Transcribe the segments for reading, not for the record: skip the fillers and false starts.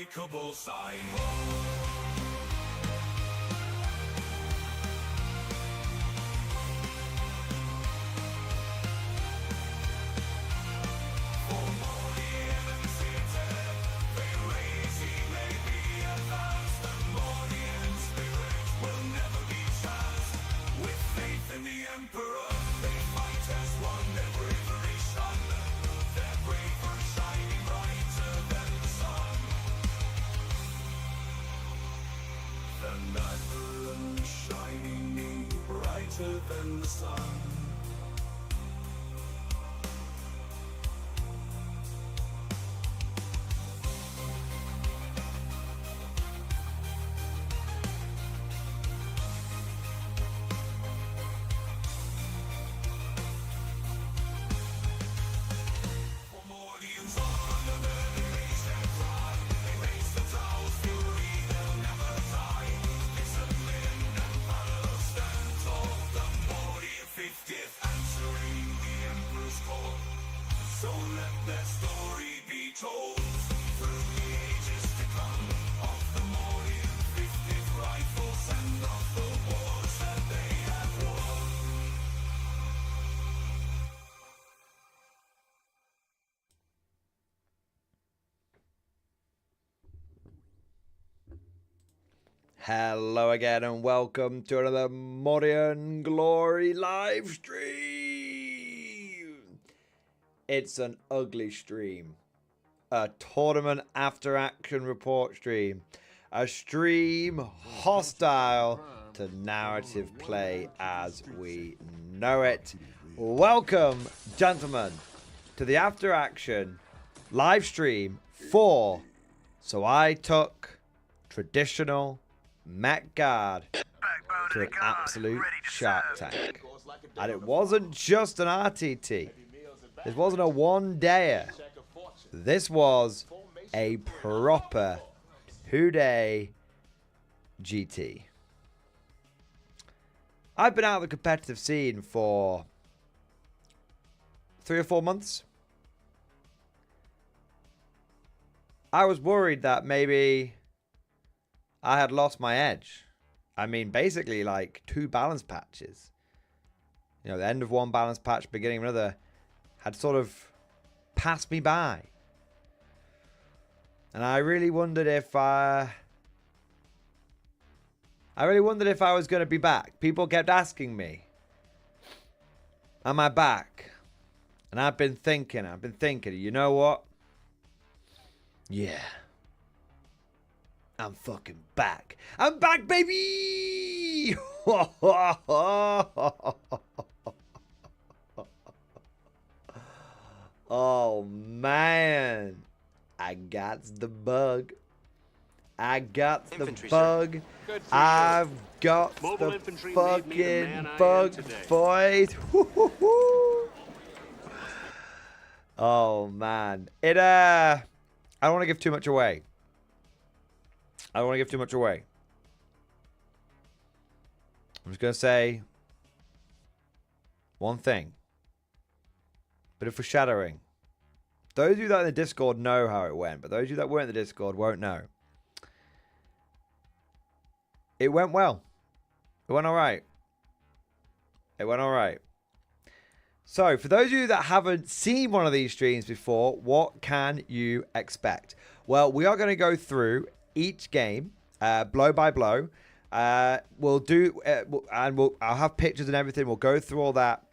unbreakable sign. For Mordian and Satan, they raise he may be advanced. The Mordian spirit will never be chance. With faith in the Emperor, they fight as one, their bravery shone. Their bravery shining brighter than the sun. The night shining brighter than the sun. So let their story be told through the ages to come, of the Mordian 50th rifles and of the wars that they have won. Hello again and welcome to another Mordian Glory live stream. It's an ugly stream. A tournament after action report stream. A stream hostile to narrative play as we know it. Welcome, gentlemen, to the after action live stream for So I Took Traditional Mech Guard to an absolute Shark Tank. And it wasn't just an RTT. This wasn't a one-dayer. This was a proper 2-day GT. I've been out of the competitive scene for 3 or 4 months. I was worried that maybe I had lost my edge. I mean, basically like 2 balance patches. You know, the end of one balance patch, beginning of another, had sort of passed me by. And I really wondered if I was going to be back. People kept asking me, am I back? And I've been thinking, you know what? Yeah. I'm fucking back. I'm back, baby! Oh, man. I got the bug. I got the bug. I've got the fucking bug, boys. Oh, man. I don't want to give too much away. I'm just going to say one thing. Bit of foreshadowing. Those of you that are in the Discord know how it went, but those of you that weren't in the Discord won't know. It went well. It went all right. So, for those of you that haven't seen one of these streams before, what can you expect? Well, we are going to go through each game, blow by blow. We'll do, I'll have pictures and everything. We'll go through all that.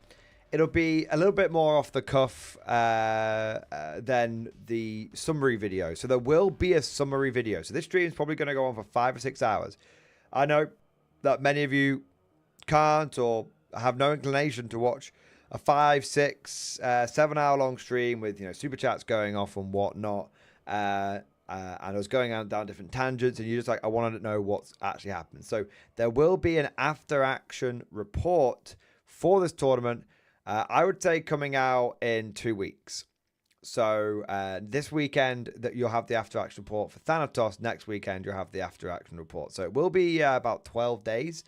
It'll be a little bit more off the cuff than the summary video. So there will be a summary video. So this stream is probably going to go on for 5 or 6 hours. I know that many of you can't or have no inclination to watch a 5, 6, 7 hour long stream with, you know, super chats going off and whatnot. And I was going down different tangents, and you're just like, I wanted to know what's actually happened. So there will be an after action report for this tournament. I would say coming out in 2 weeks. So this weekend that you'll have the after action report for Thanatos. Next weekend you'll have the after action report. So it will be about 12 days.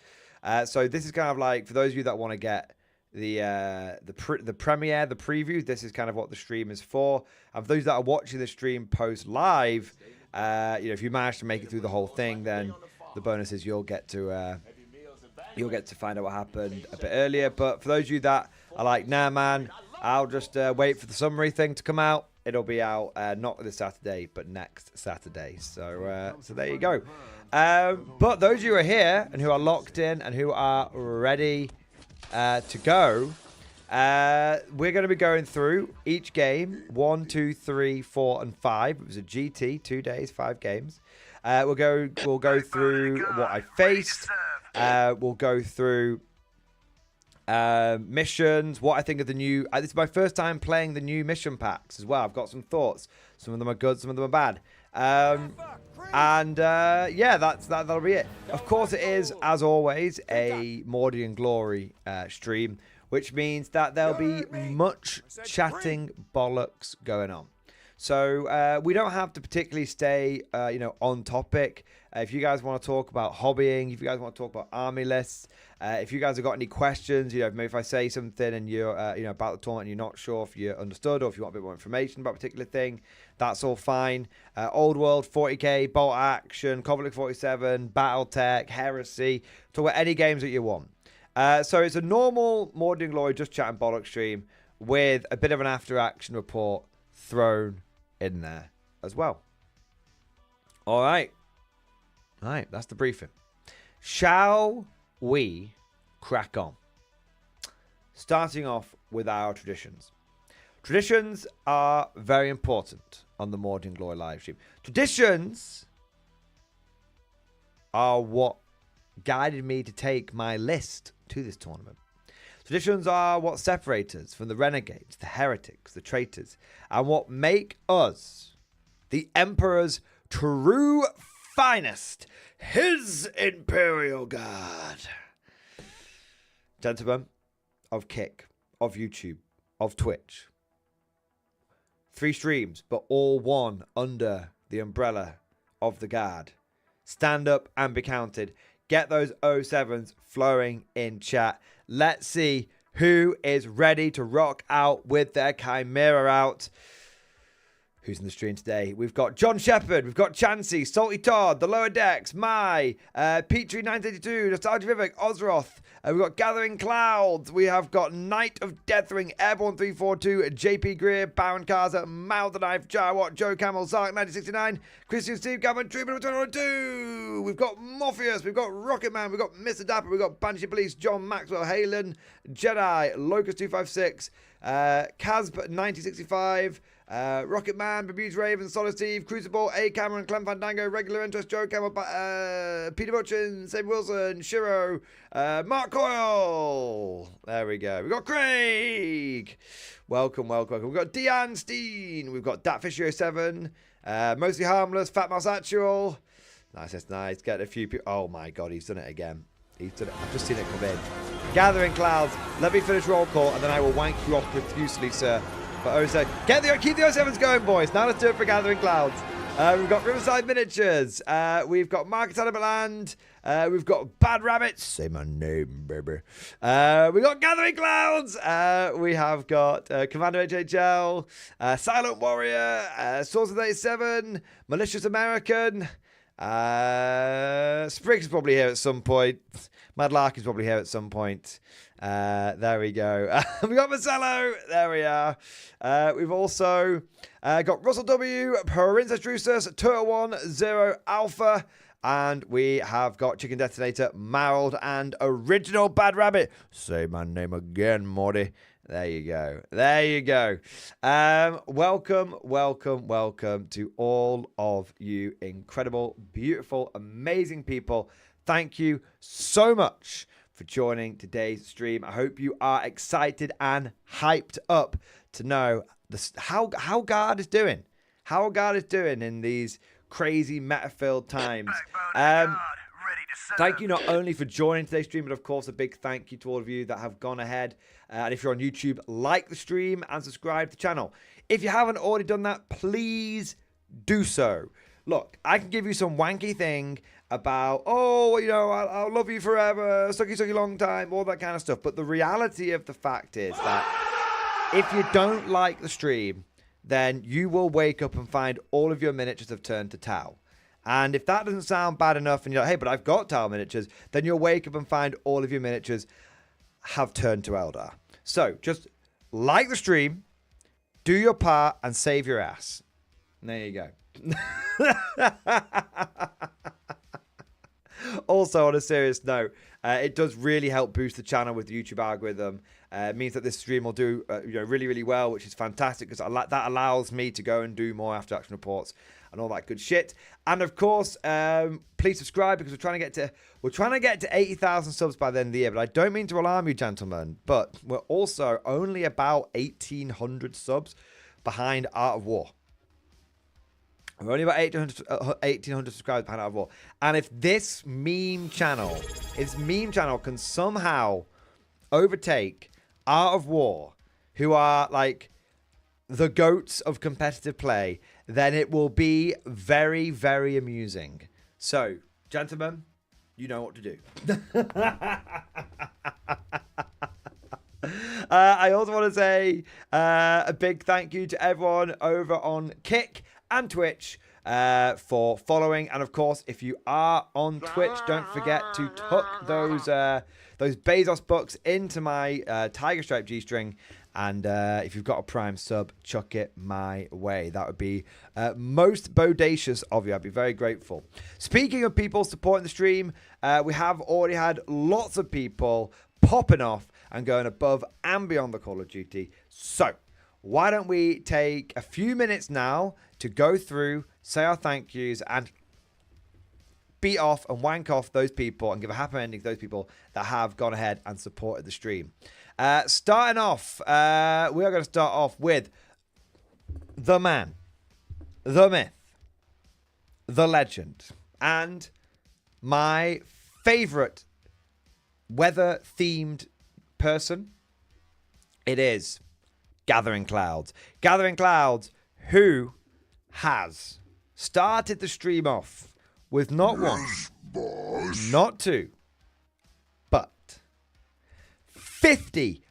So this is kind of like, for those of you that want to get the premiere, the preview, this is kind of what the stream is for. And for those that are watching the stream post live, if you manage to make it through the whole thing, then the bonus is you'll get to find out what happened a bit earlier. But for those of you that are like, nah, man, I'll just wait for the summary thing to come out. It'll be out not this Saturday, but next Saturday. So there you go. But those of you who are here and who are locked in and who are ready to go, we're going to be going through each game 1, 2, 3, 4, and 5. It was a GT, 2 days, 5 games. We'll go through what I faced. We'll go through missions, what I think of the new. This is my first time playing the new mission packs as well. I've got some thoughts. Some of them are good, some of them are bad. Yeah, that'll be it. Of course, it is, as always, a Mordian Glory stream, which means that there'll be much chatting bollocks going on. So we don't have to particularly stay, on topic. If you guys want to talk about hobbying, if you guys want to talk about army lists, if you guys have got any questions, maybe if I say something and you're, about the tournament and you're not sure if you're understood or if you want a bit more information about a particular thing, that's all fine. Old World, 40k, Bolt Action, Conflict 47, Battletech, Heresy, talk about any games that you want. So it's a normal Mordian Glory Just Chat and Bollocks stream with a bit of an after-action report thrown in there as well. All right, that's the briefing. Shall we crack on? Starting off with our traditions. Traditions are very important on the Mordian Glory live stream. Traditions are what guided me to take my list to this tournament. Traditions are what separate us from the renegades, the heretics, the traitors, and what make us the Emperor's true finest, his Imperial Guard. Gentlemen of Kick, of YouTube, of Twitch. 3 streams, but all one under the umbrella of the Guard. Stand up and be counted. Get those 07s flowing in chat. Let's see who is ready to rock out with their Chimera out. Who's in the stream today? We've got John Shepherd, we've got Chansey, Salty Todd, The Lower Decks, Mai, Petrie 982, Nostalgia Vivek, Ozroth. We've got Gathering Clouds. We have got Knight of Deathring, Airborne 342, JP Greer, Baron Kaza, Mal the Knife, Jarwatt, Joe Camel, Zark 1969, Christian Steve, Gavin, Trooper 202. We've got Morpheus, we've got Rocket Man, we've got Mr. Dapper, we've got Banshee Police, John Maxwell, Halen, Jedi, Locust 256, Casb 1965. Rocket Man, Bermuda Raven, Solid Steve, Crucible, A Cameron, Clem Fandango, Regular Interest, Joe Camel, Peter Butchin, Sam Wilson, Shiro, Mark Coyle. There we go. We've got Craig. Welcome. We've got Deanne Steen. We've got DatFisher07, Mostly Harmless, Fat Mouse Actual. Nice, that's nice. Get a few people. Oh my God, he's done it again. He's done it. I've just seen it come in. Gathering Clouds. Let me finish roll call and then I will wank you off profusely, sir. But keep the 07s going, boys. Now let's do it for Gathering Clouds. We've got Riverside Miniatures. We've got Market Animal Land. We've got Bad Rabbits. Say my name, baby. We've got Gathering Clouds. We have got Commander HHL. Silent Warrior. Swords of 87. Malicious American. Spriggs is probably here at some point. Mad Lark is probably here at some point. There we go. We got Marcelo. There we are. We've also got Russell W, Princess Drusus, Turtle 10 Alpha, and we have got Chicken Detonator, Marald, and Original Bad Rabbit. Say my name again, Morty. There you go. Welcome to all of you incredible, beautiful, amazing people. Thank you so much for joining today's stream. I hope you are excited and hyped up to know how Guard is doing. How Guard is doing in these crazy meta-filled times. Thank you not only for joining today's stream, but of course a big thank you to all of you that have gone ahead. And if you're on YouTube, like the stream and subscribe to the channel. If you haven't already done that, please do so. Look, I can give you some wanky thing about, I'll love you forever, sucky long time, all that kind of stuff. But the reality of the fact is that if you don't like the stream, then you will wake up and find all of your miniatures have turned to Tau. And if that doesn't sound bad enough and you're like, hey, but I've got Tau miniatures, then you'll wake up and find all of your miniatures have turned to Eldar. So just like the stream, do your part, and save your ass. There you go. Also, on a serious note, it does really help boost the channel with the YouTube algorithm. It means that this stream will do really, really well, which is fantastic because that allows me to go and do more after action reports and all that good shit. And of course, please subscribe because we're trying to get to 80,000 subs by the end of the year. But I don't mean to alarm you, gentlemen, but we're also only about 1,800 subs behind Art of War. We're only about 1,800 subscribers behind Art of War. And if this meme channel can somehow overtake Art of War, who are like the goats of competitive play, then it will be very, very amusing. So, gentlemen, you know what to do. I also want to say a big thank you to everyone over on Kick and Twitch for following. And of course, if you are on Twitch, don't forget to tuck those Bezos bucks into my Tiger Stripe G-string. And if you've got a Prime sub, chuck it my way. That would be most bodacious of you. I'd be very grateful. Speaking of people supporting the stream, we have already had lots of people popping off and going above and beyond the Call of Duty. So why don't we take a few minutes now to go through, say our thank yous, and beat off and wank off those people and give a happy ending to those people that have gone ahead and supported the stream. Starting off, we are going to start off with the man, the myth, the legend, and my favorite weather-themed person. It is Gathering Clouds. Gathering Clouds, who has started the stream off with not one, not two, but 50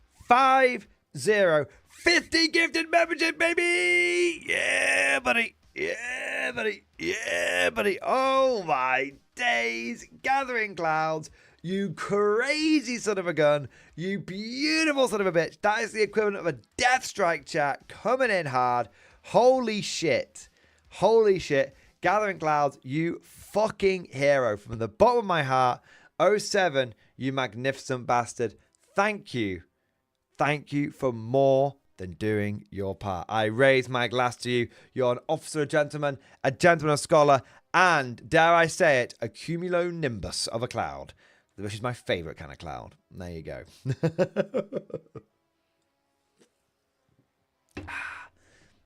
gifted membership, baby! Yeah, buddy. Yeah, buddy. Yeah, buddy. Oh, my days. Gathering Clouds, you crazy son of a gun. You beautiful son of a bitch. That is the equivalent of a Death Strike chat coming in hard. Holy shit. Holy shit. Gathering Clouds, you fucking hero. From the bottom of my heart, 07, you magnificent bastard. Thank you. Thank you for more than doing your part. I raise my glass to you. You're an officer, a gentleman, a scholar, and, dare I say it, a cumulonimbus of a cloud, which is my favorite kind of cloud. There you go.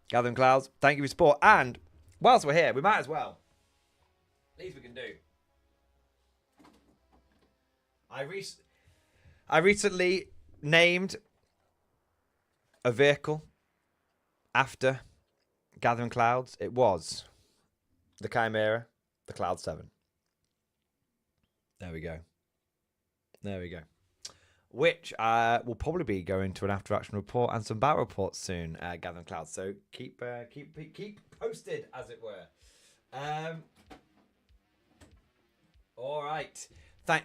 Gathering Clouds, thank you for your support. And whilst we're here, we might as well. Least we can do. I recently named a vehicle after Gathering Clouds. It was the Chimera, the Cloud 7. There we go. There we go. Which will probably be going to an after action report and some battle reports soon, Gathering Clouds. So keep posted, as it were. All right.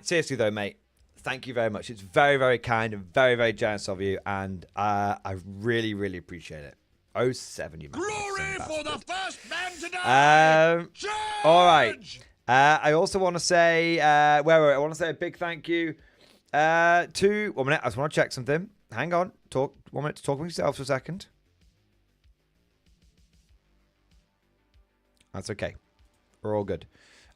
Seriously though, mate. Thank you very much. It's very, very kind and very, very generous of you, and I really, really appreciate it. 07, you Glory for the first man to die! All right. I also want to say, I want to say a big thank you to 1 minute. I just want to check something. Hang on. 1 minute to talk with yourself for a second. That's okay. We're all good.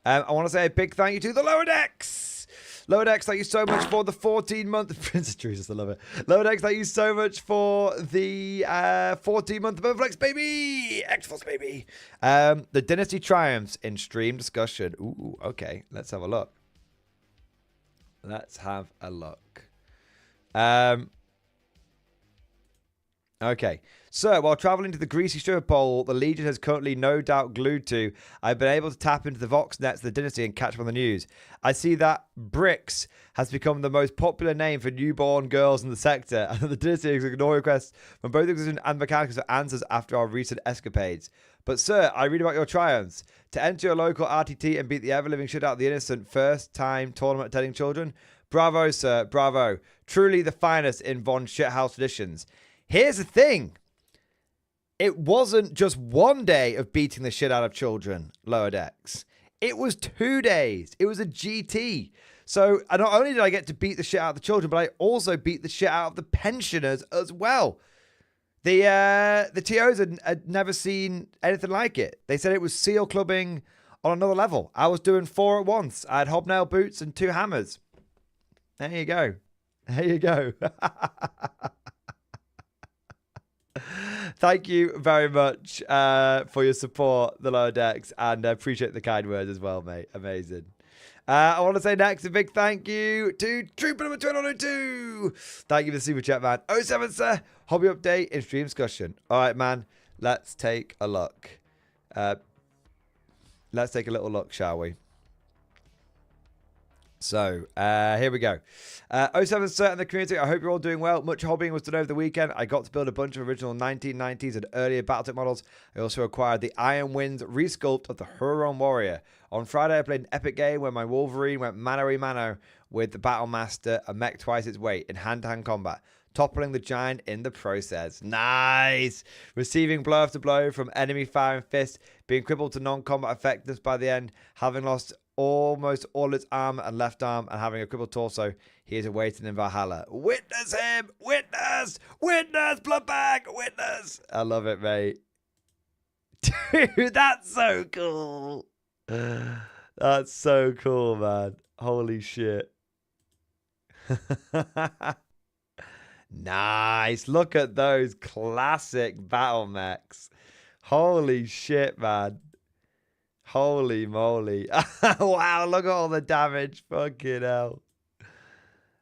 I want to say a big thank you to the Lower Decks. Lower Decks, thank you so much for the 14-month... Princess Jesus, I love it. Lower Decks, thank you so much for the 14-month Flex, baby! X-Force, baby! The Dynasty Triumphs in stream discussion. Ooh, okay. Let's have a look. Let's have a look. Okay. Sir, while traveling to the greasy stripper pole the Legion has currently no doubt glued to, I've been able to tap into the Vox nets of the Dynasty and catch up on the news. I see that Bricks has become the most popular name for newborn girls in the sector, and the Dynasty is ignoring requests from both Exhibition and Mechanicus for answers after our recent escapades. But sir, I read about your triumphs. To enter your local RTT and beat the ever-living shit out of the innocent first-time tournament attending children? Bravo, sir, bravo. Truly the finest in Von Shithouse traditions. Here's the thing. It wasn't just one day of beating the shit out of children, Lower Decks. It was 2 days. It was a GT. So not only did I get to beat the shit out of the children, but I also beat the shit out of the pensioners as well. The TOs had never seen anything like it. They said it was seal clubbing on another level. I was doing 4 at once. I had hobnail boots and 2 hammers. There you go. There you go. Thank you very much for your support, the Lower Decks, and I appreciate the kind words as well, mate. Amazing. I want to say next a big thank you to Trooper number 202. Thank you for the super chat, man. 07, sir. Hobby update and stream discussion. All right, man. Let's take a look. Let's take a little look, shall we? So, here we go. 07, sir, and the community, I hope you're all doing well. Much hobbying was done over the weekend. I got to build a bunch of original 1990s and earlier Battletech models. I also acquired the Iron Winds resculpt of the Huron Warrior. On Friday, I played an epic game where my Wolverine went mano-a-mano with the Battlemaster, a mech twice its weight in hand-to-hand combat, toppling the giant in the process. Nice! Receiving blow after blow from enemy firing fists, being crippled to non-combat effectiveness by the end, having lost almost all its arm and left arm, and having a crippled torso, he is awaiting in Valhalla. Witness him! Witness! Witness! Bloodbag! Witness! I love it, mate. Dude, that's so cool. That's so cool, man. Holy shit. Nice. Look at those classic battle mechs. Holy shit, man. Holy moly. Wow, look at all the damage. Fucking hell.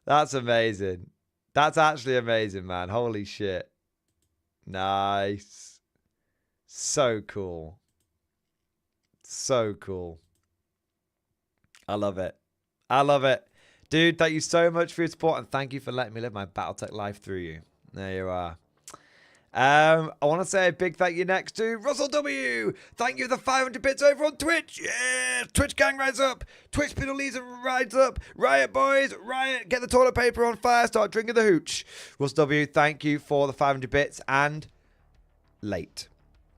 That's amazing. That's actually amazing, man. Holy shit. Nice. So cool. So cool. I love it. I love it. Dude, thank you so much for your support, and thank you for letting me live my Battletech life through you. There you are. I want to say a big thank you next to Russell W. Thank you for the 500 bits over on Twitch. Yeah, Twitch gang rides up. Twitch Pinalisa rides up. Riot boys, riot. Get the toilet paper on fire. Start drinking the hooch. Russell W, thank you for the 500 bits and late.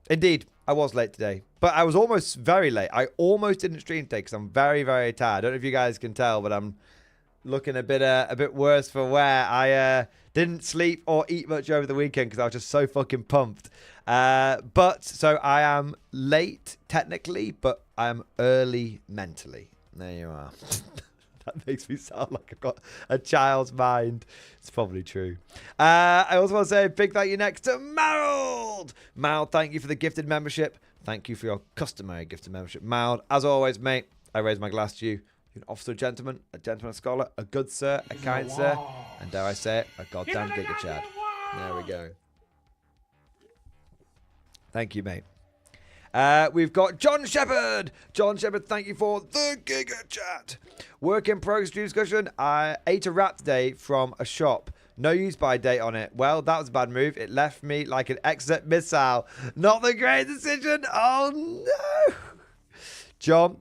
Indeed, I was late today, but I was almost very late. I almost didn't stream today because I'm very, very tired. I don't know if you guys can tell, but I'm looking a bit worse for wear. I didn't sleep or eat much over the weekend because I was just so fucking pumped. But so I am late technically, but I am early mentally. There you are. That makes me sound like I've got a child's mind. It's probably true. I also want to say a big thank you next to Marold. Marold, thank you for the gifted membership. Thank you for your customary gifted membership. Marold, as always, mate, I raise my glass to you. You're an officer, a gentleman, a scholar, a good sir, a kind sir, and dare I say it, a goddamn giga chad. There we go. Thank you, mate. We've got John Shepherd. John Shepherd, thank you for the giga chat. Work in progress stream discussion. I ate a wrap today from a shop. No use by date on it. Well, that was a bad move. It left me like an exit missile. Not the great decision. Oh no, John.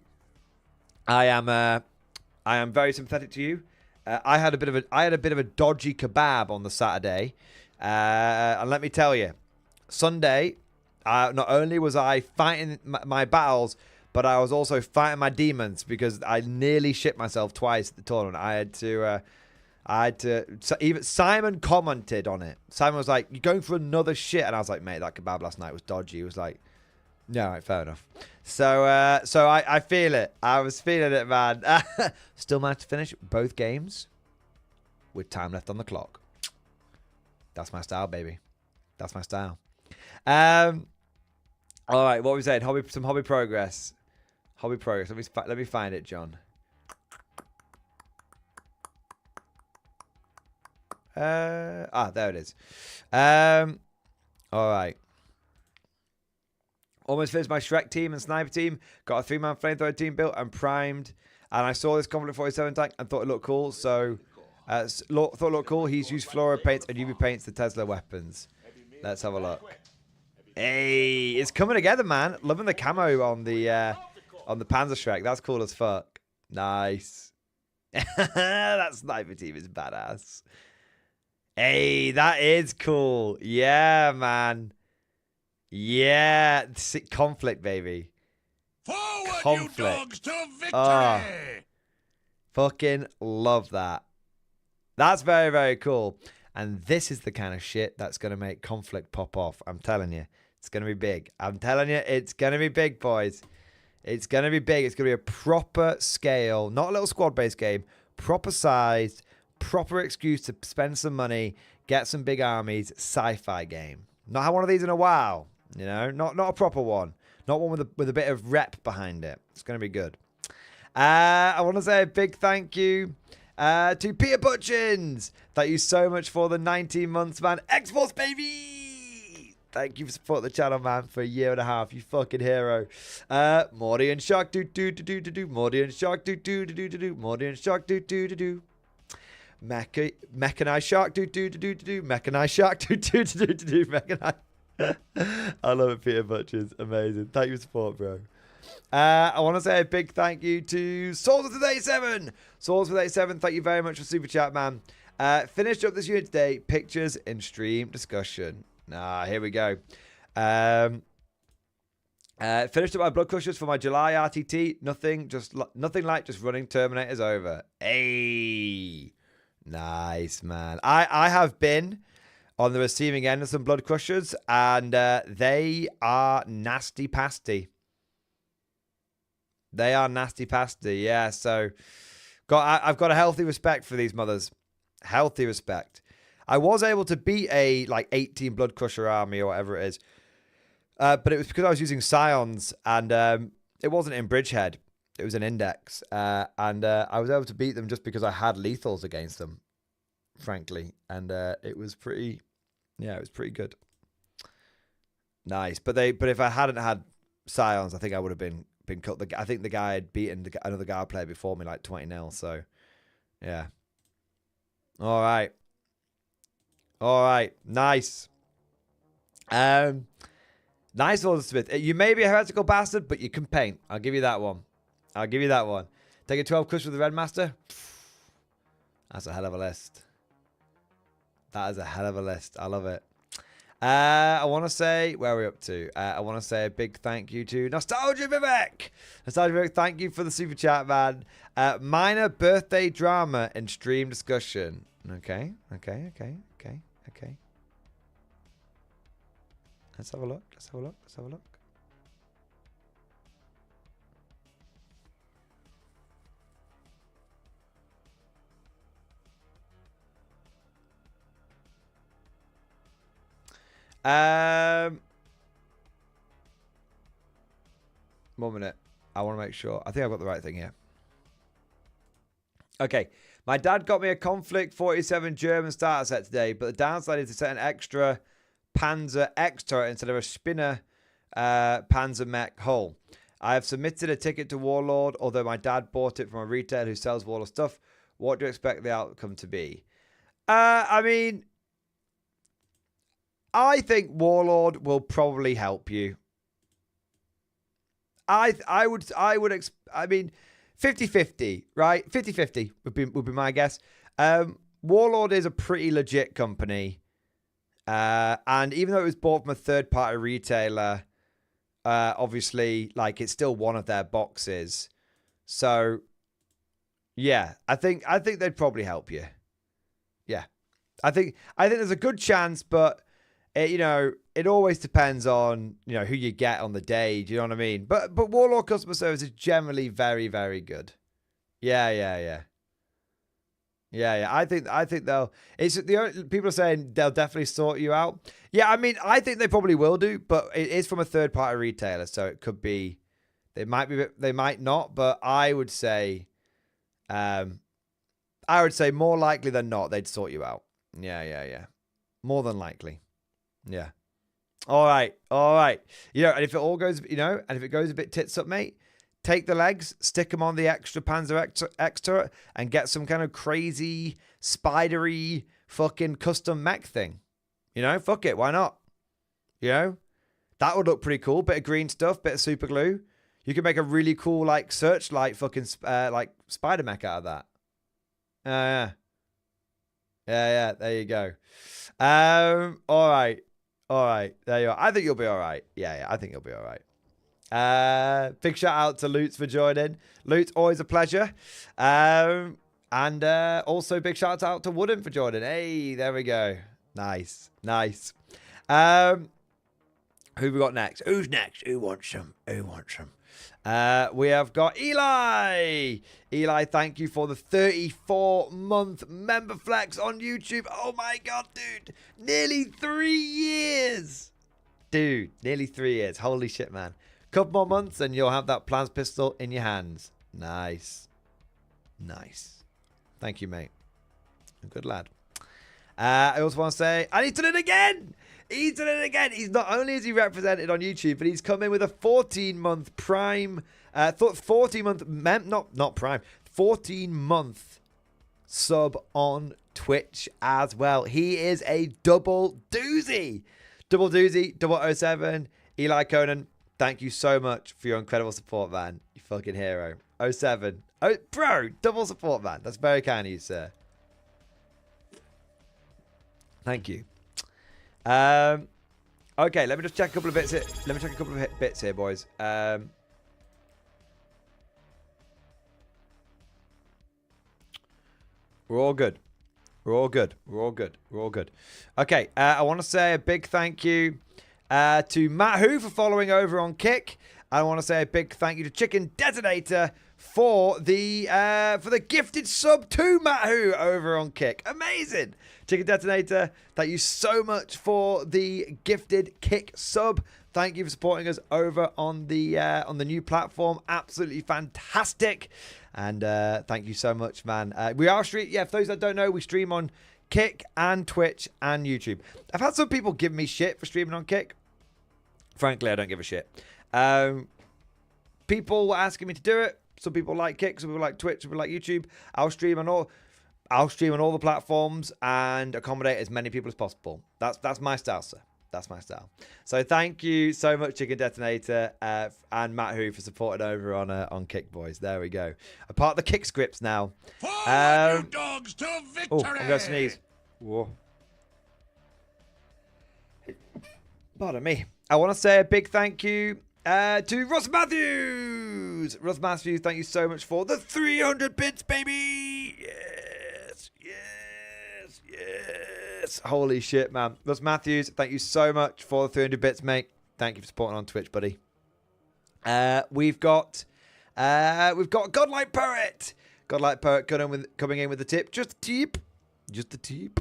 I am very sympathetic to you. I had a bit of a dodgy kebab on the Saturday, and let me tell you, Sunday, not only was I fighting my battles, but I was also fighting my demons because I nearly shit myself twice at the tournament. I had to. So even Simon commented on it. Simon was like, "You're going for another shit," and I was like, "Mate, that kebab last night was dodgy." He was like, "Yeah, right, fair enough." So I feel it. I was feeling it, man. Still managed to finish both games with time left on the clock. That's my style, baby. That's my style. All right, what were we saying? Some hobby progress. Hobby progress. Let me find it, John. There it is. All right. Almost finished my Shrek team and Sniper team. Got a 3-man flamethrower team built and primed. And I saw this Conflict 47 tank and thought it looked cool. So, thought it looked cool. He's used fluoro paints and UV paints to Tesla weapons. Let's have a look. Hey, it's coming together, man. Loving the camo on the Panzer Shrek. That's cool as fuck. Nice. That Sniper team is badass. Hey, that is cool. Yeah, man. Yeah, conflict, baby. Forward, Conflict. you dogs, to victory! Oh, fucking love that. That's very, very cool. And this is the kind of shit that's going to make conflict pop off. I'm telling you. It's going to be big. I'm telling you, it's going to be big, boys. It's going to be big. It's going to be a proper scale, not a little squad-based game, proper sized, proper excuse to spend some money, get some big armies, sci-fi game. Not had one of these in a while. You know, not a proper one. Not one with a bit of rep behind it. It's going to be good. I want to say a big thank you to Peter Butchins. Thank you so much for the 19 months, man. X-Force, baby! Thank you for supporting the channel, man, for a year and a half. You fucking hero. Mordian Shark, do-do-do-do-do-do. Mordian Shark, do-do-do-do-do-do. Mordian Shark, do-do-do-do. Mechanized Shark, do-do-do-do-do. Mechanized Shark, do-do-do-do-do. Mechanized. I love it, Peter Butchers. Amazing. Thank you for support, bro. I want to say a big thank you to Souls with 87. Souls with 87, thank you very much for Super Chat, man. Finished up this unit today. Pictures in stream discussion. Here we go. Finished up my blood crushers for my July RTT. Nothing like just running Terminators over. Hey. Nice, man. I have been on the receiving end of some blood crushers, and they are nasty pasty. They are nasty pasty, yeah. So, I've got a healthy respect for these mothers. Healthy respect. I was able to beat a like 18 blood crusher army or whatever it is, but it was because I was using Scions, and it wasn't in Bridgehead. It was an Index, and I was able to beat them just because I had lethals against them, frankly, and it was pretty. Yeah, it was pretty good. Nice, but if I hadn't had Scions, I think I would have been cut. I think the guy had beaten another guard player before me like 20-0. So, yeah. All right. Nice. Nice one, Smith. You may be a heretical bastard, but you can paint. I'll give you that one. Take a 12 crush with the Red Master. That's a hell of a list. That is a hell of a list. I love it. I want to say, where are we up to? I want to say a big thank you to Nostalgia Vivek. Nostalgia Vivek, thank you for the super chat, man. Minor birthday drama and stream discussion. Okay. Let's have a look. One minute. I want to make sure. I think I've got the right thing here. Okay. My dad got me a Conflict 47 German starter set today, but the downside is to set an extra Panzer X turret instead of a spinner Panzer Mech hull. I have submitted a ticket to Warlord, although my dad bought it from a retailer who sells Warlord stuff. What do you expect the outcome to be? I mean, I think Warlord will probably help you. I mean, 50-50, right? 50-50 would be my guess. Warlord is a pretty legit company. And even though it was bought from a third-party retailer, obviously, like, it's still one of their boxes. So, yeah, I think they'd probably help you. Yeah. I think there's a good chance, but it always depends on, who you get on the day. Do you know what I mean? But Warlord customer service is generally very, very good. Yeah. I think they'll. People are saying they'll definitely sort you out. Yeah, I mean, I think they probably will do, but it is from a third party retailer, so it could be. They might not, but I would say, more likely than not, they'd sort you out. Yeah. More than likely. Yeah. All right. All right. You know, and if it all goes, you know, and if it goes a bit tits up, mate, take the legs, stick them on the extra Panzer X turret, and get some kind of crazy, spidery, fucking custom mech thing. You know, fuck it. Why not? You know, that would look pretty cool. Bit of green stuff, bit of super glue. You could make a really cool, like, searchlight fucking, like, spider mech out of that. Yeah. Yeah, there you go. All right. All right, there you are. I think you'll be all right. Yeah, I think you'll be all right. Big shout out to Lutz for joining. Lutz, always a pleasure. And also big shout out to Wooden for joining. Hey, there we go. Nice. Who we got next? Who's next? Who wants some? We have got Eli. Eli, thank you for the 34-month member flex on YouTube. Oh my God, dude. Nearly 3 years. Dude, nearly 3 years. Holy shit, man. Couple more months and you'll have that Plans pistol in your hands. Nice. Thank you, mate. Good lad. I also want to say, and he's done it again. He's not only is he represented on YouTube, but he's come in with a 14-month prime, 14-month sub on Twitch as well. He is a double doozy. 007. Eli Conan, thank you so much for your incredible support, man. You fucking hero. 07. Oh, bro, double support, man. That's very kind of you, sir. Thank you. Okay, let me just check a couple of bits here. Boys. We're all good. Okay, I want to say a big thank you to Matt Who for following over on Kick. I want to say a big thank you to Chicken Detonator for the gifted sub to Matt Who over on Kick. Amazing. Chicken Detonator, thank you so much for the gifted Kick sub. Thank you for supporting us over on the new platform. Absolutely fantastic. And thank you so much, man. We are for those that don't know, we stream on Kick and Twitch and YouTube. I've had some people give me shit for streaming on Kick. Frankly, I don't give a shit. People were asking me to do it. Some people like Kick, some people like Twitch, some people like YouTube. I'll stream on all the platforms and accommodate as many people as possible. That's my style, sir. That's my style. So thank you so much, Chicken Detonator and Matt Who for supporting over on Kick, boys. There we go. A part of the Kick scripts now. You dogs to victory! Oh, I'm going to sneeze. Whoa. Pardon me. I want to say a big thank you to Ross Matthews. Ross Matthews, thank you so much for the 300 bits, baby. Yes. Holy shit, man. Ross Matthews, thank you so much for the 300 bits, mate. Thank you for supporting on Twitch, buddy. We've got Godlike Poet. Godlike Poet coming in with the tip. Just a tip.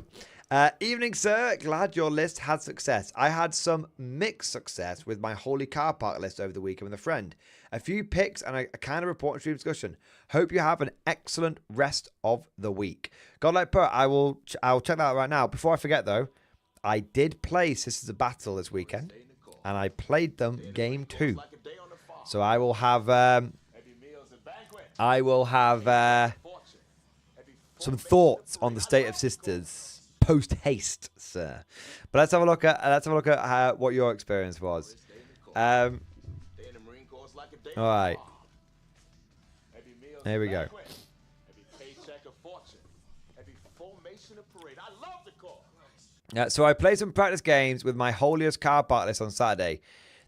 Evening, sir. Glad your list had success. I had some mixed success with my Holy Car Park list over the weekend with a friend. A few picks and a kind of report and stream discussion. Hope you have an excellent rest of the week. Godlike Poet, I'll check that out right now. Before I forget, though, I did play Sisters of Battle this weekend, and I played them game 2. So I will have some thoughts on the state of Sisters post haste, sir. But let's have a look at what your experience was. All right. Here we go. So I played some practice games with my Holiest Car Park list on Saturday.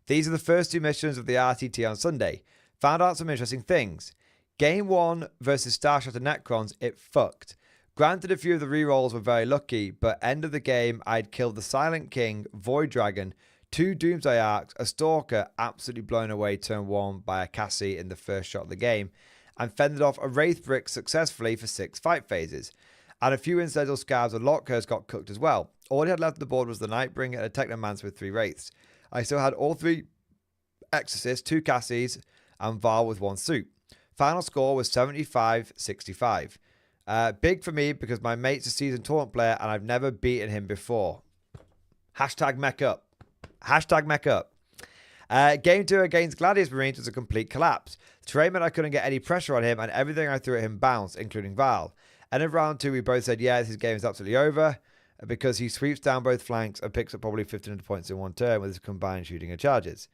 These are the first 2 missions of the RTT on Sunday. Found out some interesting things. Game 1 versus Starshatter Necrons, it fucked. Granted, a few of the rerolls were very lucky, but end of the game, I'd killed the Silent King, Void Dragon, 2 Doomsday Arcs, a Stalker, absolutely blown away turn 1 by a Cassie in the first shot of the game, and fended off a Wraith Brick successfully for 6 fight phases. And a few Incidental Scabs and Lockers got cooked as well. All he had left on the board was the Nightbringer and a Technomancer with 3 Wraiths. I still had all 3 Exorcists, 2 Cassies, and Val with 1 suit. Final score was 75-65. Big for me because my mate's a seasoned tournament player and I've never beaten him before. Hashtag Mech up. Hashtag Mech up. Game 2 against Gladius Marines was a complete collapse. The terrain meant I couldn't get any pressure on him, and everything I threw at him bounced, including Val. And in round 2, we both said, yeah, this game is absolutely over, because he sweeps down both flanks and picks up probably 1,500 points in one turn with his combined shooting and charges.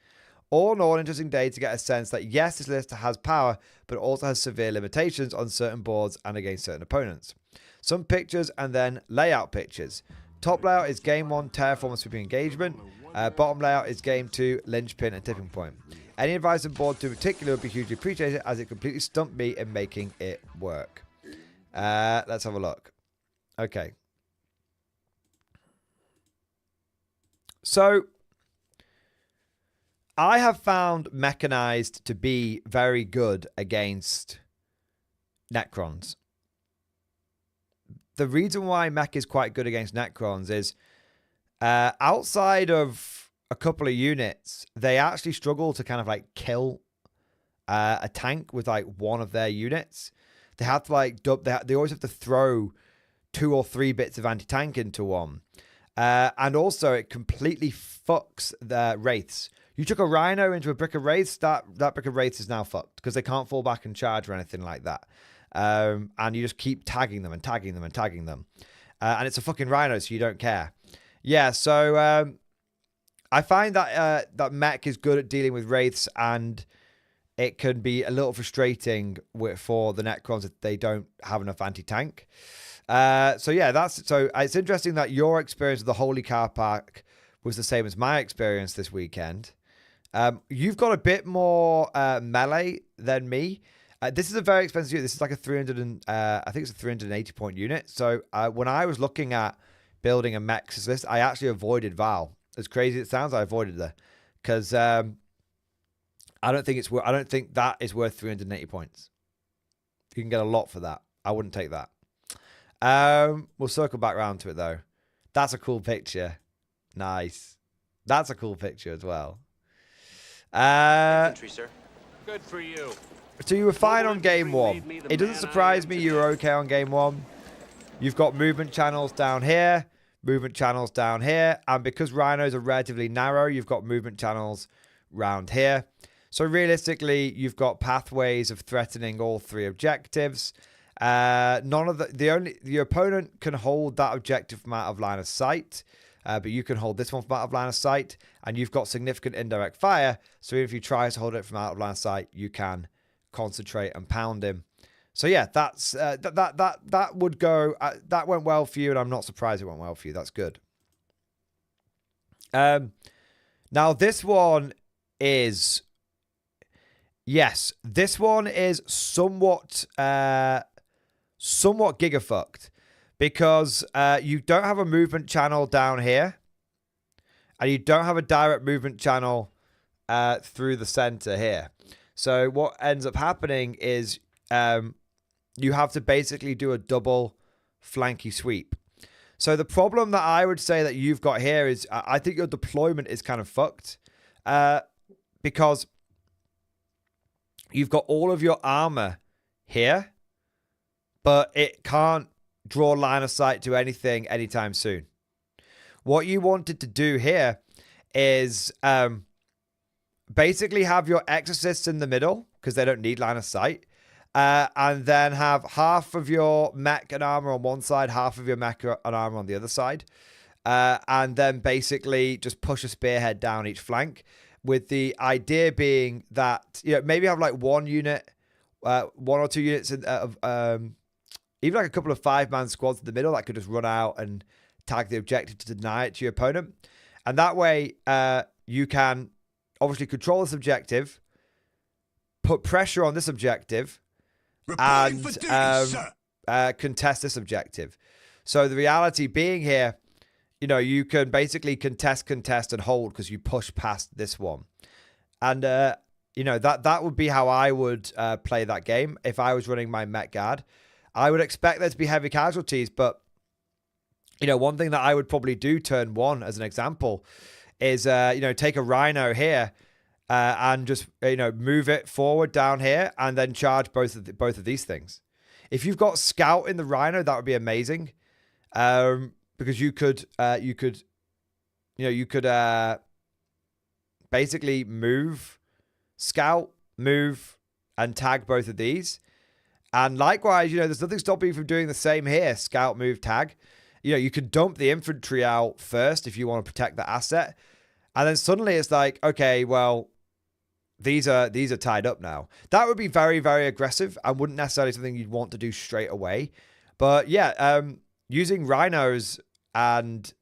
All in all, an interesting day to get a sense that yes, this list has power, but also has severe limitations on certain boards and against certain opponents. Some pictures and then layout pictures. Top layout is game 1, Terraform and Sweeping Engagement. Bottom layout is game 2, Linchpin and Tipping Point. Any advice on board 2 in particular would be hugely appreciated, as it completely stumped me in making it work. Let's have a look. Okay. So, I have found Mechanized to be very good against Necrons. The reason why Mech is quite good against Necrons is outside of a couple of units, they actually struggle to kind of like kill a tank with like one of their units. They have to like they always have to throw 2 or 3 bits of anti-tank into one. And also it completely fucks the Wraiths. You took a Rhino into a Brick of Wraiths, that Brick of Wraiths is now fucked because they can't fall back and charge or anything like that. And you just keep tagging them and tagging them and tagging them. And it's a fucking Rhino, so you don't care. Yeah, so I find that that Mech is good at dealing with Wraiths, and it can be a little frustrating for the Necrons if they don't have enough anti-tank. So yeah, so it's interesting that your experience of the Holy Car Park was the same as my experience this weekend. You've got a bit more melee than me. This is a very expensive unit. This is like I think it's a 380 point unit. So when I was looking at building a Mechs list, I actually avoided Val. As crazy as it sounds, I avoided her because I don't think that is worth 380 points. You can get a lot for that. I wouldn't take that. We'll circle back around to it though. That's a cool picture. Nice. That's a cool picture as well. Infantry, sir. Good for you. So you were fine on game 1. It doesn't surprise me you were okay on game 1. You've got movement channels down here, movement channels down here, and because rhinos are relatively narrow, you've got movement channels round here. So realistically, you've got pathways of threatening all 3 objectives. None of the opponent can hold that objective from out of line of sight, but you can hold this one from out of line of sight, and you've got significant indirect fire. So even if you try to hold it from out of line of sight, you can concentrate and pound him. So yeah, that's that would go. That went well for you, and I'm not surprised it went well for you. That's good. Now this one is, yes, this one is somewhat gigafucked because you don't have a movement channel down here, and you don't have a direct movement channel through the center here. So what ends up happening is you have to basically do a double flanky sweep. So the problem that I would say that you've got here is I think your deployment is kind of fucked because you've got all of your armor here, but it can't draw line of sight to anything anytime soon. What you wanted to do here is basically have your exorcists in the middle because they don't need line of sight, and then have half of your mech and armor on one side, half of your mech and armor on the other side, and then basically just push a spearhead down each flank, with the idea being that, you know, maybe have like one unit, 1 or 2 units of even like a couple of 5-man squads in the middle that could just run out and tag the objective to deny it to your opponent, and that way you can obviously control this objective, put pressure on this objective, and contest this objective. So the reality being here, you know, you can basically contest, and hold because you push past this one. And, you know, that would be how I would play that game if I was running my Met Guard. I would expect there to be heavy casualties, but, you know, one thing that I would probably do turn 1 as an example is, you know, take a Rhino here and just, you know, move it forward down here and then charge both of these things. If you've got Scout in the Rhino, that would be amazing, because you could basically move, scout, move, and tag both of these. And likewise, there's nothing stopping you from doing the same here. Scout, move, tag. You could dump the infantry out first if you want to protect the asset. And then suddenly it's like, okay, well, these are tied up now. That would be very, very aggressive and wouldn't necessarily something you'd want to do straight away. But yeah, using rhinos to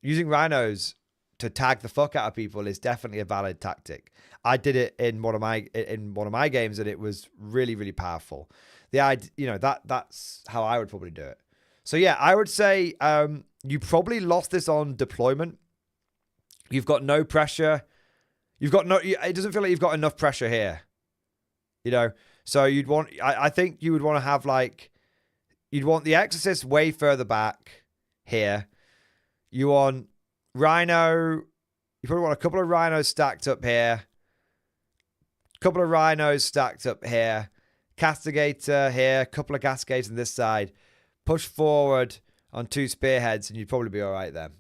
tag the fuck out of people is definitely a valid tactic. I did it in one of my games, and it was really, really powerful. The idea, that's how I would probably do it. So yeah, I would say you probably lost this on deployment. You've got no pressure. It doesn't feel like you've got enough pressure here. So I think you would want to have you'd want the Exorcist way further back here. You want Rhino. You probably want a couple of Rhinos stacked up here. A couple of Rhinos stacked up here. Castigator here. A couple of Castigators on this side. Push forward on 2 spearheads, and you'd probably be all right then.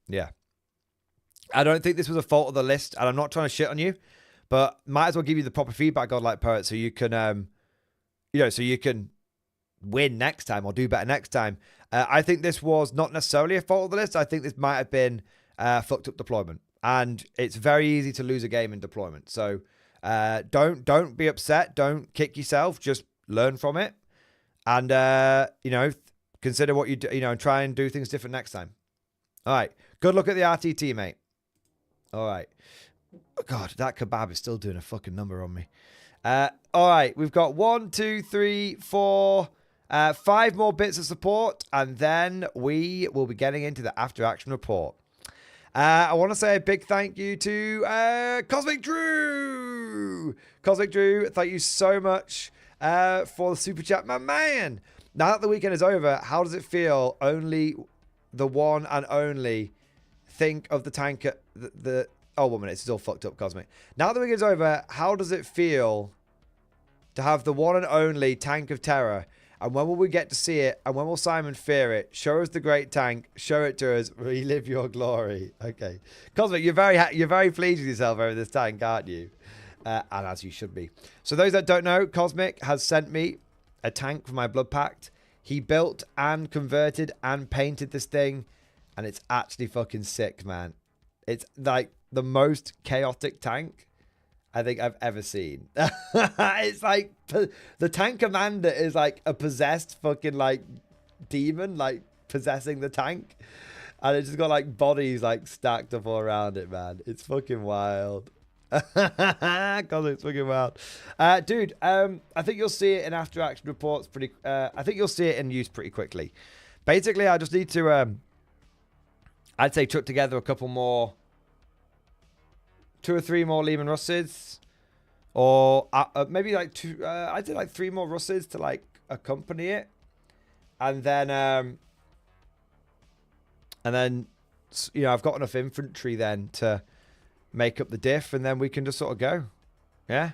Yeah. I don't think this was a fault of the list, and I'm not trying to shit on you, but might as well give you the proper feedback, Godlike Poet, so you can, so you can win next time or do better next time. I think this was not necessarily a fault of the list. I think this might have been fucked up deployment, and it's very easy to lose a game in deployment. So don't be upset. Don't kick yourself. Just learn from it, and consider what you do. And try and do things different next time. All right. Good luck at the RTT, mate. All right. God, that kebab is still doing a fucking number on me. All right. We've got 1, 2, 3, 4, 5 more bits of support, and then we will be getting into the after action report. I want to say a big thank you to Cosmic Drew. Cosmic Drew, thank you so much for the super chat, my man. Now that the weekend is over, how does it feel? Only the one and only think of the tank at oh, 1 minute, this is all fucked up, Cosmic. Now that the weekend's over, how does it feel to have the one and only tank of terror? And when will we get to see it? And when will Simon fear it? Show us the great tank. Show it to us. Relive your glory. Okay, Cosmic, you're very pleased with yourself over this tank, aren't you? And as you should be. So those that don't know, Cosmic has sent me a tank for my Blood Pact. He built and converted and painted this thing, and it's actually fucking sick, man. It's like the most chaotic tank I think I've ever seen. It's like the tank commander is like a possessed fucking demon possessing the tank, and it's just got bodies stacked up all around it, man. It's fucking wild. God, it's fucking wild. Dude, I think you'll see it in after action reports I think you'll see it in use pretty quickly. Basically, I just need to I'd say chuck together a couple more, 2 or 3 more Lehman Russets, or maybe 2. I'd say 3 more Russets to accompany it, and then I've got enough infantry then to make up the diff, and then we can just sort of go. Yeah.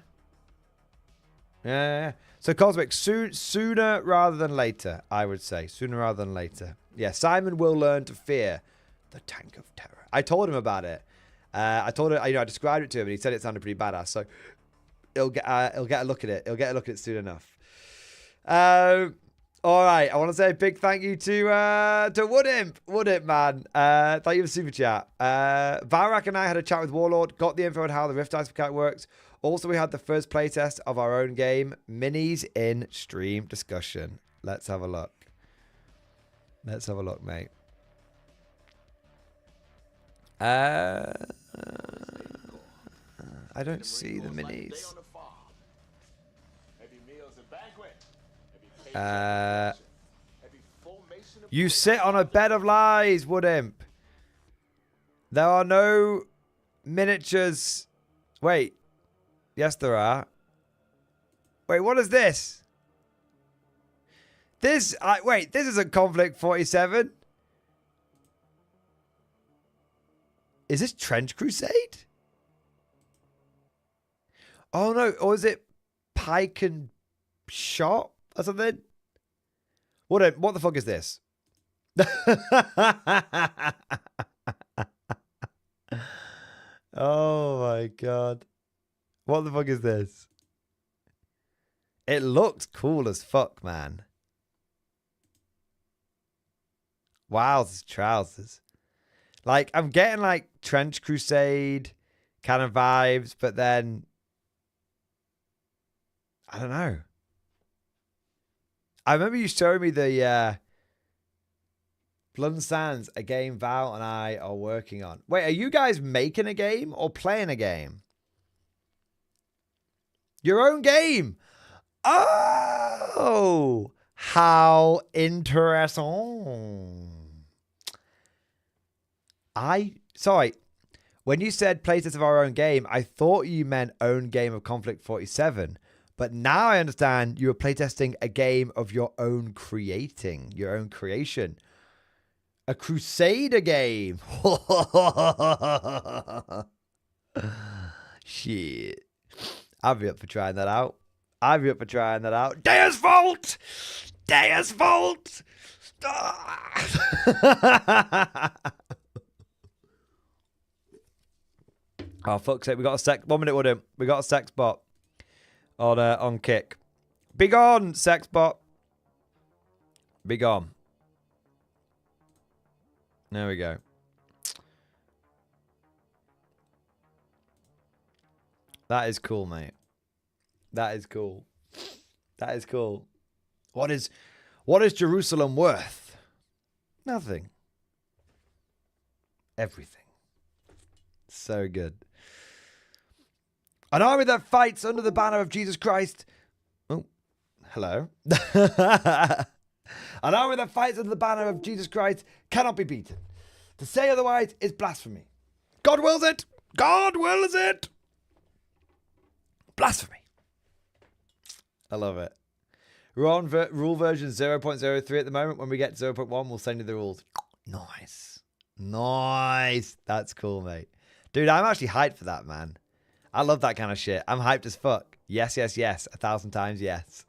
So Cosmic, sooner rather than later, I would say. Sooner rather than later. Yeah, Simon will learn to fear the tank of terror. I told him about it. I told him, I described it to him, and he said it sounded pretty badass. So he'll get a look at it. He'll get a look at it soon enough. All right, I want to say a big thank you to Woodimp, man. Thank you for the super chat. Varak and I had a chat with Warlord, got the info on how the Rift Dice mechanic works. Also, we had the first playtest of our own game, Minis in stream discussion. Let's have a look. Let's have a look, mate. I don't see the minis. You sit on a bed of lies, Woodimp. There are no miniatures. Wait. Yes, there are. Wait, what is this? This isn't Conflict 47. Is this Trench Crusade? Oh no, or is it Pike and Shot or something? What the fuck is this? Oh my god. What the fuck is this? It looks cool as fuck, man. Wow, these trousers. Like, I'm getting like Trench Crusade kind of vibes, but then I don't know. I remember you showing me the Blood and Sands, a game Val and I are working on. Wait, are you guys making a game or playing a game? Your own game. Oh, how interesting. Sorry, when you said playtest of our own game, I thought you meant own game of Conflict 47. But now I understand you were playtesting a game of your own creating, your own creation. A Crusader game. Shit. I'd be up for trying that out. Deus Vault! Deus Vault! Oh, fuck's sake. We got a sex. 1 minute, Woodham. We got a sex bot on kick. Be gone, sex bot. Be gone. There we go. That is cool, mate. That is cool. That is cool. What is Jerusalem worth? Nothing. Everything. So good. An army that fights under the banner of Jesus Christ. Oh, hello. An army that fights under the banner of Jesus Christ cannot be beaten. To say otherwise is blasphemy. God wills it. God wills it. Blasphemy. I love it. We're on rule version 0.03 at the moment. When we get to 0.1, we'll send you the rules. Nice. Nice. That's cool, mate. Dude, I'm actually hyped for that, man. I love that kind of shit. I'm hyped as fuck. Yes, yes, yes. 1,000 times yes.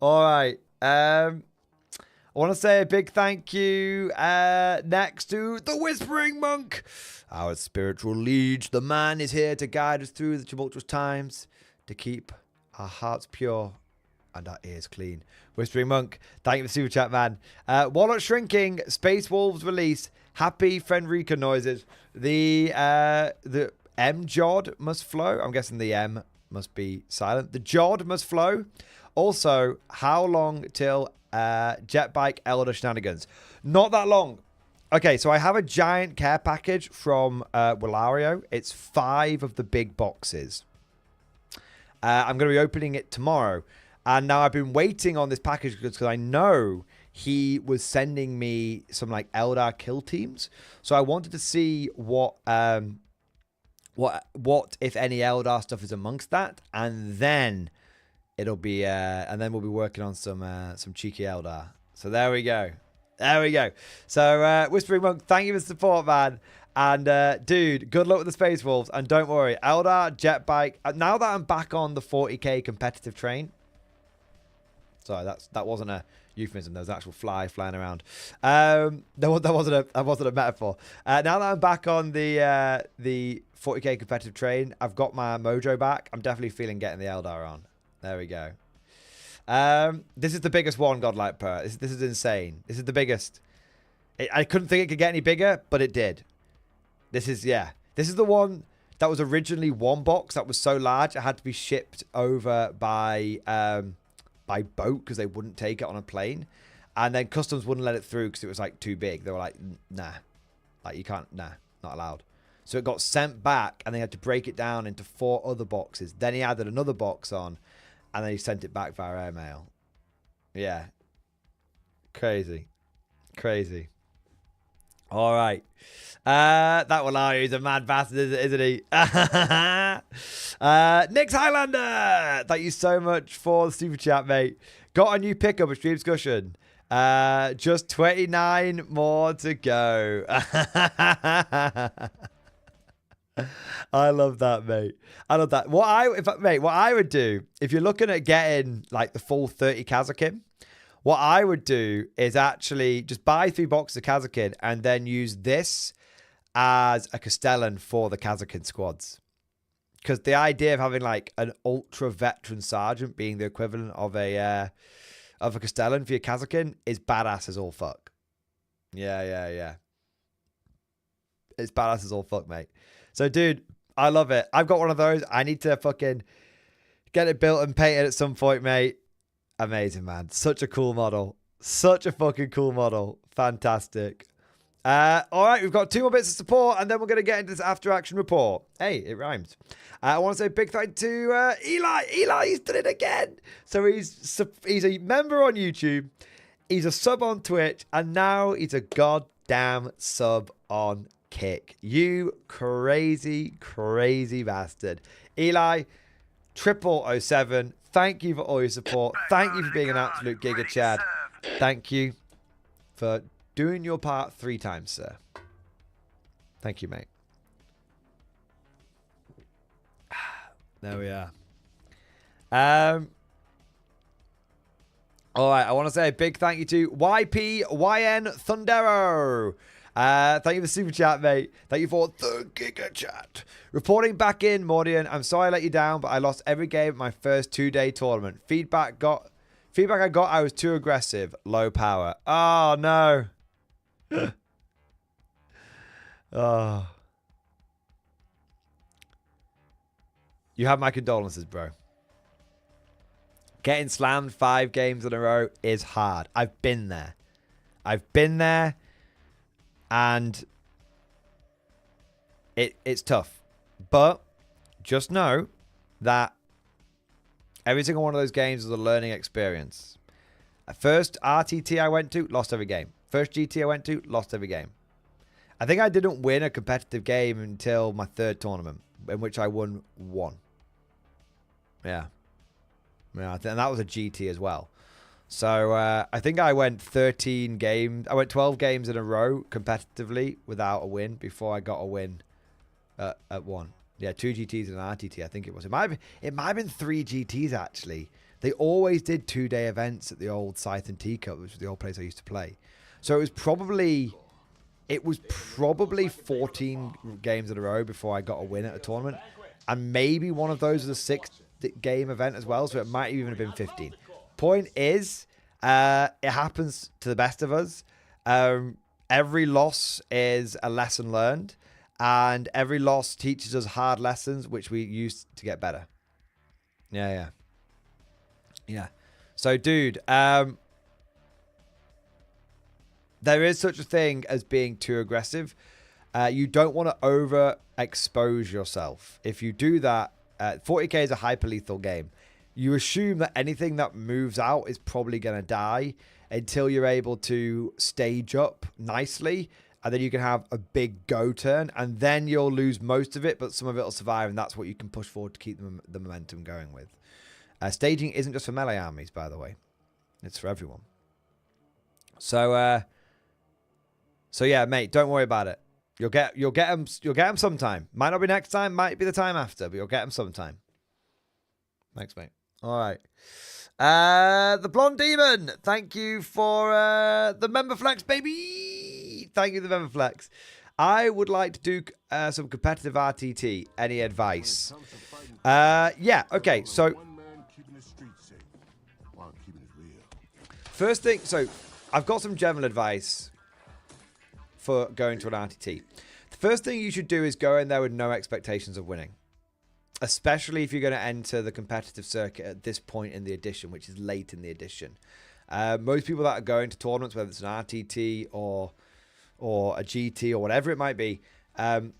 All right. I want to say a big thank you next to the Whispering Monk. Our spiritual liege. The man is here to guide us through the tumultuous times, to keep our hearts pure and our ears clean. Whispering Monk, thank you for the super chat, man. Walnut Shrinking, Space Wolves release, happy Fenrica noises. The M Jod must flow. I'm guessing the M must be silent. The Jod must flow. Also, how long till Jetbike Elder Shenanigans? Not that long. Okay, so I have a giant care package from Willario. It's 5 of the big boxes. I'm going to be opening it tomorrow. And now I've been waiting on this package because I know he was sending me some like Eldar kill teams. So I wanted to see what if any Eldar stuff is amongst that, and then it'll be and then we'll be working on some cheeky Eldar. So there we go. There we go. So Whispering Monk, thank you for the support, man. And dude, good luck with the Space Wolves. And don't worry, Eldar, Jetbike. Now that I'm back on the 40k competitive train. Sorry, that wasn't a euphemism. There was an actual fly flying around. That wasn't a metaphor. Now that I'm back on the 40k competitive train, I've got my mojo back. I'm definitely feeling getting the Eldar on. There we go. This is the biggest one, Godlike Per. This is insane. This is the biggest. I couldn't think it could get any bigger, but it did. This is the one that was originally one box that was so large it had to be shipped over by boat because they wouldn't take it on a plane, and then customs wouldn't let it through because it was like too big. They were like, nah, like you can't, nah, not allowed. So it got sent back, and they had to break it down into 4 other boxes. Then he added another box on, and then he sent it back via airmail. Yeah, crazy. All right. That will allow you. He's a mad bastard, isn't he? Nick's Highlander. Thank you so much for the super chat, mate. Got a new pickup, a stream discussion. Just 29 more to go. I love that, mate. I love that. What I would do if you're looking at getting like the full 30 Kazakin, what I would do is actually just buy 3 boxes of Kazakin and then use this as a Castellan for the Kazakin squads. Because the idea of having like an ultra veteran sergeant being the equivalent of a Castellan for your Kazakin is badass as all fuck. Yeah. It's badass as all fuck, mate. So, dude, I love it. I've got one of those. I need to fucking get it built and painted at some point, mate. Amazing, man. Such a cool model. Such a fucking cool model. Fantastic. All right, we've got 2 more bits of support, and then we're going to get into this after-action report. Hey, it rhymes. I want to say a big thank you to Eli. Eli, he's done it again. So he's a member on YouTube. He's a sub on Twitch, and now he's a goddamn sub on Kick. You crazy, crazy bastard. Eli, 0007, thank you for all your support. Thank you for being an absolute giga Chad. Thank you for doing your part 3 times, sir. Thank you, mate. There we are. All right, I want to say a big thank you to YPYN Thundero. Thank you for the super chat, mate. Thank you for the giga chat. Reporting back in, Mordian. I'm sorry I let you down, but I lost every game at my first 2-day tournament. Feedback I got, I was too aggressive. Low power. Oh, no. Oh. You have my condolences, bro. Getting slammed 5 games in a row is hard. I've been there. And it's tough. But just know that every single one of those games was a learning experience. First RTT I went to, lost every game. First GT I went to, lost every game. I think I didn't win a competitive game until my 3rd tournament, in which I won 1. Yeah. And that was a GT as well. So I think I went 13 games. I went 12 games in a row competitively without a win before I got a win at 1. Yeah, 2 GTs and an RTT, I think it was. It might have been 3 GTs, actually. They always did 2-day events at the old Scythe and Teacup, which was the old place I used to play. So it was probably 14 games in a row before I got a win at a tournament. And maybe one of those was a 6-game event as well, so it might even have been 15. Point is, it happens to the best of us. Every loss is a lesson learned, and every loss teaches us hard lessons, which we use to get better. Yeah. So, dude, there is such a thing as being too aggressive. You don't want to overexpose yourself. If you do that, 40k is a hyper-lethal game. You assume that anything that moves out is probably going to die until you're able to stage up nicely, and then you can have a big go turn, and then you'll lose most of it, but some of it will survive, and that's what you can push forward to keep the momentum going with. Staging isn't just for melee armies, by the way. It's for everyone. So yeah, mate, don't worry about it. You'll get them sometime. Might not be next time, might be the time after, but you'll get them sometime. Thanks, mate. All right. The Blonde Demon, thank you for the member flex, baby. Thank you, the member flex. I would like to do some competitive RTT. Any advice? Yeah, okay, so first thing, so I've got some general advice for going to an RTT. The first thing you should do is go in there with no expectations of winning. Especially if you're going to enter the competitive circuit at this point in the edition, which is late in the edition. Most people that are going to tournaments, whether it's an RTT or a GT or whatever it might be, they're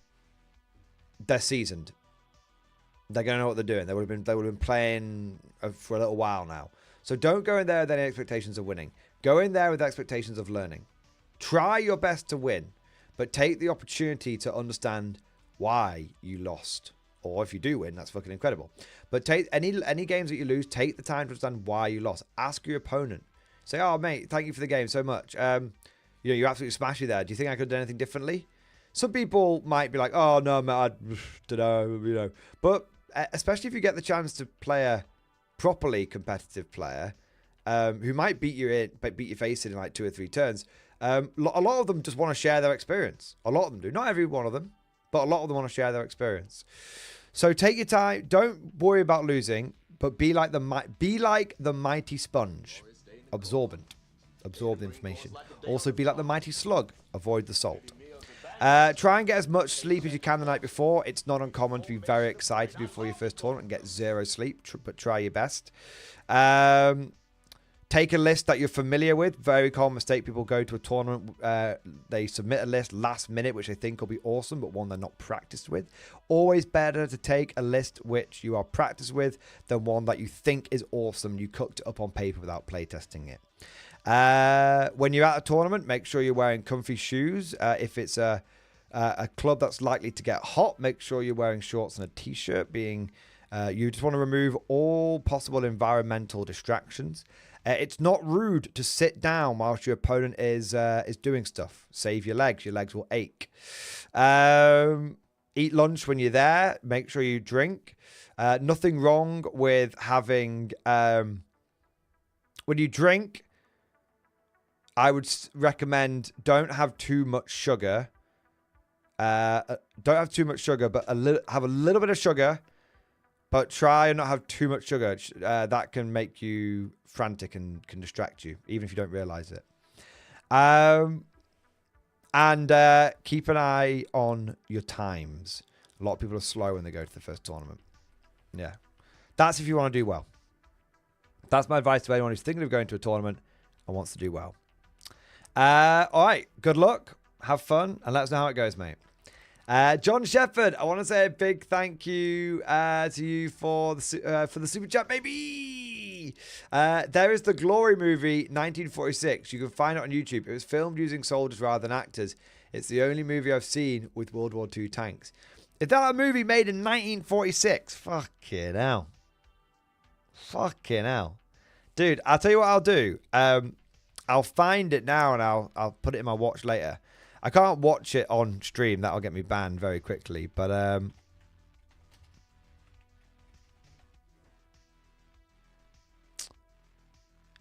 seasoned. They're going to know what they're doing. They would have been playing for a little while now. So don't go in there with any expectations of winning. Go in there with expectations of learning. Try your best to win, but take the opportunity to understand why you lost. Or if you do win, that's fucking incredible. But take any games that you lose, take the time to understand why you lost. Ask your opponent. Say, oh, mate, thank you for the game so much. You absolutely smashed it there. Do you think I could have done anything differently? Some people might be like, oh, no, mate, I don't know, But especially if you get the chance to play a properly competitive player who might beat your face in like 2 or 3 turns, A lot of them just want to share their experience. A lot of them do. Not every one of them, but a lot of them want to share their experience. So take your time. Don't worry about losing, but be like the mighty sponge. Absorbent. Absorb the information. Also be like the mighty slug. Avoid the salt. Try and get as much sleep as you can the night before. It's not uncommon to be very excited before your first tournament and get 0 sleep, but try your best. Take a list that you're familiar with. Very common mistake. People go to a tournament. They submit a list last minute, which they think will be awesome, but one they're not practiced with. Always better to take a list which you are practiced with than one that you think is awesome. You cooked it up on paper without playtesting it. When you're at a tournament, make sure you're wearing comfy shoes. If it's a club that's likely to get hot, make sure you're wearing shorts and a t-shirt. You just want to remove all possible environmental distractions. It's not rude to sit down whilst your opponent is doing stuff. Save your legs. Your legs will ache. Eat lunch when you're there. Make sure you drink. Nothing wrong with having... when you drink, I would recommend don't have too much sugar. Don't have too much sugar, but have a little bit of sugar. But try and not have too much sugar. That can make you frantic and can distract you, even if you don't realize it. And keep an eye on your times. A lot of people are slow when they go to the first tournament. Yeah. That's if you want to do well. That's my advice to anyone who's thinking of going to a tournament and wants to do well. All right. Good luck. Have fun. And let us know how it goes, mate. John Shepherd, I want to say a big thank you to you for the super chat, baby. There is the Glory movie, 1946. You can find it on YouTube. It was filmed using soldiers rather than actors. It's the only movie I've seen with World War II tanks. Is that a movie made in 1946? Fucking hell. Fucking hell. Dude, I'll tell you what I'll do. I'll find it now and I'll put it in my watch later. I can't watch it on stream. That'll get me banned very quickly. But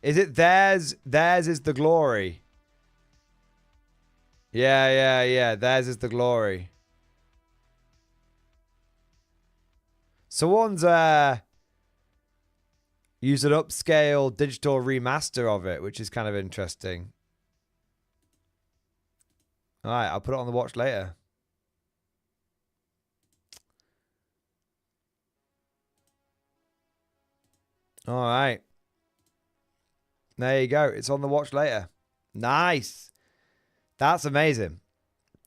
is it theirs? Theirs is the glory. Yeah. Theirs is the glory. Someone's used an upscale digital remaster of it, which is kind of interesting. All right, I'll put it on the watch later. All right. There you go. It's on the watch later. Nice. That's amazing.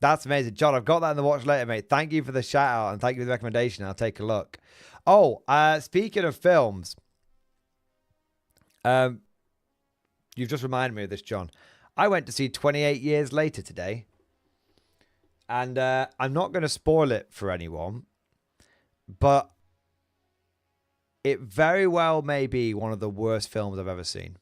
That's amazing. John, I've got that in the watch later, mate. Thank you for the shout out and thank you for the recommendation. I'll take a look. Oh, speaking of films, you've just reminded me of this, John. I went to see 28 Years Later today. And I'm not going to spoil it for anyone, but it very well may be one of the worst films I've ever seen.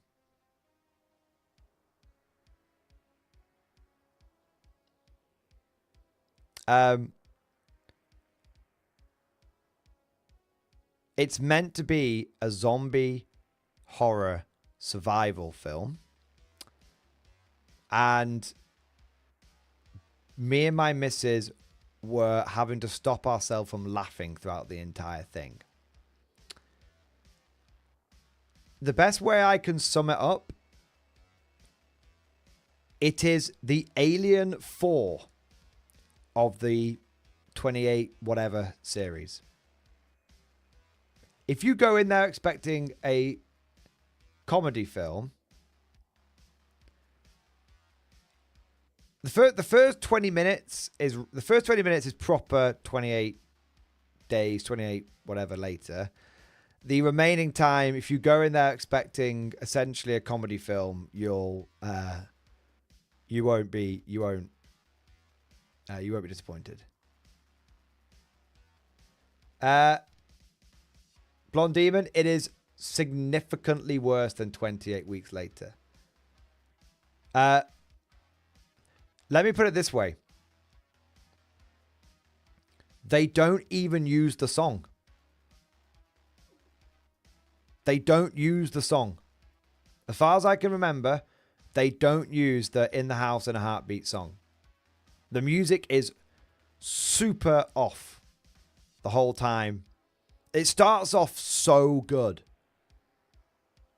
It's meant to be a zombie horror survival film. And me and my missus were having to stop ourselves from laughing throughout the entire thing. The best way I can sum it up, it is the Alien 4 of the 28 whatever series. If you go in there expecting a comedy film, the first 20 minutes is proper 28 days, 28 whatever later. The remaining time, if you go in there expecting essentially a comedy film, you won't be disappointed. Blonde Demon, it is significantly worse than 28 Weeks Later. Let me put it this way. They don't even use the song. They don't use the song. As far as I can remember, they don't use the In the House in a Heartbeat song. The music is super off the whole time. It starts off so good.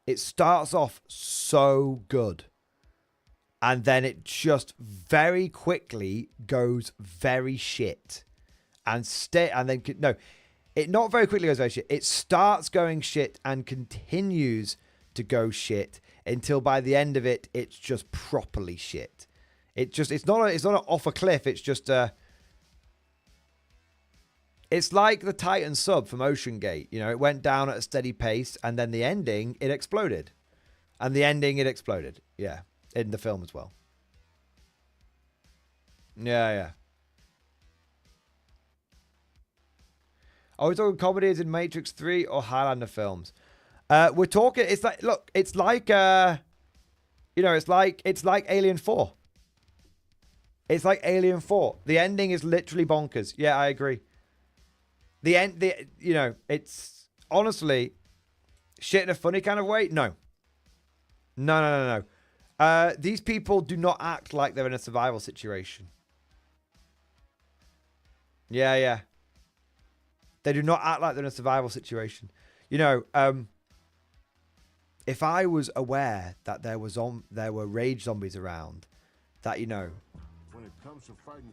It starts off so good. And then it just very quickly goes very shit. And then no, it not very quickly goes very shit. It starts going shit and continues to go shit until by the end of it, it's just properly shit. It's not off a cliff. It's just it's like the Titan sub from Ocean Gate. You know, it went down at a steady pace, and then the ending, it exploded. And the ending, it exploded. Yeah, in the film as well. Yeah. Are we talking comedies in Matrix 3 or Highlander films? We're talking. It's like, look, it's like it's like Alien 4. It's like Alien 4. The ending is literally bonkers. Yeah, I agree. It's honestly shit in a funny kind of way. No. These people do not act like they're in a survival situation. Yeah. They do not act like they're in a survival situation. You know, if I was aware that there were rage zombies around, that, you know,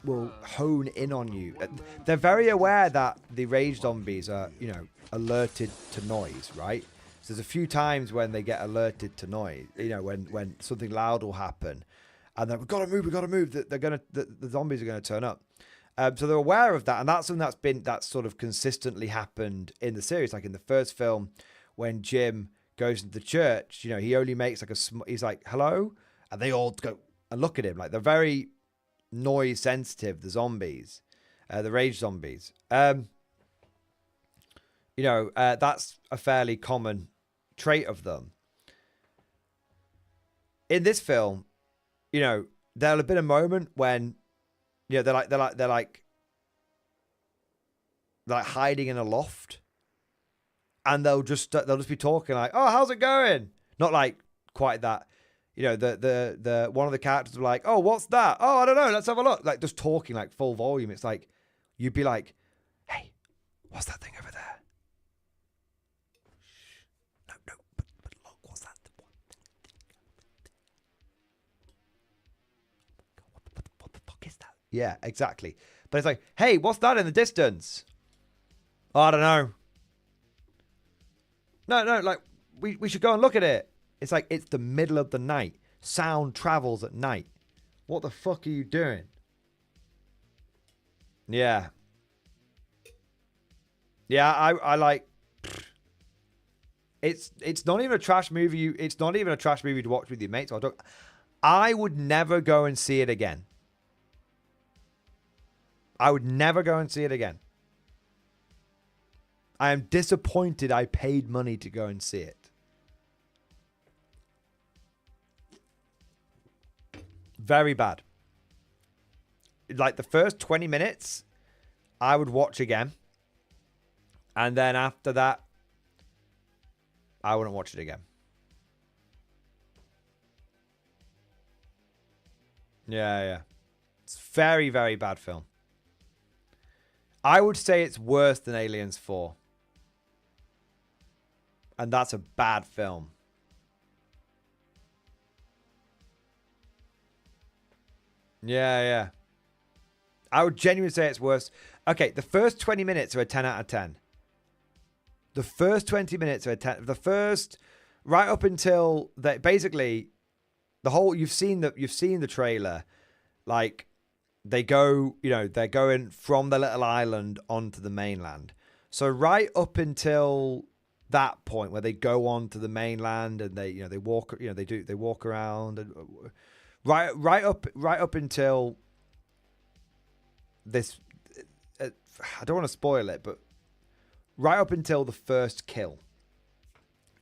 will hone in on you. They're very aware that the rage zombies are, you know, alerted to noise, right? So there's a few times when they get alerted to noise, you know, when something loud will happen, and then we've got to move. The zombies are gonna turn up. So they're aware of that, and that's something that's sort of consistently happened in the series. Like in the first film, when Jim goes into the church, you know, he only makes like he's like, hello, and they all go and look at him. Like, they're very noise sensitive, the zombies, the rage zombies. That's a fairly common trait of them. In this film, you know, there'll have been a moment when, you know, they're like hiding in a loft, and they'll just be talking like, "Oh, how's it going?" Not like quite that. You know, the one of the characters will be like, "Oh, what's that? Oh, I don't know. Let's have a look." Like, just talking like full volume. It's like you'd be like, "Hey, what's that thing over there?" Shh. No, but look, what's that? What the fuck is that? Yeah, exactly. But it's like, "Hey, what's that in the distance?" Oh, I don't know. No, like we should go and look at it. It's like, it's the middle of the night. Sound travels at night. What the fuck are you doing? Yeah. Yeah, I like... It's not even a trash movie. It's not even a trash movie to watch with your mates. I would never go and see it again. I would never go and see it again. I am disappointed I paid money to go and see it. Very bad. Like, the first 20 minutes, I would watch again. And then after that, I wouldn't watch it again. Yeah. It's very, very bad film. I would say it's worse than Aliens 4. And that's a bad film. Yeah. I would genuinely say it's worse. Okay, the first 20 minutes are a 10 out of 10. The first 20 minutes are a 10. The first, right up until that, basically, the whole, you've seen the trailer. Like, they go, you know, they're going from the little island onto the mainland. So right up until that point where they go on to the mainland and they walk, they walk around, and right up until this, I don't want to spoil it, but right up until the first kill,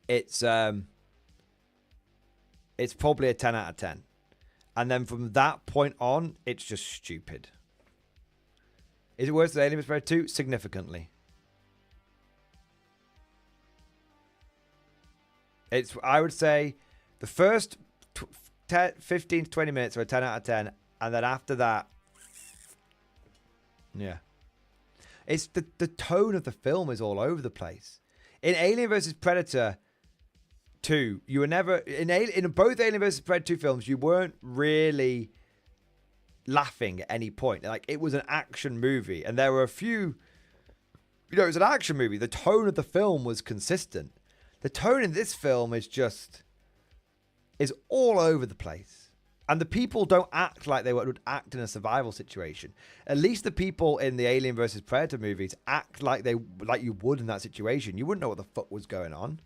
it's probably a 10 out of 10. And then from that point on, it's just stupid. Is it worse than Alien vs. 2? Significantly. I would say the first 15 to 20 minutes or a 10 out of 10. And then after that, yeah. It's the tone of the film is all over the place. In Alien vs. Predator 2, you were never... In both Alien vs. Predator 2 films, you weren't really laughing at any point. Like, it was an action movie. And there were a few... You know, it was an action movie. The tone of the film was consistent. The tone in this film is just... is all over the place. And the people don't act like they would act in a survival situation. At least the people in the Alien vs. Predator movies act like you would in that situation. You wouldn't know what the fuck was going on.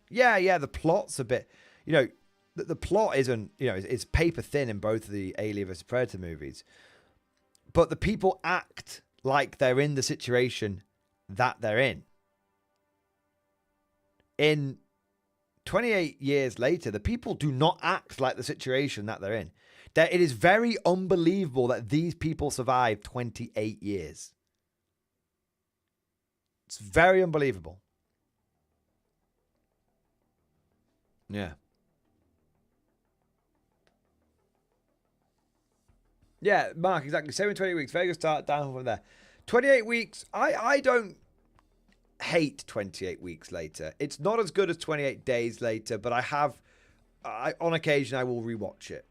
Yeah, the plot's a bit... You know, the plot isn't... You know, it's paper thin in both of the Alien vs. Predator movies. But the people act like they're in the situation that they're in. In 28 years later, the people do not act like the situation that they're in. It is very unbelievable that these people survived 28 years. It's very unbelievable. Yeah. Yeah, Mark, exactly. 28 weeks. Vegas start down from there. 28 weeks. I don't hate 28 weeks later. It's not as good as 28 days later, but on occasion I will rewatch it.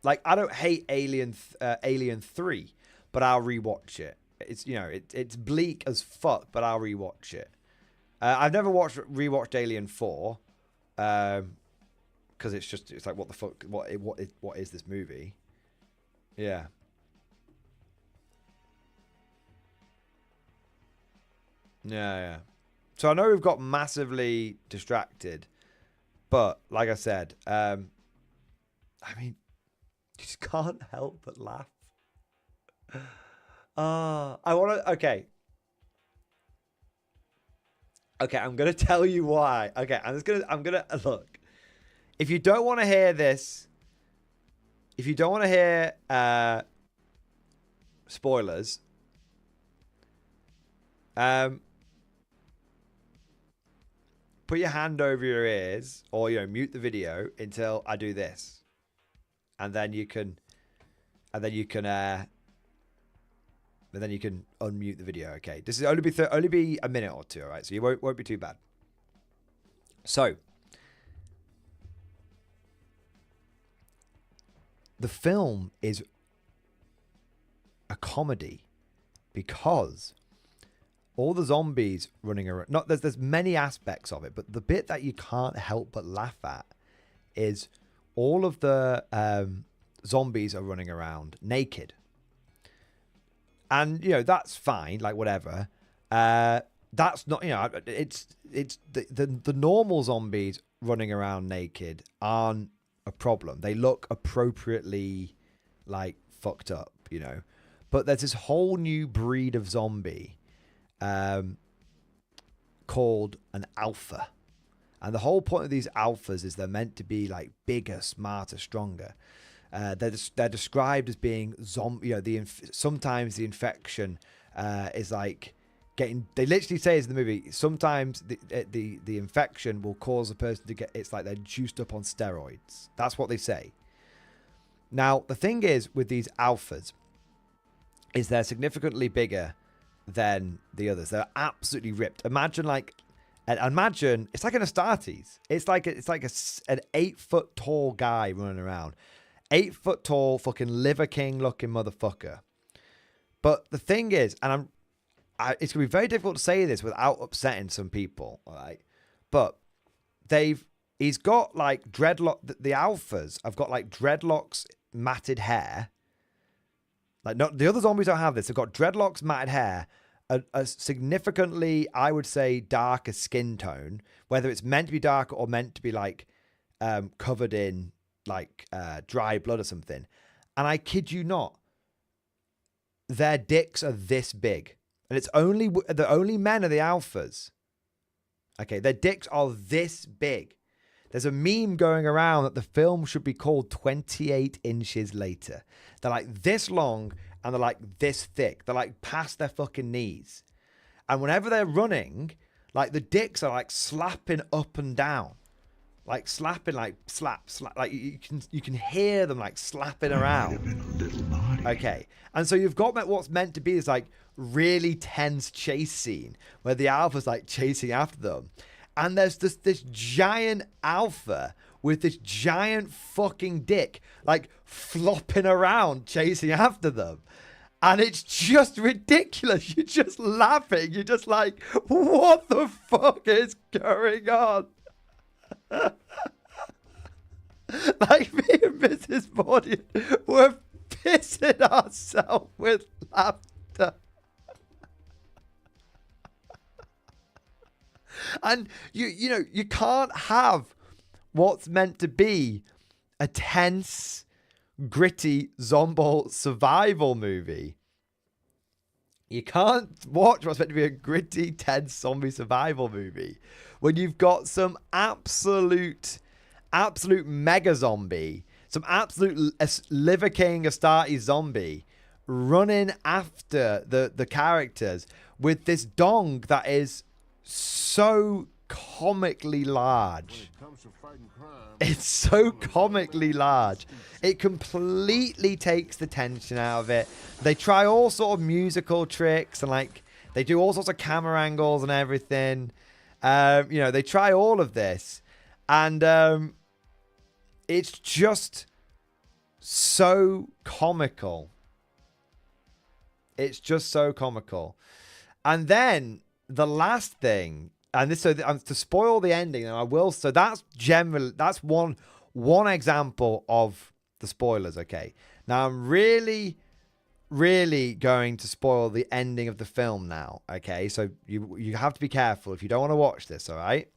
Like, I don't hate Alien 3, but I'll rewatch it. It's, you know, it's bleak as fuck, but I'll rewatch it. I've never rewatched Alien 4 because it's like, what the fuck, what is this movie? Yeah. Yeah. So I know we've got massively distracted, but like I said, I mean, you just can't help but laugh. I want to... Okay, I'm going to tell you why. Okay, I'm going to... Look, if you don't want to hear this, if you don't want to hear spoilers, put your hand over your ears, or, you know, mute the video until I do this, and then you can unmute the video. Okay, this is only be a minute or two, all right? So you won't be too bad. So the film is a comedy because all the zombies running around... There's many aspects of it, but the bit that you can't help but laugh at is all of the zombies are running around naked. And, you know, that's fine, like, whatever. That's not, you know, it's the normal zombies running around naked aren't a problem. They look appropriately, like, fucked up, you know. But there's this whole new breed of zombie called an alpha, and the whole point of these alphas is they're meant to be like bigger, smarter, stronger. They're described as being zombie. You know, sometimes the infection is like getting. They literally say in the movie, sometimes the infection will cause a person to get. It's like they're juiced up on steroids. That's what they say. Now the thing is with these alphas, is they're significantly bigger than the others. They're absolutely ripped. Imagine it's like an Astartes. It's like an 8 foot tall guy running around, 8 foot tall, fucking Liver King looking motherfucker. But the thing is, and it's gonna be very difficult to say this without upsetting some people, all right? But he's got like dreadlock. The alphas have got like dreadlocks, matted hair. Like, no, the other zombies don't have this. They've got dreadlocks, matted hair, a significantly, I would say, darker skin tone, whether it's meant to be darker or meant to be like covered in like dry blood or something. And I kid you not, their dicks are this big, and it's the only men are the alphas. Okay, their dicks are this big. There's a meme going around that the film should be called 28 Inches Later. They're like this long and they're like this thick. They're like past their fucking knees. And whenever they're running, like the dicks are like slapping up and down. like slapping, like slap, like you can hear them like slapping around. Okay, and so you've got what's meant to be this like really tense chase scene where the alpha's like chasing after them, and there's this giant alpha with this giant fucking dick like flopping around chasing after them. And it's just ridiculous. You're just laughing. You're just like, what the fuck is going on? Like me and Mrs. Mordian were pissing ourselves with laughter. And you know, you can't have what's meant to be a tense, gritty zombie survival movie. You can't watch what's meant to be a gritty, tense zombie survival movie when you've got some absolute mega zombie, some absolute Liver King Astarte zombie running after the characters with this dong that is so comically large. It's so comically large. It completely takes the tension out of it. They try all sort of musical tricks and like they do all sorts of camera angles and everything. You know, they try all of this, and it's just so comical. It's just so comical. And then the last thing. And this, so to spoil the ending, and I will. So that's one example of the spoilers. Okay, now I'm really going to spoil the ending of the film now. Okay, so you have to be careful if you don't want to watch this. All right.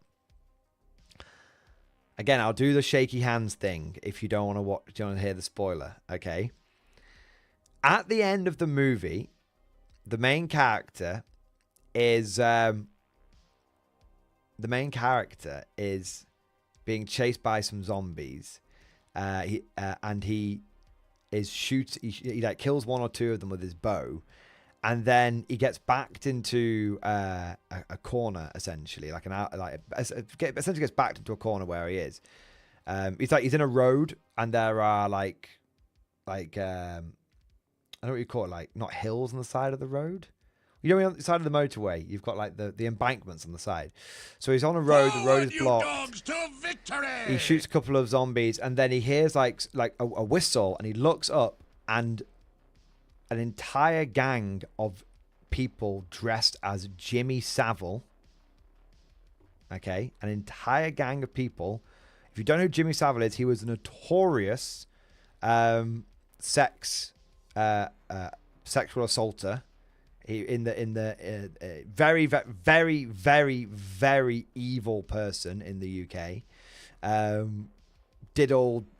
Again, I'll do the shaky hands thing if you don't want to watch. Do you want to hear the spoiler? Okay. At the end of the movie, the main character is being chased by some zombies, and he like kills one or two of them with his bow, and then he gets backed into a corner, essentially, essentially gets backed into a corner where he is. He's in a road, and there are like I don't know what you call it, like not hills on the side of the road. You know, on the side of the motorway, you've got like the embankments on the side. So he's on a road, the road is blocked. Dogs to victory! He shoots a couple of zombies, and then he hears like a whistle, and he looks up, and an entire gang of people dressed as Jimmy Savile. Okay, an entire gang of people. If you don't know who Jimmy Savile is, he was a notorious sexual assaulter. He very, very, very, very evil person in the UK. Did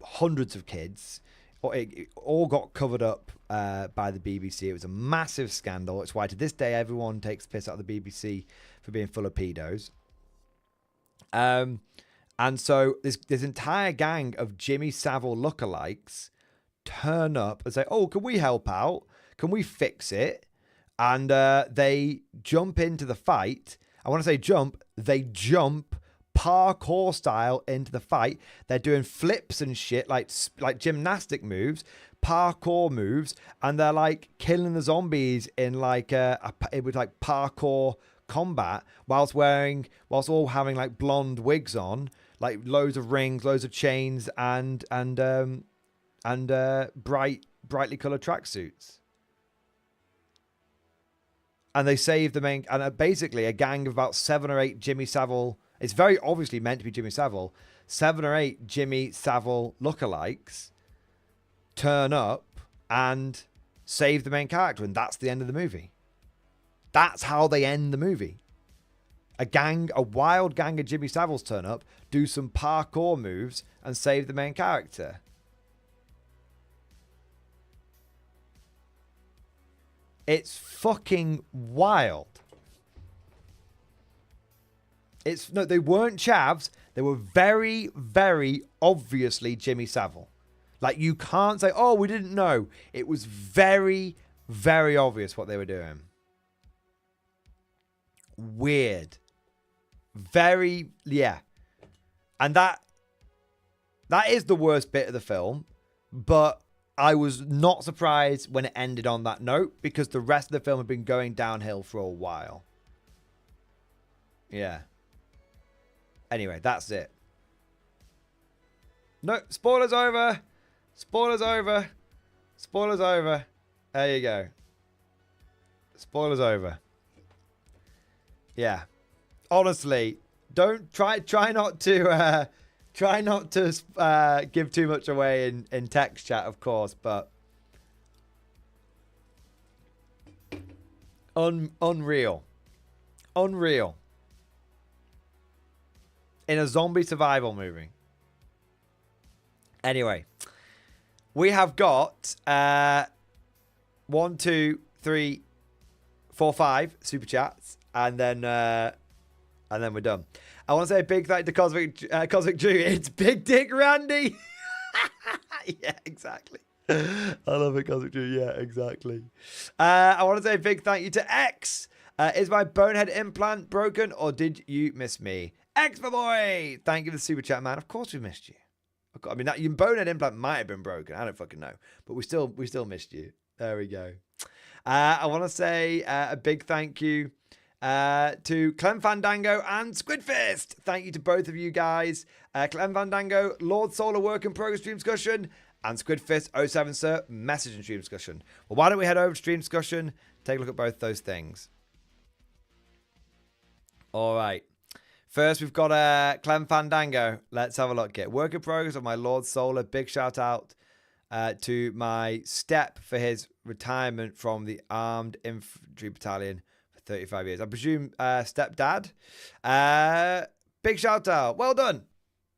hundreds of kids. It all got covered up by the BBC. It was a massive scandal. It's why to this day everyone takes the piss out of the BBC for being full of pedos. And so this entire gang of Jimmy Savile lookalikes turn up and say, "Oh, can we help out? Can we fix it?" And they jump into the fight. I want to say jump. They jump parkour style into the fight. They're doing flips and shit, like gymnastic moves, parkour moves, and they're like killing the zombies in like it was like parkour combat whilst all having like blonde wigs on, like loads of rings, loads of chains, and brightly colored tracksuits. And they save the main, and basically a gang of about 7 or 8 Jimmy Savile. It's very obviously meant to be Jimmy Savile. 7 or 8 Jimmy Savile lookalikes turn up and save the main character, and that's the end of the movie. That's how they end the movie. A wild gang of Jimmy Saviles turn up, do some parkour moves, and save the main character. It's fucking wild. No, they weren't chavs. They were very, very obviously Jimmy Savile. Like, you can't say, "Oh, we didn't know." It was very, very obvious what they were doing. Weird. Very, yeah. And that That is the worst bit of the film, but I was not surprised when it ended on that note because the rest of the film had been going downhill for a while. Yeah. Anyway, that's it. No, spoilers over. Spoilers over. Spoilers over. There you go. Spoilers over. Yeah. Honestly, don't try not to give too much away in text chat, of course, but unreal. Unreal. In a zombie survival movie. Anyway, we have got 1, 2, 3, 4, 5 super chats, and then we're done. I want to say a big thank you to Cosmic Drew. It's Big Dick Randy. Yeah, exactly. I love it, Cosmic Drew. Yeah, exactly. I want to say a big thank you to X. Is my bonehead implant broken, or did you miss me? X, my boy. Thank you for the super chat, man. Of course we missed you. I mean, your bonehead implant might have been broken. I don't fucking know, but we still missed you. There we go. I want to say a big thank you to Clem Fandango and Squidfist. Thank you to both of you guys. Clem Fandango, Lord Solar Work in Progress Stream Discussion, and Squidfist 07 Sir Message and Stream Discussion. Well, why don't we head over to Stream Discussion, take a look at both those things. All right. First, we've got Clem Fandango. Let's have a look here. Work in progress of my Lord Solar. Big shout out to my step for his retirement from the Armed Infantry Battalion for 35 years. I presume stepdad. Big shout out. Well done.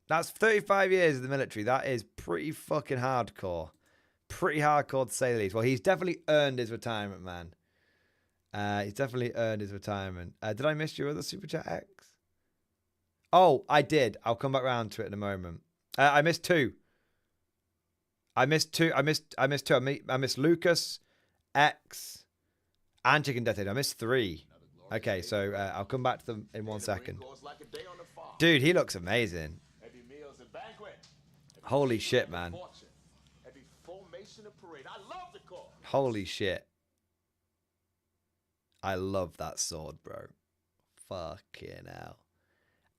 That's 35 years in the military. That is pretty fucking hardcore. Pretty hardcore to say the least. Well, he's definitely earned his retirement, man. He's definitely earned his retirement. Did I miss your other Super Chat X? Oh, I did. I'll come back around to it in a moment. I missed two. I missed two. I missed Lucas, X, and Chicken Death. I missed 3. Okay, so I'll come back to them in 1 second. Dude, he looks amazing. Holy shit, man. Holy shit. I love that sword, bro. Fucking hell.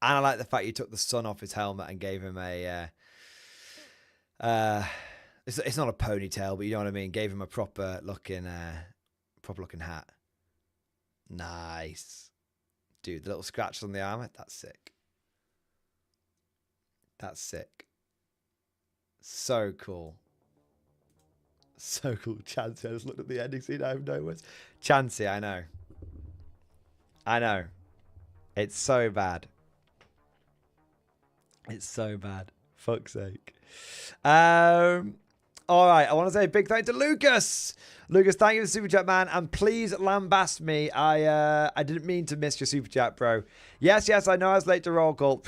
And I like the fact you took the sun off his helmet and gave him a... it's not a ponytail, but you know what I mean. Gave him a proper looking hat. Nice. Dude, the little scratches on the armor. That's sick. That's sick. So cool. So cool. Chansey, I just looked at the ending scene. I have no words. Chansey, I know. I know. It's so bad. It's so bad. Fuck's sake. All right. I want to say a big thank you to Lucas. Lucas, thank you for the super chat, man. And please lambast me. I didn't mean to miss your super chat, bro. Yes, I know I was late to roll call.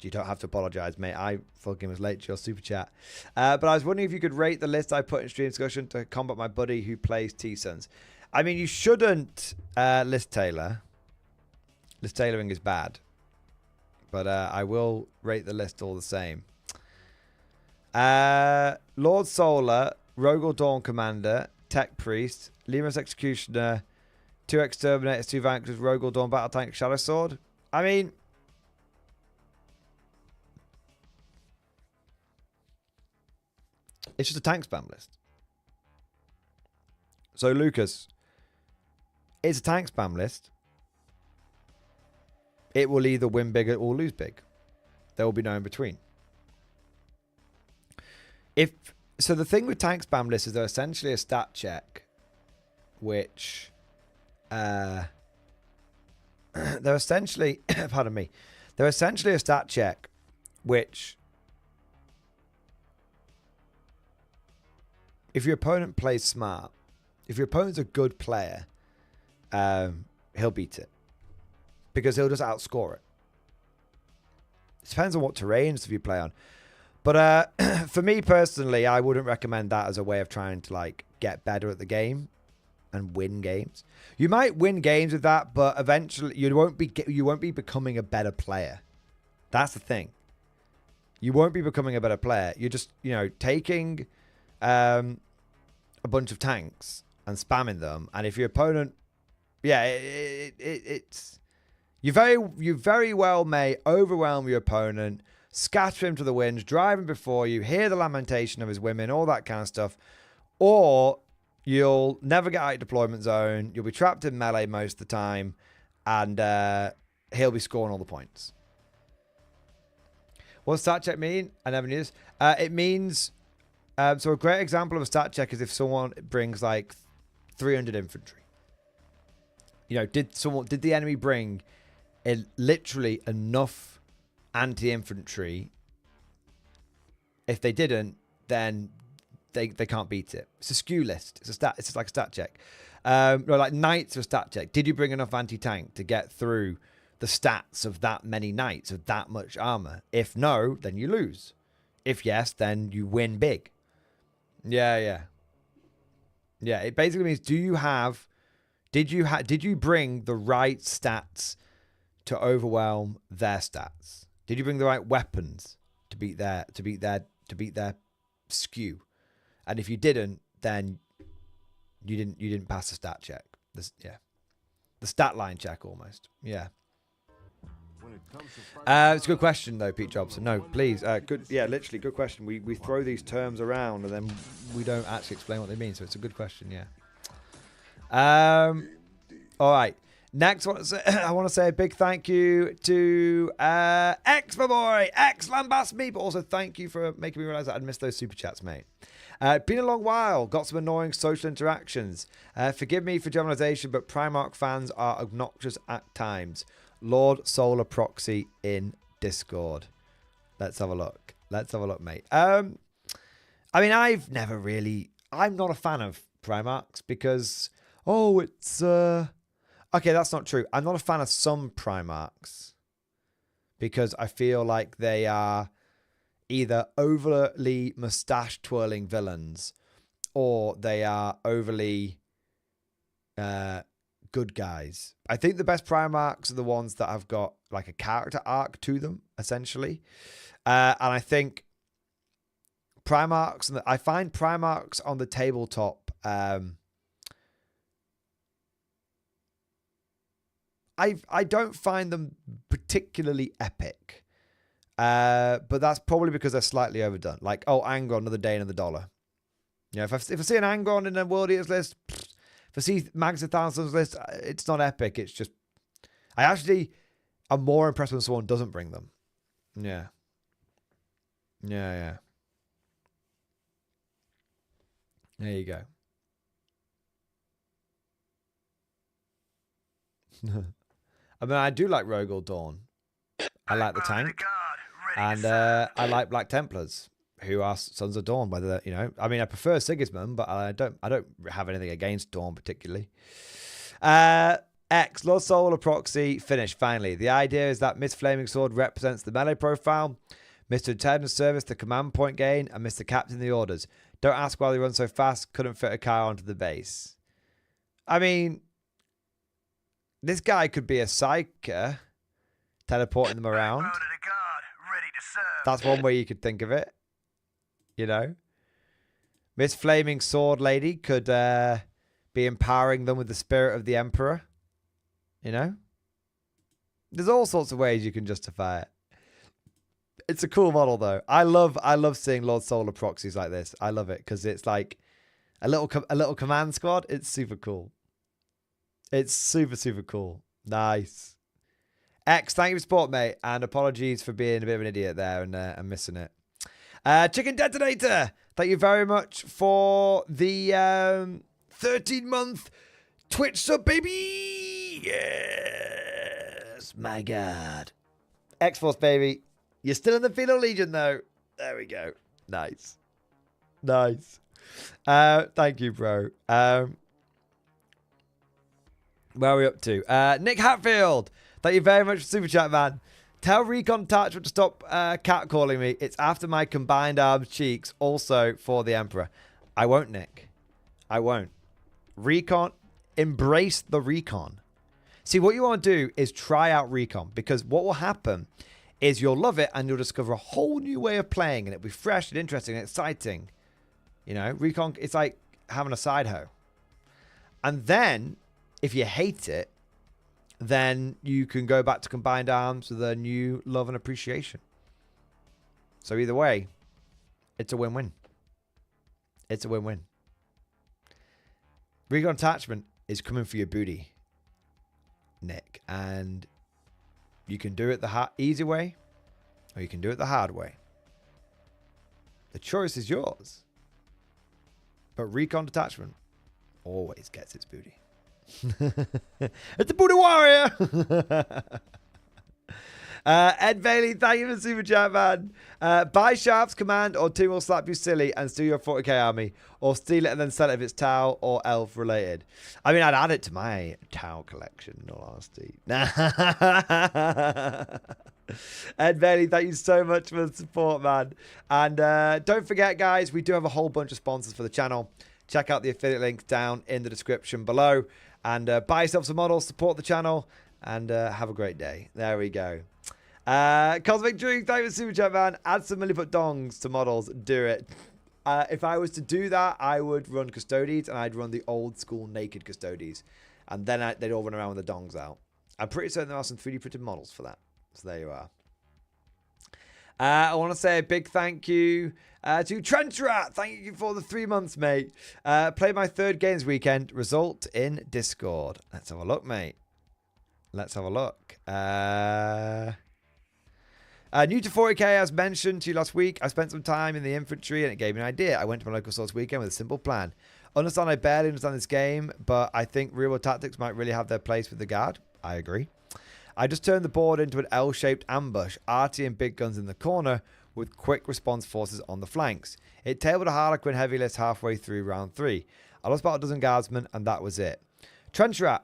You don't have to apologize, mate. I fucking was late to your super chat. But I was wondering if you could rate the list I put in stream discussion to combat my buddy who plays T-Sons. I mean, you shouldn't list Taylor. List tailoring is bad. But I will rate the list all the same. Lord Solar, Rogel Dawn Commander, Tech Priest, Lemur's Executioner, 2 Exterminators, 2 Vanquishers, Rogel Dawn Battle Tank, Shadow Sword. I mean... it's just a tank spam list. So, Lucas, it's a tank spam list. It will either win big or lose big. There will be no in between. So the thing with tank spam lists is they're essentially a stat check, which they're essentially pardon me, they're essentially a stat check, which if your opponent plays smart, if your opponent's a good player, he'll beat it. Because he'll just outscore it. It depends on what terrains you play on. But for me personally, I wouldn't recommend that as a way of trying to like get better at the game and win games. You might win games with that, but eventually you won't be becoming a better player. That's the thing. You won't be becoming a better player. You're just, you know, taking a bunch of tanks and spamming them. And if your opponent, yeah, it's you very well may overwhelm your opponent, scatter him to the winds, drive him before you, hear the lamentation of his women, all that kind of stuff, or you'll never get out of deployment zone. You'll be trapped in melee most of the time, and he'll be scoring all the points. What does stat check mean? I never knew this. It means, so a great example of a stat check is if someone brings like 300 infantry. You know, did the enemy bring literally enough anti-infantry? If they didn't, then they can't beat it. It's a skew list. It's a stat. It's like a stat check. No, like knights are a stat check. Did you bring enough anti-tank to get through the stats of that many knights of that much armor? If no, then you lose. If yes, then you win big. Yeah. It basically means did you bring the right stats to overwhelm their stats? Did you bring the right weapons to beat their skew? And if you didn't, then you didn't pass the stat check. The stat line check almost. Yeah. It's a good question though, Pete Jobson. No, please. Good. Yeah, literally good question. We throw these terms around and then we don't actually explain what they mean. So it's a good question. Yeah. All right. Next, I want to say a big thank you to X, my boy, X Lambast me, but also thank you for making me realize that I'd missed those super chats, mate. Been a long while, got some annoying social interactions. Forgive me for generalization, but Primarch fans are obnoxious at times. Lord Solar Proxy in Discord. Let's have a look. Let's have a look, mate. I mean, I'm not a fan of Primarchs because, it's... Okay, that's not true. I'm not a fan of some Primarchs because I feel like they are either overly mustache twirling villains or they are overly good guys. I think the best Primarchs are the ones that have got like a character arc to them, essentially. And I think Primarchs, I find Primarchs on the tabletop, I don't find them particularly epic. But that's probably because they're slightly overdone. Like, Angron, another day, another dollar. You know, if I see an Angron in a World Eaters list, if I see Mags of Thousands list, it's not epic. It's just, I actually am more impressed when someone doesn't bring them. Yeah. There you go. I mean, I do like Rogel Dawn. I like the tank. And I like Black Templars, who are Sons of Dawn. Whether I mean, I prefer Sigismund, but I don't have anything against Dawn particularly. X Lord Solar Proxy finish finally. The idea is that Miss Flaming Sword represents the melee profile, Mr. Intelligence Service the command point gain, and Mr. Captain the orders. Don't ask why they run so fast. Couldn't fit a car onto the base. I mean, this guy could be a psyker, teleporting them around. That's one way you could think of it. You know? Miss Flaming Sword Lady could be empowering them with the spirit of the Emperor. You know? There's all sorts of ways you can justify it. It's a cool model, though. I love seeing Lord Solar proxies like this. I love it because it's like a little command squad. It's super cool. It's super, super cool. Nice. X, thank you for support, mate. And apologies for being a bit of an idiot there and missing it. Chicken Detonator, thank you very much for the 13-month Twitch sub, baby. Yes, my God. X-Force, baby. You're still in the Philo Legion, though. There we go. Nice. Thank you, bro. Where are we up to? Nick Hatfield. Thank you very much for Super Chat, man. Tell Recon Attachment to stop catcalling me. It's after my combined arms cheeks, also for the Emperor. I won't, Nick. I won't. Recon, embrace the Recon. See, what you want to do is try out Recon, because what will happen is you'll love it and you'll discover a whole new way of playing, and it'll be fresh and interesting and exciting. You know, Recon, it's like having a side hoe. And then, if you hate it, then you can go back to Combined Arms with a new love and appreciation. So either way, it's a win-win. It's a win-win. Recon Attachment is coming for your booty, Nick. And you can do it the easy way, or you can do it the hard way. The choice is yours. But Recon Detachment always gets its booty. It's a booty warrior! Ed Bailey, thank you for the super chat, man. Buy Sharp's command or Tim will slap you silly and steal your 40k army. Or steal it and then sell it if it's Tau or Elf related. I mean, I'd add it to my Tau collection, in all honesty. Ed Bailey, thank you so much for the support, man. And don't forget, guys, we do have a whole bunch of sponsors for the channel. Check out the affiliate links down in the description below. And buy yourself some models, support the channel, and have a great day. There we go. Cosmic Dream, thank you for super chat, man. Add some milliput dongs to models. Do it. If I was to do that, I would run Custodes, and I'd run the old school naked Custodes. And then they'd all run around with the dongs out. I'm pretty certain there are some 3D printed models for that. So there you are. I want to say a big thank you to Trenchrat. Thank you for the 3 months, mate. Played my third games weekend. Result in Discord. Let's have a look, mate. Let's have a look. New to 40k, as mentioned to you last week. I spent some time in the infantry and it gave me an idea. I went to my local source weekend with a simple plan. Understand I barely understand this game, but I think real world tactics might really have their place with the guard. I agree. I just turned the board into an L-shaped ambush, arty and big guns in the corner, with quick response forces on the flanks. It tabled a Harlequin heavy list halfway through round 3. I lost about a dozen guardsmen, and that was it. Trenchrat,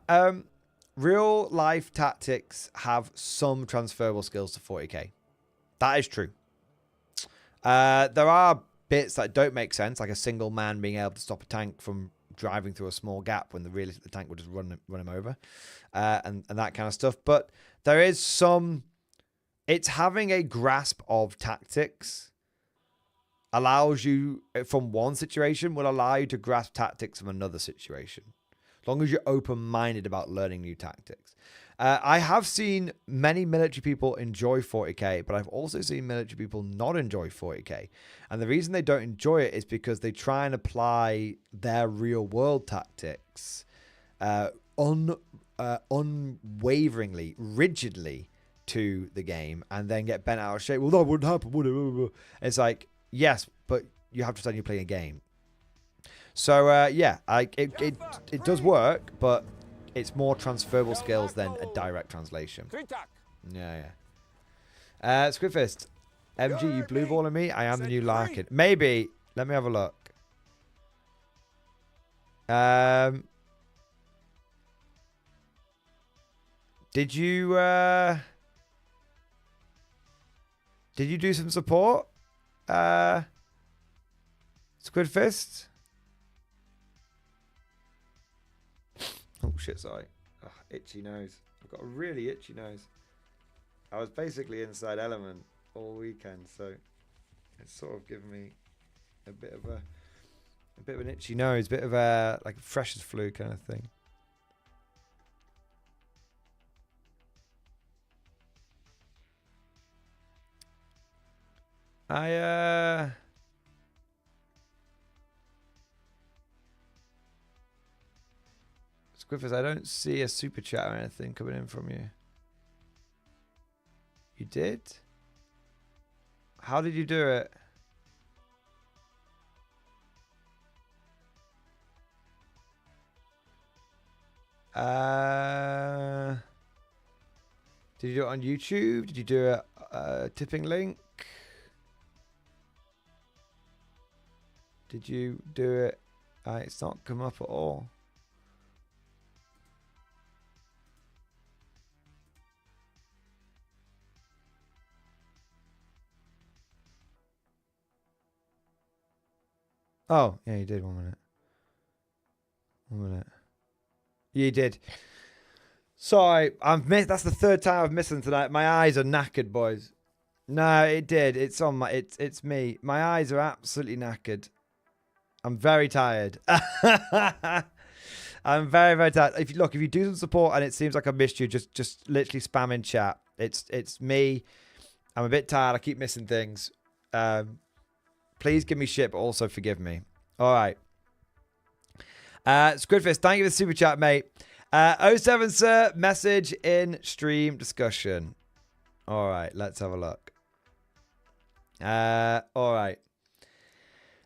real life tactics have some transferable skills to 40k. That is true. There are bits that don't make sense, like a single man being able to stop a tank from driving through a small gap when the tank would just run him over, and that kind of stuff. But there is some. It's having a grasp of tactics allows you from one situation will allow you to grasp tactics from another situation, as long as you're open-minded about learning new tactics. I have seen many military people enjoy 40k, but I've also seen military people not enjoy 40k. And the reason they don't enjoy it is because they try and apply their real-world tactics unwaveringly, rigidly to the game, and then get bent out of shape. Well, that wouldn't happen, would it? It's like, yes, but you have to understand you're playing a game. So, yeah, it does work, but it's more transferable skills than a direct translation. Yeah. Squidfist, MG, you blue balling me? I am the new Larkin. Maybe. Let me have a look. Did you do some support? Squidfist? Oh shit, sorry. Ugh, itchy nose. I've got a really itchy nose. I was basically inside Element all weekend, so it's sort of given me a bit of an itchy nose, bit of a like a freshers flu kind of thing. Squiffers, I don't see a super chat or anything coming in from you. You did? How did you do it? Did you do it on YouTube? Did you do a tipping link? Did you do it? It's not come up at all. Oh, yeah, you did. 1 minute. 1 minute. Yeah, you did. Sorry, I've missed. That's the third time I've missed them tonight. My eyes are knackered, boys. No, it did. It's on my. It's me. My eyes are absolutely knackered. I'm very tired. I'm very, very tired. If you do some support and it seems like I missed you, just literally spam in chat. It's me. I'm a bit tired. I keep missing things. Please give me shit, but also forgive me. All right. Squidfist, thank you for the super chat, mate. 07 sir, message in stream discussion. All right, let's have a look. All right.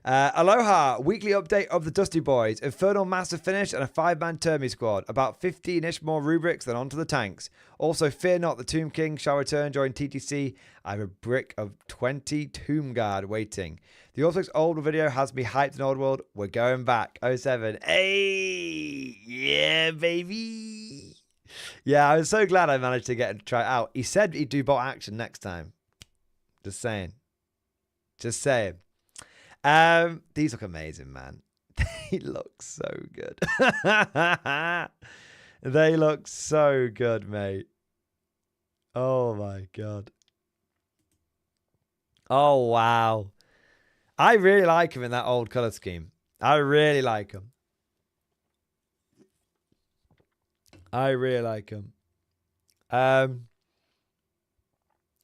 Aloha, weekly update of the Dusty Boys. Infernal Massive finish and a 5-man Termi squad. About 15-ish more rubrics, then onto the tanks. Also, fear not, the Tomb King shall return during TTC. I have a brick of 20 Tomb Guard waiting. The Orthodox Old video has me hyped in Old World. We're going back. 07. Hey! Yeah, baby! Yeah, I was so glad I managed to get him to try it out. He said he'd do bot action next time. Just saying. Just saying. These look amazing, man. They look so good. They look so good, mate. Oh my god. Oh wow. I really like him in that old color scheme. I really like him. I really like him.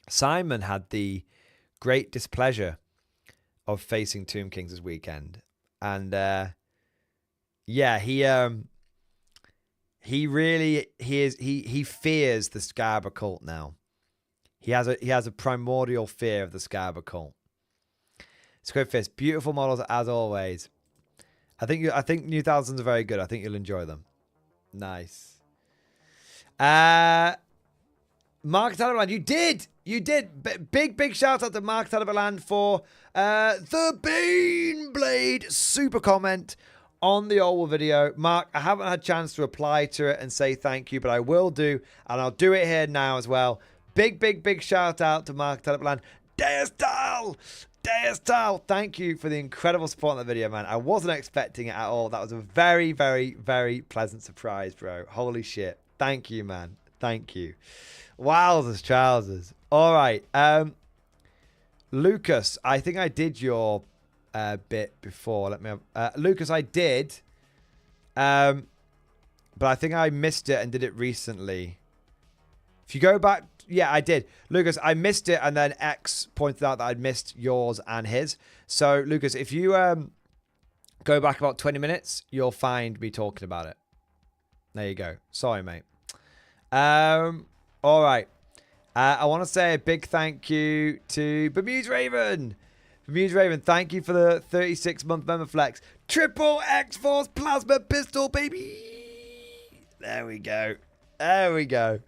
Simon had the great displeasure of facing Tomb Kings this weekend, and yeah, he fears the Scarber cult now. He has a primordial fear of the Scarber cult. Squidfist, beautiful models as always. I think New Thousands are very good. I think you'll enjoy them. Nice. Mark Taliban, you did. Big shout out to Mark Taliban for the Baneblade super comment on the old video. Mark, I haven't had a chance to reply to it and say thank you, but I will do, and I'll do it here now as well. Big shout out to Mark Taliban. Deastal, thank you for the incredible support on the video, man. I wasn't expecting it at all. That was a very, very, very pleasant surprise, bro. Holy shit. Thank you, man. Thank you. Wowzers, trousers. All right. Lucas, I think I did your bit before. Let me have, Lucas, I did. But I think I missed it and did it recently. If you go back, yeah, I did. Lucas, I missed it, and then X pointed out that I'd missed yours and his. So, Lucas, if you go back about 20 minutes, you'll find me talking about it. There you go. Sorry, mate. All right. I want to say a big thank you to Bermuda Raven. Bermuda Raven, thank you for the 36-month member flex. Triple X-Force Plasma Pistol, baby. There we go. There we go.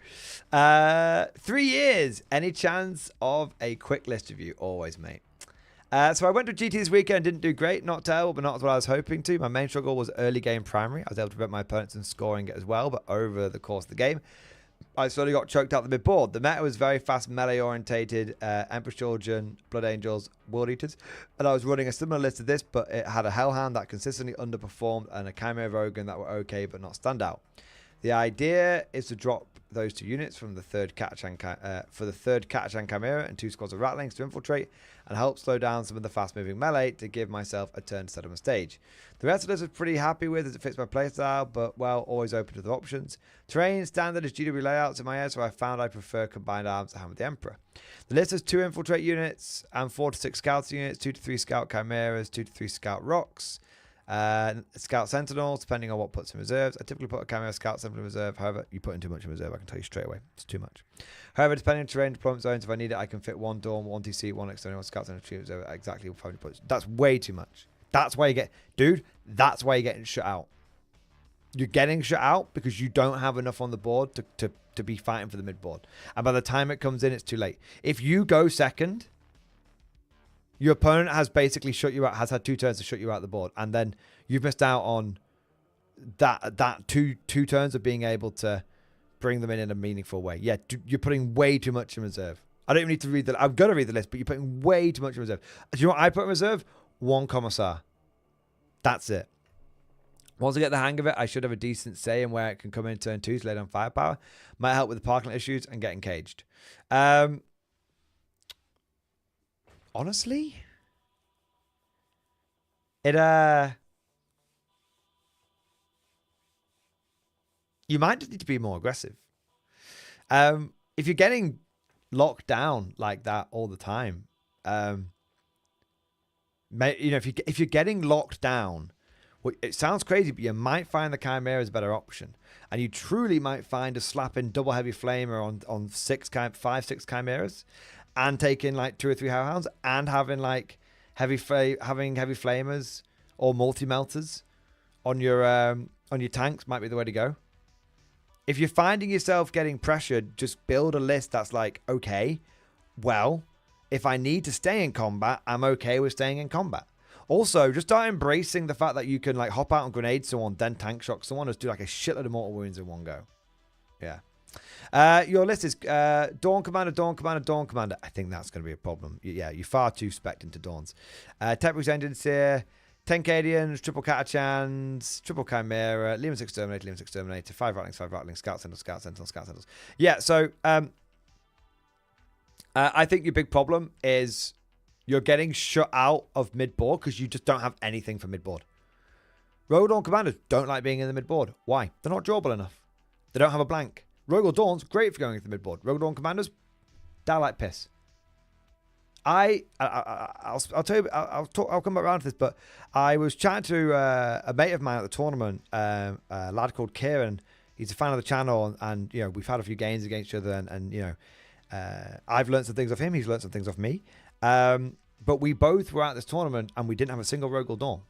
3 years. Any chance of a quick list review? Always, mate. So I went to GT this weekend, didn't do great. Not terrible, but not as what I was hoping to. My main struggle was early game primary. I was able to prevent my opponents from scoring it as well, but over the course of the game, I slowly got choked out the mid-board. The meta was very fast melee-orientated, Emperor's Children, Blood Angels, World Eaters, and I was running a similar list to this, but it had a Hellhound that consistently underperformed and a Chimera Rogan that were okay but not standout. The idea is to drop those 2 units from the third Catachan Chimera and 2 squads of Rattlings to infiltrate and help slow down some of the fast-moving melee to give myself a turn to set up a stage. The rest of this is pretty happy with as it fits my playstyle, but well, always open to the options. Terrain standard is GW layouts in my head, so I found I prefer combined arms to Hammer the Emperor. The list has 2 infiltrate units and 4 to 6 scouting units, 2 to 3 scout chimeras, 2 to 3 scout rocks. Scout Sentinels, depending on what puts in reserves. I typically put a Chimera Scout Sentinel in reserve. However, you put in too much in reserve, I can tell you straight away. It's too much. However, depending on terrain deployment zones, if I need it, I can fit 1 Dawn, 1 TC, 1 external, 1 Scout Sentinel reserve exactly 500 points. That's way too much. That's why you get... Dude, that's why you're getting shut out. You're getting shut out because you don't have enough on the board to be fighting for the mid-board. And by the time it comes in, it's too late. If you go second... Your opponent has basically shut you out, has had 2 turns to shut you out the board, and then you've missed out on that two turns of being able to bring them in a meaningful way. Yeah, you're putting way too much in reserve. I don't even need to read I'm going to read the list, but you're putting way too much in reserve. Do you know what I put in reserve? 1 Commissar. That's it. Once I get the hang of it, I should have a decent say in where it can come in turn 2 to lay down firepower. Might help with the parking lot issues and getting caged. honestly, it you might just need to be more aggressive. If you're getting locked down like that all the time, if you're getting locked down, well, it sounds crazy, but you might find the Chimera is a better option, and you truly might find a slapping double heavy flamer on 5-6 Chimeras, and taking like 2 or 3 hellhounds, and having like heavy flamers or multi melters on your tanks might be the way to go. If you're finding yourself getting pressured, just build a list that's like, okay, well, if I need to stay in combat, I'm okay with staying in combat. Also, just start embracing the fact that you can like hop out and grenade someone, then tank shock someone, or do like a shitload of mortal wounds in one go. Yeah. Your list is Dawn Commander, Dawn Commander, Dawn Commander. I think that's going to be a problem. Yeah, you're far too spec'd into Dawns. Tepbrooks Engines here. 10 Cadians, triple Catachans, triple Chimera, Leom's Exterminator, 5 Ratlings, 5 Ratlings, Scout Sentinels, Scout Sentinels, Scout Sentinels. Yeah, so I think your big problem is you're getting shut out of mid-board because you just don't have anything for mid-board. Rogue Dawn Commanders don't like being in the mid-board. Why? They're not drawable enough. They don't have a blank. Rogue Dawns, great for going into the mid-board. Rogue Dawn Commanders, die like piss. I'll tell you, I'll come back around to this, but I was chatting to a mate of mine at the tournament, a lad called Kieran. He's a fan of the channel, and you know, we've had a few games against each other, and you know, I've learned some things off him, he's learned some things off me. But we both were at this tournament, and we didn't have a single Rogue Dawn.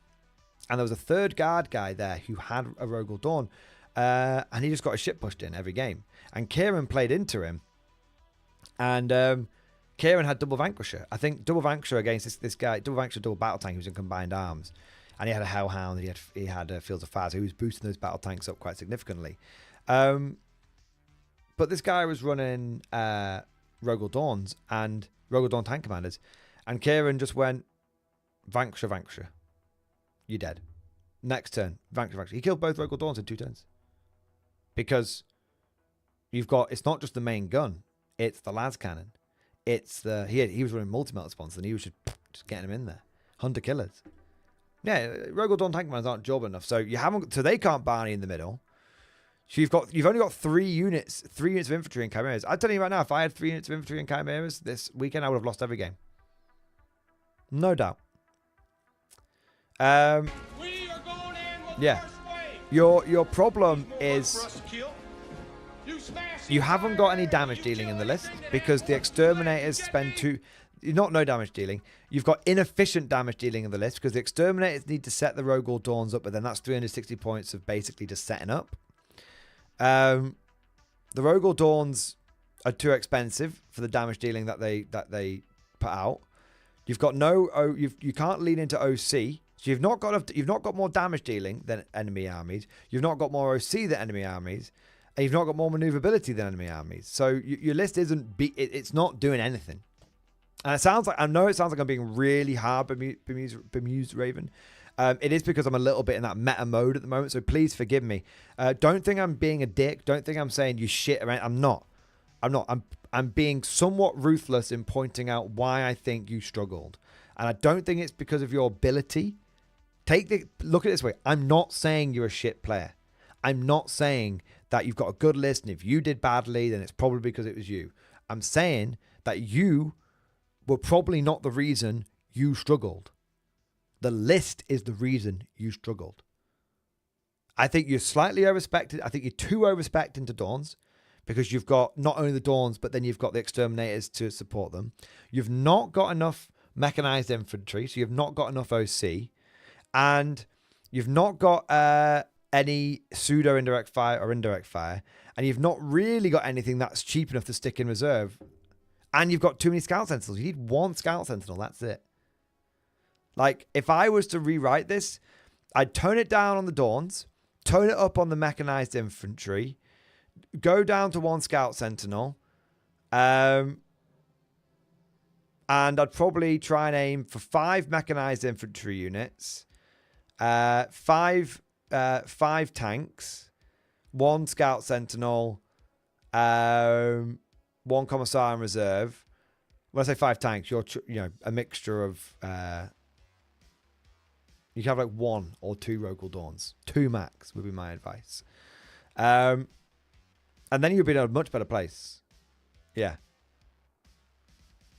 And there was a third guard guy there who had a Rogue Dawn, and he just got his shit pushed in every game. And Kieran played into him, and Kieran had double Vanquisher. I think double Vanquisher against this guy, double Vanquisher, double battle tank. He was in combined arms, and he had a Hellhound. He had Fields of Fire. So he was boosting those battle tanks up quite significantly. But this guy was running Rogue Dawns and Rogue Dawn tank commanders, and Kieran just went Vanquisher, Vanquisher. You're dead. Next turn, Vanquisher, Vanquisher. He killed both Rogue Dawns in 2 turns because you've got, it's not just the main gun, it's the las cannon. It's the he was running multi-melt response, and he was just getting him in there. Hunter killers. Yeah, Rogue Dawn tank commanders aren't job enough, so they can't Barney in the middle. So you've only got 3 units of infantry and chimeras. I'm telling you right now, if I had 3 units of infantry and chimeras this weekend, I would have lost every game. No doubt. We are going in with first wave. Your problem is you haven't got any damage dealing in the list because the exterminators spend no damage dealing. You've got inefficient damage dealing in the list because the exterminators need to set the Rogue Dawns up, but then that's 360 points of basically just setting up. The Rogue Dawns are too expensive for the damage dealing that they put out. You've got you can't lean into OC. So you've not got more damage dealing than enemy armies. You've not got more OC than enemy armies. And you've not got more maneuverability than enemy armies. So your list it's not doing anything. And I know it sounds like I'm being really hard, bemused Raven. It is because I'm a little bit in that meta mode at the moment. So please forgive me. Don't think I'm being a dick. Don't think I'm saying you shit around. I'm not. I'm being somewhat ruthless in pointing out why I think you struggled. And I don't think it's because of your ability. Look at it this way. I'm not saying you're a shit player. I'm not saying that you've got a good list, and if you did badly, then it's probably because it was you. I'm saying that you were probably not the reason you struggled. The list is the reason you struggled. I think you're slightly overspected. I think you're too overspected into Dawns because you've got not only the Dawns, but then you've got the exterminators to support them. You've not got enough mechanized infantry, so you've not got enough OC, and you've not got any pseudo indirect fire or indirect fire, and you've not really got anything that's cheap enough to stick in reserve, and you've got too many scout sentinels. You need 1 scout sentinel, that's it. Like, if I was to rewrite this, I'd tone it down on the Dawns, tone it up on the mechanized infantry, go down to 1 scout sentinel, and I'd probably try and aim for 5 mechanized infantry units, 5 tanks, 1 scout sentinel, 1 commissar in reserve, when I say 5 tanks, you're a mixture of you can have like 1 or 2 Rogal Dawns. 2 max would be my advice. And then you'll be in a much better place. Yeah.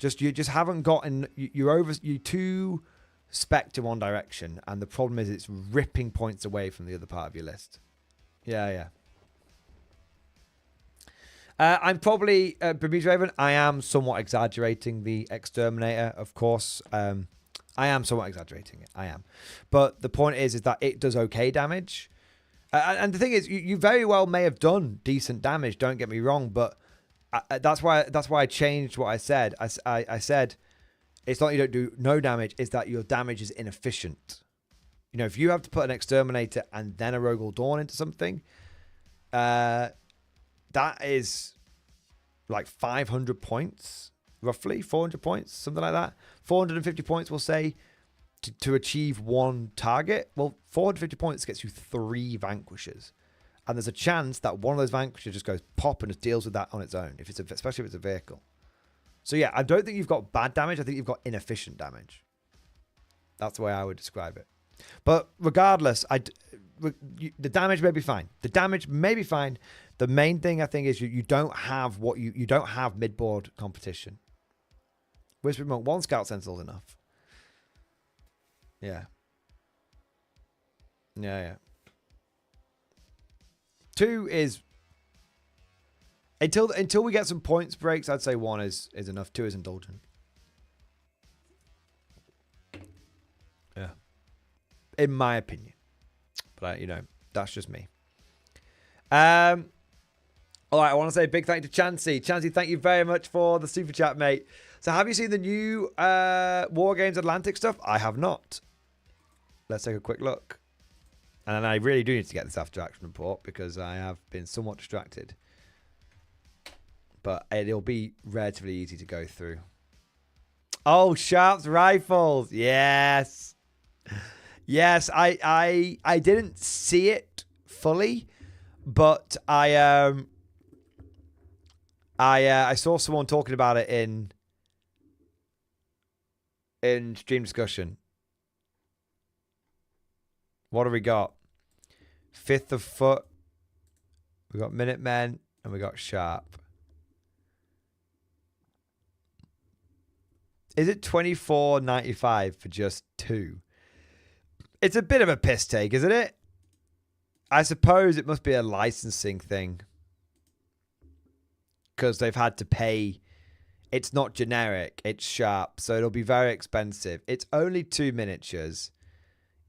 You just haven't gotten you too spec in one direction, and the problem is it's ripping points away from the other part of your list. Yeah. I'm probably Bermuda Raven. I am somewhat exaggerating the Exterminator, of course. I am somewhat exaggerating it. I am, but the point is that it does okay damage. And the thing is, you very well may have done decent damage. Don't get me wrong, but that's why I changed what I said. I said it's not you don't do no damage; it's that your damage is inefficient. You know, if you have to put an Exterminator and then a Rogal Dawn into something, that is like 500 points, roughly 400 points, something like that. 450 points, we'll say, to achieve one target. Well, 450 points gets you 3 Vanquishers. And there's a chance that one of those Vanquishers just goes pop and just deals with that on its own, especially if it's a vehicle. So yeah, I don't think you've got bad damage. I think you've got inefficient damage. That's the way I would describe it. But regardless, the damage may be fine. The damage may be fine. The main thing I think is you don't have you don't have mid-board competition. Whispering Monk, 1 Scout Sentinel is enough. Yeah. 2 is until we get some points breaks. I'd say 1 is enough. 2 is indulgent. Yeah, in my opinion, but that's just me. All right, I want to say a big thank you to Chansey. Chansey, thank you very much for the super chat, mate. So have you seen the new War Games Atlantic stuff? I have not. Let's take a quick look. And I really do need to get this after action report because I have been somewhat distracted. But it'll be relatively easy to go through. Oh, Sharp's rifles. Yes. Yes, I didn't see it fully, but I saw someone talking about it in stream discussion. What have we got? 5th of Foot. We got Minutemen and we got Sharp. Is it $24.95 for just 2? It's a bit of a piss take, isn't it? I suppose it must be a licensing thing. Because they've had to pay. It's not generic. It's Sharp. So it'll be very expensive. It's only 2 miniatures.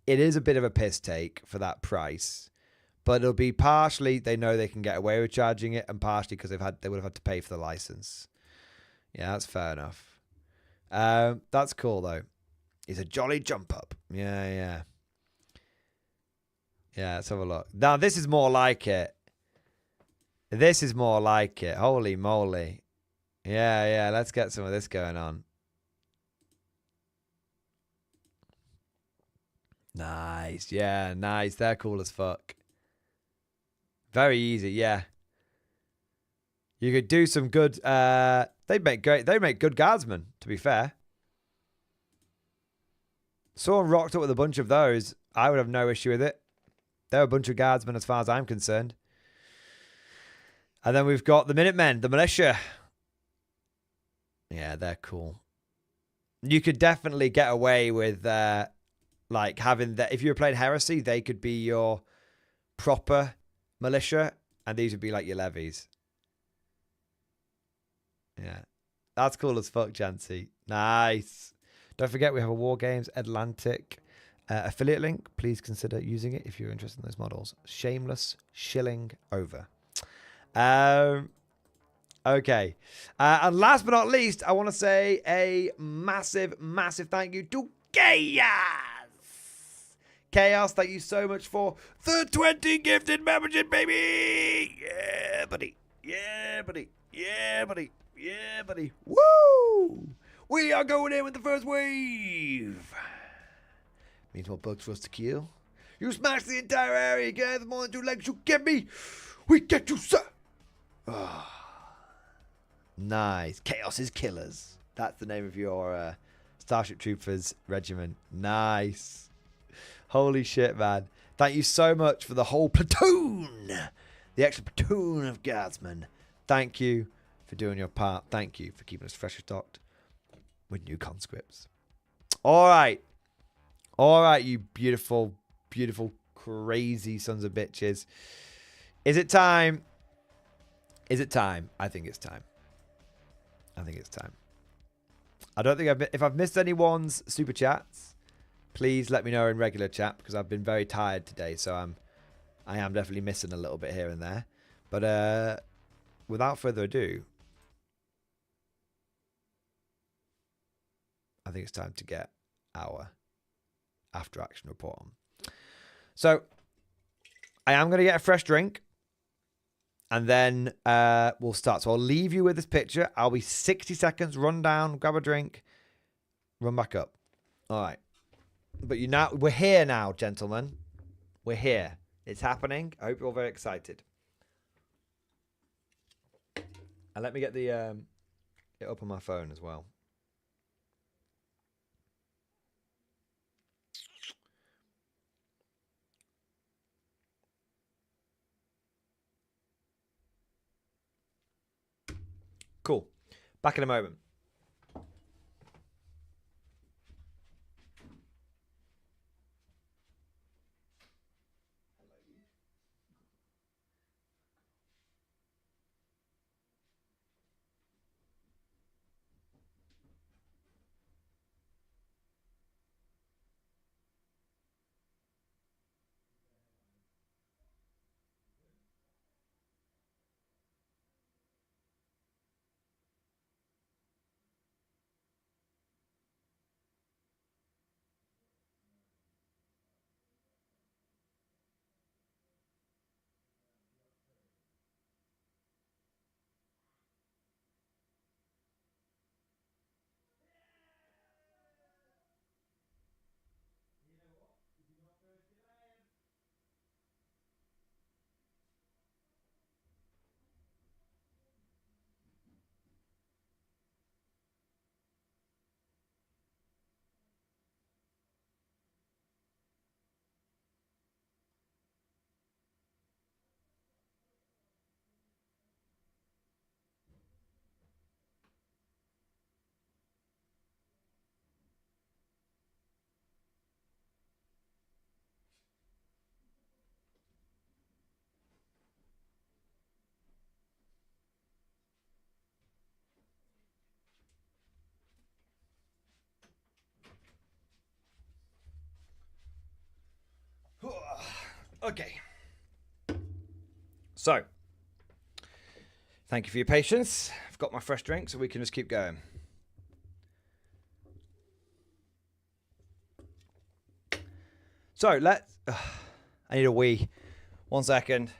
It is a bit of a piss take for that price. But it'll be partially they know they can get away with charging it, and partially because they would have had to pay for the license. Yeah, that's fair enough. That's cool though. It's a jolly jump up. Yeah. Yeah, let's have a look. Now this is more like it. This is more like it. Holy moly. Yeah, let's get some of this going on. Nice. Yeah, nice. They're cool as fuck. Very easy, yeah. You could do some good they make good guardsmen, to be fair. Someone rocked up with a bunch of those. I would have no issue with it. They're a bunch of guardsmen as far as I'm concerned. And then we've got the Minutemen, the militia. Yeah, they're cool. You could definitely get away with like having that. If you were playing Heresy, they could be your proper militia, and these would be like your levies. Yeah, that's cool as fuck, Jancy. Nice. Don't forget, we have a War Games Atlantic affiliate link. Please consider using it if you're interested in those models. Shameless shilling over. Okay. And last but not least, I want to say a massive, massive thank you to Chaos. Chaos, thank you so much for the 20 gifted membership, baby. Yeah, buddy. Yeah, buddy. Yeah, buddy. Yeah, buddy. Woo! We are going in with the first wave. Means more bugs for us to kill. You smash the entire area, get the more than 2 legs you get me. We get you, sir. Oh. Nice. Chaos is killers. That's the name of your Starship Troopers regiment. Nice. Holy shit, man. Thank you so much for the whole platoon. The extra platoon of guardsmen. Thank you for doing your part. Thank you for keeping us freshly stocked with new conscripts. All right. All right, you beautiful, beautiful, crazy sons of bitches. Is it time? Is it time? I think it's time. I think it's time. I don't think if I've missed anyone's super chats, please let me know in regular chat because I've been very tired today, so I am definitely missing a little bit here and there. But without further ado, I think it's time to get our after action report on. So I am going to get a fresh drink and then we'll start. So I'll leave you with this picture. I'll be 60 seconds, run down, grab a drink, run back up. All right. But we're here now, gentlemen. We're here. It's happening. I hope you're all very excited. And let me get the it up on my phone as well. Cool. Back in a moment. Okay. So, thank you for your patience. I've got my fresh drink, so we can just keep going. So, let's... I need a wee. 1 second.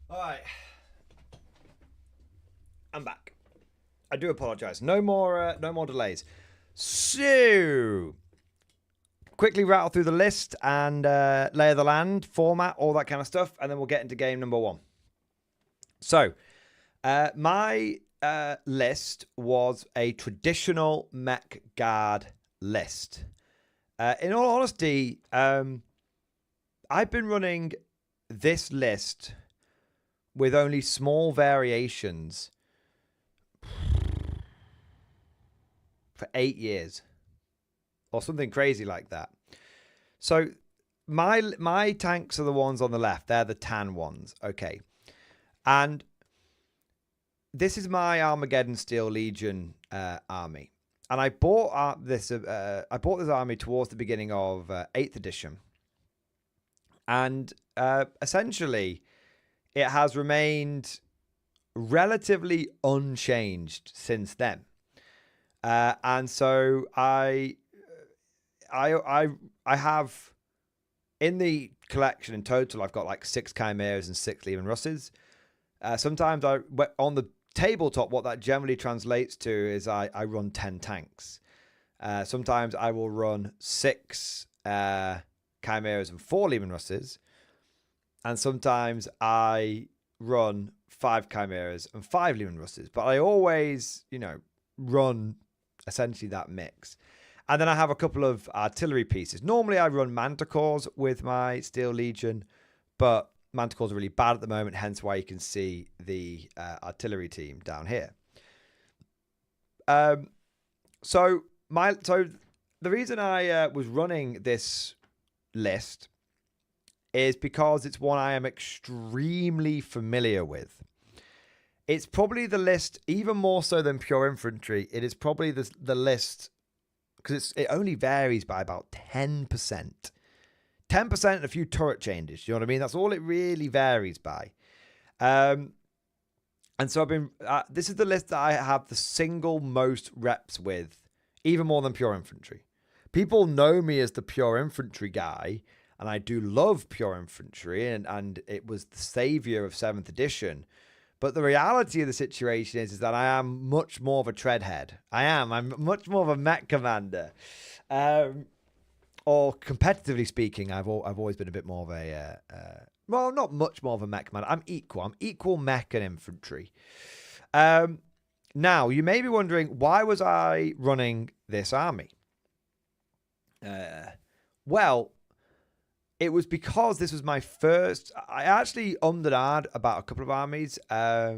All right. I'm back. I do apologize. No more delays. So, quickly rattle through the list and lay of the land, format, all that kind of stuff, and then we'll get into game number 1. So, my list was a traditional mech guard list. In all honesty, I've been running this list with only small variations for 8 years or something crazy like that. So my tanks are the ones on the left. They're the tan ones. Okay. And this is my Armageddon Steel Legion army. And I bought this army towards the beginning of 8th edition. And essentially, it has remained relatively unchanged since then. And so I have, in the collection in total, I've got like 6 Chimeras and 6 Leman Russes. Sometimes on the tabletop, what that generally translates to is I run 10 tanks. Sometimes I will run 6 Chimeras and 4 Leman Russes. And sometimes I run 5 Chimeras and 5 Leman Russes. But I always, run essentially that mix. And then I have a couple of artillery pieces. Normally I run Manticores with my Steel Legion, but Manticores are really bad at the moment, hence why you can see the artillery team down here. So the reason I was running this list is because it's one I am extremely familiar with. It's probably the list, even more so than pure infantry, it is probably the list, because it only varies by about 10%. 10% and a few turret changes, you know what I mean? That's all it really varies by. And so this is the list that I have the single most reps with, even more than pure infantry. People know me as the pure infantry guy, and I do love pure infantry, and it was the savior of 7th edition. But the reality of the situation is that I am much more of a treadhead. I'm much more of a mech commander. Or competitively speaking, I've always been a bit more of a... well, not much more of a mech commander. I'm equal mech and infantry. Now, you may be wondering, why was I running this army? Well, it was because this was my first... I actually ummed and ahed about a couple of armies. I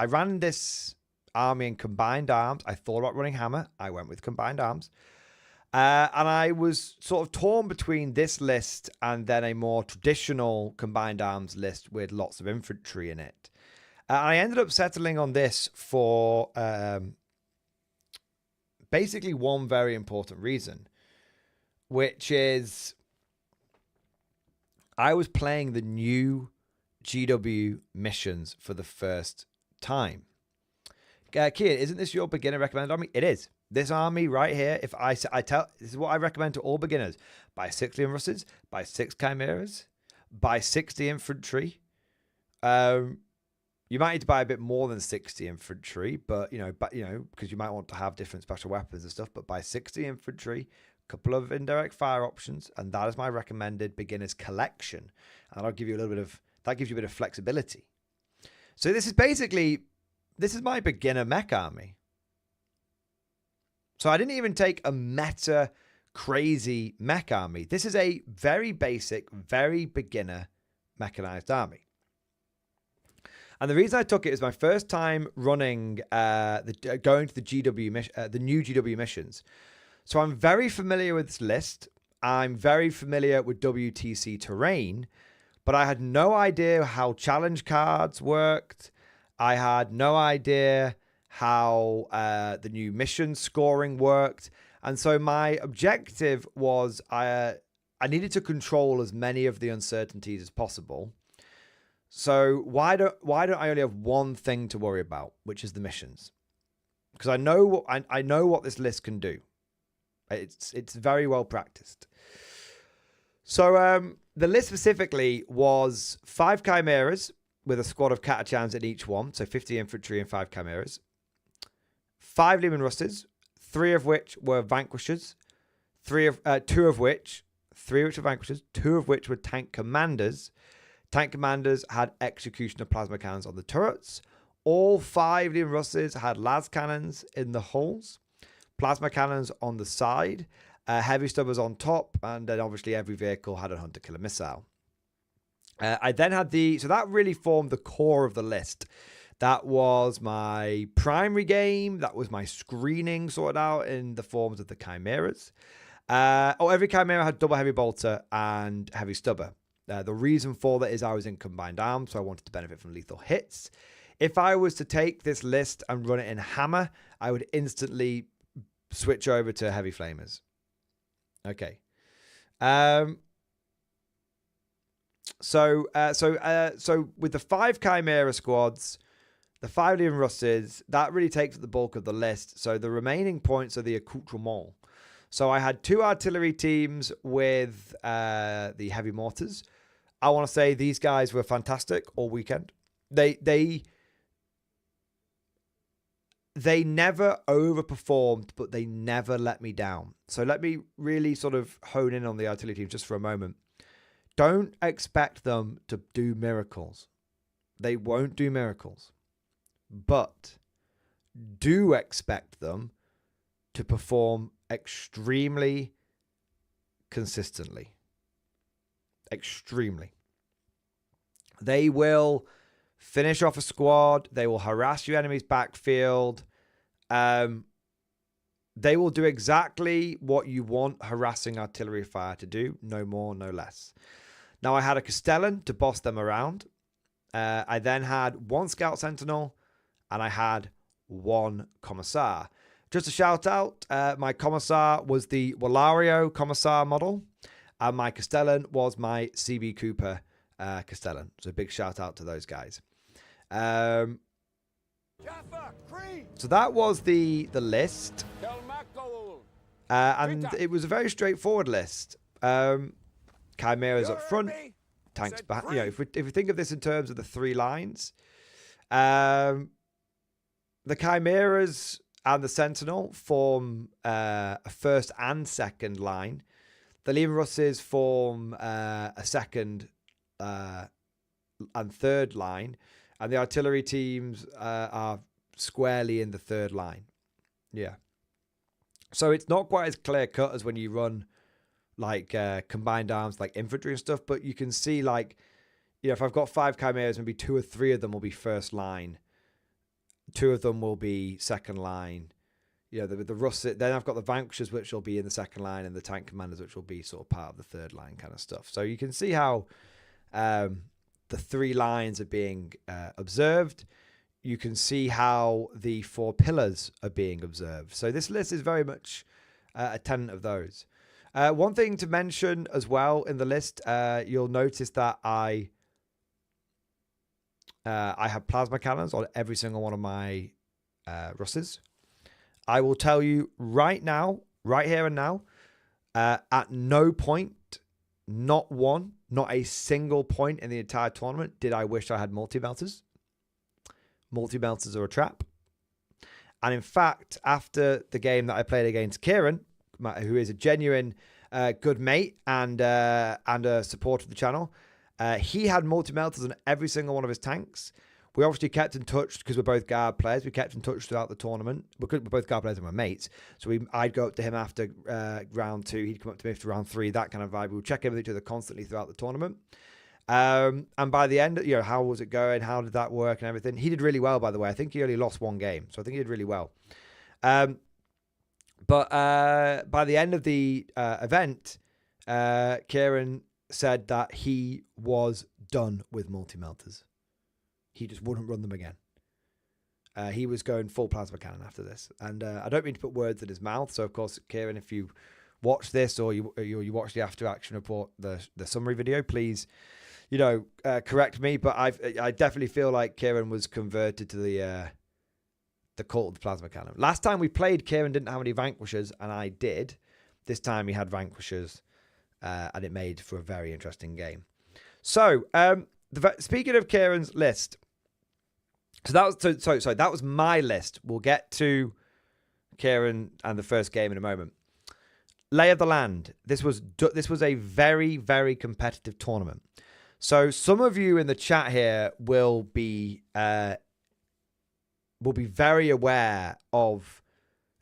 ran this army in combined arms. I thought about running hammer. I went with combined arms. And I was sort of torn between this list and then a more traditional combined arms list with lots of infantry in it. I ended up settling on this for basically one very important reason, which is I was playing the new GW missions for the first time. Kian, isn't this your beginner recommended army? It is. This army right here, if I tell, this is what I recommend to all beginners. Buy 6 Leman Russes, buy 6 Chimeras, buy 60 infantry. You might need to buy a bit more than 60 infantry, but because you might want to have different special weapons and stuff, but buy 60 infantry, a couple of indirect fire options, and that is my recommended beginner's collection. And that'll give you that gives you a bit of flexibility. So this is my beginner mech army. So I didn't even take a meta crazy mech army. This is a very basic, very beginner mechanized army. And the reason I took it is my first time running going to the new GW missions. So I'm very familiar with this list. I'm very familiar with WTC terrain, but I had no idea how challenge cards worked. I had no idea how the new mission scoring worked. And so my objective was I needed to control as many of the uncertainties as possible. So why don't I only have one thing to worry about, which is the missions? Because I know what this list can do. It's very well practiced. So the list specifically was 5 Chimeras with a squad of Catachans in each one, so 50 infantry and 5 Chimeras. 5 Leman Russes, 3 of which were Vanquishers, two of which were vanquishers, two of which were tank commanders. Tank commanders had executioner plasma cannons on the turrets. All 5 Liam Russes had las cannons in the hulls, plasma cannons on the side, heavy stubbers on top, and then obviously every vehicle had a hunter killer missile. I then had so that really formed the core of the list. That was my primary game. That was my screening sorted out in the forms of the chimeras. Every chimera had double heavy bolter and heavy stubber. The reason for that is I was in combined arms, so I wanted to benefit from lethal hits. If I was to take this list and run it in hammer, I would instantly switch over to heavy flamers. Okay. So with the 5 chimera squads, the 5 Liam Russes, that really takes up the bulk of the list. So the remaining points are the accoutrement. So I had 2 artillery teams with the heavy mortars. I want to say these guys were fantastic all weekend. They never overperformed, but they never let me down. So let me really sort of hone in on the artillery team just for a moment. Don't expect them to do miracles. They won't do miracles. But do expect them to perform extremely consistently. Extremely. They will finish off a squad. They will harass your enemy's backfield. They will do exactly what you want harassing artillery fire to do. No more, no less. Now, I had a Castellan to boss them around. I then had 1 Scout Sentinel, and I had 1 Commissar. Just a shout out, my Commissar was the Wallario Commissar model, and my Castellan was my CB Cooper Castellan. So a big shout out to those guys. So that was the list. And it was a very straightforward list. Chimeras up front, tanks back. You know, if we think of this in terms of the 3 lines, the Chimeras and the Sentinel form a first and second line. The Liam Russes form a second and third line, and the artillery teams are squarely in the 3rd line. Yeah. So it's not quite as clear cut as when you run like combined arms, like infantry and stuff, but you can see, like, you know, if I've got 5 chimeras, maybe 2 or 3 of them will be first line, 2 of them will be second line. You know, the Russet. Then I've got the Vanquishers, which will be in the second line, and the tank commanders, which will be sort of part of the 3rd line kind of stuff. So you can see how the 3 lines are being observed. You can see how the 4 pillars are being observed. So this list is very much a tenant of those. One thing to mention as well in the list, you'll notice that I have plasma cannons on every single one of my Russes. I will tell you right now, right here and now, at no point, not a single point in the entire tournament did I wish I had multi-melters. Multi-melters are a trap. And in fact, after the game that I played against Kieran, who is a genuine good mate and a supporter of the channel, he had multi-melters on every single one of his tanks. We obviously kept in touch because we're both guard players. We kept in touch throughout the tournament. We're both guard players and we're mates. So I'd go up to him after round 2. He'd come up to me after round 3, that kind of vibe. We would check in with each other constantly throughout the tournament. And by the end, you know, how was it going? How did that work and everything? He did really well, by the way. I think he only lost 1 game. So I think he did really well. But by the end of the event, Kieran said that he was done with multi-melters. He just wouldn't run them again. He was going full plasma cannon after this. And I don't mean to put words in his mouth. So, of course, Kieran, if you watch this or you watch the after action report, the summary video, please, you know, correct me. But I definitely feel like Kieran was converted to the cult of the plasma cannon. Last time we played, Kieran didn't have any Vanquishers, and I did. This time he had Vanquishers, and it made for a very interesting game. So, speaking of Kieran's list, so that was my list. We'll get to Kieran and the first game in a moment. lay of the land. This was a very, very competitive tournament. So some of you in the chat here will be very aware of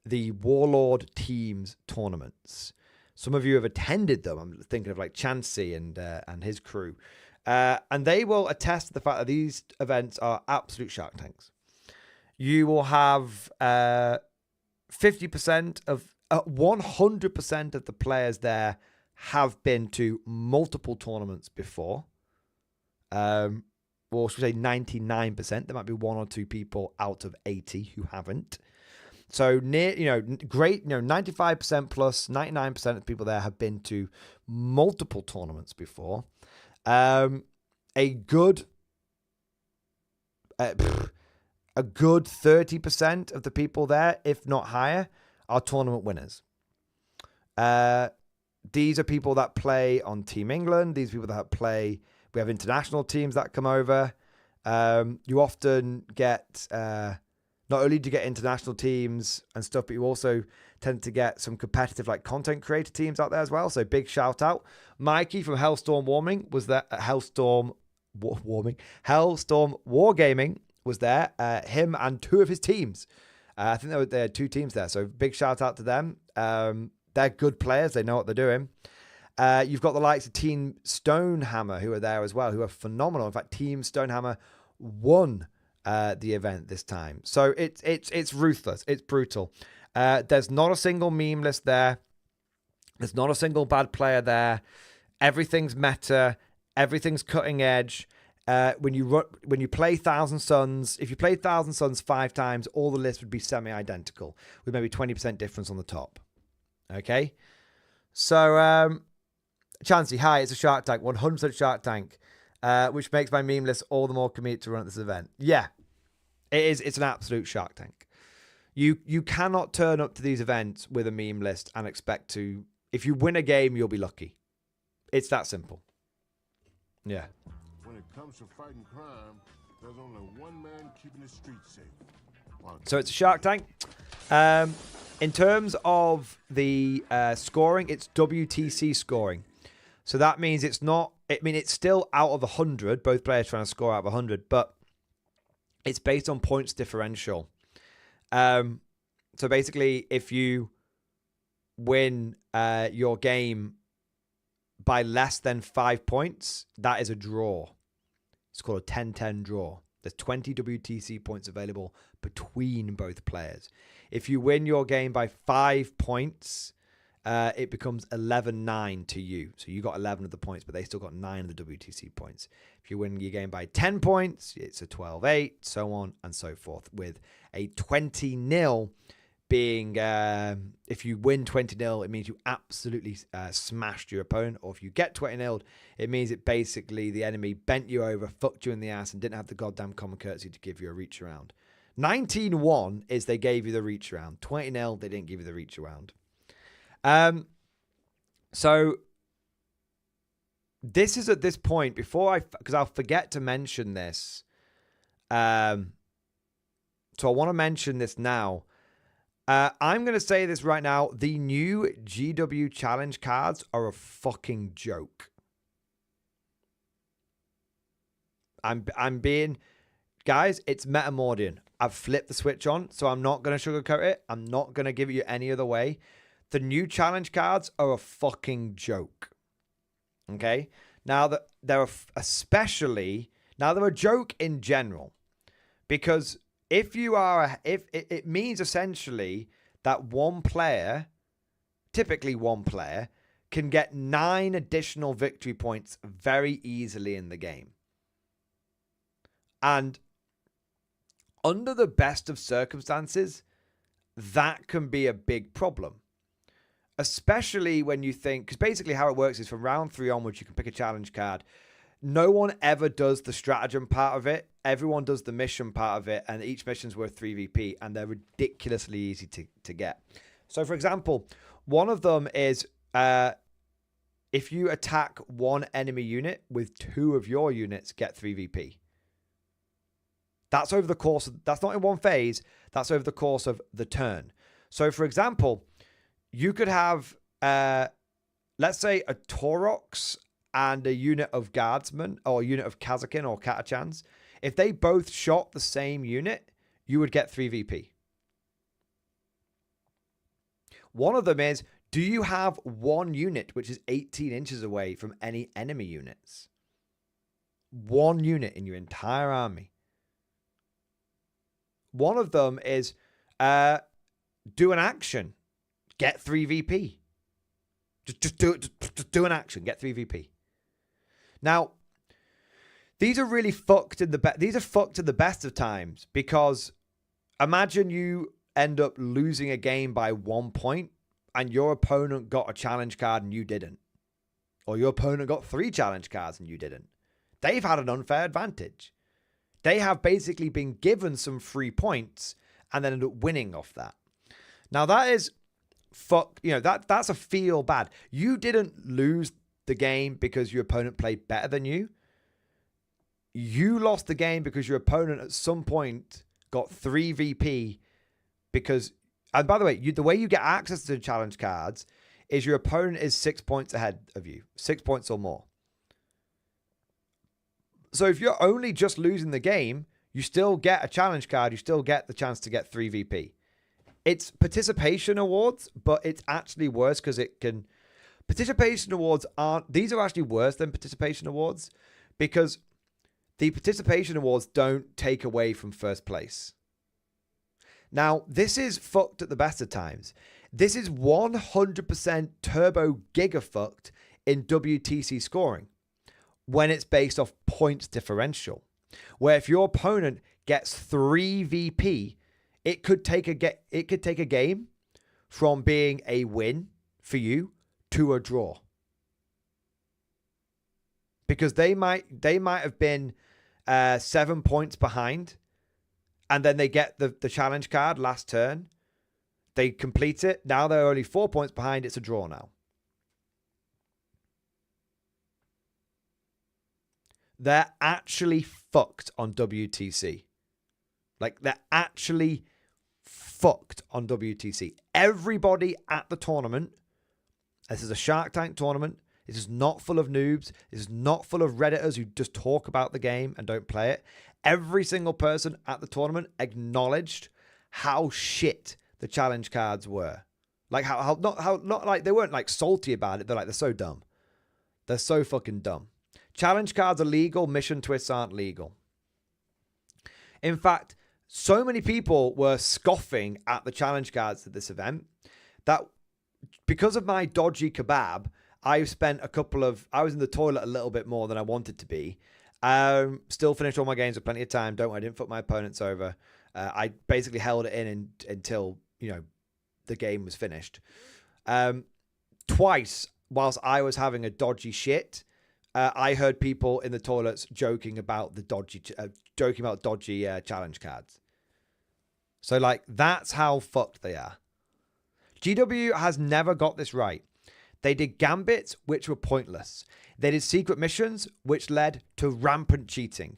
the Warlord teams tournaments. Some of you have attended them. I'm thinking of like Chansey and his crew. And they will attest to the fact that these events are absolute shark tanks. You will have 50% of 100% of the players there have been to multiple tournaments before. Or should we say 99%? There might be 1 or 2 people out of 80 who haven't. So great, 95% plus 99% of the people there have been to multiple tournaments before. A good 30% of the people there, if not higher, are tournament winners. These are people that play on Team England. These are people that play. We have international teams that come over. You often get, not only do you get international teams and stuff, but you also tend to get some competitive like content creator teams out there as well. So big shout out. Mikey from Hellstorm was there. Hellstorm Wargaming was there. Him and 2 of his teams. I think there are 2 teams there. So big shout out to them. They're good players. They know what they're doing. You've got the likes of Team Stonehammer who are there as well, who are phenomenal. In fact, Team Stonehammer won the event this time. So it's ruthless. It's brutal. There's not a single meme list there. There's not a single bad player there. Everything's meta. Everything's cutting edge. When you play Thousand Suns, if you play Thousand Suns 5 times, all the lists would be semi-identical with maybe 20% difference on the top. Okay? So, Chansey, hi, it's a Shark Tank, 100% Shark Tank, which makes my meme list all the more committed to run at this event. Yeah, it is. It's an absolute Shark Tank. You cannot turn up to these events with a meme list and expect to, if you win a game, you'll be lucky. It's that simple. Yeah. When it comes to fighting crime, there's only one man keeping the streets safe. So it's a Shark Tank. In terms of the scoring, it's WTC scoring. So that means it's not, it's still out of 100, both players trying to score out of 100, but it's based on points differential. So basically, if you win your game by less than 5 points, that is a draw. It's called a 10-10 draw. There's 20 WTC points available between both players. If you win your game by 5 points, it becomes 11-9 to you. So you got 11 of the points, but they still got 9 of the WTC points. If you win your game by 10 points, it's a 12-8, so on and so forth, with a 20-0 being, if you win 20-0, it means you absolutely smashed your opponent. Or if you get 20-0, it means it basically the enemy bent you over, fucked you in the ass, and didn't have the goddamn common courtesy to give you a reach around. 19-1 is they gave you the reach around. 20-0, they didn't give you the reach around. So this is at this point, because I'll forget to mention this. So I want to mention this now. I'm going to say this right now. The new GW challenge cards are a fucking joke. I'm being, guys, it's Meta Mordian. I've flipped the switch on, so I'm not going to sugarcoat it. I'm not going to give it you any other way. The new challenge cards are a fucking joke. Okay? Now that they're they're a joke in general, because if it means essentially that one player, typically one player, can get 9 additional victory points very easily in the game. And under the best of circumstances, that can be a big problem. Especially when you think, because basically how it works is from round 3 onwards, you can pick a challenge card. No one ever does the stratagem part of it. Everyone does the mission part of it, and each mission's worth 3 VP, and they're ridiculously easy to get. So, for example, one of them is if you attack one enemy unit with 2 of your units, get 3 VP. That's over the course of, that's not in one phase, that's over the course of the turn. So, for example, you could have let's say a Taurox and a unit of guardsmen or a unit of Kazakin or Katachans, if they both shot the same unit, you would get 3 VP. One of them is, do you have one unit which is 18 inches away from any enemy units? One unit in your entire army. One of them is do an action, get 3 VP. Just do an action, get 3 VP. Now, these are really fucked in these are fucked in the best of times, because imagine you end up losing a game by 1 point and your opponent got a challenge card and you didn't. Or your opponent got 3 challenge cards and you didn't. They've had an unfair advantage. They have basically been given some free points and then end up winning off that. Now that is that's a feel bad. You didn't lose the game because your opponent played better than you. You lost the game because your opponent at some point got 3 VP because, and by the way, the way you get access to the challenge cards is your opponent is 6 points ahead of you, 6 points or more. So if you're only just losing the game, you still get a challenge card. You still get the chance to get 3 VP. It's participation awards, but it's actually worse because participation awards these are actually worse than participation awards because the participation awards don't take away from first place. Now, this is fucked at the best of times. This is 100% turbo giga fucked in WTC scoring when it's based off points differential, where if your opponent gets 3 VP, it could take a game from being a win for you to a draw. Because they might have been 7 points behind, and then they get the challenge card last turn. They complete it. Now they're only 4 points behind. It's a draw now. They're actually fucked on WTC. Like, they're actually fucked on WTC. Everybody at the tournament, this is a Shark Tank tournament. This is not full of noobs. This is not full of Redditors who just talk about the game and don't play it. Every single person at the tournament acknowledged how shit the challenge cards were. Like not like they weren't like salty about it. They're so dumb. They're so fucking dumb. Challenge cards are legal. Mission twists aren't legal. In fact, so many people were scoffing at the challenge cards at this event that because of my dodgy kebab, I've spent I was in the toilet a little bit more than I wanted to be. Still finished all my games with plenty of time. Don't worry, I didn't fuck my opponents over. I basically held it in until, the game was finished. Twice, whilst I was having a dodgy shit, I heard people in the toilets joking about dodgy challenge cards. So, that's how fucked they are. GW has never got this right. They did gambits, which were pointless. They did secret missions, which led to rampant cheating.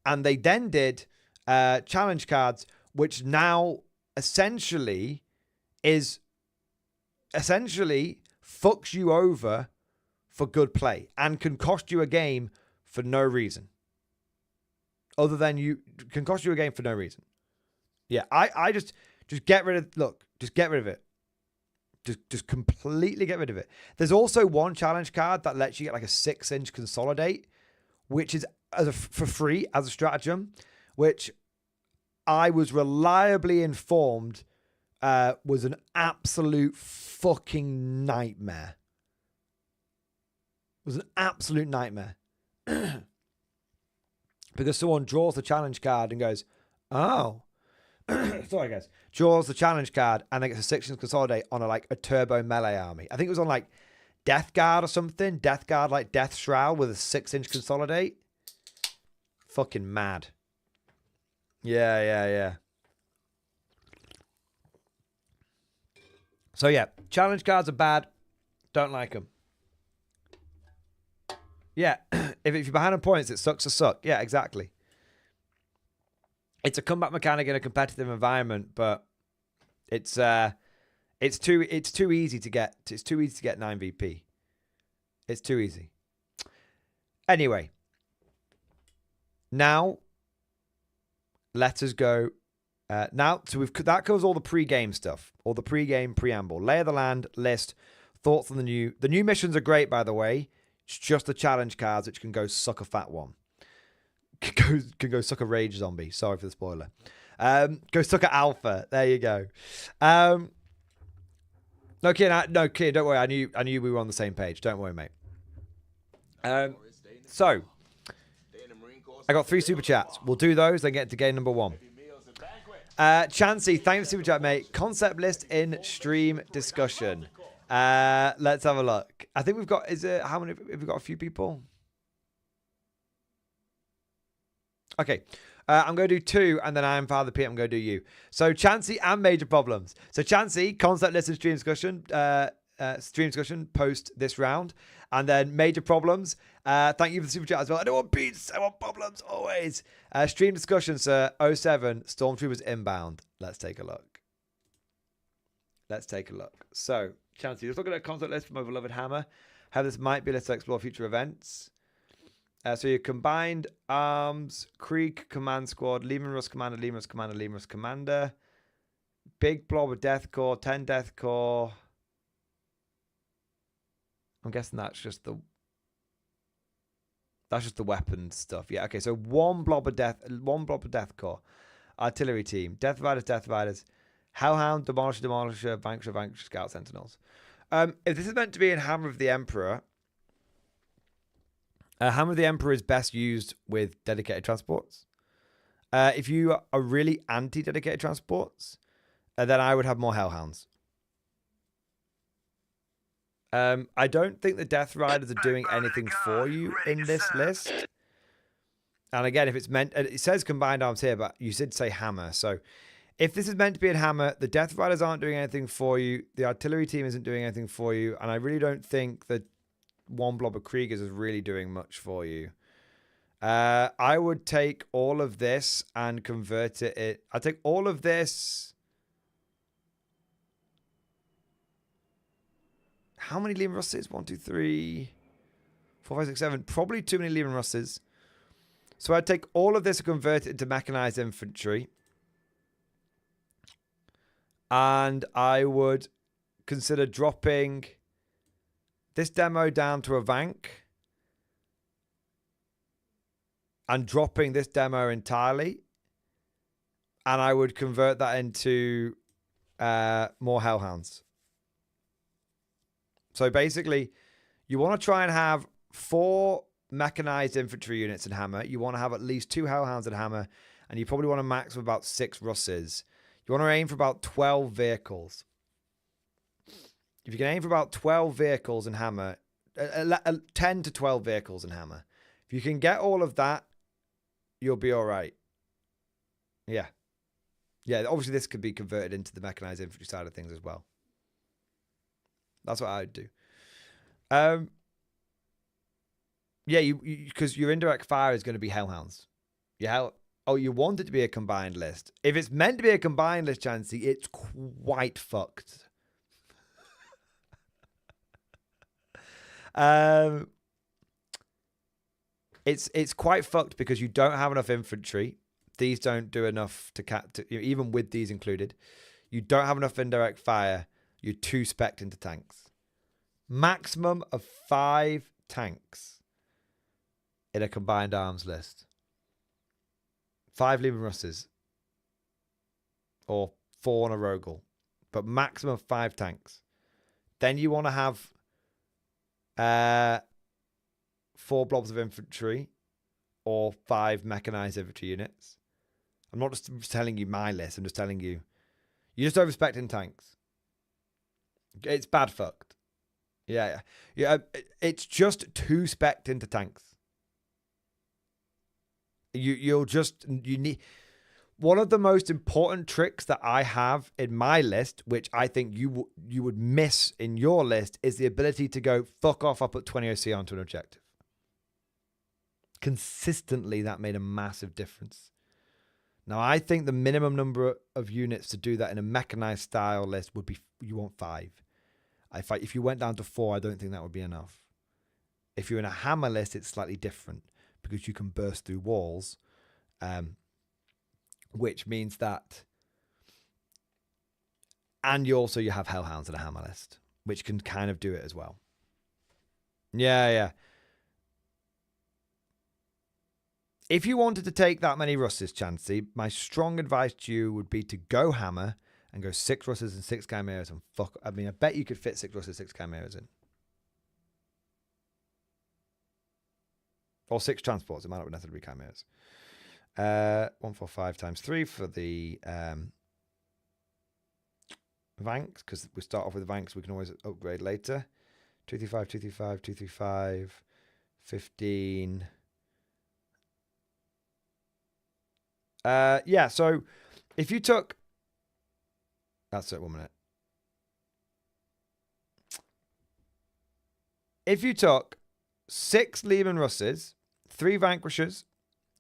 And they then did challenge cards, which now essentially fucks you over for good play and can cost you a game for no reason. Other than can cost you a game for no reason. Yeah, I just get rid of, just get rid of it. Just completely get rid of it. There's also one challenge card that lets you get a 6-inch consolidate, which is for free as a stratagem, which I was reliably informed was an absolute fucking nightmare. It was an absolute nightmare. Because someone draws the challenge card and goes, oh. Sorry, guys. Draws the challenge card and then gets a 6-inch consolidate on a turbo melee army. I think it was on Death Guard or something. Death Guard Death Shroud with a 6-inch consolidate. Fucking mad. Yeah. So yeah, challenge cards are bad. Don't like them. Yeah, if you're behind on points, it sucks to suck. Yeah, exactly. It's a comeback mechanic in a competitive environment, but it's It's too easy to get. It's too easy to get 9 VP. It's too easy. Anyway, now let us go. So that covers all the pre-game stuff, all the pre-game preamble, lay of the land, list, thoughts on the new. The new missions are great, by the way. It's just the challenge cards, which can go suck a fat one. Can go suck a rage zombie. Sorry for the spoiler. Go suck a alpha. There you go. No, kid, don't worry. I knew we were on the same page. Don't worry, mate. So I got 3 super chats. We'll do those, then get to game number 1. Chansey, thanks for super chat, mate. Concept list in stream discussion. Let's have a look. I think we've got. How many? Have we got a few people? Okay. I'm going to do 2, and then I'm Father Pete. I'm going to do you. So Chansey and Major Problems. So Chansey, concept list and stream discussion post this round. And then Major Problems. Thank you for the super chat as well. I don't want beats. I want problems always. Stream discussion, sir. 07, Stormtroopers inbound. Let's take a look. So, Chansey, let's look at a concept list from Overloved Hammer. How this might be a list to explore future events. So your combined arms, Krieg Command Squad, Lehman Russ Commander, Lehman Russ Commander, Lehman Russ Commander. Big Blob of Death Core, 10 Death Core. I'm guessing that's just the weapon stuff. Yeah, okay, so one blob of death core. Artillery team. Death Riders. Hellhound, Demolisher, Vanquisher, Scout Sentinels. If this is meant to be in Hammer of the Emperor, Hammer of the Emperor is best used with dedicated transports. If you are really anti-dedicated transports, then I would have more Hellhounds. I don't think the Death Riders are doing anything for you in this list. And again, if it's meant, it says combined arms here, but you did say Hammer. So if this is meant to be in Hammer, the Death Riders aren't doing anything for you. The artillery team isn't doing anything for you. And I really don't think that one blob of Kriegers is really doing much for you. I would take all of this and convert it. I'd take all of this. How many Lehman Russes? 1, 2, 3, 4, 5, 6, 7. Probably too many Lehman Russes. So I'd take all of this and convert it into mechanized infantry. And I would consider dropping this demo down to a Vank. And dropping this demo entirely. And I would convert that into more Hellhounds. So basically, you want to try and have 4 mechanized infantry units in Hammer. You want to have at least 2 Hellhounds in Hammer. And you probably want to max with about 6 Russes. You want to aim for about 12 vehicles. If you can aim for about 12 vehicles in Hammer, 10 to 12 vehicles in Hammer. If you can get all of that, you'll be all right. Yeah. Yeah, obviously this could be converted into the mechanized infantry side of things as well. That's what I would do. Yeah, because your indirect fire is going to be Hellhounds. You want it to be a combined list. If it's meant to be a combined list, Chansey, it's quite fucked. It's quite fucked because you don't have enough infantry. These don't do enough to even with these included. You don't have enough indirect fire. You're too specced into tanks. Maximum of 5 tanks in a combined arms list. 5 Lehman Russes. Or 4 on a Rogel. But maximum of 5 tanks. Then you want to have 4 blobs of infantry. Or 5 mechanized infantry units. I'm not just telling you my list. I'm just telling you. You're just overspecting tanks. It's bad fucked. Yeah. It's just too specced into tanks. You need one of the most important tricks that I have in my list, which I think you would miss in your list, is the ability to go fuck off. I'll put 20 OC onto an objective. Consistently, that made a massive difference. Now, I think the minimum number of units to do that in a mechanized style list would be, you want 5. If you went down to 4, I don't think that would be enough. If you're in a hammer list, it's slightly different because you can burst through walls, which means that, and you have hellhounds in a hammer list, which can kind of do it as well. Yeah. If you wanted to take that many Russes, Chansey, my strong advice to you would be to go hammer and go 6 Russes and 6 Chimeras and fuck. I mean, I bet you could fit 6 Russes, 6 Chimeras in. Or 6 transports. It might not necessarily be Chimeras. 145 times 3 for the Vanks, because we start off with Vanks, we can always upgrade later. 235, 235, 235, 15. Yeah, so if you took... That's it, 1 minute. If you took 6 Lehman Russes, 3 Vanquishers,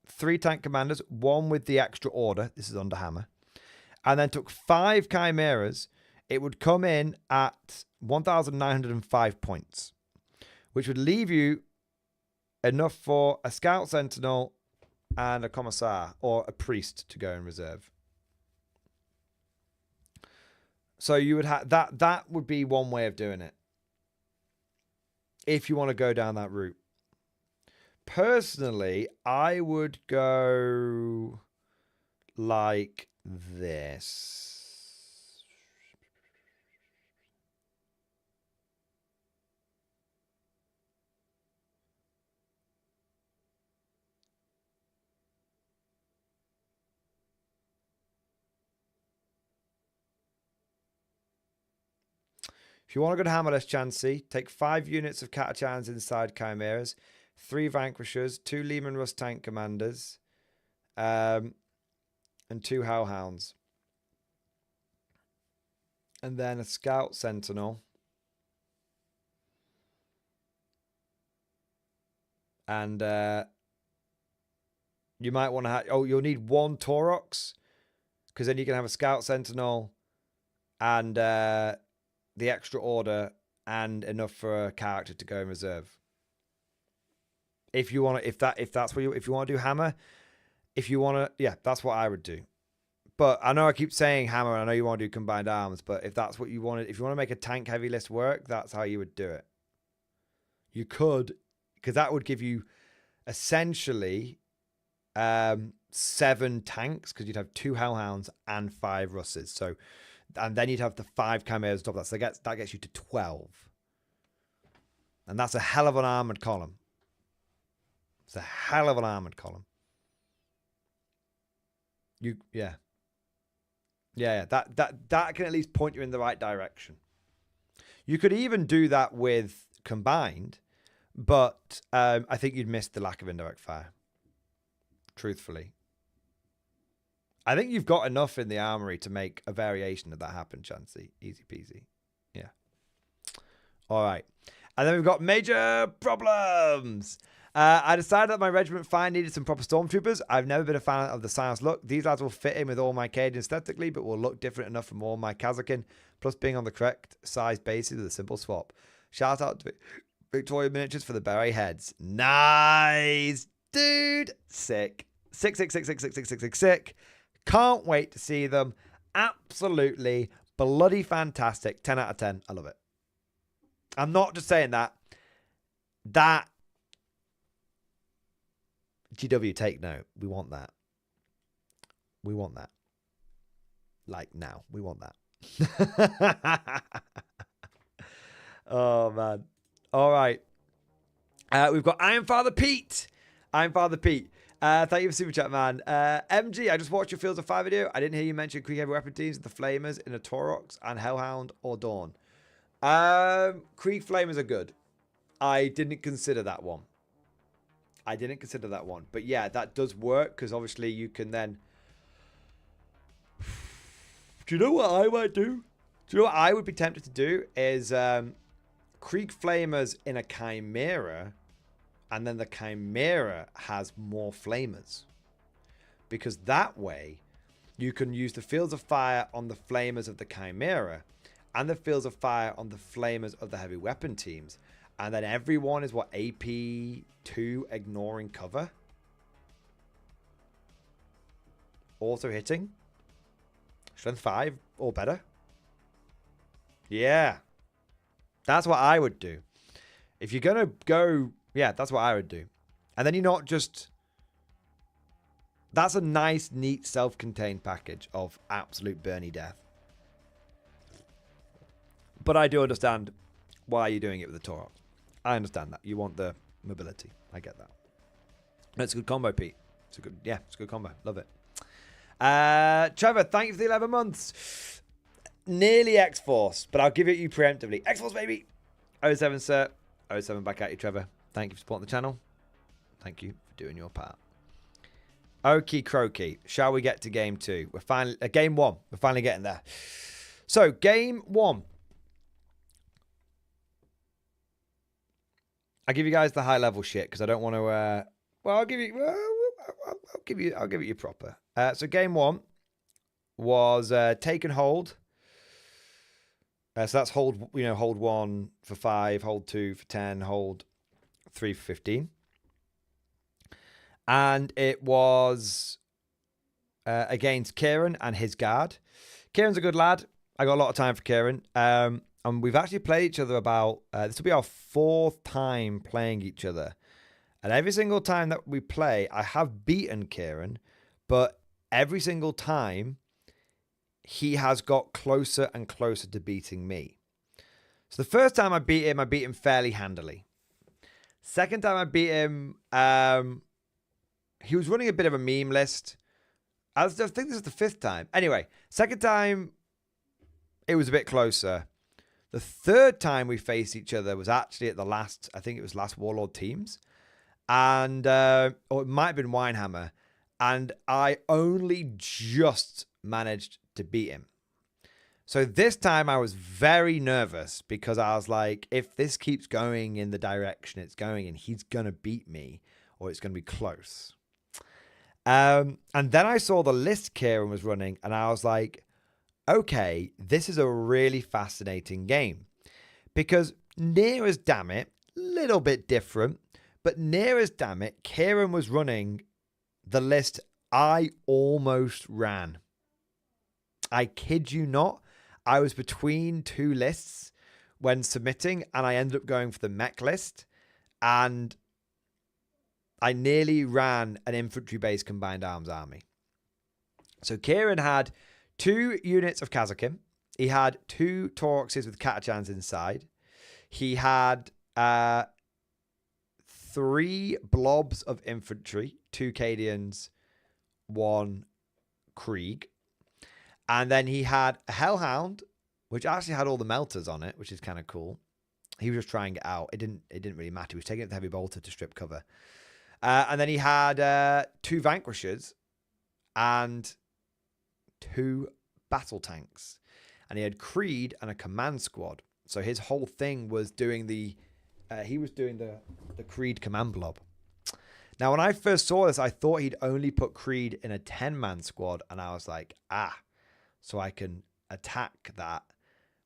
3 Tank Commanders, 1 with the extra order, this is under hammer, and then took 5 Chimeras, it would come in at 1,905 points, which would leave you enough for a Scout Sentinel and a Commissar, or a Priest to go in reserve. So you would have that would be one way of doing it, if you want to go down that route. Personally, I would go like this. If you want to go to hammerless, Chansey, take 5 units of Catachans inside Chimeras, 3 Vanquishers, 2 Lehman Russ Tank Commanders, and 2 Hellhounds. And then a Scout Sentinel. And you might want to have... Oh, you'll need 1 Taurox, because then you can have a Scout Sentinel and... the extra order and enough for a character to go in reserve. If you want to, if that's what if you want to do hammer, if you want to, yeah, that's what I would do. But I know I keep saying hammer, and I know you want to do combined arms, but if that's what you wanted, if you want to make a tank heavy list work, that's how you would do it. You could, because that would give you essentially 7 tanks, because you'd have 2 Hellhounds and 5 Russes. So, and then you'd have the 5 Chimeras on top of that. So that gets you to 12. And that's a hell of an armored column. It's a hell of an armored column. Yeah. That can at least point you in the right direction. You could even do that with combined, but I think you'd miss the lack of indirect fire. Truthfully. I think you've got enough in the armory to make a variation of that happen, Chansey. Easy peasy. Yeah. All right. And then we've got major problems. I decided that my regiment fire needed some proper stormtroopers. I've never been a fan of the Science look. These lads will fit in with all my Cajun aesthetically, but will look different enough from all my Kazakin, plus being on the correct size bases with a simple swap. Shout out to Victoria Miniatures for the beret heads. Nice, dude. Sick. Sick. Can't wait to see them. Absolutely bloody fantastic. 10 out of 10. I love it. I'm not just saying that. That GW, take note. We want that. We want that. Like now. We want that. Oh, man. All right. We've got Iron Father Pete. Thank you for super chat, man. MG, I just watched your Fields of Fire video. I didn't hear you mention Krieg Heavy Weapon teams with the Flamers in a Taurox and Hellhound or Dawn. Krieg Flamers are good. I didn't consider that one. But yeah, that does work because obviously you can then... Do you know what I might do? Do you know what I would be tempted to do is Krieg Flamers in a Chimera, and then the Chimera has more Flamers. because that way you can use the fields of fire on the flamers of the Chimera and the fields of fire on the flamers of the heavy weapon teams. And then everyone is what, AP 2 ignoring cover? Also hitting. Strength 5 or better. Yeah. That's what I would do. If you're going to go... Yeah, that's what I would do. And then you're not just... That's a nice, neat, self-contained package of absolute Bernie death. But I do understand why you're doing it with the Taurox. I understand that. You want the mobility. I get that. It's a good combo, Pete. It's a good combo. Love it. Trevor, thank you for the 11 months. Nearly X-Force, but I'll give it you preemptively. X-Force, baby. 07, sir. 07 back at you, Trevor. Thank you for supporting the channel. Thank you for doing your part. Okie croaky. Shall we get to game 2? We're finally... game 1. We're finally getting there. So, game 1. I'll give you guys the high level shit because I don't want to. Well, I'll give you. I'll give it you proper. So game 1 was take and hold. So that's hold. Hold 1 for 5, hold 2 for 10, hold 3 for 15, and it was against Kieran and his guard. Kieran's a good lad. I got a lot of time for Kieran. And we've actually played each other about... this will be our 4th time playing each other. And every single time that we play, I have beaten Kieran. But every single time, he has got closer and closer to beating me. So the first time I beat him fairly handily. Second time I beat him, he was running a bit of a meme list. I think this is the 5th time. Anyway, second time, it was a bit closer. The 3rd time we faced each other was actually at the last, I think it was last Warlord Teams. And, or it might have been Warhammer. And I only just managed to beat him. So this time I was very nervous because I was like, if this keeps going in the direction it's going in, he's going to beat me or it's going to be close. And then I saw the list Kieran was running and I was like, okay, this is a really fascinating game because near as damn it, little bit different, but near as damn it, Kieran was running the list I almost ran. I kid you not. I was between 2 lists when submitting and I ended up going for the Mech list and I nearly ran an infantry-based combined arms army. So Kieran had 2 units of Kazakin. He had 2 Tauroxes with Katachans inside. He had 3 blobs of infantry, 2 Cadians, 1 Krieg. And then he had a Hellhound, which actually had all the melters on it, which is kind of cool. He was just trying it out. It didn't really matter. He was taking it to Heavy Bolter to strip cover. And then he had 2 Vanquishers and 2 battle tanks. And he had Creed and a command squad. So his whole thing was doing the Creed command blob. Now, when I first saw this, I thought he'd only put Creed in a 10-man squad. And I was like, so I can attack that.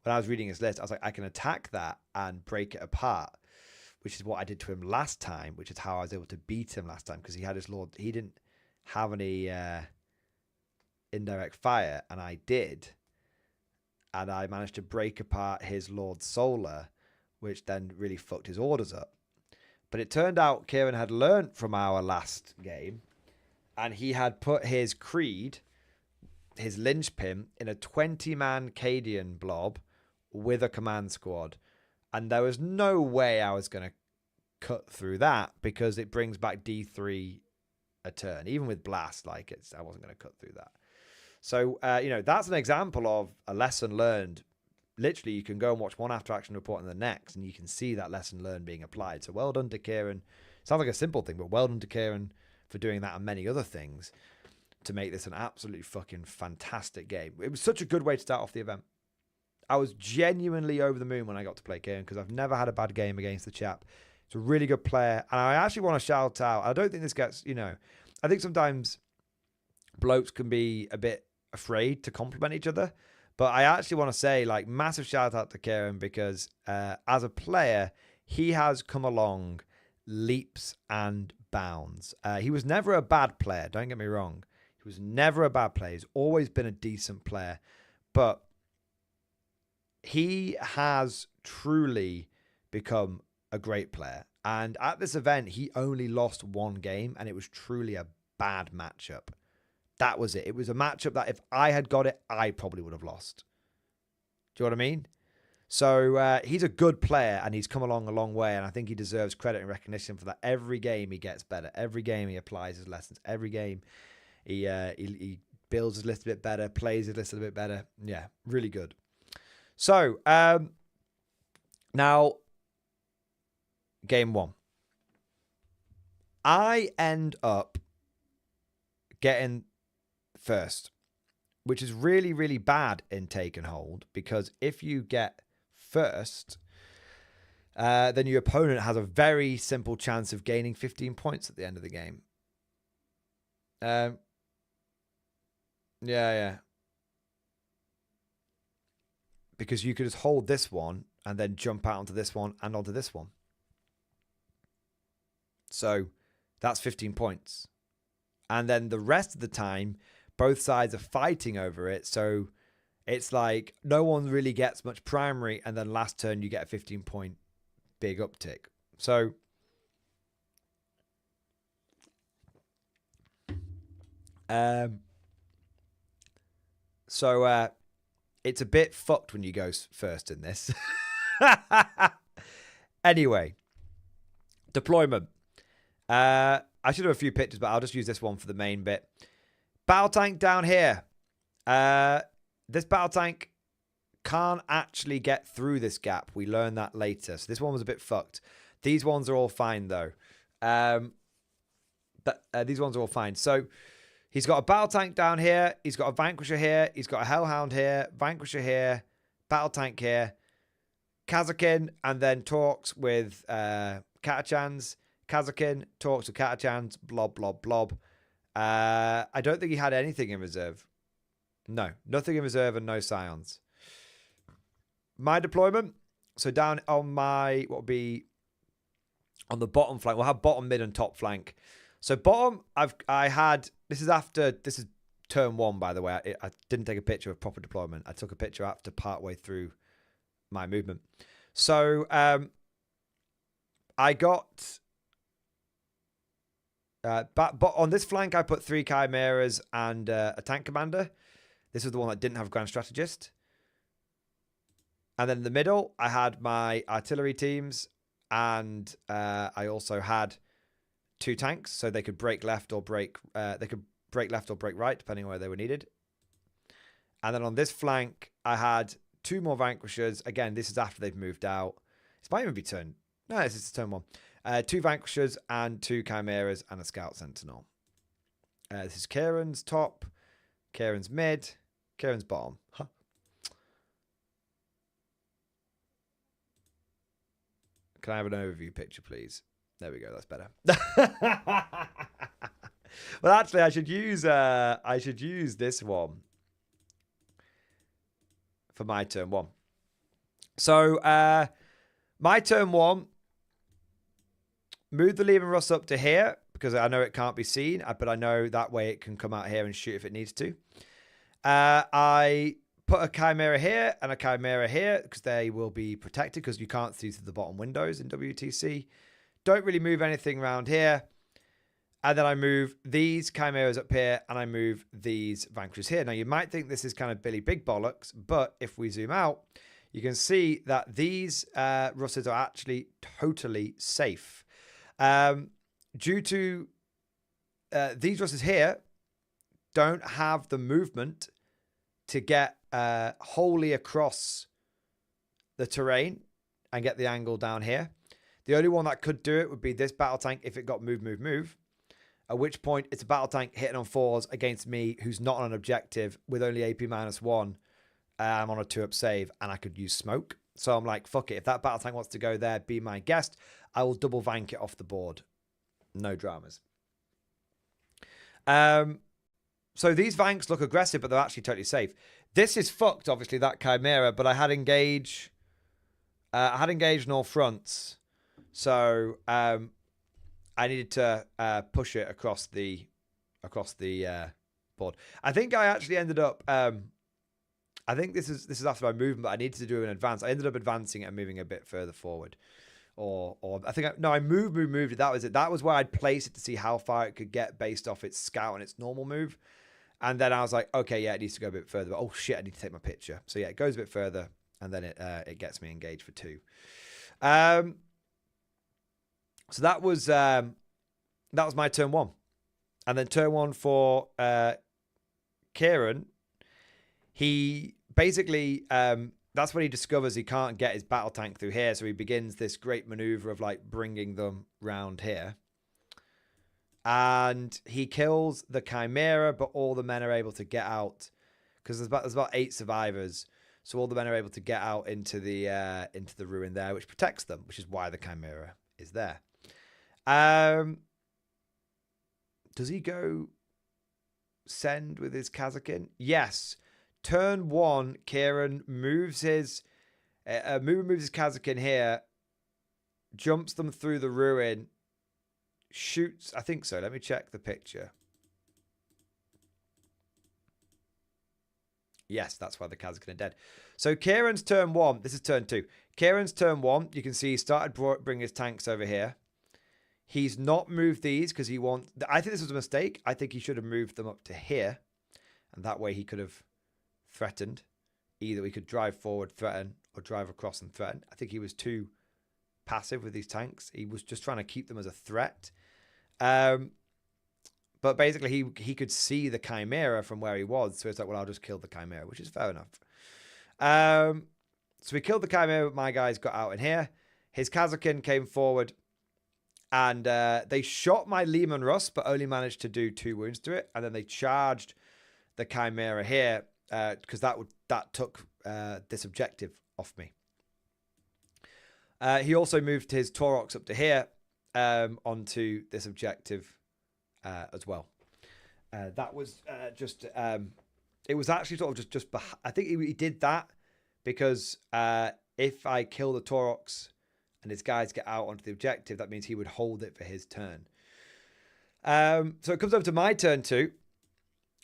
When I was reading his list, I was like, I can attack that and break it apart, which is what I did to him last time, which is how I was able to beat him last time because he had his Lord. He didn't have any indirect fire, and I did. And I managed to break apart his Lord Solar, which then really fucked his orders up. But it turned out Kieran had learnt from our last game, and he had put his Creed, his linchpin, in a 20-man Cadian blob with a command squad. And there was no way I was going to cut through that because it brings back D3 a turn. Even with Blast, I wasn't going to cut through that. So, that's an example of a lesson learned. Literally, you can go and watch one after action report and the next, and you can see that lesson learned being applied. So well done to Kieran. Sounds like a simple thing, but well done to Kieran for doing that and many other things to make this an absolutely fucking fantastic game. It was such a good way to start off the event. I was genuinely over the moon when I got to play Kieran because I've never had a bad game against the chap. It's a really good player. And I actually want to shout out, I don't think this gets, I think sometimes blokes can be a bit afraid to compliment each other. But I actually want to say, like, massive shout out to Kieran because as a player, he has come along leaps and bounds. He was never a bad player. Don't get me wrong. He was never a bad player. He's always been a decent player. But he has truly become a great player. And at this event, he only lost one game, and it was truly a bad matchup. That was it. It was a matchup that if I had got it, I probably would have lost. Do you know what I mean? So he's a good player, and he's come along a long way, and I think he deserves credit and recognition for that. Every game he gets better. Every game he applies his lessons. Every game he builds his list a bit better, plays his list a bit better. Yeah, really good. So now, game one. I end up getting first, which is really, really bad in take and hold, because if you get first, then your opponent has a very simple chance of gaining 15 points at the end of the game. Yeah. Because you could just hold this one and then jump out onto this one and onto this one. So that's 15 points. And then the rest of the time, both sides are fighting over it. So it's like no one really gets much primary. And then last turn, you get a 15-point big uptick. So it's a bit fucked when you go first in this. Anyway, deployment. I should have a few pictures, but I'll just use this one for the main bit. Battle tank down here. This battle tank can't actually get through this gap. We learn that later. So this one was a bit fucked. These ones are all fine, though. These ones are all fine. So he's got a battle tank down here. He's got a vanquisher here. He's got a hellhound here. Vanquisher here. Battle tank here. Kazakin, and then talks with Katachans. Kazakin talks with Katachans. Blob, blob, blob. I don't think he had anything in reserve. No, nothing in reserve and no scions. My deployment. So down on my, what would be on the bottom flank. We'll have bottom, mid, and top flank. So bottom, this is turn one, by the way. I didn't take a picture of proper deployment. I took a picture after partway through my movement. So I got, but on this flank, I put 3 chimeras and a tank commander. This is the one that didn't have Grand Strategist. And then in the middle, I had my artillery teams, and I also had 2 tanks, so they could break left or break right, depending on where they were needed. And then on this flank, I had 2 more vanquishers. Again, this is after they've moved out. This might even be turn. No, this is turn 1. 2 vanquishers and 2 chimeras and a scout sentinel. This is Kieran's top, Kieran's mid, Kieran's bottom. Huh. Can I have an overview picture, please? There we go. That's better. Well, actually, I should use this one for my turn 1. So my turn 1, move the Leman Russ up to here because I know it can't be seen, but I know that way it can come out here and shoot if it needs to. I put a Chimera here and a Chimera here because they will be protected because you can't see through the bottom windows in WTC. Don't really move anything around here. And then I move these Chimeras up here and I move these Vanquishers here. Now, you might think this is kind of Billy Big Bollocks, but if we zoom out, you can see that these Russes are actually totally safe. Due to these Russes here don't have the movement to get wholly across the terrain and get the angle down here. The only one that could do it would be this battle tank if it got move. At which point it's a battle tank hitting on 4s against me who's not on an objective with only AP -1. I'm on a 2-up save and I could use smoke. So I'm like, fuck it. If that battle tank wants to go there, be my guest, I will double vank it off the board. No dramas. So these Vanks look aggressive, but they're actually totally safe. This is fucked, obviously, that Chimera, but I had engage on all fronts. So I needed to push it across the board. I think I actually ended up I think this is after my movement, but I needed to do an advance. I ended up advancing it and moving a bit further forward. Or I think I moved it. That was it. That was where I'd place it to see how far it could get based off its scout and its normal move. And then I was like, okay, yeah, it needs to go a bit further. But, oh shit, I need to take my picture. So yeah, it goes a bit further, and then it gets me engaged for 2. So that was my turn 1, and then turn 1 for Kieran. He basically that's when he discovers he can't get his battle tank through here, so he begins this great maneuver of like bringing them round here. And he kills the Chimera, but all the men are able to get out because there's about 8 survivors. So all the men are able to get out into the ruin there, which protects them, which is why the Chimera is there. Does he go send with his Kazakin? Yes. Turn 1, Kieran moves his Kazakin here, jumps them through the ruin, shoots. I think so. Let me check the picture. Yes, that's why the Kazakin are dead. So Kieran's turn 1. This is turn 2. Kieran's turn 1. You can see he started bringing his tanks over here. He's not moved these because he wants... I think this was a mistake. I think he should have moved them up to here. And that way he could have threatened. Either we could drive forward, threaten, or drive across and threaten. I think he was too passive with these tanks. He was just trying to keep them as a threat. But basically, he could see the Chimera from where he was. So it's like, well, I'll just kill the Chimera, which is fair enough. So we killed the Chimera, but my guys got out in here. His Kazakin came forward, and they shot my Lehman Russ, but only managed to do 2 wounds to it. And then they charged the Chimera here, because that took this objective off me. He also moved his Taurox up to here, onto this objective as well. That was just... it was actually sort of just I think he did that because if I kill the Taurox and his guys get out onto the objective, that means he would hold it for his turn. So it comes over to my turn 2.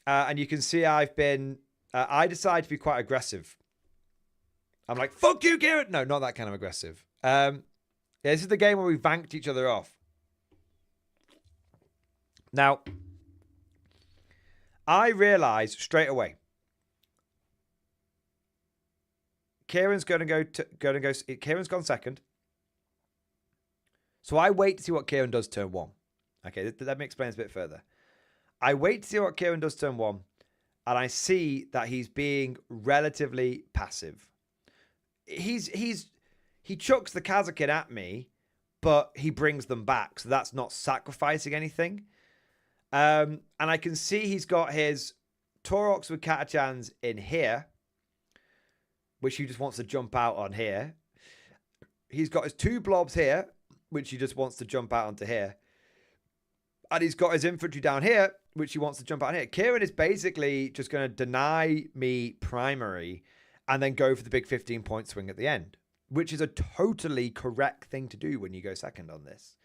And you can see I've been... I decided to be quite aggressive. I'm like, fuck you, Garrett! No, not that kind of aggressive. Yeah, this is the game where we vanked each other off. Now, I realized straight away, Kieran's Kieran's gone second. So I wait to see what Kieran does turn 1. Okay, let me explain this a bit further. I wait to see what Kieran does turn 1, and I see that he's being relatively passive. He chucks the Kazakin at me, but he brings them back, so that's not sacrificing anything. And I can see he's got his Taurox with Katachans in here, which he just wants to jump out on here. He's got his 2 blobs here, which he just wants to jump out onto here. And he's got his infantry down here, which he wants to jump out on here. Kieran is basically just going to deny me primary and then go for the big 15-point swing at the end, which is a totally correct thing to do when you go second on this.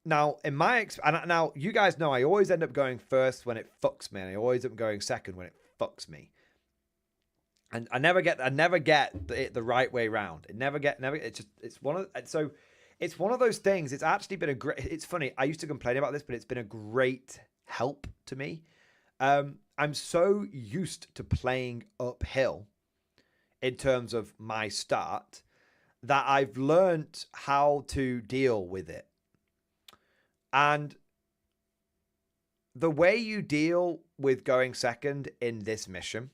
Now, in my now you guys know I always end up going first when it fucks me, and I always end up going second when it fucks me. And I never get it the right way round. It's one of those things. It's actually been it's funny. I used to complain about this, but it's been a great help to me. I'm so used to playing uphill in terms of my start that I've learned how to deal with it. And the way you deal with going second in this mission,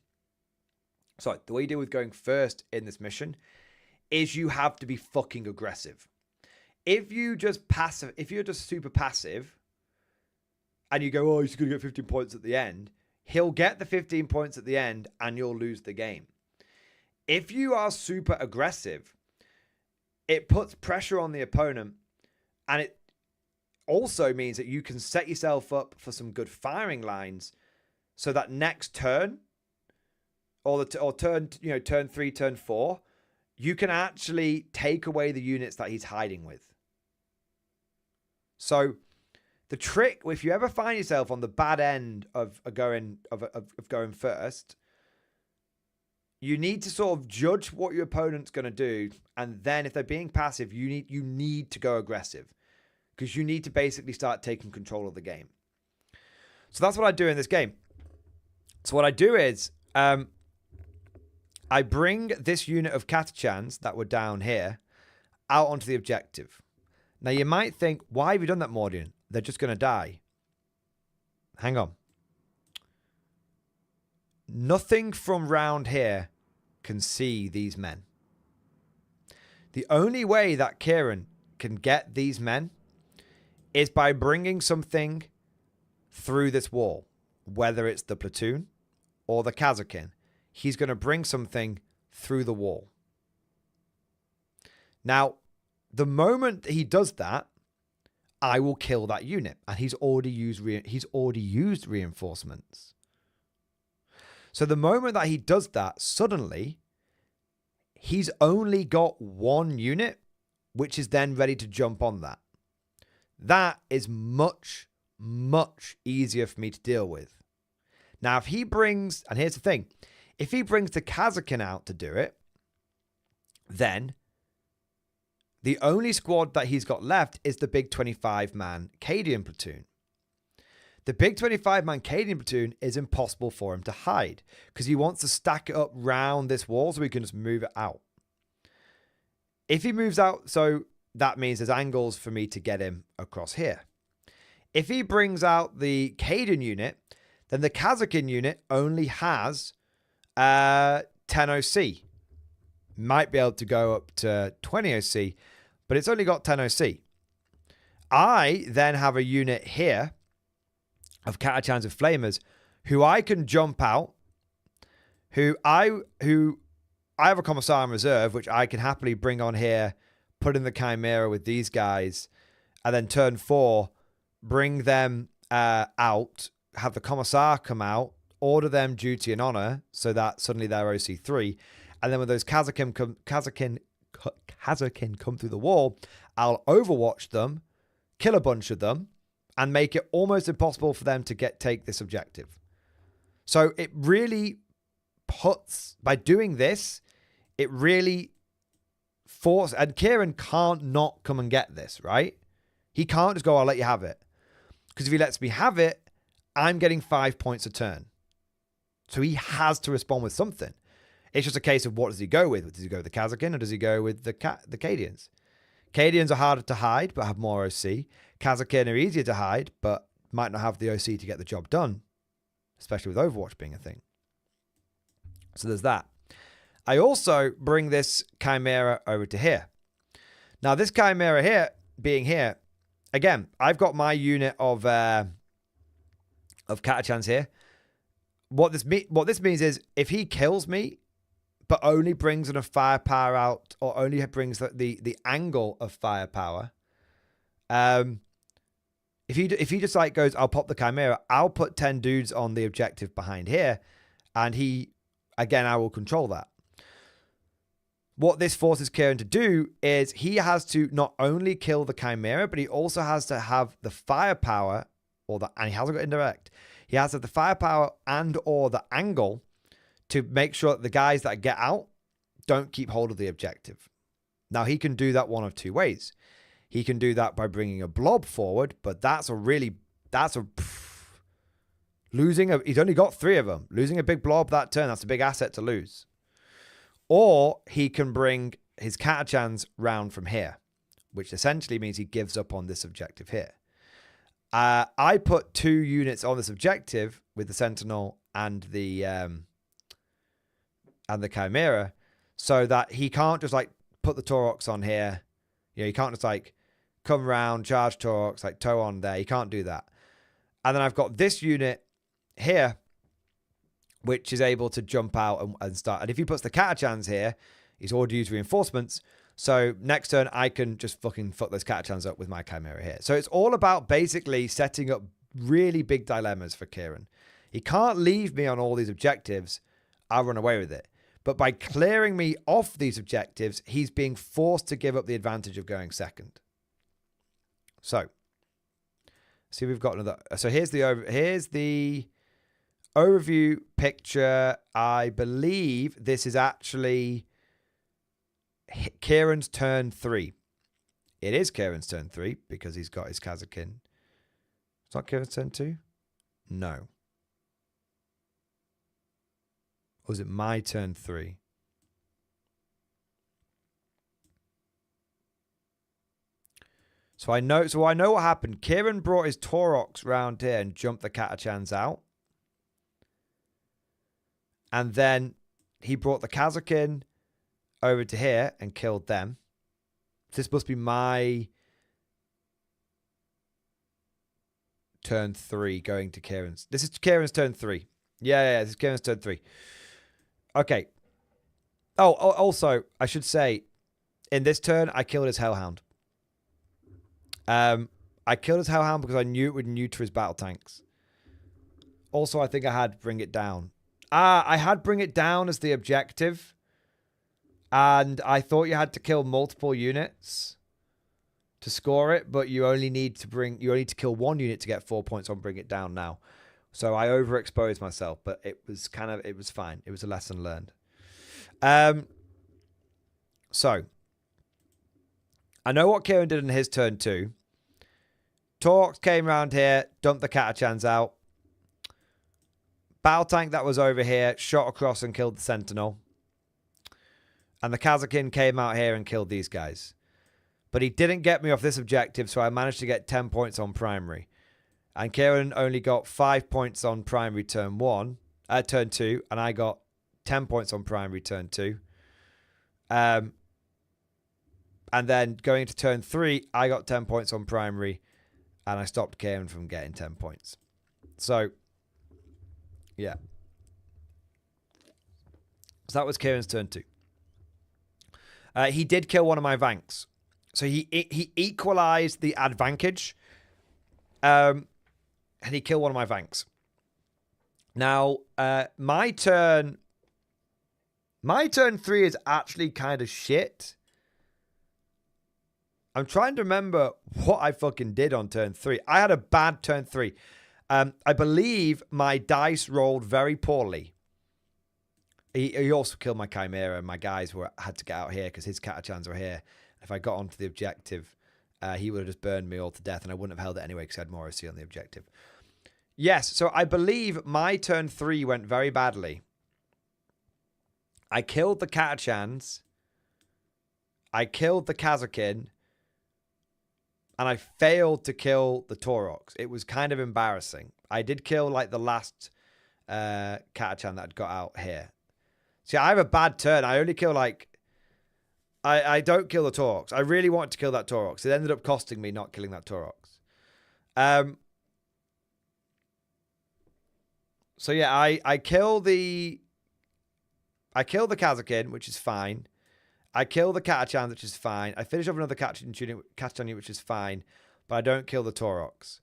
the way you deal with going first in this mission is you have to be fucking aggressive. If you're just super passive and you go, oh, he's going to get 15 points at the end, he'll get the 15 points at the end and you'll lose the game. If you are super aggressive, it puts pressure on the opponent, and also means that you can set yourself up for some good firing lines, so that next turn, or turn 3, turn 4, you can actually take away the units that he's hiding with. So the trick, if you ever find yourself on the bad end of going first, you need to sort of judge what your opponent's going to do, and then if they're being passive, you need to go aggressive, because you need to basically start taking control of the game. So that's what I do in this game. So what I do is I bring this unit of Catachans that were down here out onto the objective. Now you might think, why have you done that, Mordian? They're just going to die. Hang on. Nothing from round here can see these men. The only way that Kieran can get these men is by bringing something through this wall, whether it's the platoon or the Kazakin. He's going to bring something through the wall. Now, the moment he does that, I will kill that unit, and he's already used reinforcements. So the moment that he does that, suddenly he's only got one unit, which is then ready to jump on that. That is much, much easier for me to deal with. Now, if he brings, and here's the thing, if he brings the Kazakin out to do it, then the only squad that he's got left is the big 25-man Cadian platoon. The big 25-man Cadian platoon is impossible for him to hide, because he wants to stack it up round this wall so he can just move it out. If he moves out, so that means there's angles for me to get him across here. If he brings out the Cadian unit, then the Kazakin unit only has 10 OC. Might be able to go up to 20 OC, but it's only got 10 OC. I then have a unit here of Catachans with Flamers who I can jump out, who I have a Commissar in reserve, which I can happily bring on here, put in the Chimera with these guys, and then turn 4, bring them out, have the Commissar come out, order them duty and honor, so that suddenly they're OC3. And then when those Kazakin come through the wall, I'll overwatch them, kill a bunch of them, and make it almost impossible for them to take this objective. So it really puts, by doing this, it really forces, and Kieran can't not come and get this, right? He can't just go, I'll let you have it. Because if he lets me have it, I'm getting 5 points a turn. So he has to respond with something. It's just a case of what does he go with? Does he go with the Kazakin, or does he go with the Cadians? Cadians are harder to hide, but have more OC. Kazakin are easier to hide, but might not have the OC to get the job done, especially with Overwatch being a thing. So there's that. I also bring this Chimera over to here. Now, this Chimera here, being here, again, I've got my unit of Catachans here. What this means is, if he kills me, but only brings enough firepower out, or only brings the angle of firepower, if he just like goes, I'll pop the Chimera, I'll put 10 dudes on the objective behind here, and I will control that. What this forces Kieran to do is he has to not only kill the Chimera, but he also has to have the firepower, and he hasn't got indirect. He has to have the firepower and or the angle to make sure that the guys that get out don't keep hold of the objective. Now, he can do that one of two ways. He can do that by bringing a blob forward, but he's only got 3 of them. Losing a big blob that turn, that's a big asset to lose. Or he can bring his Catachans round from here, which essentially means he gives up on this objective here. I put 2 units on this objective with the Sentinel and the Chimera, so that he can't just like put the Taurox on here. You know, he can't just like come round, charge Taurox, like tow on there. He can't do that. And then I've got this unit here, which is able to jump out and start. And if he puts the Catachans here, he's already used reinforcements. So next turn, I can just fucking fuck those Catachans up with my Chimera here. So it's all about basically setting up really big dilemmas for Kieran. He can't leave me on all these objectives. I'll run away with it. But by clearing me off these objectives, he's being forced to give up the advantage of going second. So, see, we've got another. So here's the overview picture. I believe this is actually Kieran's turn 3. It is Kieran's turn 3 because he's got his Kazakin. It's not Kieran's turn 2? No. Or was it my turn 3? So I know what happened. Kieran brought his Taurox round here and jumped the Catachans out. And then he brought the Kazakin over to here and killed them. This must be my turn 3 going to Kieran's. This is Kieran's turn 3. Yeah, this is Kieran's turn 3. Okay. Oh, also, I should say, in this turn, I killed his Hellhound. I killed his Hellhound because I knew it would neuter his battle tanks. Also, I think I had Bring It Down. I had Bring It Down as the objective. And I thought you had to kill multiple units to score it, but you only need to kill one unit to get 4 points on Bring It Down now. So I overexposed myself, but it was fine. It was a lesson learned. So I know what Kieran did in his turn 2. Torx came around here, dumped the Catachans out. Battle tank that was over here shot across and killed the Sentinel. And the Kazakin came out here and killed these guys. But he didn't get me off this objective, so I managed to get 10 points on primary. And Kieran only got 5 points on primary turn 2, and I got 10 points on primary turn 2. And then going to turn 3, I got 10 points on primary, and I stopped Kieran from getting 10 points. So, yeah. So that was Kieran's turn 2. He did kill one of my Vanks. So he equalized the advantage. And he killed one of my Vanks. Now, my turn 3 is actually kind of shit. I'm trying to remember what I fucking did on turn 3. I had a bad turn 3. I believe my dice rolled very poorly. He also killed my Chimera, and my guys had to get out here because his Catachans were here. If I got onto the objective, he would have just burned me all to death, and I wouldn't have held it anyway because I had more OC on the objective. Yes, so I believe my turn 3 went very badly. I killed the Catachans. I killed the Kazakin. And I failed to kill the Taurox. It was kind of embarrassing. I did kill like the last Catachan that I'd got out here. See, I have a bad turn. I only kill like... I don't kill the Taurox. I really wanted to kill that Taurox. It ended up costing me not killing that Taurox. So yeah, I kill the Kazakin, which is fine. I kill the Catachan, which is fine. I finish off another Catachan unit, which is fine. But I don't kill the Taurox.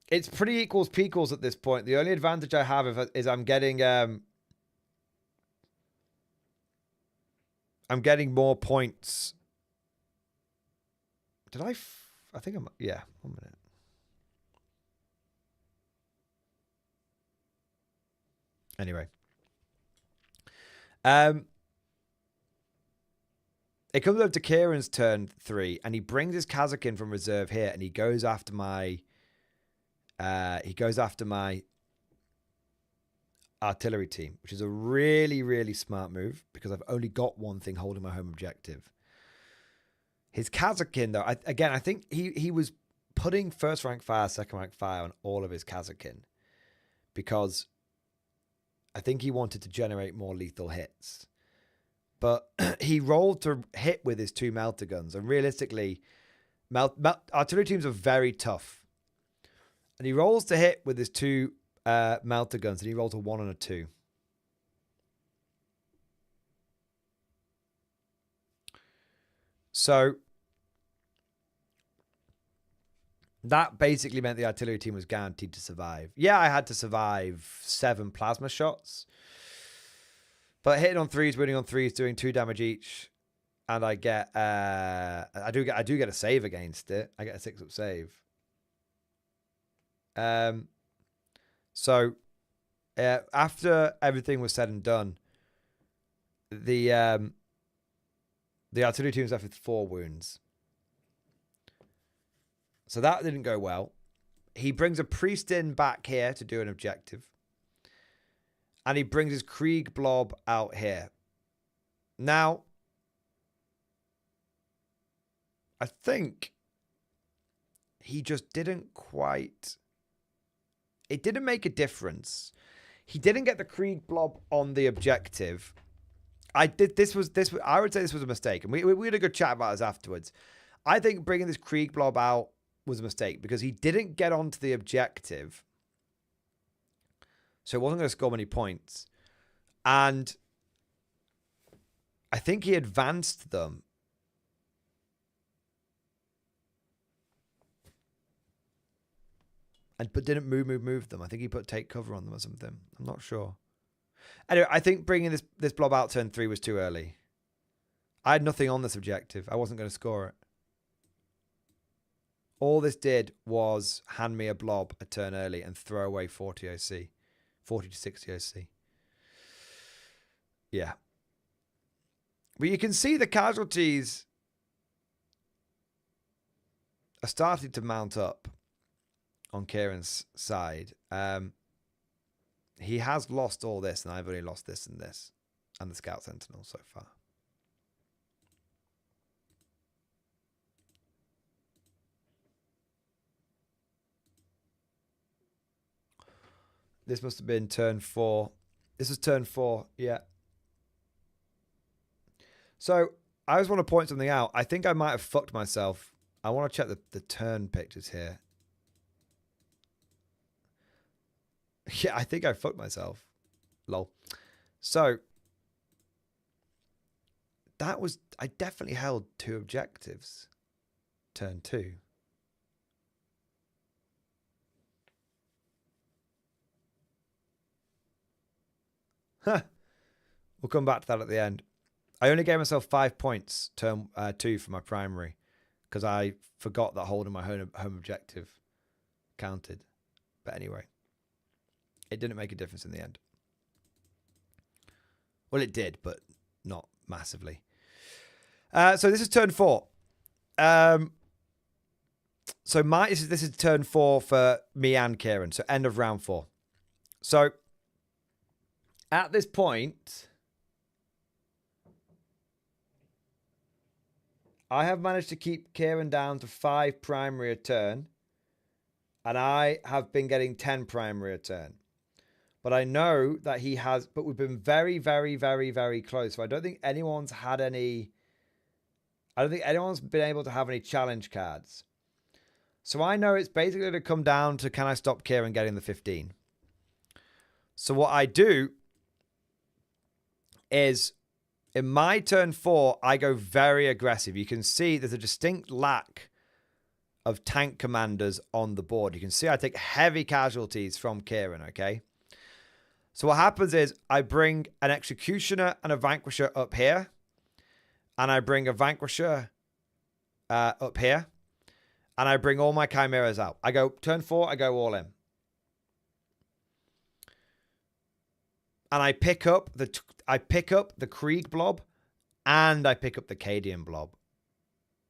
It's pretty equals pequals at this point. The only advantage I have is I'm getting more points. Did I think I'm... Yeah, 1 minute. Anyway. It comes over to Kieran's turn 3, and he brings his Kazakin from reserve here, and he goes after my artillery team, which is a really, really smart move because I've only got one thing holding my home objective. His Kazakin, though, I think he was putting first rank fire, second rank fire on all of his Kazakin because I think he wanted to generate more lethal hits. But he rolled to hit with his 2 melter guns. And realistically, artillery teams are very tough. And he rolls to hit with his 2 melter guns. And he rolls a 1 and a 2. So that basically meant the artillery team was guaranteed to survive. Yeah, I had to survive 7 plasma shots. But hitting on 3s, winning on 3s, doing 2 damage each. And I get I do get a save against it. I get a 6-up save. So after everything was said and done, the artillery team was left with 4 wounds. So that didn't go well. He brings a priest in back here to do an objective. And he brings his Krieg blob out here. Now, I think he just didn't quite... It didn't make a difference. He didn't get the Krieg blob on the objective. I would say this was a mistake. And we had a good chat about this afterwards. I think bringing this Krieg blob out was a mistake because he didn't get onto the objective. So it wasn't going to score many points. And I think he advanced them. But didn't move them. I think he put take cover on them or something. I'm not sure. Anyway, I think bringing this blob out turn 3 was too early. I had nothing on this objective. I wasn't going to score it. All this did was hand me a blob a turn early and throw away 40 OC. 40 to 60 OC. Yeah. But you can see the casualties are starting to mount up on Kieran's side. He has lost all this, and I've only lost this and this. And the Scout Sentinel so far. This must have been turn 4. This is turn 4, yeah. So, I just want to point something out. I think I might have fucked myself. I want to check the turn pictures here. Yeah, I think I fucked myself. Lol. So, that was... I definitely held 2 objectives. Turn 2. Huh. We'll come back to that at the end. I only gave myself 5 points turn 2 for my primary because I forgot that holding my home objective counted. But anyway, it didn't make a difference in the end. Well, it did, but not massively. So this is turn 4. So this is turn 4 for me and Kieran. So end of round 4. So at this point, I have managed to keep Kieran down to 5 primary a turn. And I have been getting 10 primary a turn. But I know that he has... But we've been very, very, very, very close. So I don't think anyone's had any... I don't think anyone's been able to have any challenge cards. So I know it's basically going to come down to can I stop Kieran getting the 15. So what I do is in my turn 4, I go very aggressive. You can see there's a distinct lack of tank commanders on the board. You can see I take heavy casualties from Kieran, okay? So what happens is I bring an Executioner and a Vanquisher up here. And I bring a Vanquisher up here. And I bring all my Chimeras out. I go turn 4, I go all in. And I pick up the Krieg blob and I pick up the Cadian blob.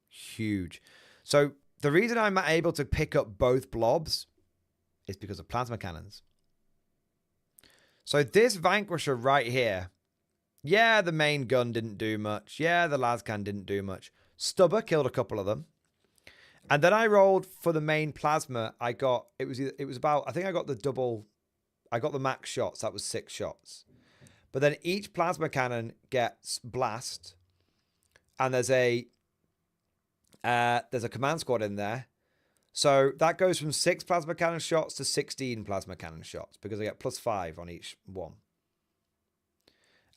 Huge. So the reason I'm able to pick up both blobs is because of plasma cannons. So this Vanquisher right here, yeah, the main gun didn't do much. Yeah, the Lascan didn't do much. Stubber killed a couple of them. And then I rolled for the main plasma. I got, it was about, I think I got the double, I got the max shots. That was 6 shots. But then each plasma cannon gets blast. And there's a command squad in there. So that goes from 6 plasma cannon shots to 16 plasma cannon shots because I get +5 on each one.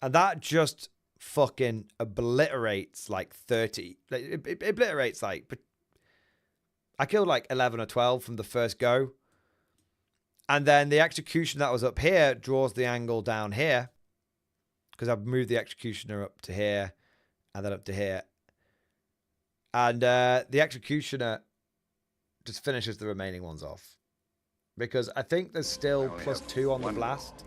And that just fucking obliterates like 30. Like, it obliterates like... I killed like 11 or 12 from the first go. And then the execution that was up here draws the angle down here. Because I've moved the executioner up to here. And then up to here. And the executioner just finishes the remaining ones off. Because I think there's still +2 on the blast.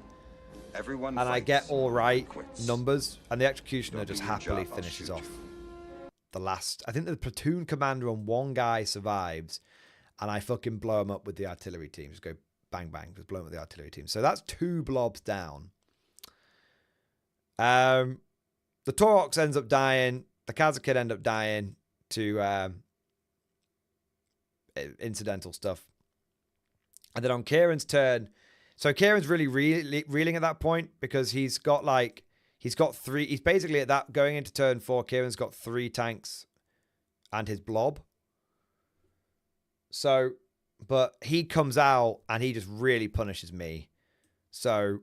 Everyone and I get all right quits. numbers. And the executioner Don't just do your happily job, I'll finishes shoot off you. the last. I think the platoon commander and one guy survives. And I fucking blow him up with the artillery team. Just go bang, bang. Just blow him with the artillery team. So that's 2 blobs down. The Taurox ends up dying. The Kazakid end up dying to incidental stuff. And then on Kieran's turn, so Kieran's really reeling at that point because he's got 3. He's basically at that going into turn 4. Kieran's got 3 tanks and his blob. So, but he comes out and he just really punishes me. So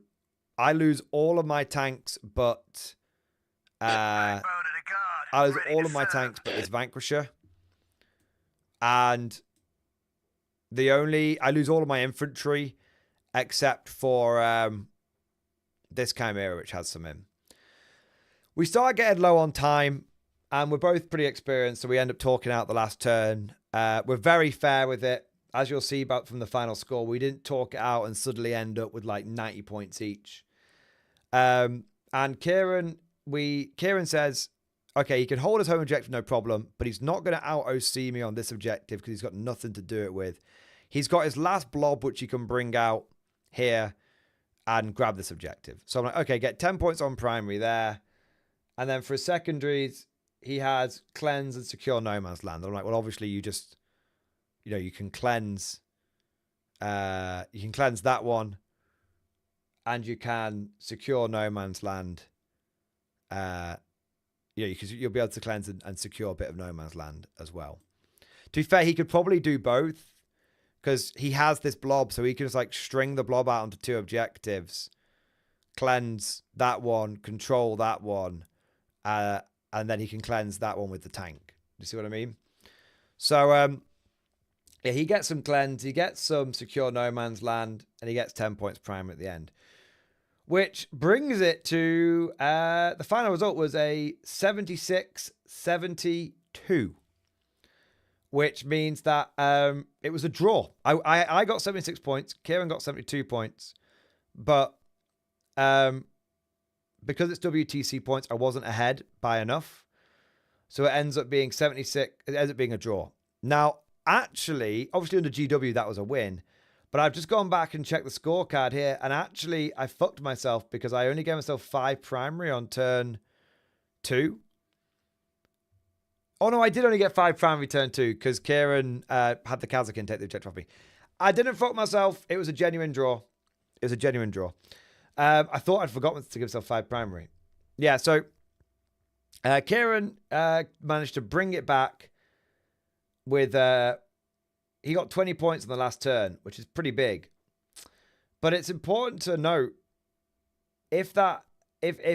I lose all of my tanks, but I lose all of my tanks, but his Vanquisher. And I lose all of my infantry except for this Chimera, which has some in. We start getting low on time, and we're both pretty experienced, so we end up talking out the last turn. We're very fair with it. As you'll see from the final score, we didn't talk it out and suddenly end up with like 90 points each. And Kieran says, okay, he can hold his home objective, no problem, but he's not going to out-OC me on this objective because he's got nothing to do it with. He's got his last blob, which he can bring out here and grab this objective. So I'm like, okay, get 10 points on primary there. And then for his secondaries, he has cleanse and secure no man's land. I'm like, well, obviously you just, you can cleanse that one and you can secure no man's land. Because you'll be able to cleanse and secure a bit of no man's land as well. To be fair, he could probably do both because he has this blob, so he can just like string the blob out onto 2 objectives, cleanse that one, control that one, and then he can cleanse that one with the tank. You see what I mean? So yeah, he gets some cleanse, he gets some secure no man's land, and he gets 10 points prime at the end. Which brings it to the final result was a 76-72, which means that it was a draw. I got 76 points. Kieran got 72 points. But because it's WTC points, I wasn't ahead by enough. So it ends up being 76. It ends up being a draw. Now, actually, obviously under GW, that was a win. But I've just gone back and checked the scorecard here, and actually I fucked myself because I only gave myself 5 primary on turn 2. Oh no, I did only get 5 primary turn 2 because Kieran had the Kazakin take the objective off me. I didn't fuck myself. It was a genuine draw. It was a genuine draw. I thought I'd forgotten to give myself 5 primary. Yeah, so Kieran managed to bring it back with... he got 20 points on the last turn, which is pretty big. But it's important to note if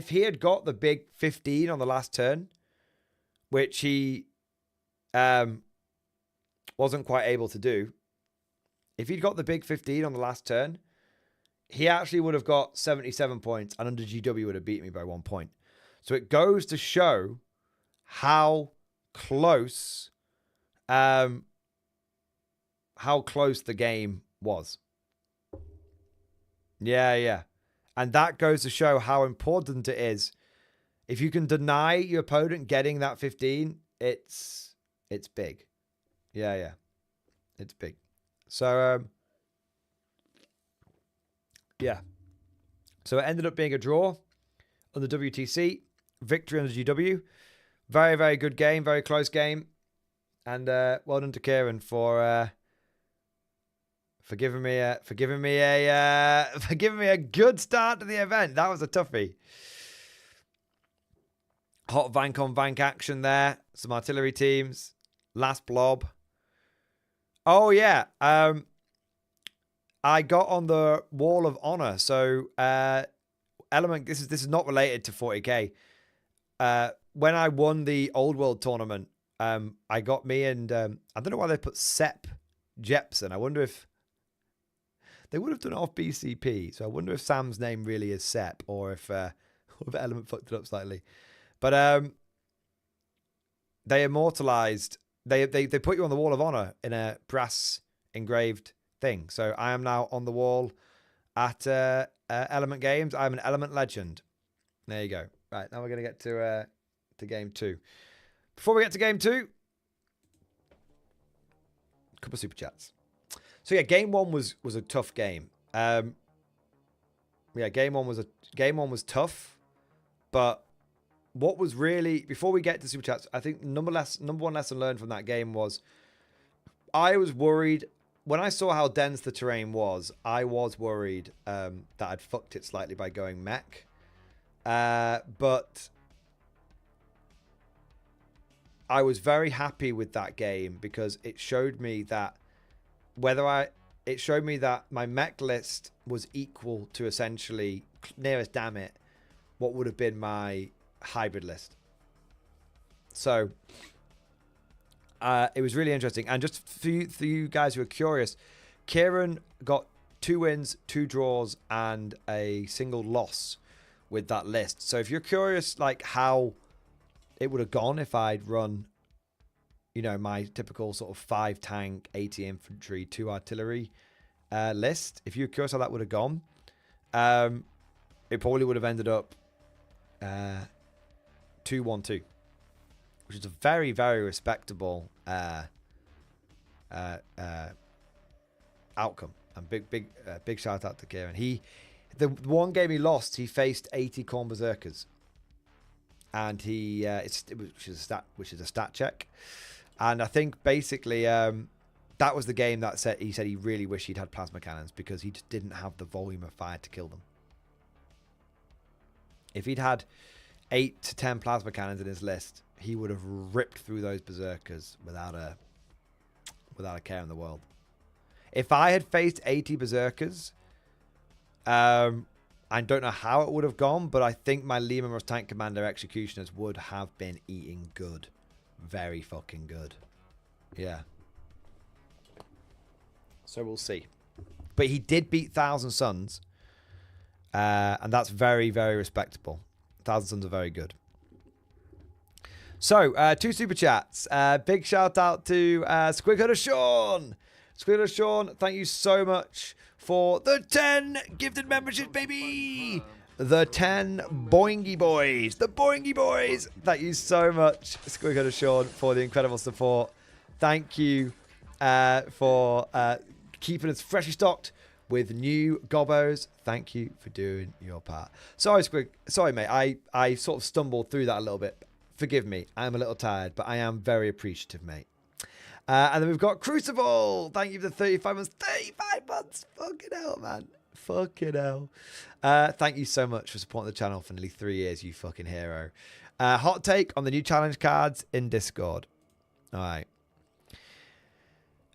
he had got the big 15 on the last turn, which he wasn't quite able to do, if he'd got the big 15 on the last turn, he actually would have got 77 points, and under GW would have beat me by 1 point. So it goes to show how close the game was. Yeah. And that goes to show how important it is. If you can deny your opponent getting that 15, it's big. Yeah. It's big. So, yeah. So it ended up being a draw on the WTC. Victory on the GW. Very, very good game. Very close game. And well done to Kieran for giving me a good start to the event. That was a toughie. Hot Vank on Vank action there. Some artillery teams. Last blob. Oh yeah. I got on the Wall of Honor. So Element. This is not related to 40k. when I won the Old World tournament, I got me and I don't know why they put Sepp Jepsen. I wonder if they would have done it off BCP. So I wonder if Sam's name really is Sepp or if Element fucked it up slightly. But they immortalized. They put you on the wall of honor in a brass engraved thing. So I am now on the wall at Element Games. I'm an Element legend. There you go. Right, now we're gonna get to game 2. Before we get to game 2, a couple of super chats. So yeah, game 1 was a tough game. Yeah, game one was tough, but what was really, before we get to super chats, I think number one lesson learned from that game was I was worried when I saw how dense the terrain was. I was worried that I'd fucked it slightly by going mech, but I was very happy with that game because it showed me that it showed me that my mech list was equal to essentially, nearest damn it, what would have been my hybrid list. So it was really interesting. And just for you guys who are curious, Kieran got 2 wins, 2 draws, and a single loss with that list. So if you're curious, like how it would have gone if I'd run, you know, my typical sort of 5 tank, 80 infantry, 2 artillery list. If you're curious how that would have gone, it probably would have ended up 2-1-2, which is a very, very respectable outcome. And big shout out to Kieran. The one game he lost, he faced 80 Khorne Berserkers. And which is a stat check, and I think basically that was the game that he said he really wished he'd had plasma cannons because he just didn't have the volume of fire to kill them. If he'd had 8 to 10 plasma cannons in his list, he would have ripped through those berserkers without a care in the world. If I had faced 80 berserkers, I don't know how it would have gone, but I think my Lehman Russ Tank Commander executioners would have been eating good. Very fucking good. Yeah. So we'll see. But he did beat Thousand Suns. And that's very, very respectable. Thousand Suns are very good. So, 2 super chats. Big shout out to Squighood Sean. Squighood Sean, thank you so much for the 10 gifted memberships, baby. The 10 Boingy Boys. The Boingy Boys. Thank you so much, Squighood Sean, for the incredible support. Thank you for keeping us freshly stocked with new gobbos. Thank you for doing your part. Sorry, Squig. Sorry, mate. I sort of stumbled through that a little bit. Forgive me. I'm a little tired, but I am very appreciative, mate. And then we've got Crucible. Thank you for the 35 months. 35 months. Fucking hell, man. Fucking hell. Thank you so much for supporting the channel for nearly 3 years, you fucking hero. Hot take on the new challenge cards in Discord. All right.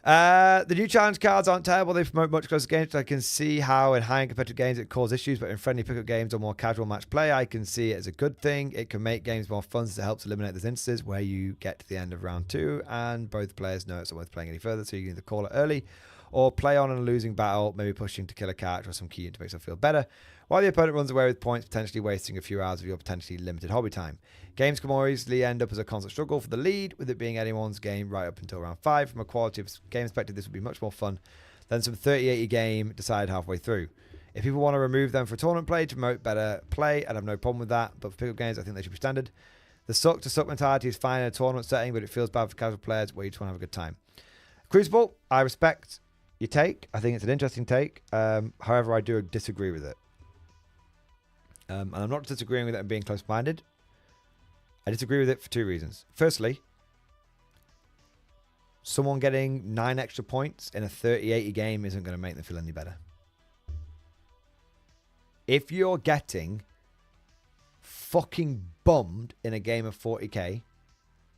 The new challenge cards aren't terrible. They promote much closer games. I can see how in high and competitive games it causes issues, but in friendly pickup games or more casual match play, I can see it as a good thing. It can make games more fun since it helps eliminate those instances where you get to the end of round 2 and both players know it's not worth playing any further, so you can either call it early or play on in a losing battle, maybe pushing to kill a character or some key to make yourself feel better, while the opponent runs away with points, potentially wasting a few hours of your potentially limited hobby time. Games can more easily end up as a constant struggle for the lead, with it being anyone's game right up until round 5. From a quality of game perspective, this would be much more fun than some 30-80 game decided halfway through. If people want to remove them for tournament play to promote better play, I'd have no problem with that, but for pickup games, I think they should be standard. The suck-to-suck mentality is fine in a tournament setting, but it feels bad for casual players where you just want to have a good time. Crucible, I respect your take. I think it's an interesting take. However, I do disagree with it. And I'm not disagreeing with it and being close-minded. I disagree with it for 2 reasons. Firstly, someone getting 9 extra points in a 30-80 game isn't going to make them feel any better. If you're getting fucking bummed in a game of 40k,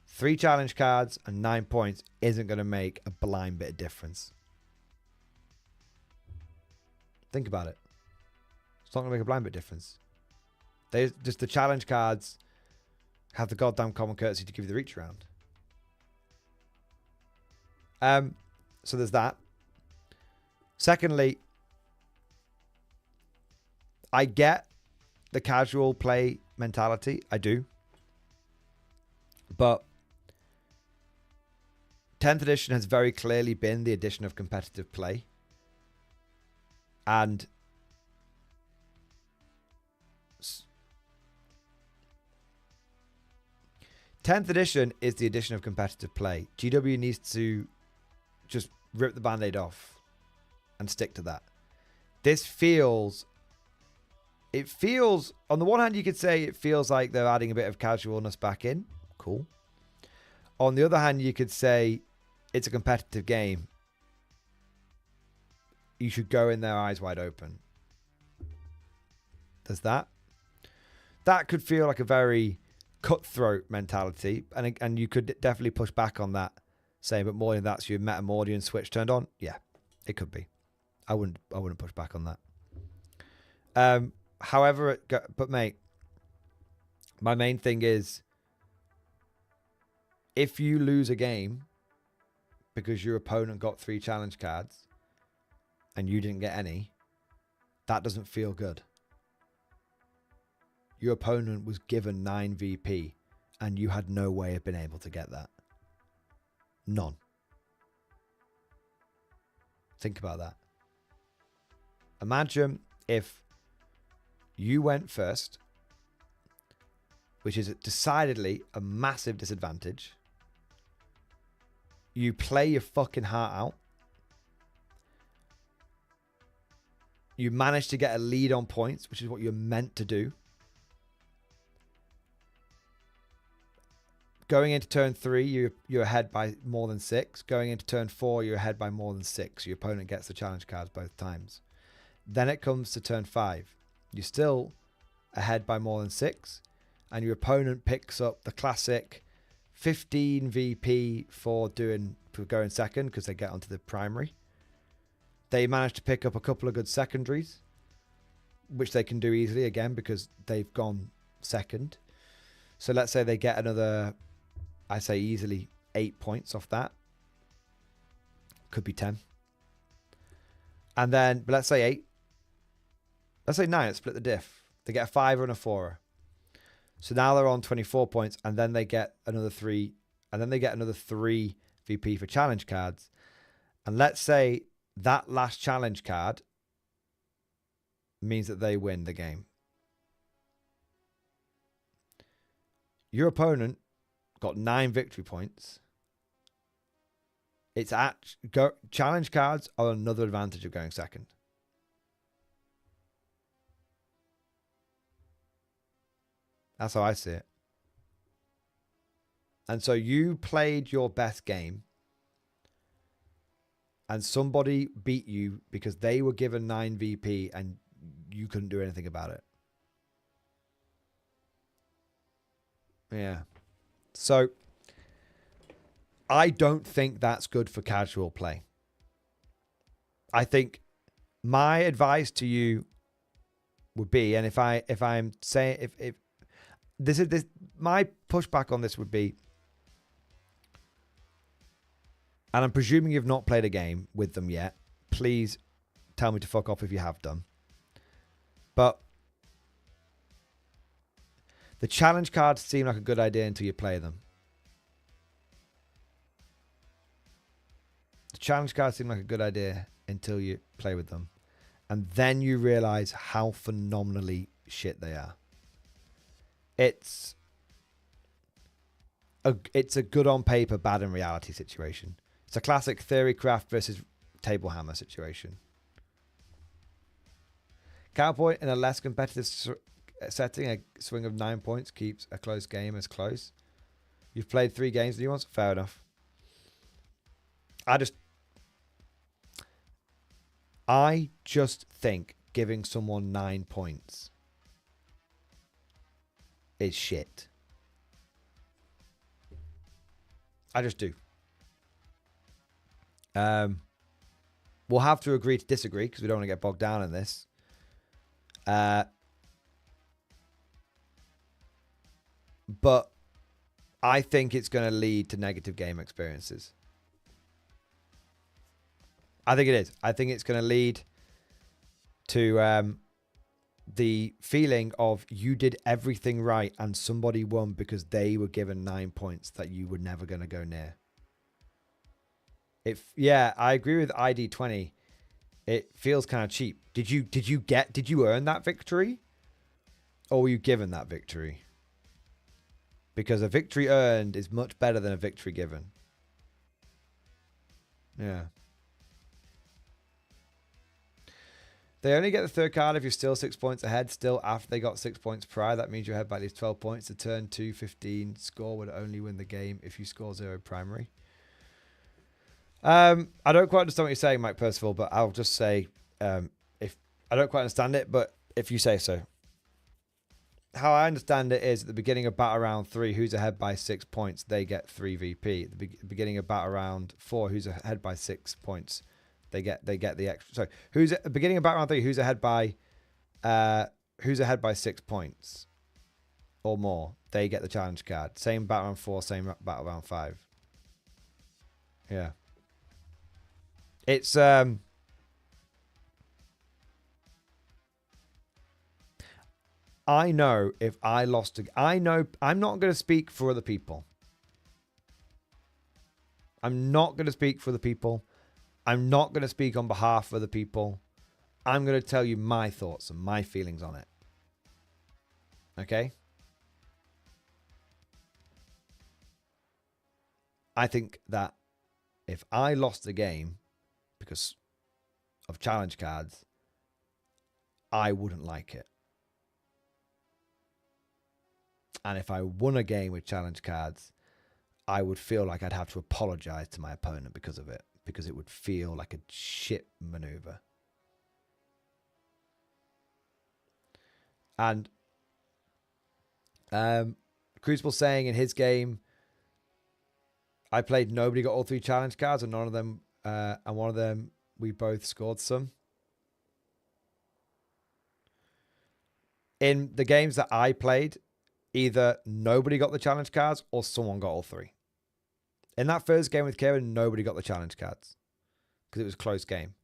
3 challenge cards and 9 points isn't going to make a blind bit of difference. Think about it. It's not going to make a blind bit difference. There's just the challenge cards have the goddamn common courtesy to give you the reach around. So there's that. Secondly, I get the casual play mentality. I do. But 10th edition has very clearly been the addition of competitive play. And 10th edition is the addition of competitive play. GW needs to just rip the band-aid off and stick to that. This feels... It feels... On the one hand, you could say it feels like they're adding a bit of casualness back in. Cool. On the other hand, you could say it's a competitive game. You should go in there eyes wide open. There's that. That could feel like a very cutthroat mentality. And you could definitely push back on that. Saying, but more than that's your meta Mordian switch turned on. Yeah, it could be. I wouldn't push back on that. However, but mate, my main thing is, if you lose a game because your opponent got 3 challenge cards and you didn't get any, that doesn't feel good. Your opponent was given 9 VP and you had no way of being able to get that. None. Think about that. Imagine if you went first, which is decidedly a massive disadvantage. You play your fucking heart out. You manage to get a lead on points, which is what you're meant to do. Going into turn 3, you're ahead by more than 6. Going into turn 4, you're ahead by more than 6. Your opponent gets the challenge cards both times. Then it comes to turn 5. You're still ahead by more than 6. And your opponent picks up the classic 15 VP for going second because they get onto the primary. They manage to pick up a couple of good secondaries, which they can do easily again because they've gone second. So let's say they get another... I say easily 8 points off that. Could be 10. And then, but let's say 8. Let's say 9. Let's split the diff. They get a 5 and a 4. So now they're on 24 points. And then they get another 3. And then they get another 3 VP for challenge cards. And let's say that last challenge card means that they win the game. Your opponent got 9 victory points. It's challenge cards are another advantage of going second. That's how I see it. And so you played your best game and somebody beat you because they were given 9 VP and you couldn't do anything about it. Yeah. So, I don't think that's good for casual play. I think my advice to you would be, and if I'm saying, if this is my pushback on this would be, and I'm presuming you've not played a game with them yet. Please tell me to fuck off if you have done. But the challenge cards seem like a good idea until you play them. The challenge cards seem like a good idea until you play with them. And then you realize how phenomenally shit they are. It's a good on paper, bad in reality situation. It's a classic Theorycraft versus Table Hammer situation. Counterpoint, in a less competitive setting, a swing of 9 points keeps a close game as close. You've played 3 games with you once? Fair enough. I just think giving someone 9 points is shit. I just do. We'll have to agree to disagree because we don't want to get bogged down in this. But I think it's going to lead to negative game experiences. I think it is. I think it's going to lead to the feeling of you did everything right and somebody won because they were given 9 points that you were never going to go near. Yeah, I agree with ID20. It feels kind of cheap. Did you earn that victory? Or were you given that victory? Because a victory earned is much better than a victory given. Yeah. They only get the third card if you're still 6 points ahead. Still, after they got 6 points prior, that means you're ahead by at least 12 points. The turn 2, 15 score would only win the game if you score 0 primary. I don't quite understand what you're saying, Mike Percival, but I'll just say, if I don't quite understand it, but if you say so. How I understand it is at the beginning of battle round 3, who's ahead by 6 points, they get 3 VP. At the beginning of battle round 4, who's ahead by 6 points, they get the extra. So who's at the beginning of battle round 3, who's ahead by 6 points or more, they get the challenge card. Same battle round 4, same battle round 5. Yeah. It's I know if I lost I know I'm not going to speak for other people. I'm not going to speak for the people. I'm not going to speak on behalf of other people. I'm going to tell you my thoughts and my feelings on it. Okay? I think that if I lost the game because of challenge cards, I wouldn't like it. And if I won a game with challenge cards, I would feel like I'd have to apologize to my opponent because of it. Because it would feel like a shit maneuver. And Crucible saying in his game, I played nobody got all 3 challenge cards, and none of them, and one of them we both scored some. In the games that I played, either nobody got the challenge cards or someone got all 3. In that first game with Kieran, nobody got the challenge cards because it was a close game.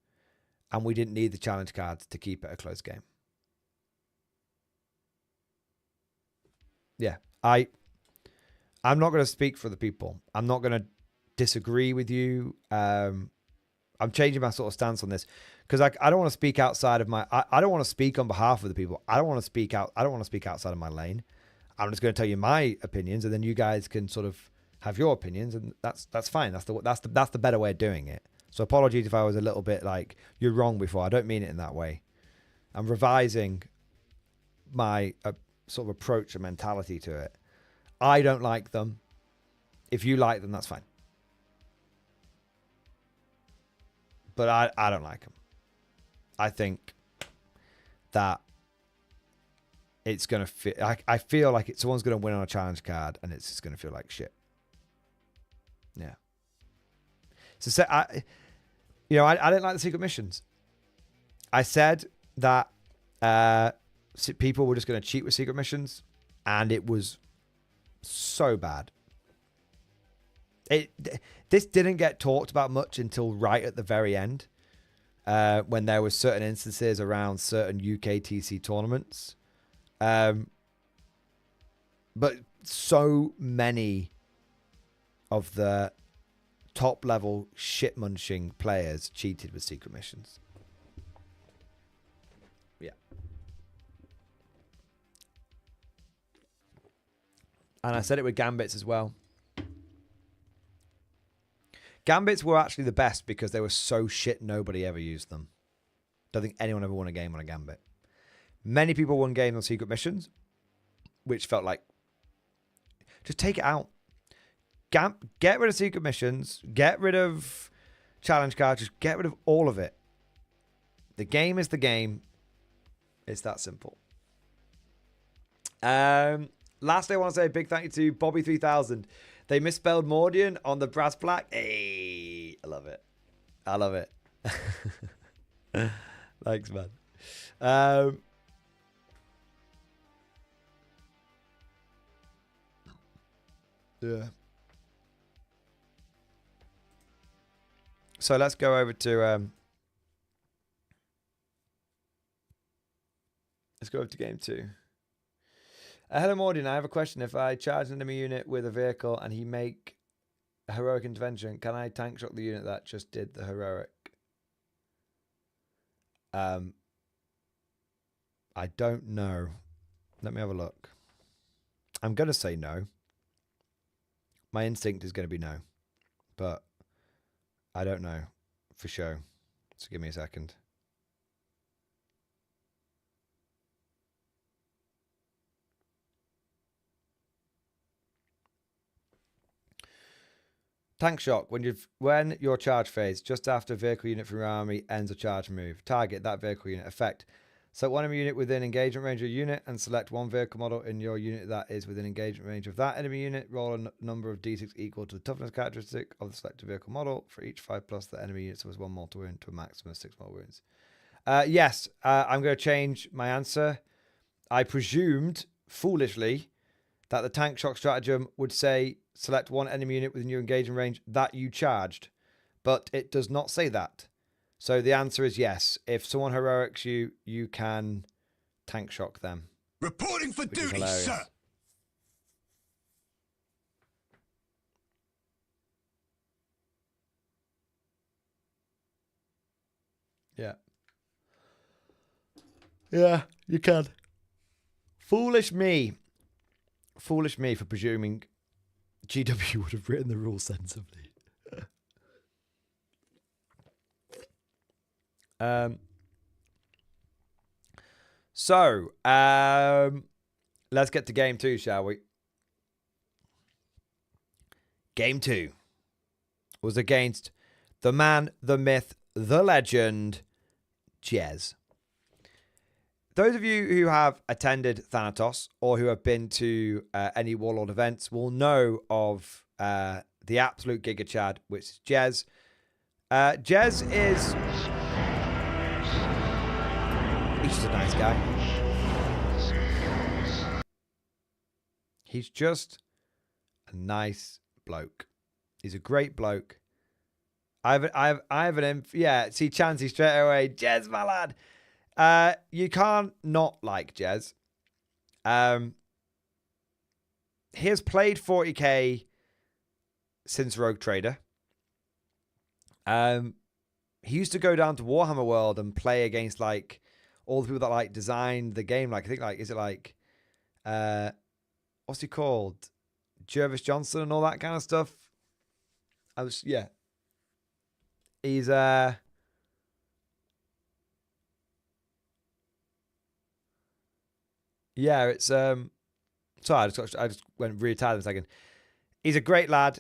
And we didn't need the challenge cards to keep it a close game. Yeah, I'm not going to speak for the people. I'm not going to disagree with you. I'm changing my sort of stance on this because I don't want to speak outside of my. I don't want to speak on behalf of the people. I don't want to speak out. I don't want to speak outside of my lane. I'm just going to tell you my opinions, and then you guys can sort of have your opinions, and that's fine. That's the better way of doing it. So apologies if I was a little bit like you're wrong before. I don't mean it in that way. I'm revising my sort of approach and mentality to it. I don't like them. If you like them, that's fine. But I don't like them. I think that it's going to feel... I feel like someone's going to win on a challenge card and it's just going to feel like shit. Yeah. So I didn't like the secret missions. I said that people were just going to cheat with secret missions, and it was so bad. This didn't get talked about much until right at the very end, when there were certain instances around certain UK TC tournaments. But so many of the top level shit munching players cheated with secret missions. Yeah. And I said it with Gambits as well. Gambits were actually the best because they were so shit nobody ever used them. Don't think anyone ever won a game on a Gambit. Many people won games on secret missions, which felt like, just take it out. Get rid of secret missions. Get rid of challenge cards. Just get rid of all of it. The game is the game. It's that simple. Lastly, I want to say a big thank you to Bobby3000. They misspelled Mordian on the brass black. Hey, I love it. I love it. Thanks, man. Yeah. So let's go over to game 2. Hello Mordian, I have a question. If I charge an enemy unit with a vehicle and he make a heroic intervention, can I tank shock the unit that just did the heroic? I don't know. Let me have a look. I'm going to say no. My instinct is going to be no. But I don't know for sure. So give me a second. Tank shock. When your charge phase, just after a vehicle unit from your army ends a charge move, target that vehicle unit. Effect. Select one enemy unit within engagement range of your unit and select one vehicle model in your unit that is within engagement range of that enemy unit. Roll a number of d6 equal to the toughness characteristic of the selected vehicle model. For each 5+, the enemy unit suffers 1 mortal wound to a maximum of 6 mortal wounds. Yes, I'm going to change my answer. I presumed, foolishly, that the tank shock stratagem would say select one enemy unit within your engagement range that you charged. But it does not say that. So the answer is yes. If someone heroics you, you can tank shock them. Reporting for duty, sir. Yeah. Yeah, you can. Foolish me. Foolish me for presuming GW would have written the rule sensibly. Let's get to game 2, shall we? Game 2 was against the man, the myth, the legend, Jez. Those of you who have attended Thanatos or who have been to any Warlord events will know of the absolute Giga Chad, which is Jez. Jez is... He's just a nice guy. He's just a nice bloke. He's a great bloke. I have an yeah. See Chansey straight away. Jez, my lad. You can't not like Jez. He has played 40k since Rogue Trader. He used to go down to Warhammer World and play against like all the people that like designed the game. Like I think like is it like what's he called? Jervis Johnson and all that kind of stuff. Yeah. He's yeah, it's sorry, I just went really tired in a second. He's a great lad.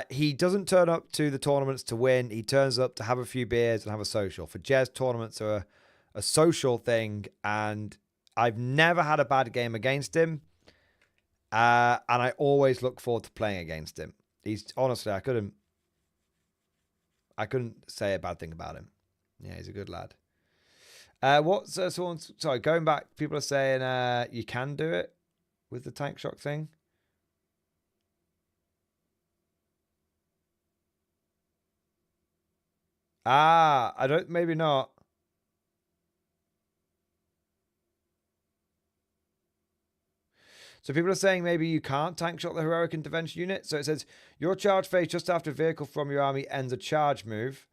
He doesn't turn up to the tournaments to win. He turns up to have a few beers and have a social. For Jez, tournaments are a social thing, and I've never had a bad game against him. And I always look forward to playing against him. He's honestly, I couldn't say a bad thing about him. Yeah, he's a good lad. Sorry, going back, people are saying you can do it with the tank shock thing. I don't, maybe not. So people are saying maybe you can't tank shot the heroic intervention unit. So it says your charge phase just after a vehicle from your army ends a charge move.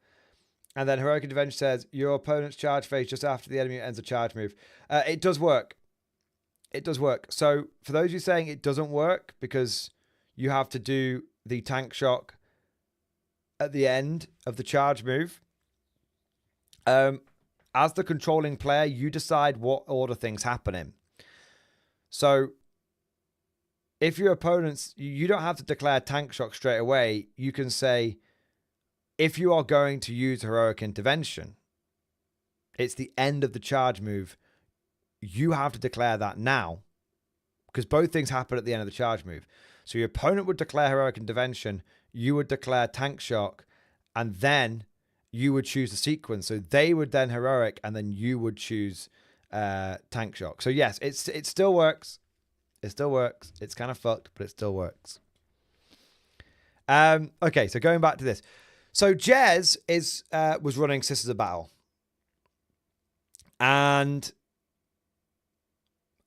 And then heroic intervention says your opponent's charge phase just after the enemy ends a charge move. It does work. It does work. So for those of you saying it doesn't work because you have to do the tank shock at the end of the charge move, as the controlling player, you decide what order things happen in. So if your opponent's, you don't have to declare tank shock straight away. You can say, if you are going to use heroic intervention, it's the end of the charge move. You have to declare that now because both things happen at the end of the charge move. So your opponent would declare heroic intervention. You would declare tank shock, and then you would choose the sequence. So they would then heroic, and then you would choose tank shock. So yes, it still works. It still works. It's kind of fucked, but it still works. Okay, so going back to this. So Jez was running Sisters of Battle. And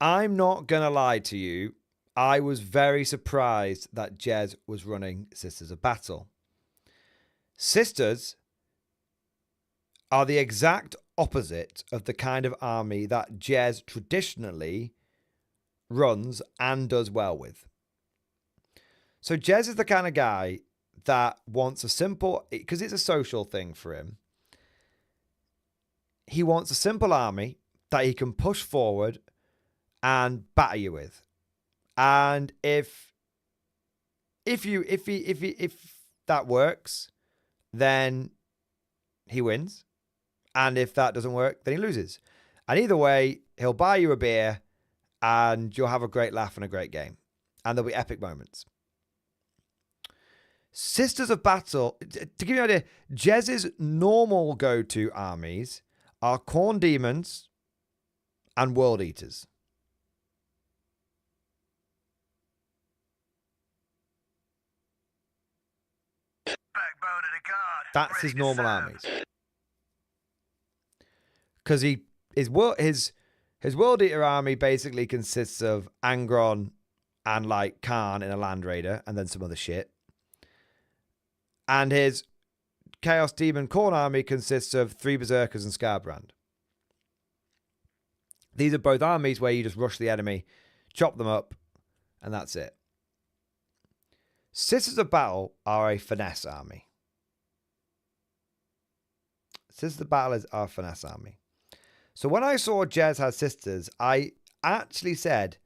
I'm not going to lie to you. I was very surprised that Jez was running Sisters of Battle. Sisters are the exact opposite of the kind of army that Jez traditionally runs and does well with. So Jez is the kind of guy that wants a simple, because it's a social thing for him. He wants a simple army that he can push forward and batter you with. And if that works, then he wins. And if that doesn't work, then he loses. And either way, he'll buy you a beer and you'll have a great laugh and a great game. And there'll be epic moments. Sisters of Battle, to give you an idea, Jez's normal go-to armies are Corn Demons and World Eaters. Backbone of the guard. That's his normal armies. Because his World Eater army basically consists of Angron and like Khan in a Land Raider and then some other shit. And his Chaos Demon Corn army consists of 3 Berserkers and Scarbrand. These are both armies where you just rush the enemy, chop them up, and that's it. Sisters of Battle are a finesse army. Sisters of Battle is our finesse army. So when I saw Jez had sisters, I actually said,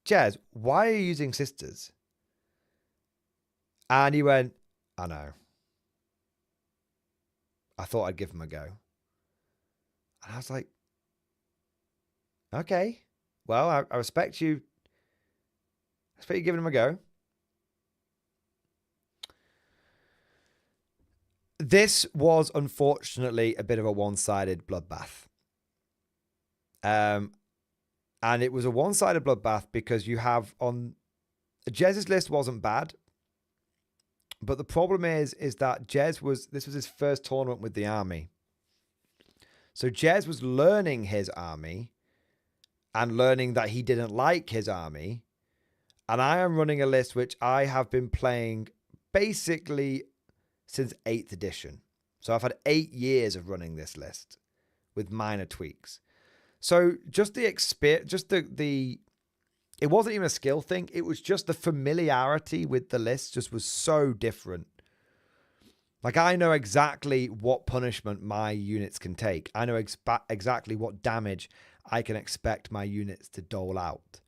Jez, why are you using sisters? And he went, I know. I thought I'd give him a go. And I was like, okay. Well, I respect you. I respect you giving him a go. This was unfortunately a bit of a one-sided bloodbath. And it was a one-sided bloodbath because you have on Jez's list wasn't bad. But the problem is that this was his first tournament with the army. So Jez was learning his army and learning that he didn't like his army. And I am running a list which I have been playing basically since 8th edition. So I've had 8 years of running this list with minor tweaks. So just the experience, just the it wasn't even a skill thing. It was just the familiarity with the list just was so different. Like I know exactly what punishment my units can take. I know exactly what damage I can expect my units to dole out.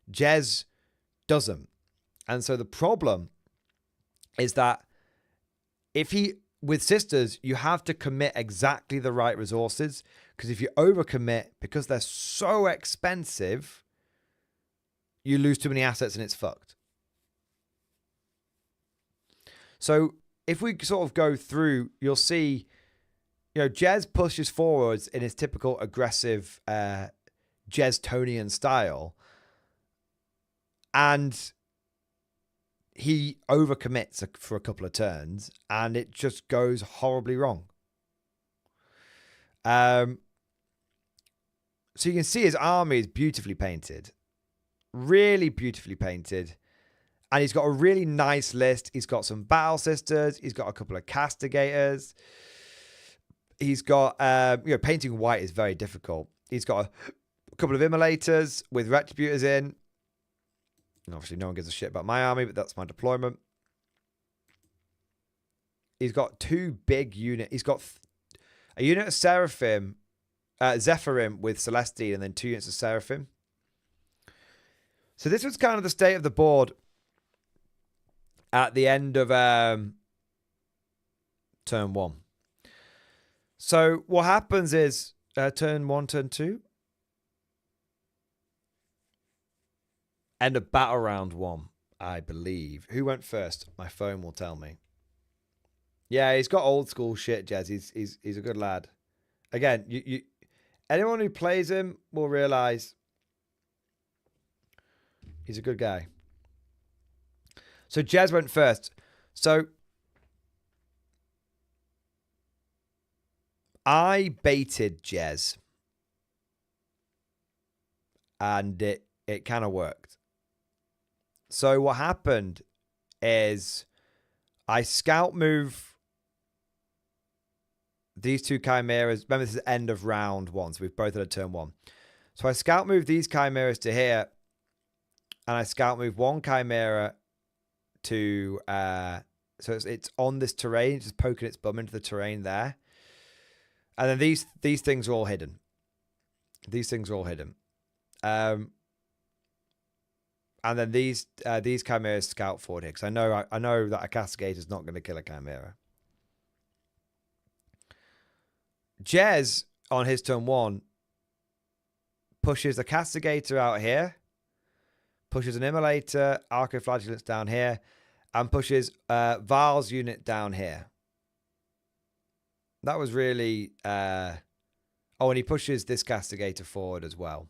Jez doesn't. And so the problem is that with sisters, you have to commit exactly the right resources. Because if you overcommit, because they're so expensive, you lose too many assets and it's fucked. So if we sort of go through, you'll see, Jez pushes forwards in his typical aggressive Jez-Tonian style. And he overcommits for a couple of turns and it just goes horribly wrong. So you can see his army is beautifully painted. Really beautifully painted. And he's got a really nice list. He's got some Battle Sisters. He's got a couple of Castigators. He's got, painting white is very difficult. He's got a couple of Immolators with Retributors in. And obviously no one gives a shit about my army, but that's my deployment. He's got 2 big units. He's got a unit of Zephyrim with Celestine and then 2 units of Seraphim. So this was kind of the state of the board at the end of turn 1. So what happens is turn 1, turn 2. End of battle round 1, I believe. Who went first? My phone will tell me. Yeah, he's got old school shit, Jez. He's a good lad. Again, you anyone who plays him will realize he's a good guy. So Jez went first. So I baited Jez, and it kind of worked. So what happened is I scout move these two chimeras. Remember, this is end of round 1, so we've both had a turn 1. So I scout move these chimeras to here, and I scout move one chimera to so it's on this terrain, just poking its bum into the terrain there. And then these things are all hidden. These things are all hidden. And then these chimeras scout forward here, because I know that a castigator is not going to kill a chimera. Jez on his turn 1 pushes a castigator out here, pushes an immolator, arcoflagellants down here, and pushes Val's unit down here. That was really... oh, and he pushes this castigator forward as well.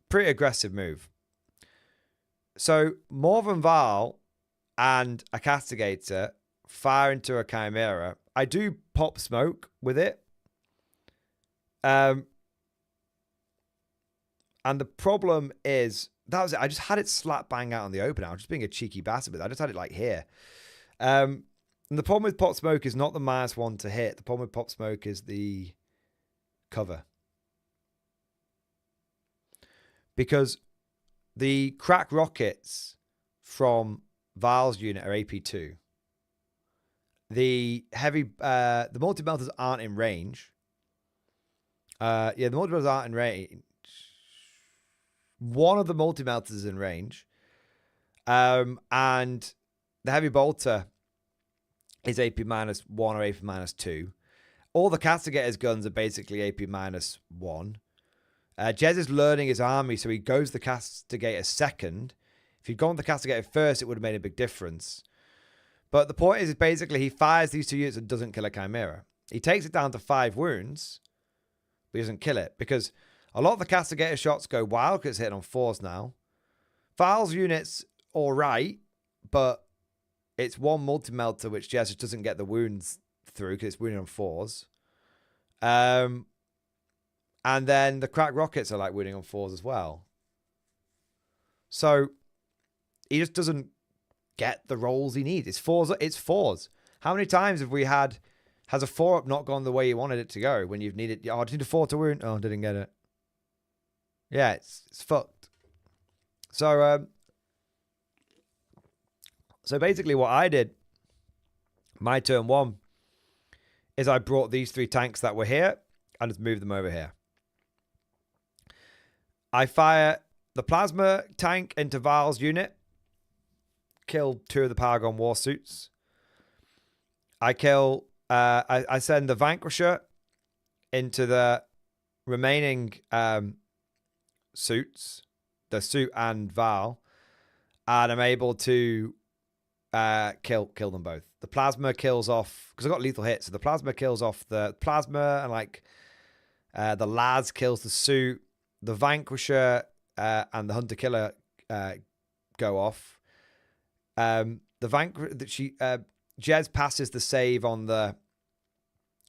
Pretty aggressive move. So Morven Val and a castigator fire into a chimera. I do pop smoke with it. And the problem is, that was it. I just had it slap bang out on the open. I was just being a cheeky bastard with it. I just had it like here. And the problem with pop smoke is not the -1 to hit. The problem with pop smoke is the cover. Because the crack rockets from Val's unit are AP2. The heavy, the multi-melters aren't in range. Yeah, the multi-melters aren't in range. One of the multi-melters is in range. And the heavy bolter is AP -1 or AP -2. All the castigator's guns are basically AP -1. Jez is learning his army, so he goes the castigator second. If he'd gone the castigator first, it would have made a big difference. But the point is basically he fires these 2 units and doesn't kill a chimera. He takes it down to 5 wounds, but he doesn't kill it, because a lot of the castigator shots go wild because it's hitting on 4s now. Val's unit's all right, but it's one multi-melter which Jez just doesn't get the wounds through because it's wounding on 4s. And then the crack rockets are like wounding on 4s as well. So he just doesn't get the rolls he needs. It's 4s. It's 4s. How many times have we had, has a 4-up not gone the way you wanted it to go when you've needed, oh, I just need a 4 to wound. Oh, didn't get it. Yeah, it's fucked. So, so basically what I did, my turn 1, is I brought these 3 tanks that were here and just moved them over here. I fire the plasma tank into Val's unit. Kill 2 of the Paragon war suits. I kill... I send the Vanquisher into the remaining suits. The suit and Val. And I'm able to kill them both. The plasma kills off... Because I got lethal hits. So the plasma kills off the plasma. And like... the Laz kills the suit. The Vanquisher and the Hunter Killer go off. Jez passes the save on the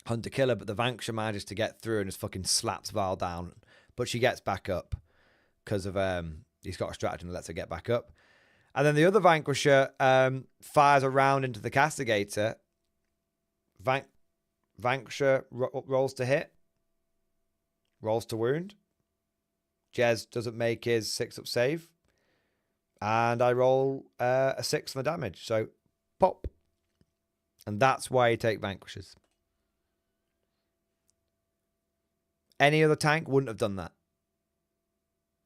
Hunter Killer, but the Vanquisher manages to get through and just fucking slaps Val down. But she gets back up because of he's got a stratagem that lets her get back up. And then the other Vanquisher fires a round into the Castigator. Vanquisher rolls to hit. Rolls to wound. Jez doesn't make his 6-up save. And I roll a 6 on the damage. So, pop. And that's why you take Vanquishers. Any other tank wouldn't have done that.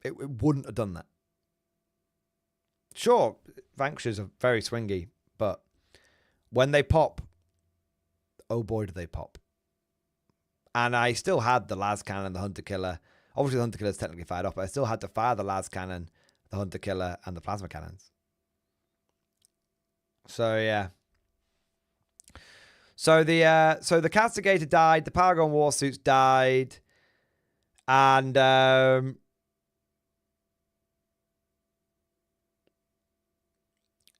It wouldn't have done that. Sure, Vanquishers are very swingy, but when they pop, oh boy, do they pop. And I still had the Las Cannon, the Hunter Killer. Obviously, the Hunter Killer is technically fired off, but I still had to fire the Las Cannon, the Hunter Killer, and the Plasma Cannons. So, yeah. So the Castigator died, the Paragon Warsuits died, and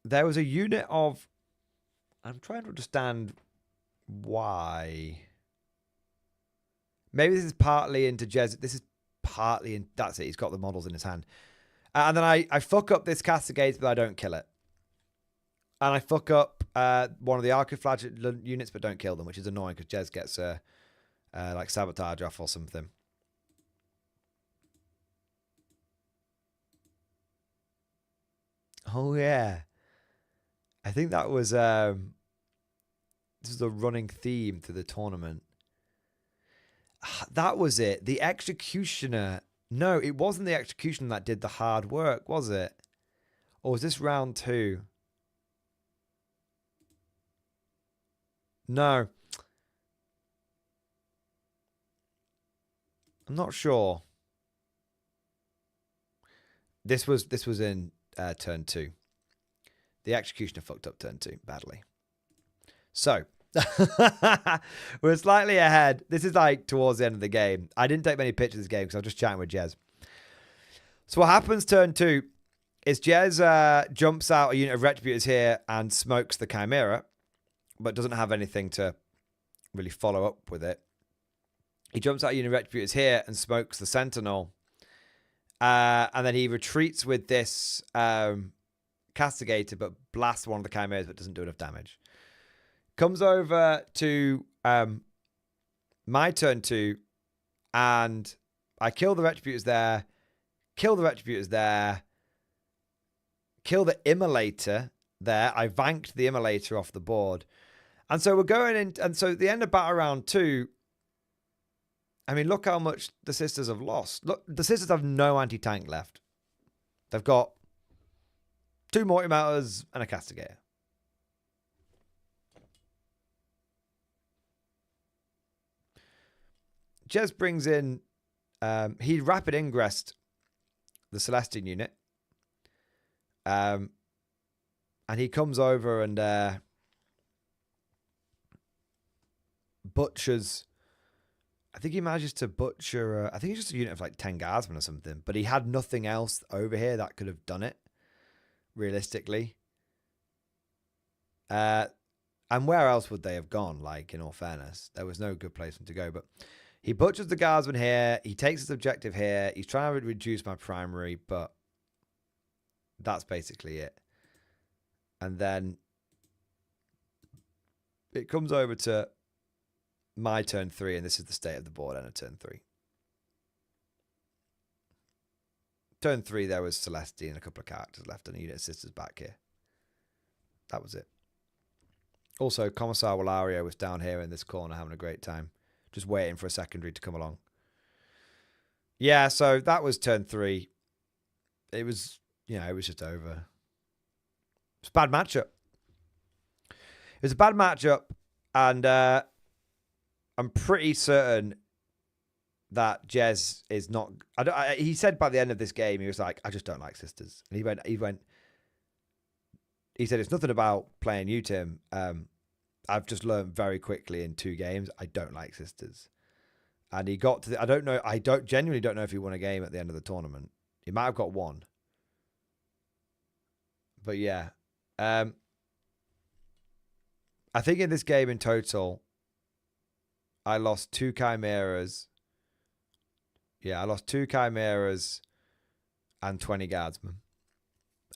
there was a unit of... I'm trying to understand why. Maybe this is partly into Jez. This is partly in... That's it. He's got the models in his hand. And then I fuck up this Castigator, but I don't kill it. And I fuck up one of the Arcoflagellant units, but don't kill them, which is annoying because Jez gets like sabotage off or something. Oh, yeah. I think that was... this is a running theme to the tournament. That was it. The Executioner... No, it wasn't the Executioner that did the hard work, was it? Or was this round 2? No. I'm not sure. This was in turn 2. The Executioner fucked up turn 2 badly. So, we're slightly ahead. This is like towards the end of the game. I didn't take many pictures of this game because I was just chatting with Jez. So what happens turn 2 is Jez jumps out a unit of Retributors here and smokes the Chimera, but doesn't have anything to really follow up with it. He jumps out a unit of Retributors here and smokes the Sentinel. And then he retreats with this Castigator, but blasts one of the Chimeras, but doesn't do enough damage. Comes over to my turn 2, and I kill the Retributors there, kill the Retributors there, kill the Immolator there. I vanked the Immolator off the board. And so we're going in, and so at the end of battle round 2, I mean, look how much the Sisters have lost. Look, the Sisters have no anti-tank left. They've got 2 Mortimators and a Castigator. Jez brings in, he rapid ingressed the Celestian unit. And he comes over and butchers. I think he manages to butcher, I think it's just a unit of like 10 guardsmen or something. But he had nothing else over here that could have done it, realistically. And where else would they have gone, like, in all fairness? There was no good place for them to go, but... He butchers the guardsman here. He takes his objective here. He's trying to reduce my primary, but that's basically it. And then it comes over to my turn 3, and this is the state of the board end of turn 3. Turn 3, there was Celestine and a couple of characters left, and a unit of Sisters back here. That was it. Also, Commissar Walario was down here in this corner having a great time. Just waiting for a secondary to come along. Yeah, so that was turn 3. It was, you know, it was just over. It's a bad matchup. It was a bad matchup, and I'm pretty certain that Jez is not... he said by the end of this game, he was like, I just don't like Sisters. And he said, it's nothing about playing you, Tim. I've just learned very quickly in 2 games, I don't like Sisters. And he got to the, I genuinely don't know if he won a game at the end of the tournament. He might have got 1. But yeah. I think in this game in total, I lost 2 Chimeras. Yeah, I lost 2 Chimeras and 20 Guardsmen.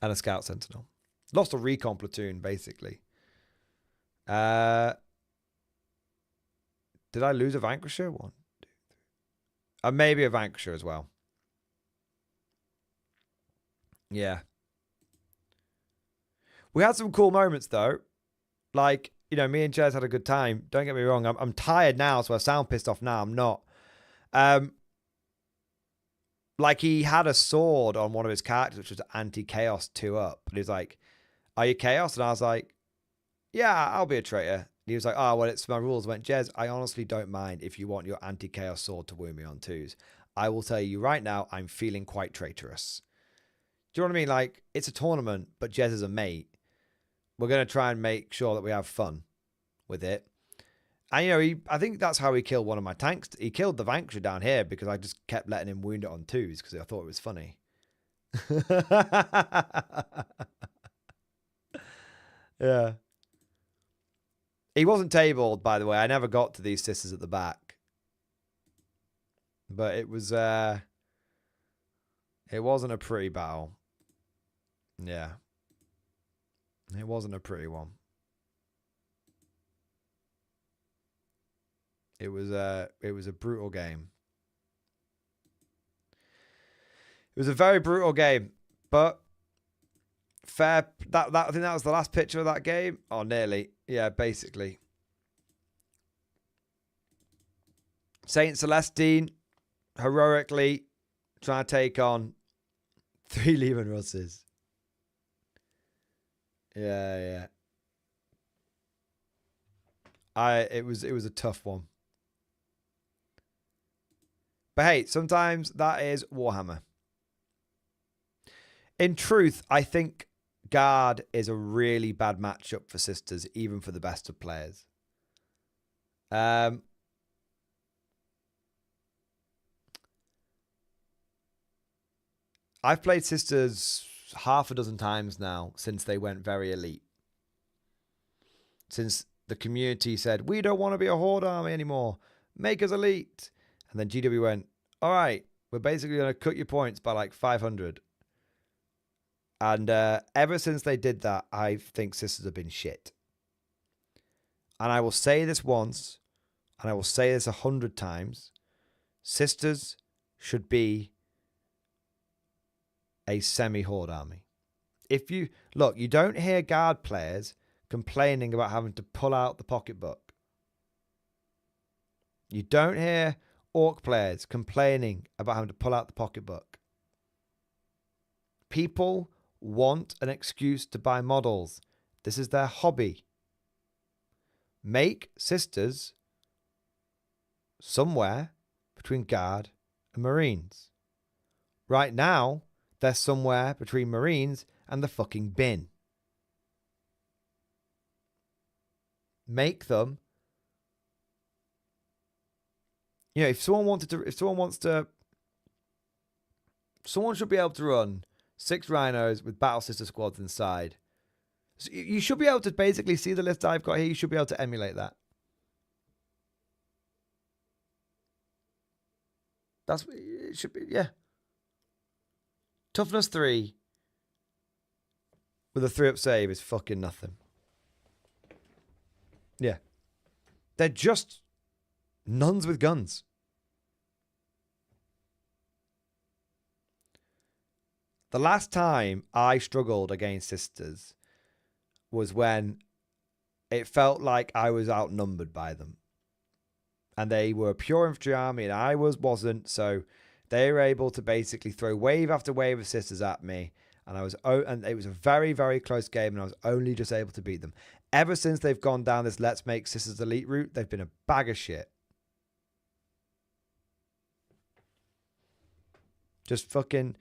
And a Scout Sentinel. Lost a recon platoon, basically. Did I lose a Vanquisher? 1, 2, 3. Maybe a Vanquisher as well. Yeah. We had some cool moments, though. Like, you know, me and Jez had a good time. Don't get me wrong. I'm tired now, so I sound pissed off now. I'm not. Like, he had a sword on one of his characters, which was anti-chaos 2-up. And he's like, are you chaos? And I was like, yeah, I'll be a traitor. And he was like, oh, well, it's my rules. I went, Jez, I honestly don't mind if you want your anti-chaos sword to wound me on 2s. I will tell you right now, I'm feeling quite traitorous. Do you know what I mean? Like, it's a tournament, but Jez is a mate. We're going to try and make sure that we have fun with it. And, you know, I think that's how he killed one of my tanks. He killed the Vanquisher down here because I just kept letting him wound it on 2s because I thought it was funny. Yeah. He wasn't tabled, by the way. I never got to these sisters at the back. But it wasn't a pretty battle. Yeah. It wasn't a pretty one. It was a brutal game. It was a very brutal game, but fair. I think that was the last picture of that game. Oh, nearly. Yeah, basically. Saint Celestine heroically trying to take on 3 Lehman Russes. Yeah. It was a tough one. But hey, sometimes that is Warhammer. In truth, I think Guard is a really bad matchup for sisters, even for the best of players. I've played sisters half a dozen times now since they went very elite. Since the community said, we don't want to be a horde army anymore. Make us elite. And then GW went, all right, we're basically going to cut your points by like 500. And ever since they did that, I think sisters have been shit. And I will say this once, and I will say this 100 times. Sisters should be a semi-horde army. If you look, you don't hear Guard players complaining about having to pull out the pocketbook. You don't hear Orc players complaining about having to pull out the pocketbook. People want an excuse to buy models. This is their hobby. Make sisters somewhere between Guard and Marines. Right now, they're somewhere between Marines and the fucking bin. Make them. You know, someone should be able to run 6 rhinos with battle sister squads inside. So you should be able to basically see the list I've got here. You should be able to emulate that. It should be, yeah. Toughness 3 with a 3-up save is fucking nothing. Yeah. They're just nuns with guns. The last time I struggled against sisters was when it felt like I was outnumbered by them. And they were a pure infantry army and I wasn't. So they were able to basically throw wave after wave of sisters at me. And it was a very, very close game and I was only just able to beat them. Ever since they've gone down this let's make sisters elite route, they've been a bag of shit. Just fucking...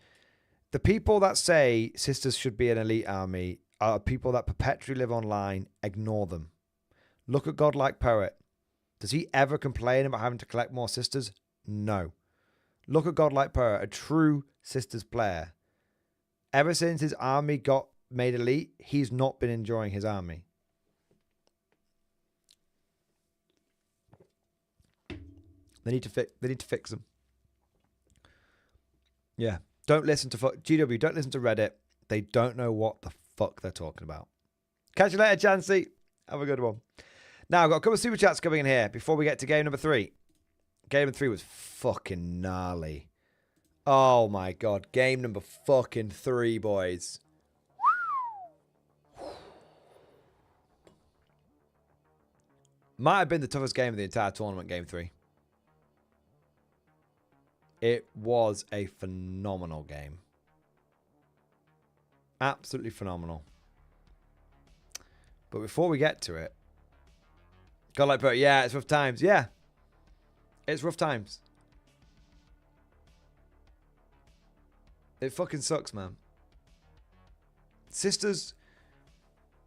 The people that say sisters should be an elite army are people that perpetually live online. Ignore them. Look at Godlike Poet. Does he ever complain about having to collect more sisters? No. Look at Godlike Poet, a true sisters player. Ever since his army got made elite, he's not been enjoying his army. They need to fix them. Yeah. Don't listen to GW. Don't listen to Reddit. They don't know what the fuck they're talking about. Catch you later, Chansey. Have a good one. Now, I've got a couple of super chats coming in here before we get to game number 3. Game number 3 was fucking gnarly. Oh my god. Game number fucking 3, boys. Might have been the toughest game of the entire tournament, game 3. It was a phenomenal game. Absolutely phenomenal. But before we get to it, Godlike Poet, yeah, it's rough times. Yeah. It's rough times. It fucking sucks, man. Sisters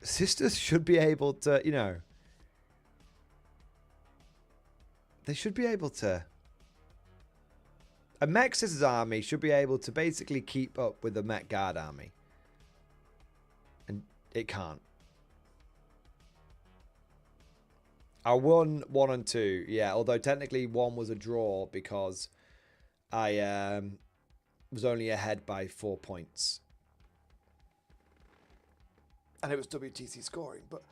should be able to, you know, they should be able to. A Mech Sisters army should be able to basically keep up with the Mech Guard army. And it can't. I won 1 and 2. Yeah, although technically 1 was a draw because I was only ahead by 4 points. And it was WTC scoring, but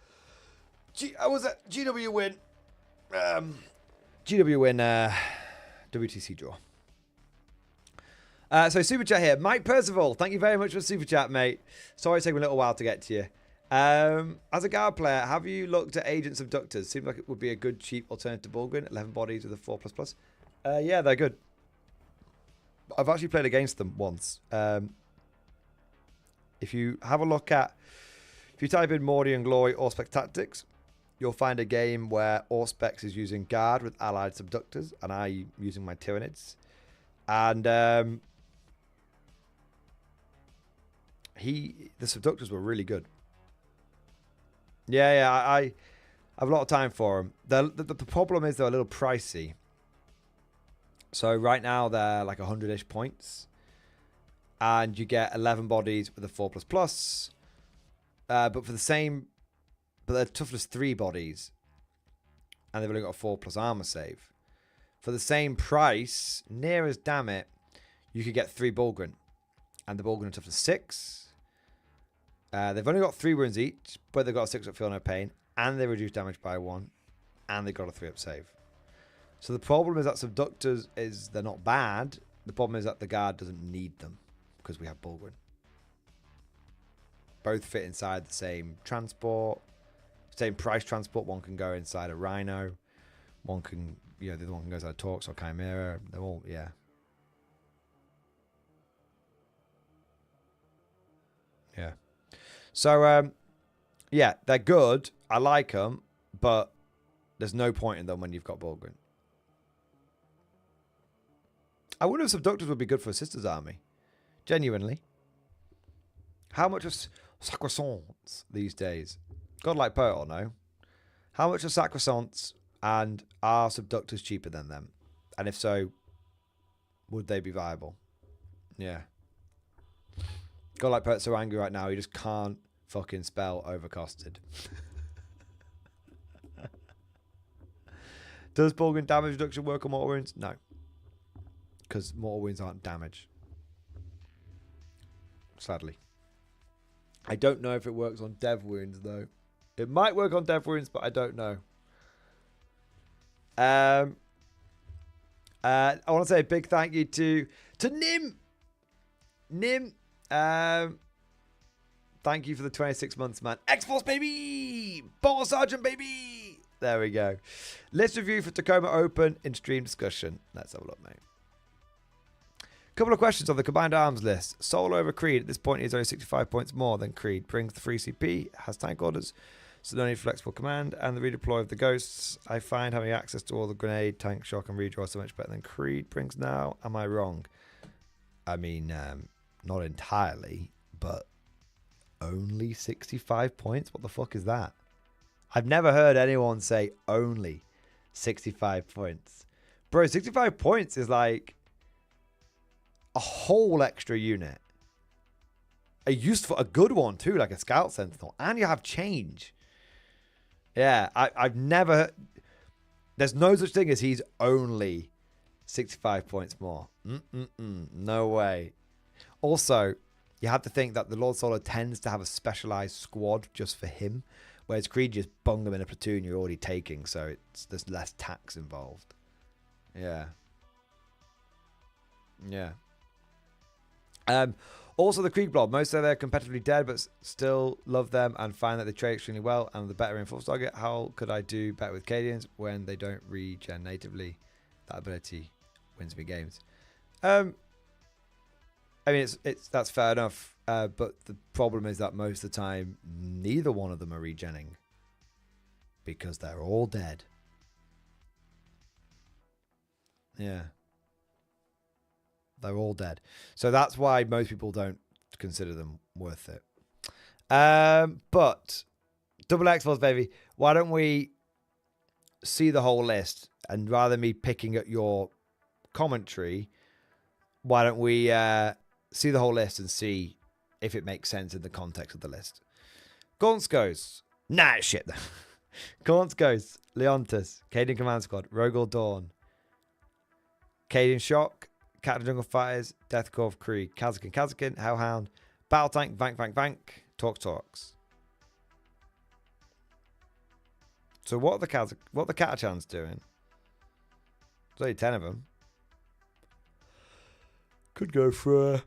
I was at GW win. GW win, WTC draw. So super chat here. Mike Percival, thank you very much for super chat, mate. Sorry it's taken a little while to get to you. As a guard player, have you looked at Agents Abductors? Seems like it would be a good, cheap alternative to Bulgrin. 11 bodies with a 4++. Yeah, they're good. I've actually played against them once. If you have a look at... If you type in Mordian Glory Auspex Tactics, you'll find a game where Auspex is using guard with allied subductors, and I using my Tyranids. And the subductors were really good. Yeah, I have a lot of time for them. The problem is they're a little pricey. So right now they're like 100-ish points. And you get 11 bodies with a 4++. But for the same... But they're toughness 3 bodies. And they've only got a 4+ armor save. For the same price, near as damn it, you could get 3 Bulgrin. And the Bulgrin are toughness 6. They've only got 3 wounds each, but they've got a 6-up feel no pain. And they reduce damage by 1. And they've got a 3-up save. So the problem is that subductors they're not bad. The problem is that the guard doesn't need them. Because we have Bulgrin. Both fit inside the same transport. Same price transport. One can go inside a Rhino. One can, the other one can go inside a Torx or Chimera. They're all, yeah. Yeah. So, yeah, they're good. I like them. But there's no point in them when you've got Bulgrin. I wonder if subductors would be good for a sister's army. Genuinely. How much is sacrosancts these days? Godlike Poet or no? How much are sacrosancts and are subductors cheaper than them? And if so, would they be viable? Yeah. Godlike Poet's so angry right now, he just can't fucking spell overcosted. Does Bulgrin damage reduction work on mortal wounds? No. Because mortal wounds aren't damage. Sadly. I don't know if it works on dev wounds, though. It might work on dev wounds, but I don't know. I want to say a big thank you to Nim. Nim. Thank you for the 26 months, man. X-Force, baby! Ball Sergeant, baby! There we go. List review for Tacoma Open in stream discussion. Let's have a look, mate. Couple of questions on the combined arms list. Soul over Creed. At this point, is only 65 points more than Creed. Brings the free CP, has tank orders, so no need flexible command, and the redeploy of the ghosts. I find having access to all the grenade, tank, shock, and redraw so much better than Creed brings now. Am I wrong? I mean, not entirely, but only 65 points? What the fuck is that? I've never heard anyone say only 65 points. Bro, 65 points is like a whole extra unit. A good one too, like a Scout Sentinel. And you have change. Yeah, I've never... There's no such thing as he's only 65 points more. No way. Also, you have to think that the Lord Solar tends to have a specialized squad just for him. Whereas Creed just bung them in a platoon you're already taking. So there's less tax involved. Yeah. Yeah. Also, the Krieg Blob. Most say they're competitively dead, but still love them and find that they trade extremely well and the better reinforced target. How could I do better with Cadians when they don't regen natively? That ability wins me games. I mean, that's fair enough, but the problem is that most of the time, neither one of them are regenning because they're all dead. Yeah. They're all dead. So that's why most people don't consider them worth it. But double X-Force, baby. Why don't we see the whole list? And rather than me picking at your commentary, why don't we see the whole list and see if it makes sense in the context of the list? Gonskos. Nah, shit. Gaunt's Ghost, Leontus, Caden Command Squad, Rogel Dawn, Caden Shock, Captain Jungle Fighters, Death Corps of Krieg, Kazakin, Hellhound, Battle Tank, Vank, Talks. So what are the Catachans doing? There's only 10 of them. Could go for a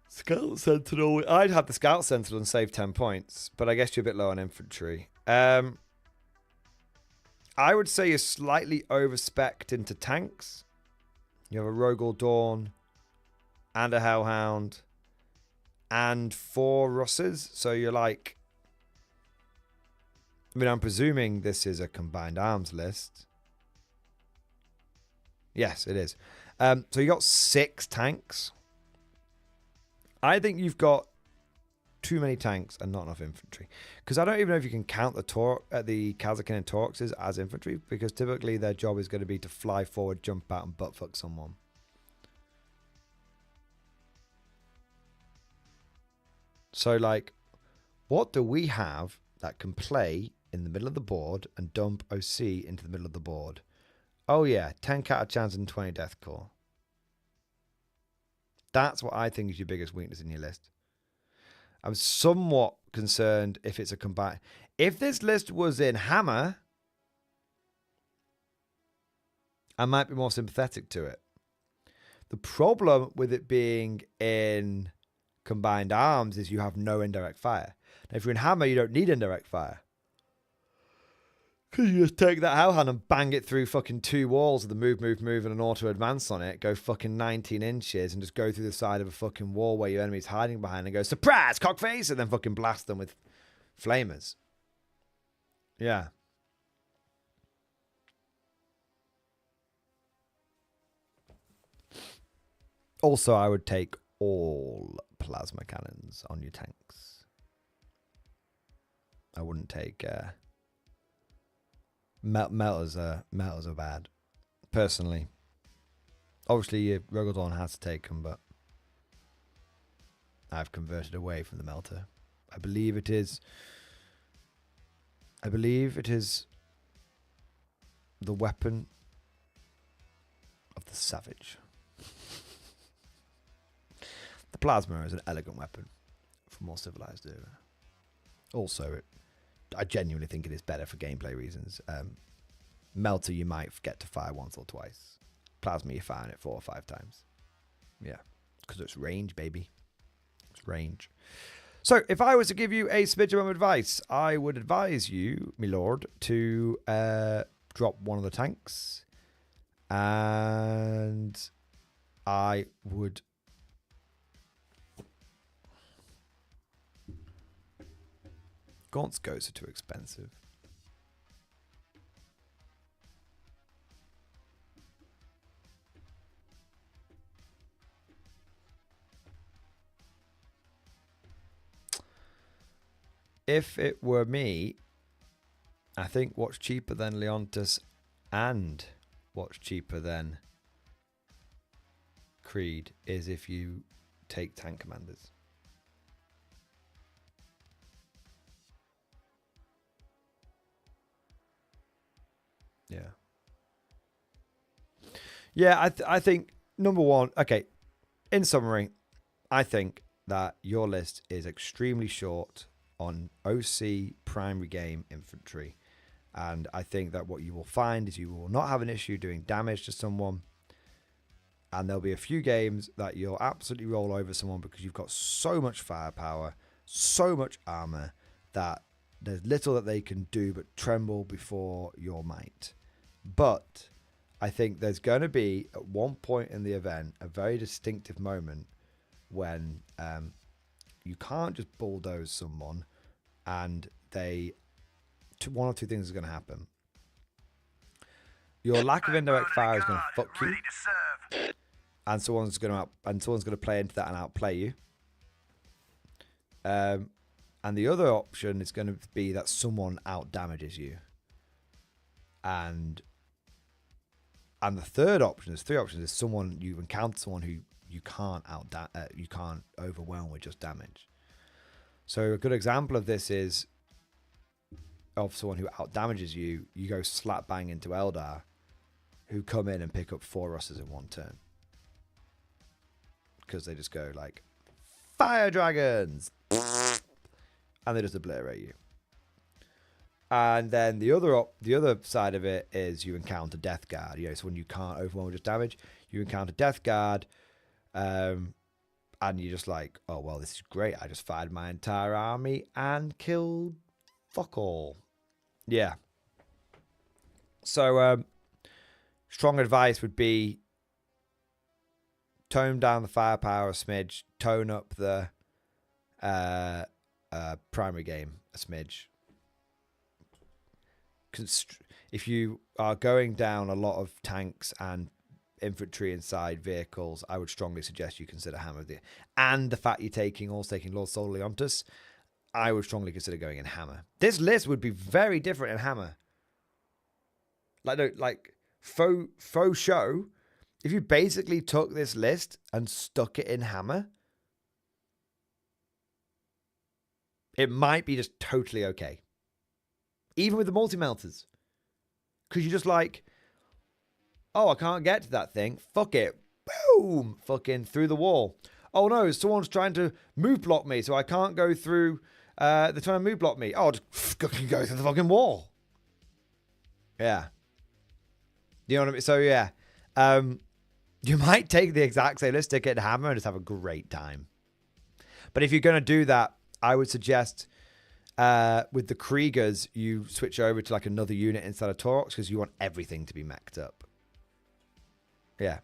Scout Sentinel. I'd have the Scout Sentinel and save 10 points, but I guess you're a bit low on infantry. I would say you're slightly over-spec'd into tanks. You have a Rogel Dawn and a Hellhound and 4 Russes. So you're like... I mean, I'm presuming this is a combined arms list. Yes, it is. So you got 6 tanks. I think you've got too many tanks and not enough infantry. Because I don't even know if you can count the Kazakin and Torxes as infantry, because typically their job is going to be to fly forward, jump out, and buttfuck someone. So, like, what do we have that can play in the middle of the board and dump OC into the middle of the board? Oh, yeah, 10 Catachans and 20 Death Corps. That's what I think is your biggest weakness in your list. I'm somewhat concerned if it's a combined... If this list was in Hammer, I might be more sympathetic to it. The problem with it being in combined arms is you have no indirect fire. Now, if you're in Hammer, you don't need indirect fire. Because you just take that Hellhound and bang it through fucking 2 walls with a move, and an auto advance on it, go fucking 19 inches and just go through the side of a fucking wall where your enemy's hiding behind and go, surprise, cockface, and then fucking blast them with flamers. Yeah. Also, I would take all plasma cannons on your tanks. I wouldn't take... Melters are bad, personally. Obviously, Rogodon has to take them, but I've converted away from the melter. I believe it is the weapon of the savage. The plasma is an elegant weapon for more civilized era. Also, I genuinely think it is better for gameplay reasons. Melter, you might get to fire once or twice. Plasma, you're firing it 4 or 5 times. Yeah, because it's range, baby. It's range. So, if I was to give you a smidge of advice, I would advise you, my lord, to drop one of the tanks. And I would... Gaunt's Ghosts are too expensive. If it were me, I think what's cheaper than Leontus and what's cheaper than Creed is if you take tank commanders. Yeah, I think, number one, okay, in summary, I think that your list is extremely short on OC primary game infantry. And I think that what you will find is you will not have an issue doing damage to someone. And there'll be a few games that you'll absolutely roll over someone because you've got so much firepower, so much armor, that there's little that they can do but tremble before your might. But I think there's going to be, at one point in the event, a very distinctive moment when you can't just bulldoze someone and one or two things are going to happen. Your lack of indirect fire is going to fuck you, and someone's going to play into that and outplay you. And the other option is going to be that someone out damages you. And the third option, there's 3 options, is you encounter someone who you can't overwhelm with just damage. So a good example of this is of someone who out damages you, you go slap bang into Eldar, who come in and pick up 4 Russes in one turn. Because they just go like, fire dragons! And they just obliterate you. And then the other side of it is you encounter Death Guard. You know, it's when you can't overwhelm with just damage. You encounter Death Guard, and you're just like, oh, well, this is great. I just fired my entire army and killed fuck all. Yeah. So, strong advice would be tone down the firepower a smidge, tone up the primary game a smidge. If you are going down a lot of tanks and infantry inside vehicles, I would strongly suggest you consider Hammer. And the fact you're taking Lord Sol Leontus, I would strongly consider going in Hammer. This list would be very different in Hammer. Like faux show. If you basically took this list and stuck it in Hammer, it might be just totally okay. Even with the multi-melters. Because you're just like, oh, I can't get to that thing. Fuck it. Boom. Fucking through the wall. Oh no, someone's trying to move block me, so I can't go through. They're trying to move block me. Oh, just fucking go through the fucking wall. Yeah. You know what I mean? So yeah. You might take the exact same list, stick it in Hammer, and just have a great time. But if you're going to do that, I would suggest with the Kriegers, you switch over to like another unit instead of Taurox because you want everything to be mech'd up. Yeah.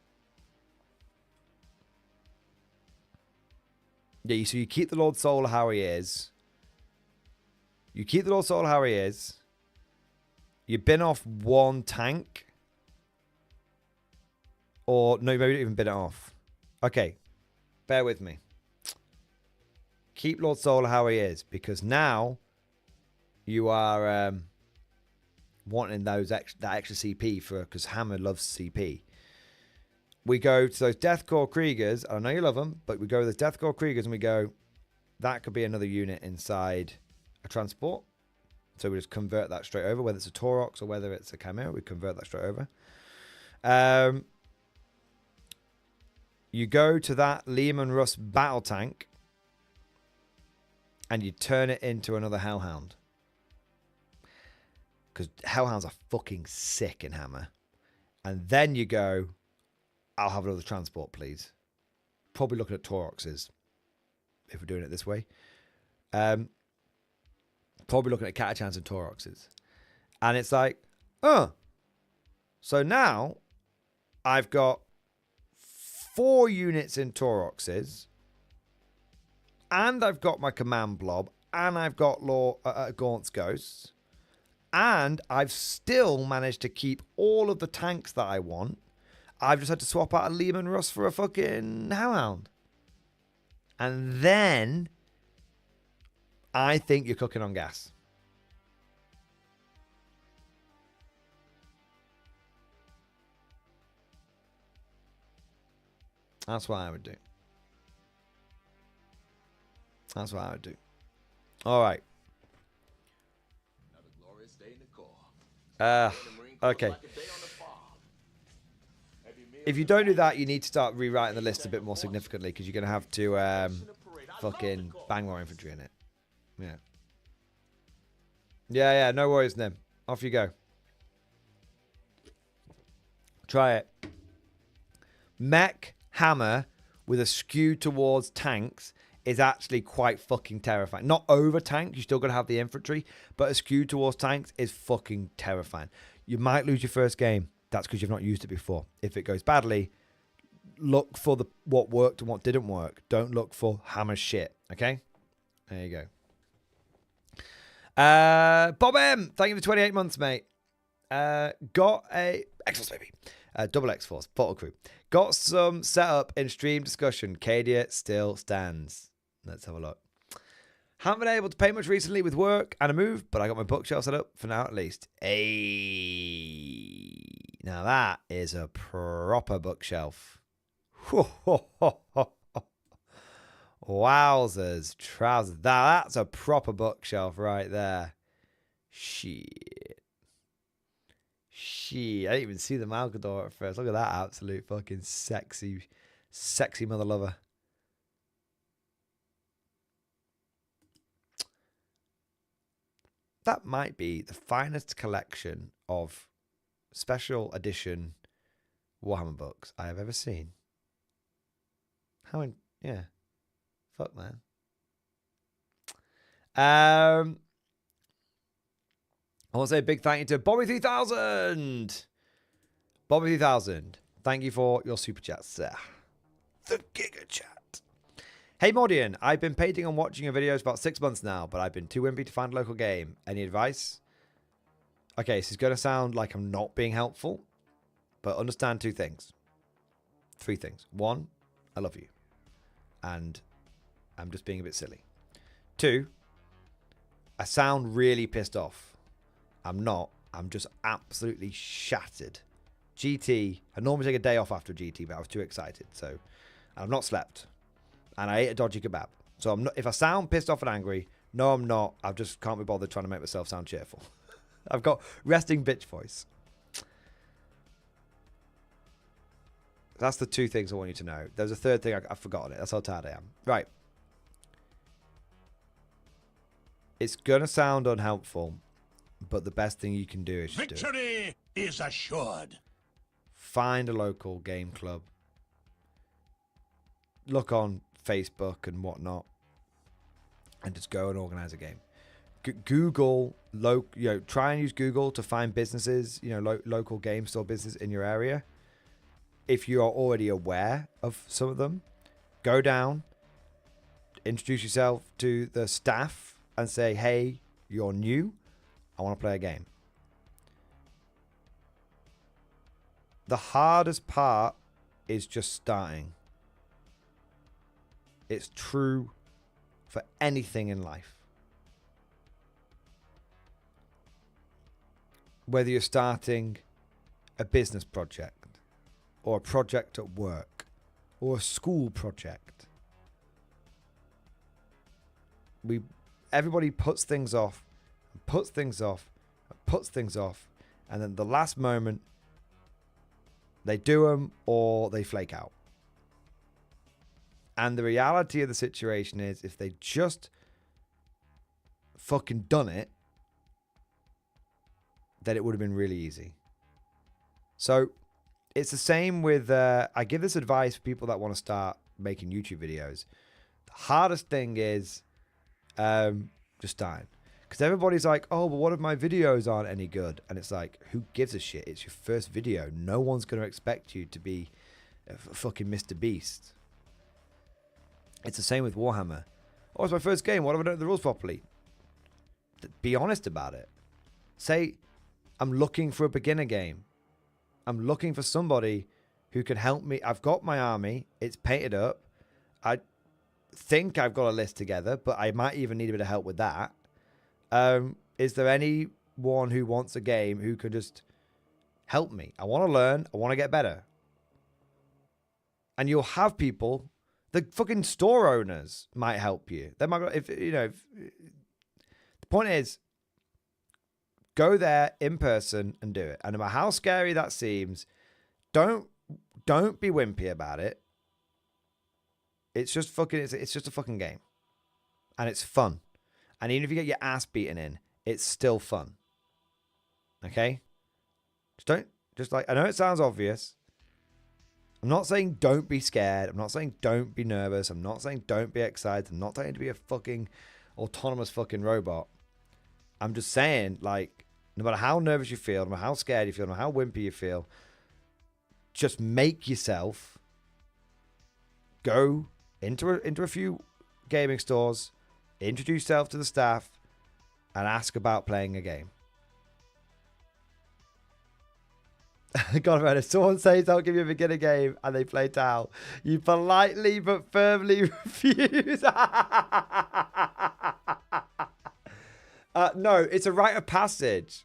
Yeah, so you keep the Lord Soul how he is. You keep the Lord Soul how he is. You bin off 1 tank. Or, no, maybe you don't even bin it off. Okay. Bear with me. Keep Lord Soul how he is. Because now you are wanting that extra CP for, because Hammer loves CP. We go to those Deathcore Kriegers. I know you love them, but we go to those Deathcore Kriegers and we go, that could be another unit inside a transport. So we just convert that straight over, whether it's a Taurox or whether it's a Chimera, we convert that straight over. You go to that Lehman Russ battle tank and you turn it into another Hellhound. Because Hellhounds are fucking sick in Hammer. And then you go, I'll have another transport, please. Probably looking at Tauroxes, if we're doing it this way. Probably looking at Catachans and Tauroxes. And it's like, oh. So now, I've got 4 units in Tauroxes. And I've got my Command Blob. And I've got Gaunt's Ghosts. And I've still managed to keep all of the tanks that I want. I've just had to swap out a Lehman Russ for a fucking Hellhound. And then I think you're cooking on gas. That's what I would do. That's what I would do. All right. Okay. If you don't do that, you need to start rewriting the list a bit more significantly because you're going to have to fucking bang more infantry in it. Yeah. Yeah, no worries, Nim. Off you go. Try it. Mech Hammer with a skew towards tanks is actually quite fucking terrifying. Not over tank, you still got to have the infantry, but a skew towards tanks is fucking terrifying. You might lose your first game. That's because you've not used it before. If it goes badly, look for what worked and what didn't work. Don't look for Hammer shit. Okay? There you go. Bob M, thank you for 28 months, mate. Got a X-Force, baby. Double X-Force, Portal Crew. Got some setup in stream discussion. Cadia still stands. Let's have a look. Haven't been able to pay much recently with work and a move, but I got my bookshelf set up for now at least. Hey, now that is a proper bookshelf. Wowzers, trousers. That's a proper bookshelf right there. Shit. Shit. I didn't even see the Malcador at first. Look at that absolute fucking sexy mother lover. That might be the finest collection of special edition Warhammer books I have ever seen. Yeah. Fuck, man. I want to say a big thank you to Bobby 3000. Bobby 3000. Thank you for your super chat, sir. The Giga Chat. Hey Mordian, I've been painting and watching your videos for about 6 months now, but I've been too wimpy to find a local game. Any advice? Okay, this is going to sound like I'm not being helpful, but understand 2 things. 3 things. 1, I love you. And I'm just being a bit silly. 2, I sound really pissed off. I'm not. I'm just absolutely shattered. GT, I normally take a day off after GT, but I was too excited. So I've not slept. And I ate a dodgy kebab. So I'm not, if I sound pissed off and angry, no, I'm not. I just can't be bothered trying to make myself sound cheerful. I've got resting bitch voice. That's the 2 things I want you to know. There's a 3rd thing. I've forgotten it. That's how tired I am. Right. It's going to sound unhelpful, but the best thing you can do is just do it. Victory is assured. Find a local game club. Look on Facebook and whatnot, and just go and organize a game. Google, try and use Google to find businesses, local game store business in your area. If you are already aware of some of them, go down, introduce yourself to the staff and say, hey, you're new. I want to play a game. The hardest part is just starting. It's true for anything in life. Whether you're starting a business project or a project at work or a school project. Everybody puts things off, puts things off, puts things off, and then the last moment they do them or they flake out. And the reality of the situation is, if they just fucking done it, then it would have been really easy. So it's the same with, I give this advice for people that want to start making YouTube videos. The hardest thing is just starting. Because everybody's like, oh, but what if my videos aren't any good? And it's like, who gives a shit? It's your first video. No one's going to expect you to be a fucking Mr. Beast. It's the same with Warhammer. Oh, it's my first game. What if I don't know the rules properly? Be honest about it. Say, I'm looking for a beginner game. I'm looking for somebody who can help me. I've got my army. It's painted up. I think I've got a list together, but I might even need a bit of help with that. Is there anyone who wants a game who could just help me? I want to learn. I want to get better. And you'll have people. The fucking store owners might help you. They might, the point is, go there in person and do it. And no matter how scary that seems, don't be wimpy about it. It's just fucking, it's just a fucking game. And it's fun. And even if you get your ass beaten in, it's still fun. Okay? I know it sounds obvious. I'm not saying don't be scared. I'm not saying don't be nervous. I'm not saying don't be excited. I'm not saying to be a fucking autonomous fucking robot. I'm just saying, like, no matter how nervous you feel, no matter how scared you feel, no matter how wimpy you feel, just make yourself go into a few gaming stores, introduce yourself to the staff, and ask about playing a game. God, man, if someone says I'll give you a beginner game and they play Tau, you politely but firmly refuse. No, it's a rite of passage.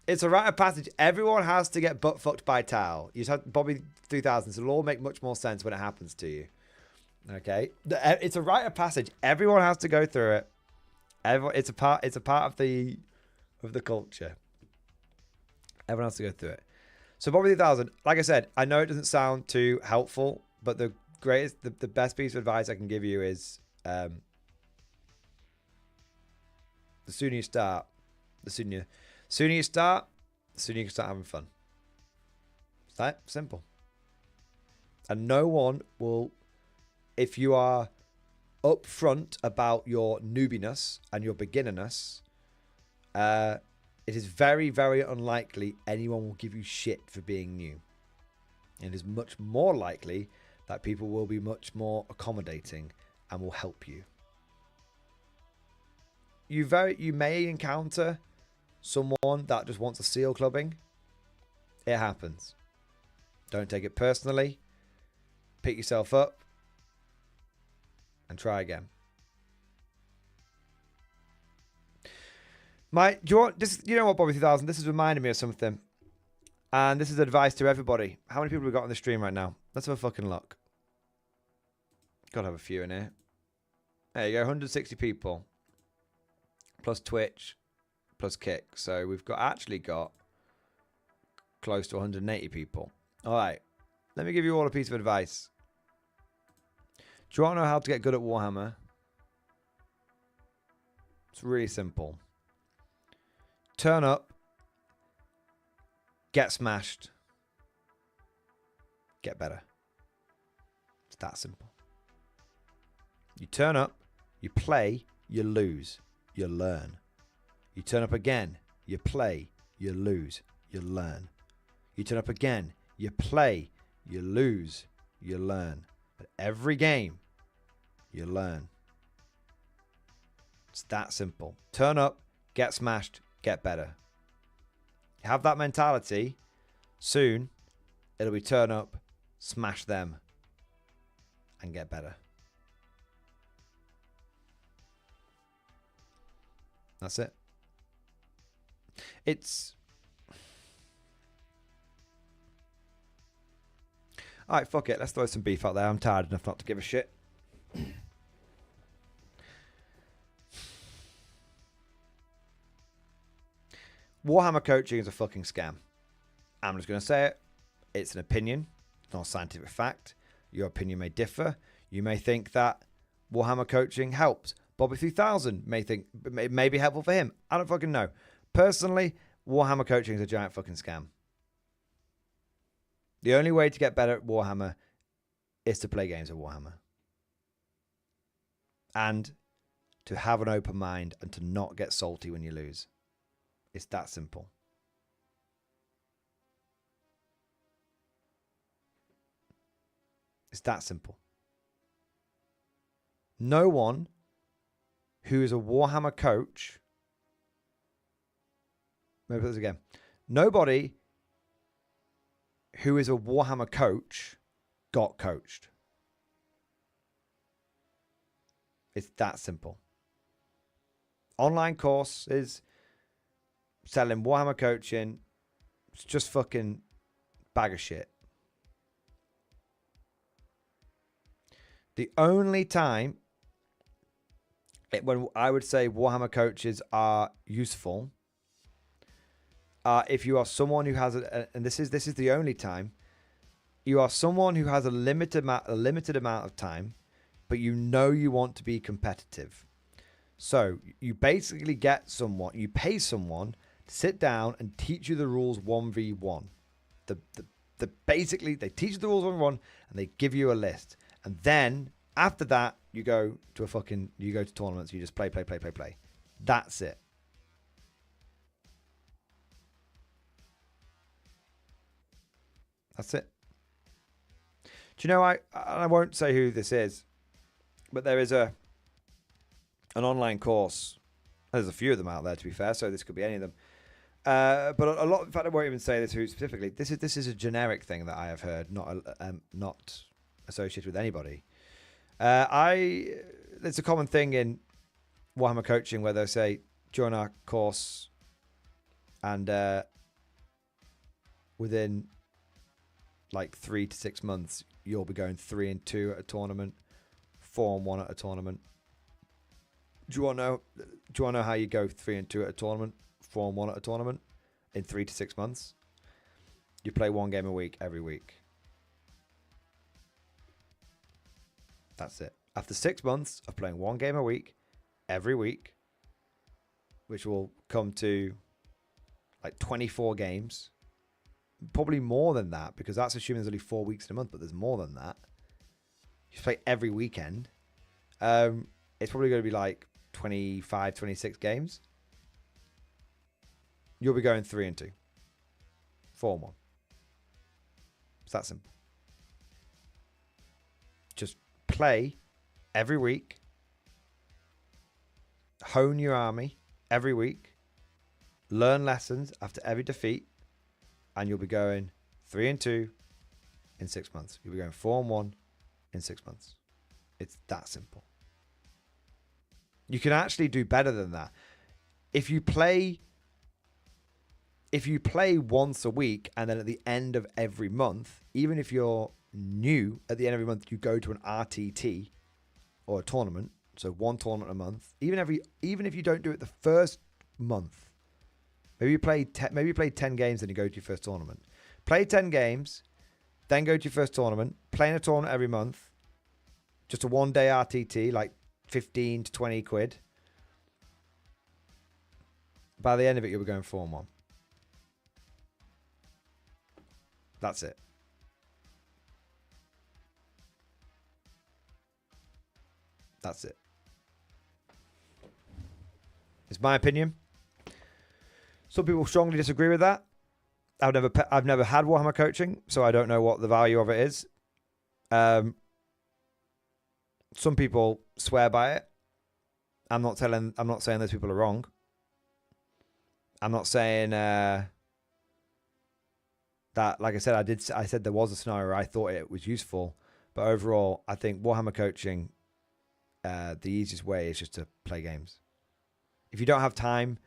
It's a rite of passage. Everyone has to get butt fucked by Tau. You just have Bobby 3000, so it'll all make much more sense when it happens to you. Okay? It's a rite of passage. Everyone has to go through it. It's a part of the of the culture. Everyone has to go through it. So Bobby 3000, like I said, I know it doesn't sound too helpful, but the best piece of advice I can give you is the sooner you start, the sooner you start, the sooner you can start having fun. It's that simple. And no one will, if you are upfront about your newbiness and your beginnerness, it is very, very unlikely anyone will give you shit for being new. And it is much more likely that people will be much more accommodating and will help you. You may encounter someone that just wants a seal clubbing. It happens. Don't take it personally. Pick yourself up and try again. Do you want this? You know what, Bobby 2000? This is reminding me of something, and this is advice to everybody. How many people have we got on the stream right now? Let's have a fucking look. Gotta have a few in here. There you go, 160 people, plus Twitch, plus Kick. So we've actually got close to 180 people. All right, let me give you all a piece of advice. Do you want to know how to get good at Warhammer? It's really simple. Turn up, get smashed, get better. It's that simple. You turn up, you play, you lose, you learn. You turn up again, you play, you lose, you learn. You turn up again, you play, you lose, you learn. But every game, you learn. It's that simple. Turn up, get smashed, get better. Have that mentality. Soon, it'll be turn up, smash them, and get better. That's it. It's... Alright, fuck it. Let's throw some beef out there. I'm tired enough not to give a shit. Warhammer coaching is a fucking scam. I'm just going to say it. It's an opinion. It's not a scientific fact. Your opinion may differ. You may think that Warhammer coaching helps. Bobby 3000 may think it may be helpful for him. I don't fucking know. Personally, Warhammer coaching is a giant fucking scam. The only way to get better at Warhammer is to play games of Warhammer. And to have an open mind and to not get salty when you lose. It's that simple. It's that simple. No one who is a Warhammer coach... Maybe put this again. Nobody who is a Warhammer coach got coached. It's that simple. Online courses, selling Warhammer coaching, it's just fucking bag of shit. The only time when I would say Warhammer coaches are useful, if you are someone who has and this is the only time, you are someone who has a limited amount of time, but you know you want to be competitive. So you basically you pay someone to sit down and teach you the rules 1v1. Basically they teach you the rules 1v1 and they give you a list. And then after that, you go to tournaments. You just play. That's it. That's it. Do you know, I won't say who this is, but there is an online course. There's a few of them out there, to be fair, so this could be any of them. But a lot, in fact, I won't even say this who specifically. This is a generic thing that I have heard, not associated with anybody. It's a common thing in Warhammer coaching where they say, join our course, and within like 3 to 6 months, you'll be going 3-2 at a tournament, 4-1 at a tournament. Do you want to know how you go 3-2 at a tournament, Form 1 at a tournament in 3 to 6 months. You play 1 game a week every week. That's it. After 6 months of playing 1 game a week every week, which will come to like 24 games, probably more than that, because that's assuming there's only 4 weeks in a month, but there's more than that. You play every weekend. It's probably going to be like 25, 26 games. You'll be going 3-2. 4-1. It's that simple. Just play every week. Hone your army every week. Learn lessons after every defeat. And you'll be going 3-2 in 6 months. You'll be going 4-1 in 6 months. It's that simple. You can actually do better than that. If you play once a week and then at the end of every month, even if you're new, at the end of every month you go to an RTT or a tournament, so 1 tournament a month, even if you don't do it the first month, maybe you play 10 games and you go to your first tournament. Play 10 games, then go to your first tournament, play in a tournament every month, just a 1-day RTT, like 15 to 20 quid. By the end of it, you'll be going 4-1. That's it. That's it. It's my opinion. Some people strongly disagree with that. I've never had Warhammer coaching, so I don't know what the value of it is. Some people swear by it. I'm not saying those people are wrong. I'm not saying that, like I said, I said there was a scenario where I thought it was useful, but overall, I think Warhammer coaching, the easiest way is just to play games. If you don't have time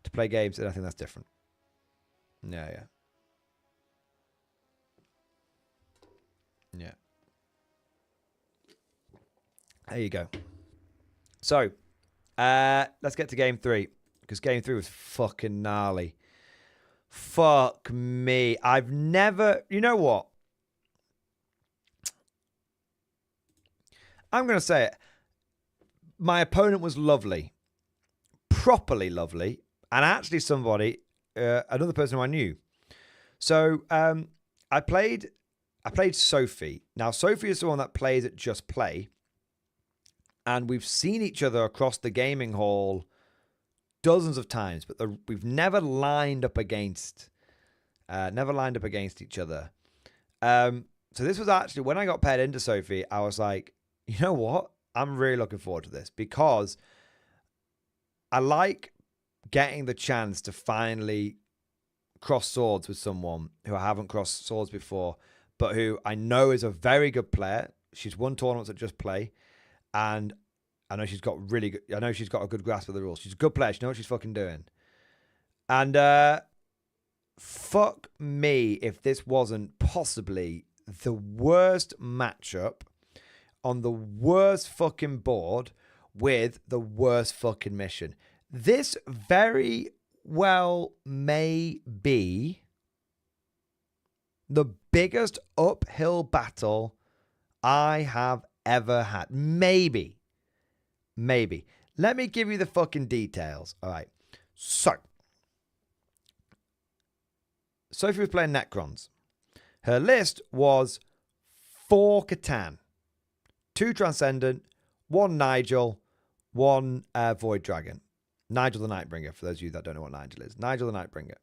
to play games, then I think that's different. Yeah. There you go. So, let's get to game 3, because game 3 was fucking gnarly. Fuck me. I've never... You know what? I'm going to say it. My opponent was lovely. Properly lovely. And actually somebody, another person who I knew. So, I played Sophie. Now, Sophie is the one that plays at Just Play. And we've seen each other across the gaming hall dozens of times, but we've never lined up against each other. So this was actually, when I got paired into Sophie, I was like, you know what? I'm really looking forward to this, because I like getting the chance to finally cross swords with someone who I haven't crossed swords before, but who I know is a very good player. She's won tournaments at Just Play. And I know she's got a good grasp of the rules. She's a good player. She knows what she's fucking doing. And fuck me if this wasn't possibly the worst matchup on the worst fucking board with the worst fucking mission. This very well may be the biggest uphill battle I have ever had. Maybe. Let me give you the fucking details. All right. So, Sophie was playing Necrons. Her list was 4 Catan, 2 Transcendent, 1 Nigel, 1 Void Dragon. Nigel the Nightbringer, for those of you that don't know what Nigel is. Nigel the Nightbringer.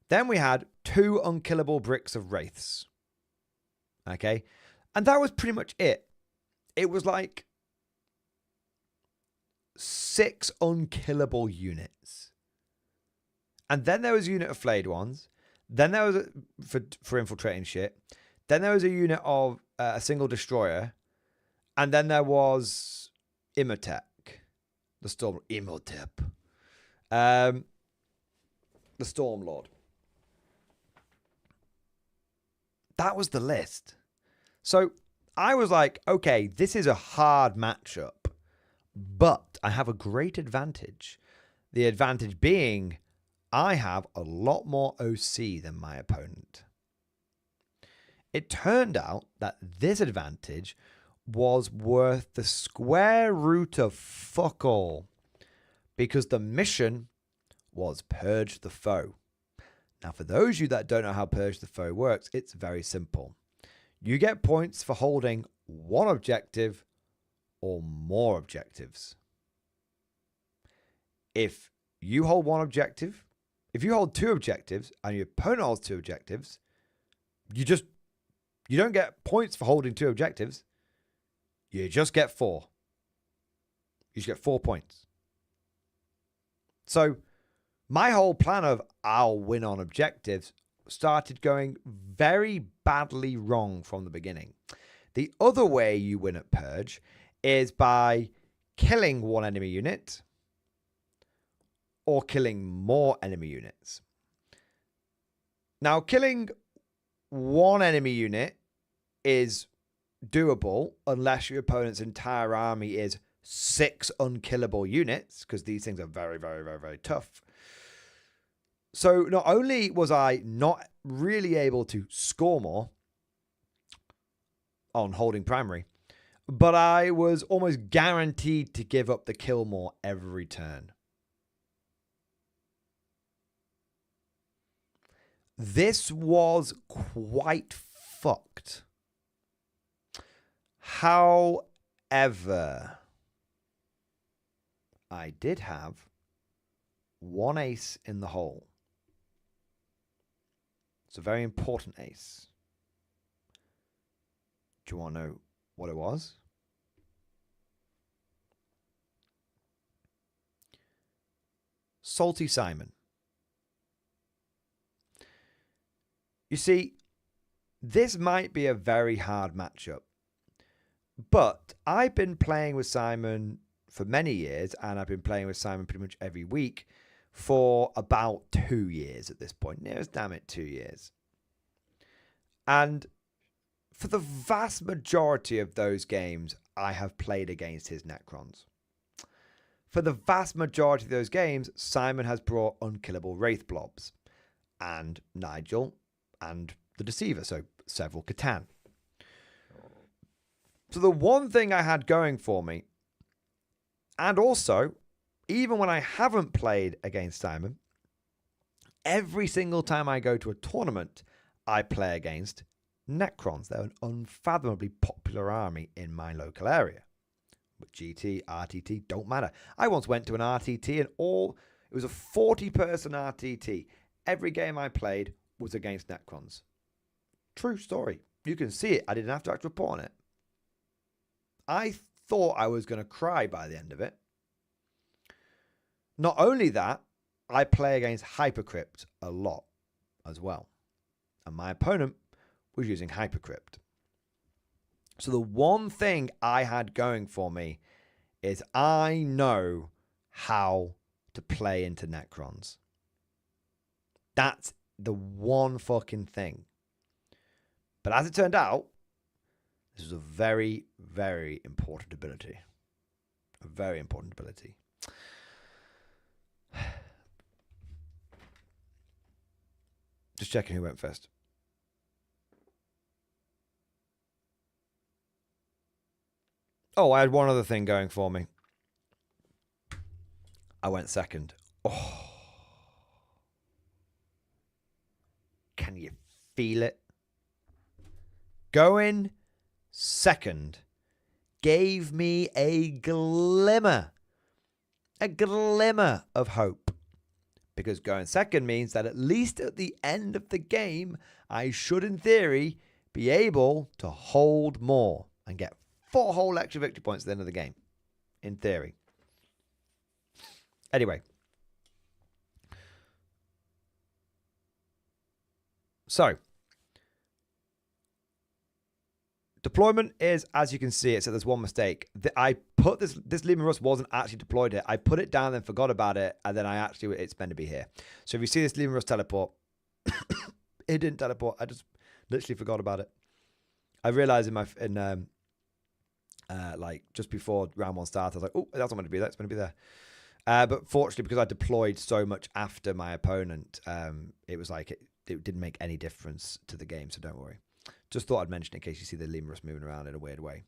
Then we had 2 unkillable bricks of Wraiths. Okay. And that was pretty much it. It was like 6 unkillable units. And then there was a unit of flayed ones. Then there was for infiltrating shit. Then there was a unit of a single destroyer. And then there was Imhotep. The Storm... Imhotep. The Stormlord. That was the list. So I was like, okay, this is a hard matchup, but I have a great advantage. The advantage being I have a lot more OC than my opponent. It turned out that this advantage was worth the square root of fuck all, because the mission was Purge the Foe. Now, for those of you that don't know how Purge the Foe works, it's very simple. You get points for holding one objective or more objectives. If you hold one objective, if you hold two objectives and your opponent holds two objectives, you don't get points for holding two objectives. You just get 4. You just get 4 points. So my whole plan of I'll win on objectives started going very badly wrong from the beginning. The other way you win at Purge is by killing one enemy unit or killing more enemy units. Now, killing one enemy unit is doable unless your opponent's entire army is 6 unkillable units, because these things are very, very, very, very tough. So not only was I not really able to score more on holding primary, but I was almost guaranteed to give up the kill more every turn. This was quite fucked. However, I did have one ace in the hole. It's a very important ace. Do you want to know what it was? Salty Simon. You see, this might be a very hard matchup, but I've been playing with Simon for many years, and I've been playing with Simon pretty much every week for about 2 years at this point. Nearest damn it, 2 years. And for the vast majority of those games, I have played against his Necrons. For the vast majority of those games, Simon has brought unkillable Wraith Blobs, and Nigel, and the Deceiver, so several Catan. So the one thing I had going for me, and also, even when I haven't played against Simon, every single time I go to a tournament, I play against Necrons. They're an unfathomably popular army in my local area. But GT, RTT, don't matter. I once went to an RTT and it was a 40-person RTT. Every game I played was against Necrons. True story. You can see it. I didn't have to actually report on it. I thought I was going to cry by the end of it. Not only that, I play against Hypercrypt a lot as well. And my opponent was using Hypercrypt. So the one thing I had going for me is I know how to play into Necrons. That's the one fucking thing. But as it turned out, this was a very, very important ability. A very important ability. Just checking who went first. Oh, I had one other thing going for me. I went second. Oh. Can you feel it? Going second gave me a glimmer of hope. Because going second means that at least at the end of the game, I should, in theory, be able to hold more and get 4 whole extra victory points at the end of the game. In theory. Anyway. So. Deployment is, as you can see, so there's one mistake. I put this Lehman Russ wasn't actually deployed here. I put it down, then forgot about it, and then it's meant to be here. So if you see this Lehman Russ teleport, it didn't teleport. I just literally forgot about it. I realized like just before round 1 started, I was like, oh, that's not meant to be there. It's meant to be there. But fortunately, because I deployed so much after my opponent, it was like it didn't make any difference to the game, so don't worry. Just thought I'd mention it in case you see the Lemurus moving around in a weird way.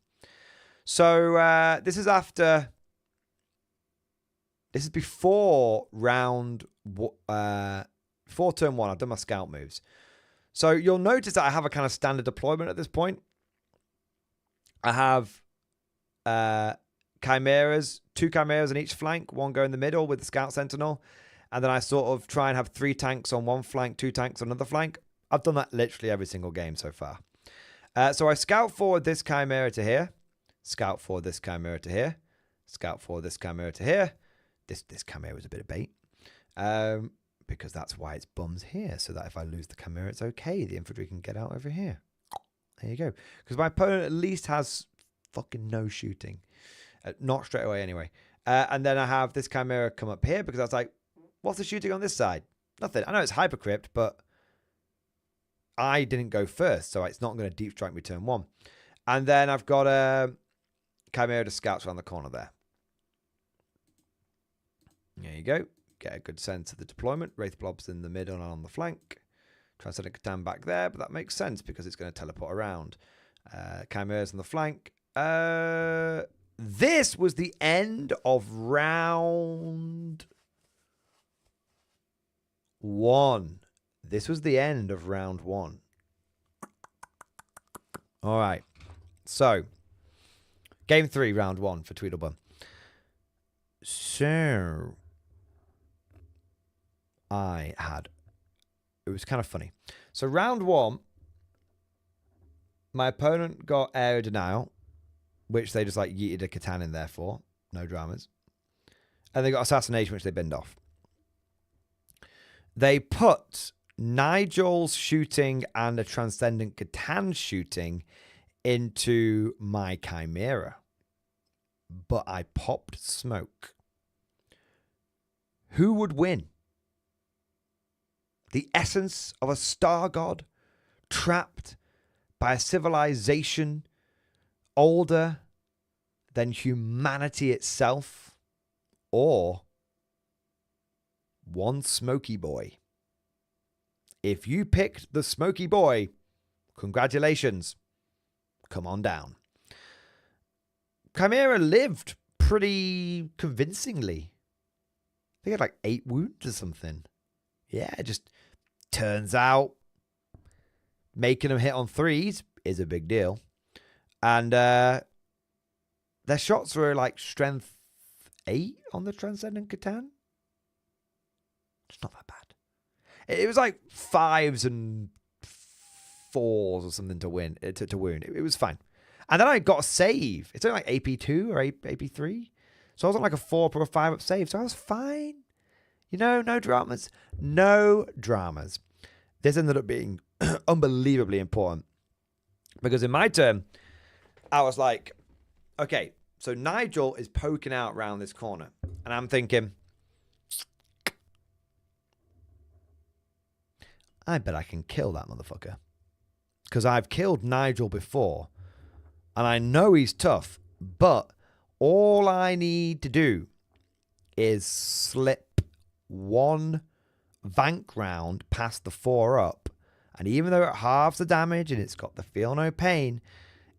So this is after... This is before before turn 1. I've done my scout moves. So you'll notice that I have a kind of standard deployment at this point. I have chimeras, 2 chimeras on each flank, 1 go in the middle with the scout sentinel. And then I sort of try and have 3 tanks on one flank, 2 tanks on another flank. I've done that literally every single game so far. So I scout forward this chimera to here. Scout forward this chimera to here. Scout forward this chimera to here. This chimera was a bit of bait. Because that's why it's bums here. So that if I lose the chimera, it's okay. The infantry can get out over here. There you go. Because my opponent at least has fucking no shooting. Not straight away anyway. And then I have this chimera come up here because I was like, what's the shooting on this side? Nothing. I know it's hypercrypt, but I didn't go first. So it's not going to deep strike me turn 1. And then I've got a chimera to scouts around the corner there. There you go. Get a good sense of the deployment. Wraith blobs in the middle and on the flank. Transcendent Catan back there, but that makes sense because it's going to teleport around. Chimeras on the flank. This was the end of round 1. This was the end of round 1. All right. So, game 3, round 1 for Tweedledum. So, it was kind of funny. So round 1, my opponent got area denial, which they just like yeeted a Catan in there for. No dramas. And they got assassination, which they binned off. They put Nigel's shooting and a Transcendent Catan shooting into my Chimera. But I popped smoke. Who would win? The essence of a star god trapped by a civilization older than humanity itself, or one smoky boy? If you picked the smoky boy, congratulations. Come on down. Chimera lived pretty convincingly. I think he had like 8 wounds or something. Yeah, it just turns out making them hit on 3s is a big deal. And their shots were like strength 8 on the Transcendent Catan. It's not that bad. It was like 5s and 4s or something to win to wound. It was fine. And then I got a save. It's only like AP2 or AP3. So I was on like a 4 or a 5 up save. So I was fine. You know, no dramas. No dramas. This ended up being unbelievably important. Because in my turn, I was like, okay, so Nigel is poking out around this corner. And I'm thinking, I bet I can kill that motherfucker. Because I've killed Nigel before. And I know he's tough. But all I need to do is slip 1 Vank round past the 4 up. And even though it halves the damage and it's got the feel no pain,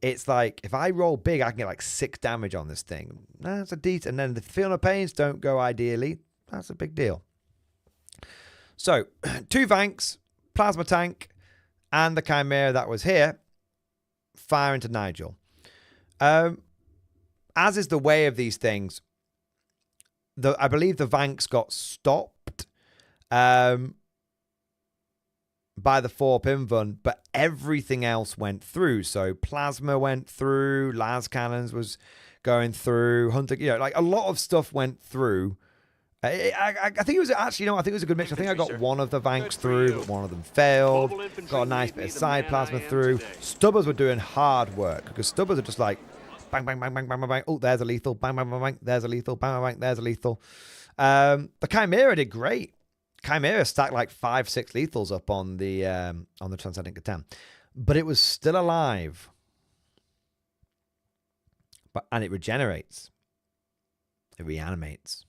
it's like, if I roll big, I can get like 6 damage on this thing. That's a decent. And then the feel no pains don't go ideally. That's a big deal. So, 2 Vanks, Plasma Tank, and the Chimera that was here, fire into Nigel. As is the way of these things, I believe the Vanks got stopped by the 4 Pinvun, but everything else went through. So Plasma went through, Las Cannons was going through, Hunter, you know, like a lot of stuff went through. I think it was actually, you know, I think it was a good mix. I think I got one of the Vanks through, but one of them failed. Got a nice bit of side Plasma through. Stubbers were doing hard work because Stubbers are just like, bang, bang, bang, bang, bang, bang, bang. Oh, there's a lethal. Bang, bang, bang, bang. There's a lethal. Bang, bang, bang. There's a lethal. The Chimera did great. Chimera stacked like 5-6 lethals up on the Transcendent Catan, but it was still alive. And it regenerates. It reanimates.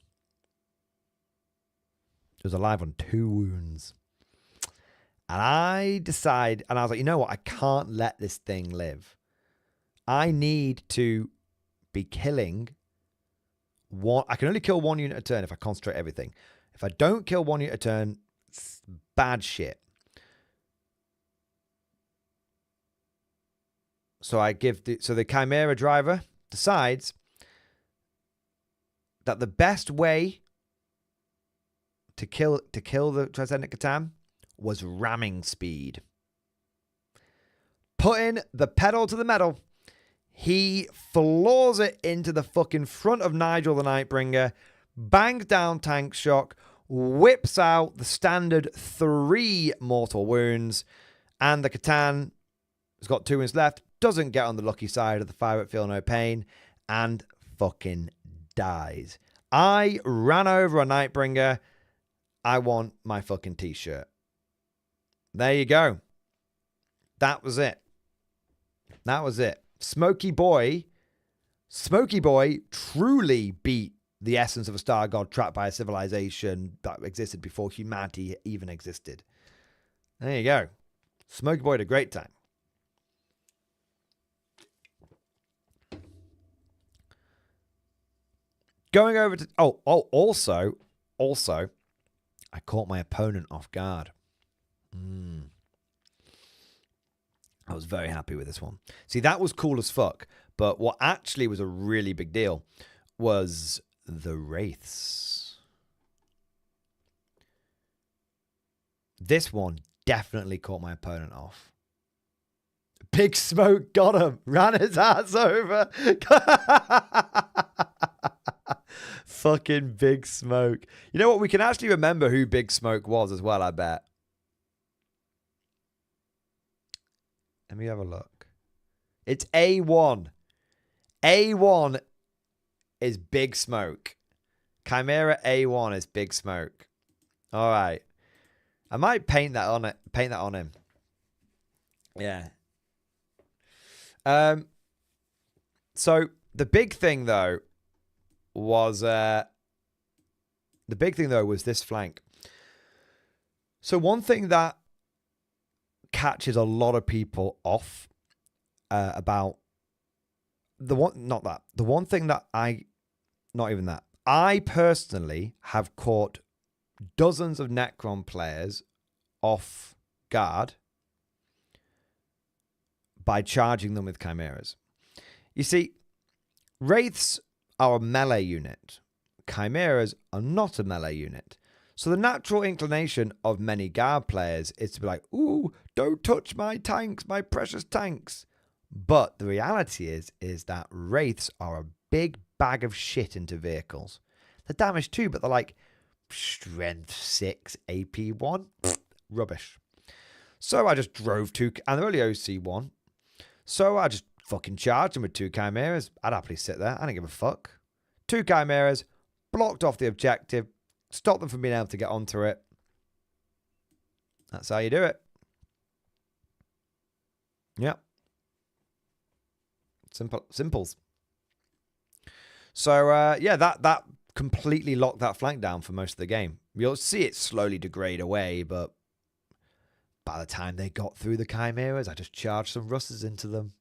It was alive on 2 wounds. And I decide, and I was like, you know what? I can't let this thing live. I need to be killing one. I can only kill 1 unit a turn if I concentrate everything. If I don't kill 1 unit a turn, it's bad shit. So I give the Chimera driver decides that the best way to kill the Transcendent Catan was ramming speed. Putting the pedal to the metal, he floors it into the fucking front of Nigel the Nightbringer, bangs down tank shock, whips out the standard 3 mortal wounds, and the Catan has got 2 wounds left, doesn't get on the lucky side of the fire but feel no pain, and fucking dies. I ran over a Nightbringer. I want my fucking t-shirt. There you go. That was it. That was it. Smokey Boy truly beat the essence of a star god trapped by a civilization that existed before humanity even existed. There you go. Smokey Boy had a great time. Going over to... Also, I caught my opponent off guard. I was very happy with this one. See, that was cool as fuck. But what actually was a really big deal was the Wraiths. This one definitely caught my opponent off. Big Smoke got him. Ran his ass over. Fucking Big Smoke. You know what? We can actually remember who Big Smoke was as well, I bet. Let me have a look. It's A1. A1 is Big Smoke. Chimera A1 is Big Smoke. All right. I might paint that on it. Paint that on him. Yeah. So the big thing though was this flank. So one thing that catches a lot of people off about the one thing that I personally have caught dozens of Necron players off guard by charging them with chimeras. You see, Wraiths are a melee unit. Chimeras are not a melee unit. So the natural inclination of many guard players is to be like, ooh, don't touch my tanks, my precious tanks. But the reality is that Wraiths are a big bag of shit into vehicles. They're damaged too, but they're like strength 6, AP 1. Rubbish. So I just drove 2, and they're only OC 1. So I just fucking charged them with 2 chimeras. I'd happily sit there. I don't give a fuck. 2 chimeras, blocked off the objective, stopped them from being able to get onto it. That's how you do it. Yep. Simples. So, yeah, that completely locked that flank down for most of the game. You'll see it slowly degrade away, but by the time they got through the chimeras, I just charged some Russes into them.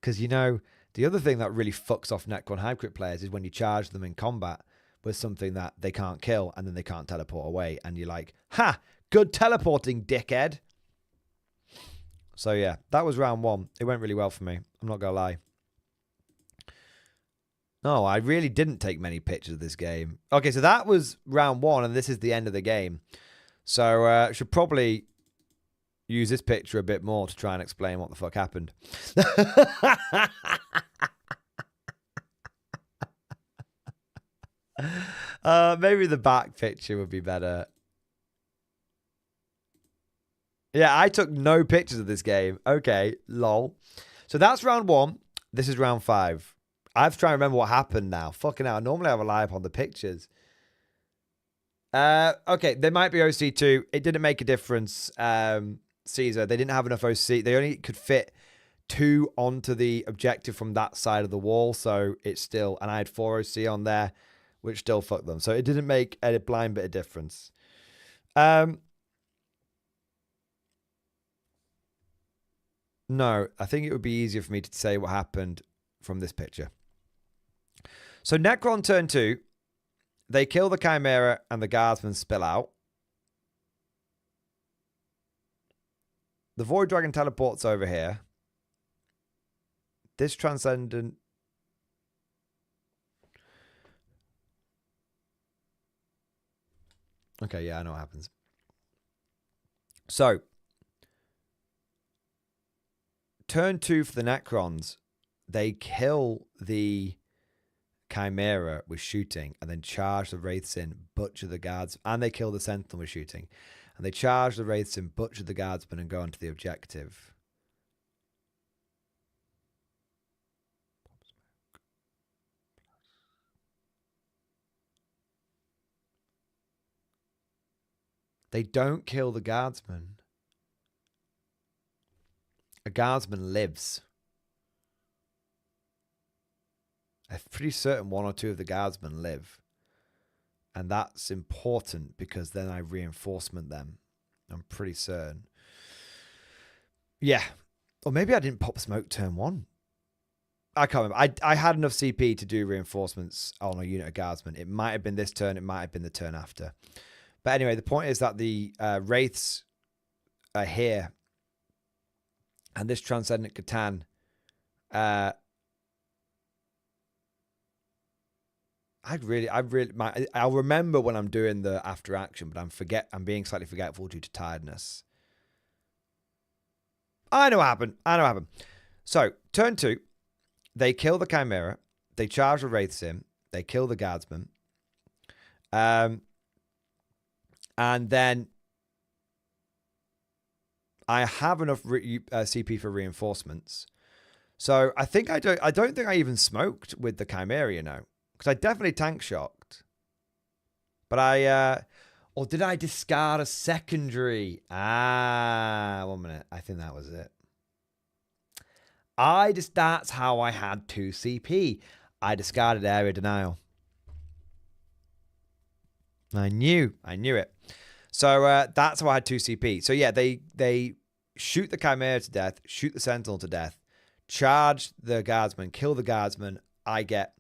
Because, you know, the other thing that really fucks off Necron Hybrid players is when you charge them in combat with something that they can't kill and then they can't teleport away. And you're like, ha, good teleporting, dickhead. So, yeah, that was round 1. It went really well for me. I'm not going to lie. No, I really didn't take many pictures of this game. Okay, so that was round 1, and this is the end of the game. So I should probably use this picture a bit more to try and explain what the fuck happened. Maybe the back picture would be better. Yeah, I took no pictures of this game. Okay, lol. So that's round 1. This is round 5. I have to try and remember what happened now. Fucking hell. Normally I rely upon the pictures. Okay, they might be OC2. It didn't make a difference, Caesar. They didn't have enough OC. They only could fit 2 onto the objective from that side of the wall. So it's still... And I had 4 OC on there, which still fucked them. So it didn't make a blind bit of difference. No, I think it would be easier for me to say what happened from this picture. So Necron turn 2, they kill the Chimera and the Guardsmen spill out. The Void Dragon teleports over here. This Transcendent... Okay, yeah, I know what happens. So, turn 2 for the Necrons, they kill the Chimera with shooting and then charge the Wraiths in, butcher the guards, and they kill the Sentinel with shooting. And they charge the Wraiths in, butcher the Guardsmen, and go on to the objective. They don't kill the Guardsman. A Guardsman lives. I'm pretty certain 1 or 2 of the Guardsmen live. And that's important because then I reinforcement them. I'm pretty certain. Yeah. Or maybe I didn't pop smoke turn 1. I can't remember. I had enough CP to do reinforcements on a unit of Guardsmen. It might have been this turn. It might have been the turn after. But anyway, the point is that the Wraiths are here. And this Transcendent Catan... I'll remember when I'm doing the after action, but I'm being slightly forgetful due to tiredness. I know what happened. So, turn 2, they kill the Chimera, they charge the Wraiths in, they kill the Guardsmen, and then I have enough CP for reinforcements. So I don't think I even smoked with the Chimera, you know. Because I definitely tank shocked. But or did I discard a secondary? 1 minute. I think that was it. That's how I had 2 CP. I discarded area denial. I knew it. So that's how I had 2 CP. So yeah, they shoot the Chimera to death, shoot the Sentinel to death, charge the Guardsman, kill the Guardsman. I get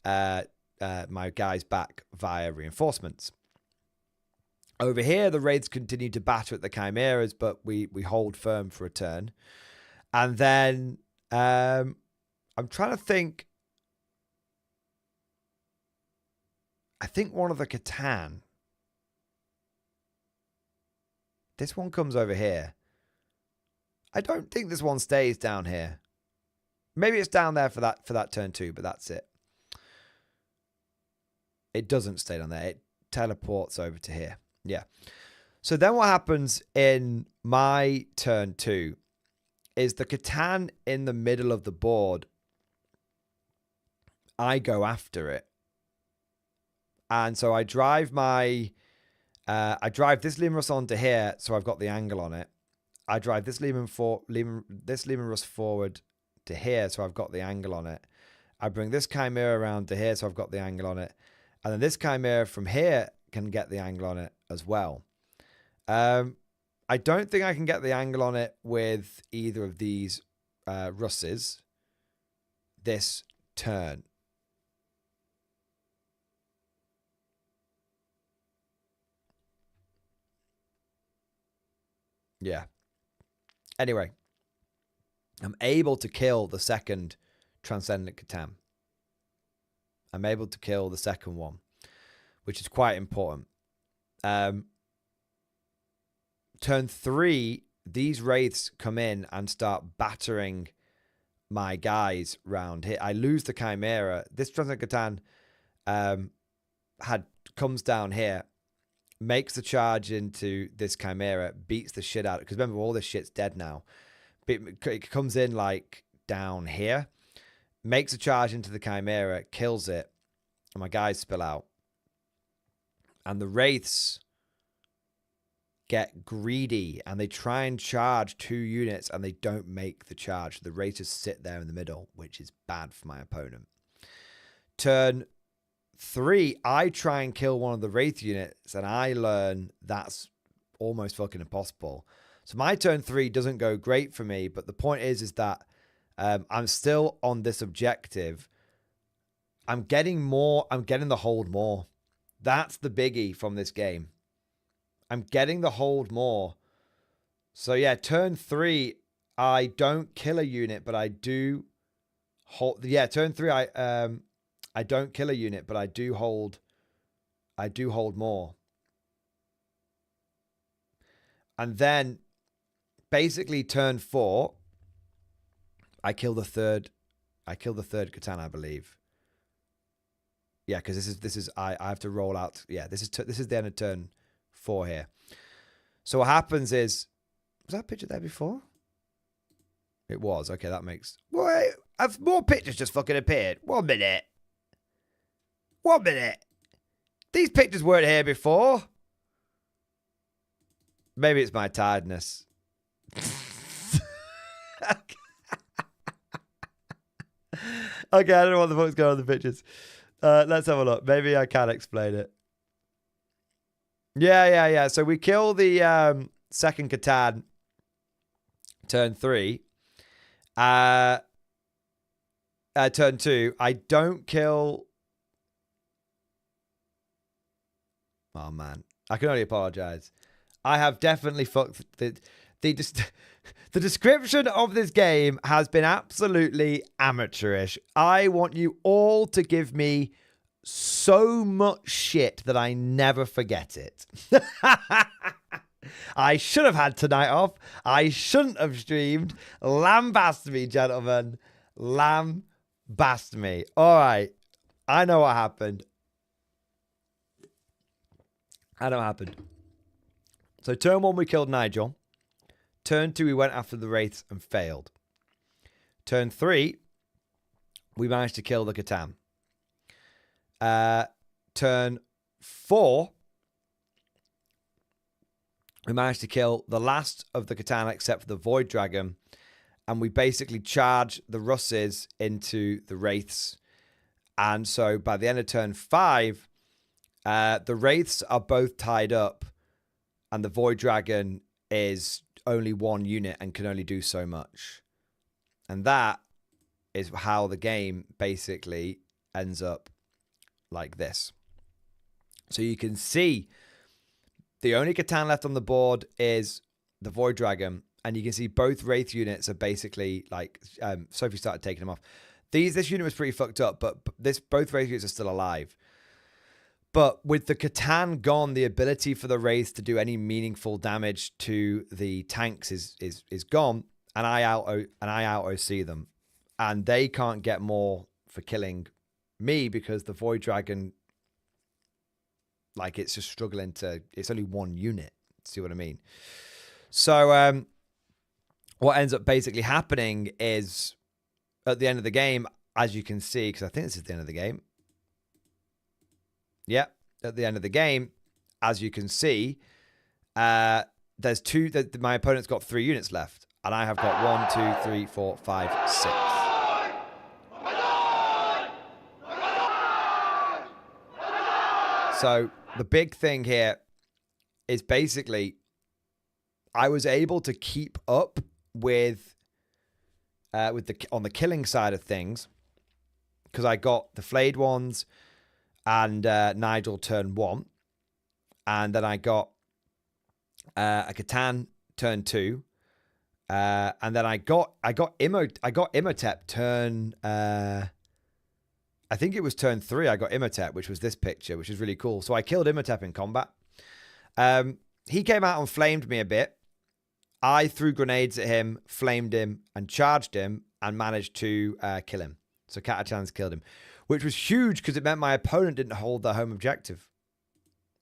my guys back via reinforcements. Over here, the Wraiths continue to batter at the Chimeras, but we hold firm for a turn. And then I'm trying to think. I think one of the Catan. This one comes over here. I don't think this one stays down here. Maybe it's down there for that turn 2, but that's it. It doesn't stay down there. It teleports over to here. Yeah. So then what happens in my turn 2 is the Catan in the middle of the board. I go after it. And so I drive this Leman onto here, so I've got the angle on it. I drive this Leman Russ forward to here, so I've got the angle on it. I bring this Chimera around to here, so I've got the angle on it. And then this Chimera from here can get the angle on it as well. I don't think I can get the angle on it with either of these Russes this turn. Yeah. Anyway, I'm able to kill the second Transcendent Catan. I'm able to kill the second one, which is quite important. Turn 3, these Wraiths come in and start battering my guys round here. I lose the Chimera. This Transcendent Catan comes down here, makes the charge into this Chimera, beats the shit out. Because remember, all this shit's dead now. It comes in like down here, makes a charge into the Chimera, kills it, and my guys spill out. And the Wraiths get greedy and they try and charge 2 units and they don't make the charge. The Wraiths just sit there in the middle, which is bad for my opponent. Turn 3, I try and kill one of the Wraith units, and I learn that's almost fucking impossible. So my turn 3 doesn't go great for me, but the point is that I'm still on this objective. I'm getting the hold more. That's the biggie from this game. I'm getting the hold more. So yeah, turn 3, I don't kill a unit, but I do hold. Yeah, turn 3, I don't kill a unit, but I do hold more. And then basically turn 4, I kill the third Catan, I believe. Yeah, because this is I have to roll out. Yeah, this is the end of turn 4 here. So what happens is, was that picture there before? It was. Okay, that makes. Wait, have more pictures just fucking appeared? 1 minute. 1 minute. These pictures weren't here before. Maybe it's my tiredness. Okay, I don't know what the fuck's going on in the pictures. Let's have a look. Maybe I can explain it. Yeah. So we kill the second Catan, turn 3. Turn 2. I don't kill. Oh man, I can only apologize. I have definitely fucked the description of this game has been absolutely amateurish. I want you all to give me so much shit that I never forget it. I should have had tonight off. I shouldn't have streamed. Lambast me, gentlemen. Lambast me. All right. I know what happened. So turn 1, we killed Nigel. Turn 2, we went after the Wraiths and failed. Turn 3, we managed to kill the Catan. Turn 4, we managed to kill the last of the Catan except for the Void Dragon. And we basically charged the Russes into the Wraiths. And so by the end of turn 5, the Wraiths are both tied up. And the Void Dragon is only 1 unit and can only do so much. And that is how the game basically ends up like this. So you can see the only Catan left on the board is the Void Dragon. And you can see both Wraith units are basically like, Sophie started taking them off. This unit was pretty fucked up, but both Wraith units are still alive. But with the Catan gone, the ability for the Wraiths to do any meaningful damage to the tanks is gone, and I out-OC them, and they can't get more for killing me because the Void Dragon, like, it's just struggling to. It's only 1 unit. See what I mean? So what ends up basically happening is at the end of the game, as you can see, because I think this is the end of the game. Yeah, at the end of the game, as you can see, there's 2. My opponent's got 3 units left, and I have got 1, 2, 3, 4, 5, 6. So the big thing here is basically I was able to keep up with on the killing side of things because I got the flayed ones. And Nigel turn 1. And then I got a Catan turn 2. And then I got Imhotep turn I think it was turn 3 I got Imhotep, which was this picture, which is really cool. So I killed Imhotep in combat. He came out and flamed me a bit. I threw grenades at him, flamed him, and charged him, and managed to kill him. So Catachan's killed him. Which was huge because it meant my opponent didn't hold their home objective.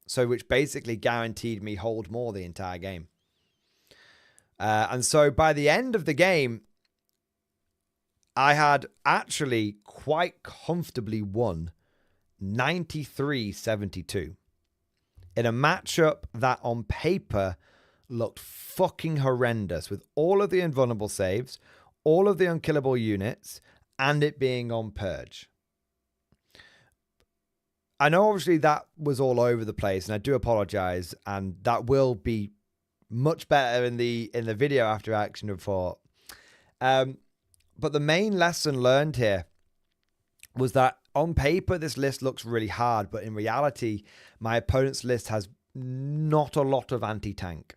So which basically guaranteed me hold more the entire game. And so by the end of the game, I had actually quite comfortably won 93-72 in a matchup that on paper looked fucking horrendous with all of the invulnerable saves, all of the unkillable units, and it being on Purge. I know obviously that was all over the place, and I do apologize, and that will be much better in the video after action report. But the main lesson learned here was that on paper this list looks really hard, but in reality my opponent's list has not a lot of anti-tank.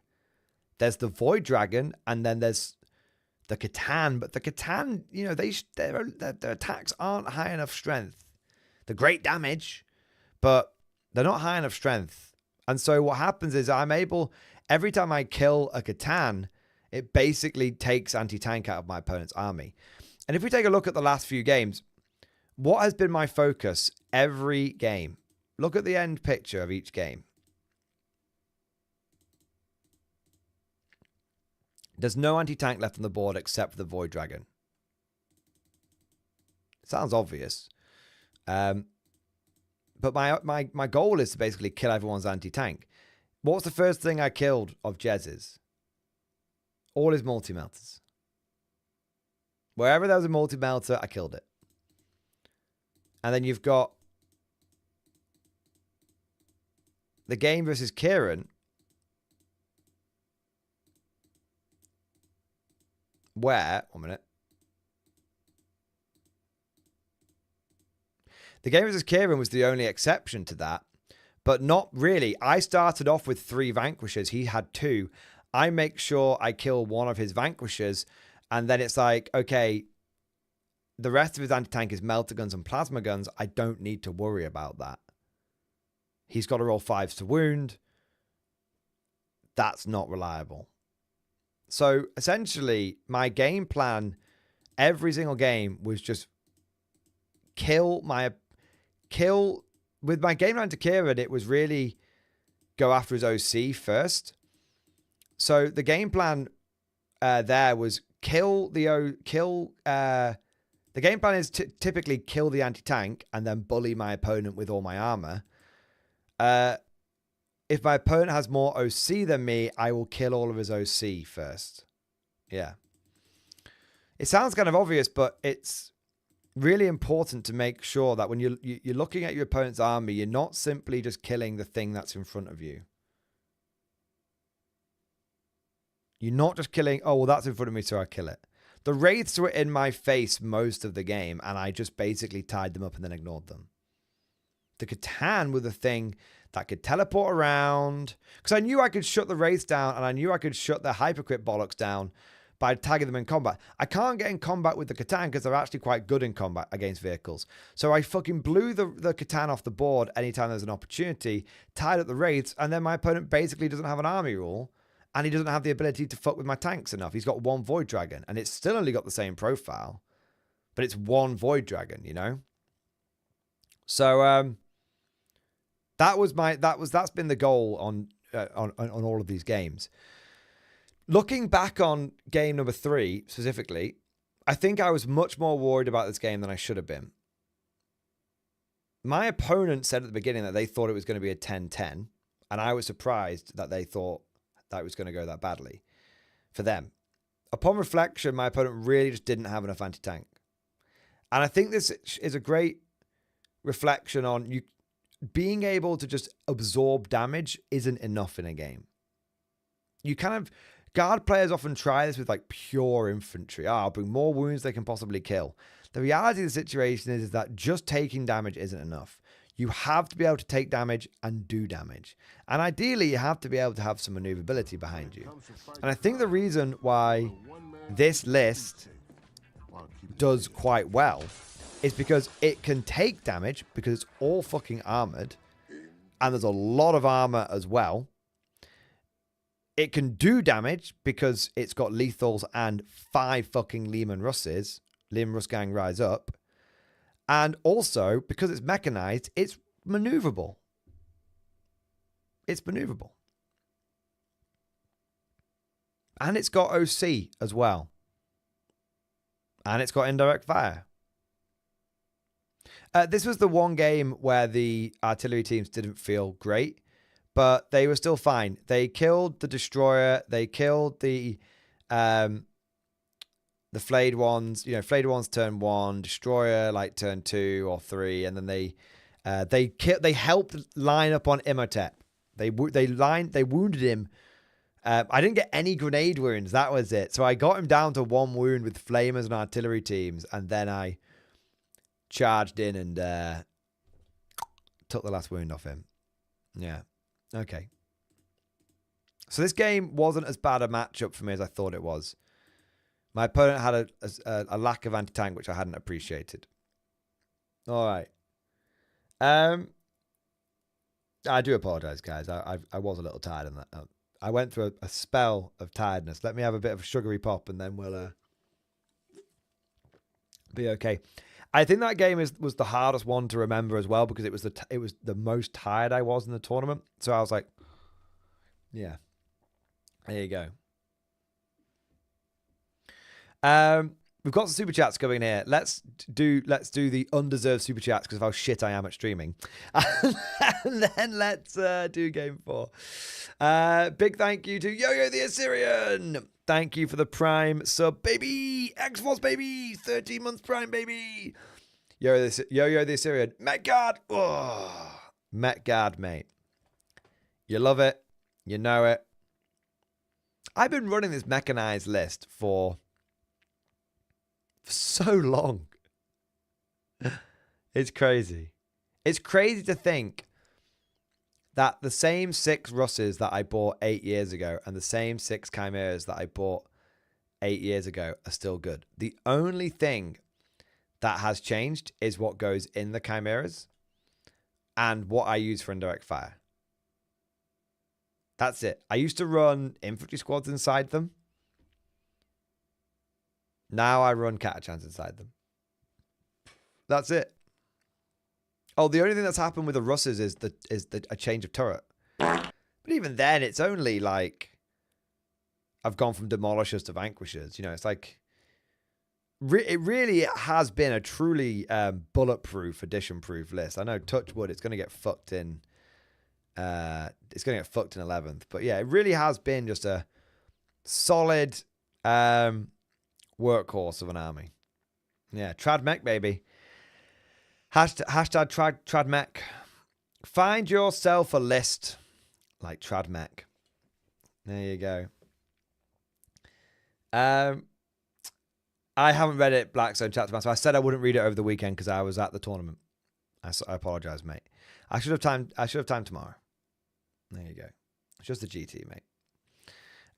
There's the Void Dragon, and then there's the Catan, but the Catan, you know, their attacks aren't high enough strength. They're great damage, but they're not high enough strength. And so what happens is I'm able, every time I kill a Catan, it basically takes anti-tank out of my opponent's army. And if we take a look at the last few games, what has been my focus every game? Look at the end picture of each game. There's no anti-tank left on the board except for the Void Dragon. Sounds obvious. But my goal is to basically kill everyone's anti-tank. What's the first thing I killed of Jez's? All his multi-melters. Wherever there was a multi-melter, I killed it. And then you've got the game versus Kieran, where, 1 minute. The game versus Kieran was the only exception to that, but not really. I started off with 3 Vanquishers. He had 2. I make sure I kill one of his Vanquishers, and then it's like, okay, the rest of his anti-tank is melter guns and plasma guns. I don't need to worry about that. He's got to roll 5s to wound. That's not reliable. So essentially, my game plan every single game was just kill with my game plan to Kieran. It was really go after his OC first. So the game plan there was the game plan is typically kill the anti-tank and then bully my opponent with all my armor. If my opponent has more OC than me, I will kill all of his OC first. Yeah. It sounds kind of obvious, but it's really important to make sure that when you're looking at your opponent's army, you're not simply just killing the thing that's in front of you. You're not just killing, oh, well, that's in front of me, so I kill it. The Wraiths were in my face most of the game, and I just basically tied them up and then ignored them. The Catan were the thing that could teleport around, because I knew I could shut the Wraiths down, and I knew I could shut their Hypercrypt bollocks down by tagging them in combat. I can't get in combat with the Catan because they're actually quite good in combat against vehicles. So I fucking blew the Catan off the board anytime there's an opportunity, tied up the Wraiths, and then my opponent basically doesn't have an army rule, and he doesn't have the ability to fuck with my tanks enough. He's got 1 Void Dragon, and it's still only got the same profile, but it's 1 Void Dragon, you know? So, that's been the goal on all of these games. Looking back on game number 3 specifically, I think I was much more worried about this game than I should have been. My opponent said at the beginning that they thought it was going to be a 10-10, and I was surprised that they thought that it was going to go that badly for them. Upon reflection, my opponent really just didn't have enough anti-tank. And I think this is a great reflection on you being able to just absorb damage isn't enough in a game. You kind of, guard players often try this with like pure infantry. I'll bring more wounds they can possibly kill. The reality of the situation is that just taking damage isn't enough. You have to be able to take damage and do damage. And ideally, you have to be able to have some maneuverability behind you. And I think the reason why this list does quite well is because it can take damage because it's all fucking armored. And there's a lot of armor as well. It can do damage because it's got lethals and 5 fucking Lehman Russes. Lehman Russ Gang Rise Up. And also, because it's mechanized, it's maneuverable. It's maneuverable. And it's got OC as well. And it's got indirect fire. This was the one game where the artillery teams didn't feel great, but they were still fine. They killed the destroyer. They killed the flayed ones. You know, flayed ones turn 1, destroyer like turn 2 or 3, and then they They helped line up on Imhotep. They wounded him. I didn't get any grenade wounds. That was it. So I got him down to 1 wound with flamers and artillery teams, and then I charged in and took the last wound off him. Yeah. Okay. So this game wasn't as bad a matchup for me as I thought it was. My opponent had a lack of anti-tank, which I hadn't appreciated. All right. I do apologize, guys. I was a little tired in that. I went through a spell of tiredness. Let me have a bit of a sugary pop, and then we'll be okay. I think that game was the hardest one to remember as well, because it was the most tired I was in the tournament. So I was like, yeah, there you go. We've got some super chats coming in here. Let's do the undeserved super chats because of how shit I am at streaming. And then let's do game 4. Big thank you to Yo-Yo the Assyrian. Thank you for the Prime sub, baby. X-Force, baby. 13 months Prime, baby. Yo-Yo the Assyrian. Mech Guard. Oh, Mech Guard, mate. You love it. You know it. I've been running this mechanized list for so long. It's crazy. It's crazy to think that the same 6 Russes that I bought 8 years ago and the same 6 Chimeras that I bought 8 years ago are still good. The only thing that has changed is what goes in the Chimeras and what I use for indirect fire. That's it. I used to run infantry squads inside them. Now I run Catachans inside them. That's it. Oh, the only thing that's happened with the Russes is a change of turret. But even then, it's only like I've gone from demolishers to vanquishers. You know, it's like it really has been a truly bulletproof, edition-proof list. I know, touch wood, it's going to get fucked in. It's going to get fucked in 11th. But yeah, it really has been just a solid workhorse of an army. Yeah, trad mech, baby. Hashtag trad mech. Find yourself a list like trad mech. There you go. I haven't read it, Blackstone Chattermaster. I said I wouldn't read it over the weekend because I was at the tournament. I apologize, mate. I should have time tomorrow. There you go. It's just the GT, mate.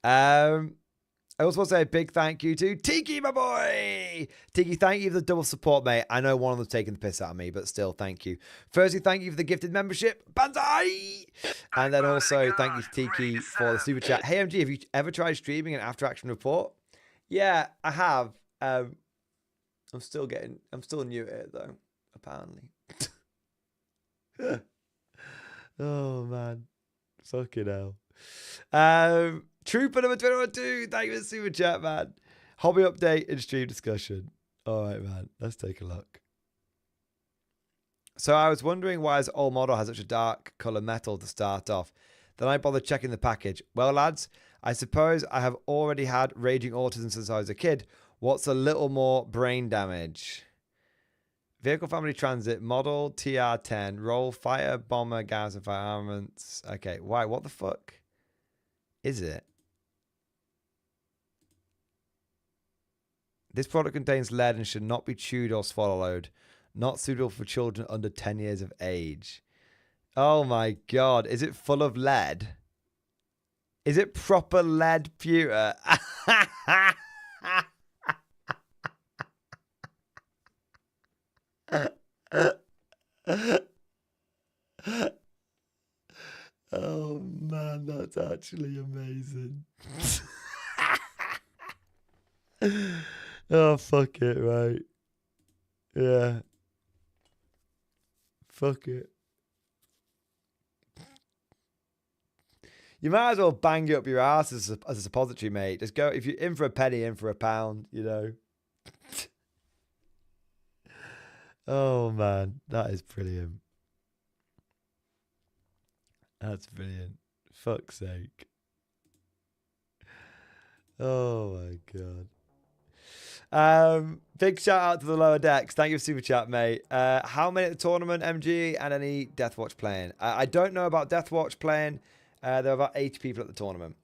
I also want to say a big thank you to Tiki, my boy. Tiki, thank you for the double support, mate. I know one of them's taking the piss out of me, but still, thank you. Firstly, thank you for the gifted membership. Banzai! And then also, thank you to Tiki for the super chat. Hey, MG, have you ever tried streaming an after-action report? Yeah, I have. I'm still new at it, though, apparently. Oh, man. Fucking hell. Trooper number 212, thank you for the super chat, man. Hobby update and stream discussion. All right, man. Let's take a look. So I was wondering why his old model has such a dark colour metal to start off. Then I bothered checking the package. Well, lads, I suppose I have already had raging autism since I was a kid. What's a little more brain damage? Vehicle family transit, model TR10, roll, fire, bomber, garrison, fire armaments. Okay, why? What the fuck is it? This product contains lead and should not be chewed or swallowed. Not suitable for children under 10 years of age. Oh my god. Is it full of lead? Is it proper lead pewter? Oh man, that's actually amazing. Oh, fuck it, right? Yeah. Fuck it. You might as well bang it up your ass as a suppository, mate. Just go, if you're in for a penny, in for a pound, you know. Oh, man. That is brilliant. That's brilliant. Fuck's sake. Oh, my God. Big shout out to the lower decks. Thank you for super chat, mate. How many at the tournament, MG, and any Deathwatch playing? I don't know about Deathwatch playing. There are about 80 people at the tournament.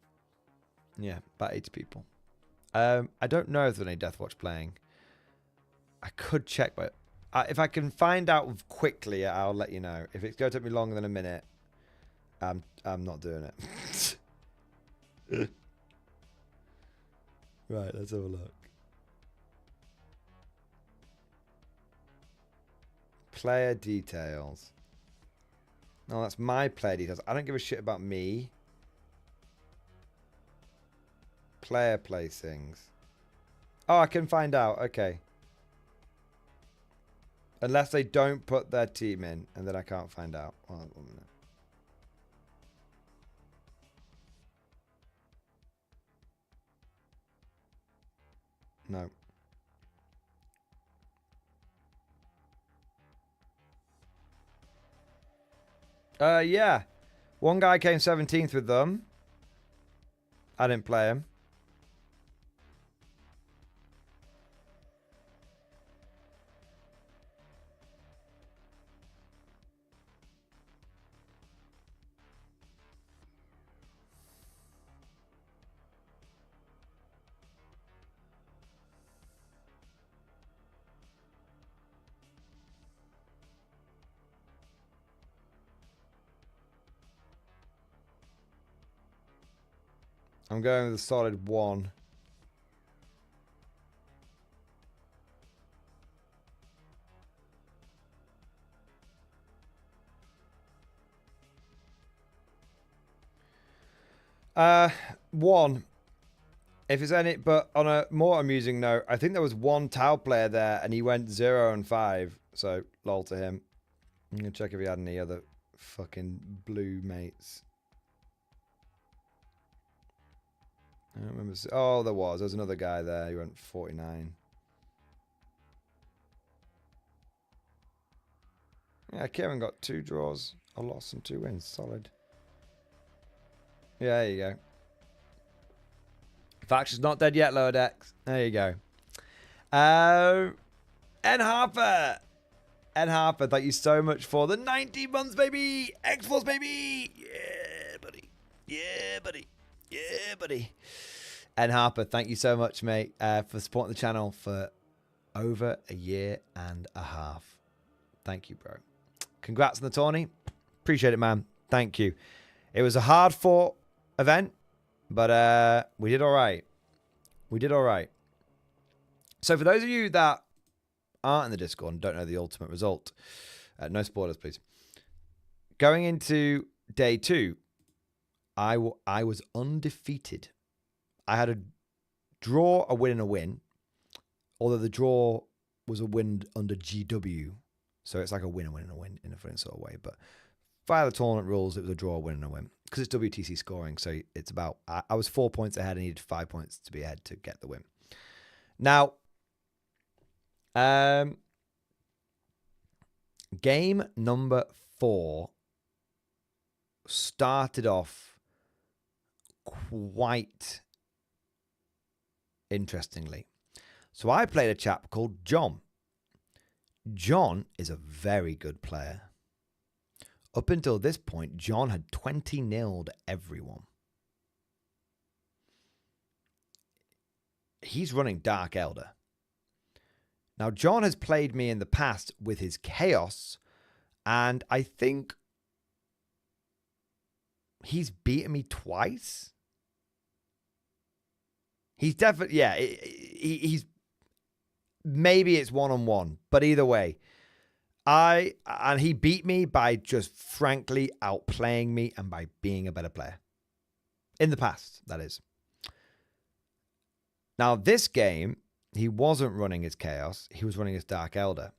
Yeah, about 80 people. I don't know if there's any Deathwatch playing. I could check, but if I can find out quickly, I'll let you know. If it's going to take me longer than a minute, I'm not doing it. Right, let's have a look. Player details. No, that's my player details. I don't give a shit about me. Player placings. Oh, I can find out. Okay. Unless they don't put their team in, and then I can't find out. Hold on 1 minute. No. Yeah. One guy came 17th with them. I didn't play him. I'm going with a solid 1. One. If it's any, but on a more amusing note, I think there was one Tau player there and he went 0 and 5. So, lol to him. I'm going to check if he had any other fucking blue mates. I don't remember. Oh, there was. There's another guy there. He went 49. Yeah, Kieran got 2 draws, a loss, and 2 wins. Solid. Yeah, there you go. Faction's not dead yet, lower decks. There you go. N Harper. N Harper, thank you so much for the 19 months, baby. X-Force, baby. Yeah, buddy. Yeah, buddy. Yeah, buddy. And Harper, thank you so much, mate, for supporting the channel for over a year and a half. Thank you, bro. Congrats on the tourney. Appreciate it, man. Thank you. It was a hard-fought event, but we did all right. We did all right. So for those of you that aren't in the Discord and don't know the ultimate result, no spoilers, please. Going into day 2, I was undefeated. I had a draw, a win, and a win. Although the draw was a win under GW. So it's like a win, a win, and a win in a funny sort of way. But via the tournament rules, it was a draw, a win, and a win. Because it's WTC scoring. So it's about... I was 4 points ahead. I needed 5 points to be ahead to get the win. Now, game number 4 started off quite interestingly. So I played a chap called John. John is a very good player. Up until this point, John had 20-0'd everyone. He's running Dark Elder. Now, John has played me in the past with his Chaos, and I think he's beaten me twice. He's definitely, yeah, he's, maybe it's 1-on-1, but either way, and he beat me by just frankly outplaying me and by being a better player. In the past, that is. Now, this game, he wasn't running his Chaos. He was running his Dark Elder.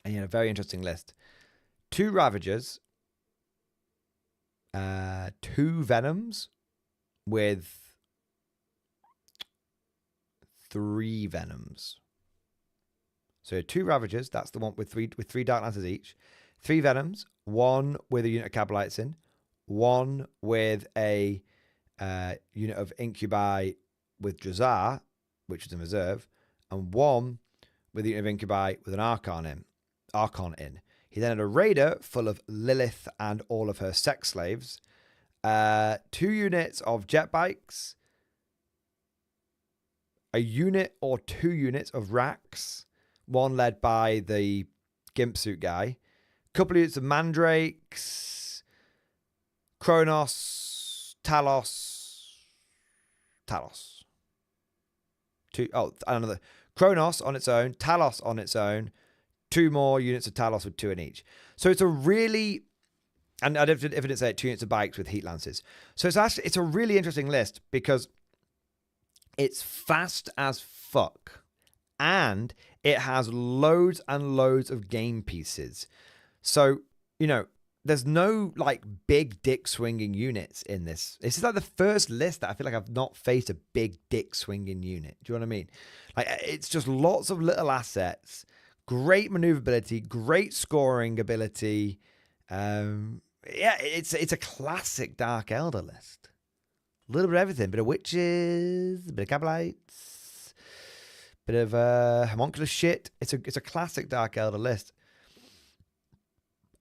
And he had a very interesting list. 2 Ravagers, 2 Venoms with 3 Venoms. So 2 Ravagers, that's the one with three Dark Lances each. 3 Venoms, 1 with a unit of Cabalites in, 1 with a unit of Incubi with Drazar, which was in reserve, and 1 with the unit of Incubi with an Archon in. He then had a Raider full of Lilith and all of her sex slaves, 2 units of jet bikes, a unit or 2 units of racks, 1 led by the Gimp Suit guy, a couple of units of Mandrakes, Kronos, Talos. Another Kronos on its own, Talos on its own, 2 more units of Talos with 2 in each. So it's a really, and if it didn't say it, 2 units of bikes with heat lances. So it's a really interesting list because it's fast as fuck, and it has loads and loads of game pieces. So, there's no like big dick swinging units in this. This is like the first list that I feel like I've not faced a big dick swinging unit. Do you know what I mean? Like, it's just lots of little assets, great maneuverability, great scoring ability. It's a classic Dark Elder list. A little bit of everything, bit of witches, a bit of Cabalites, bit of homunculus shit. It's a classic Dark Elder list.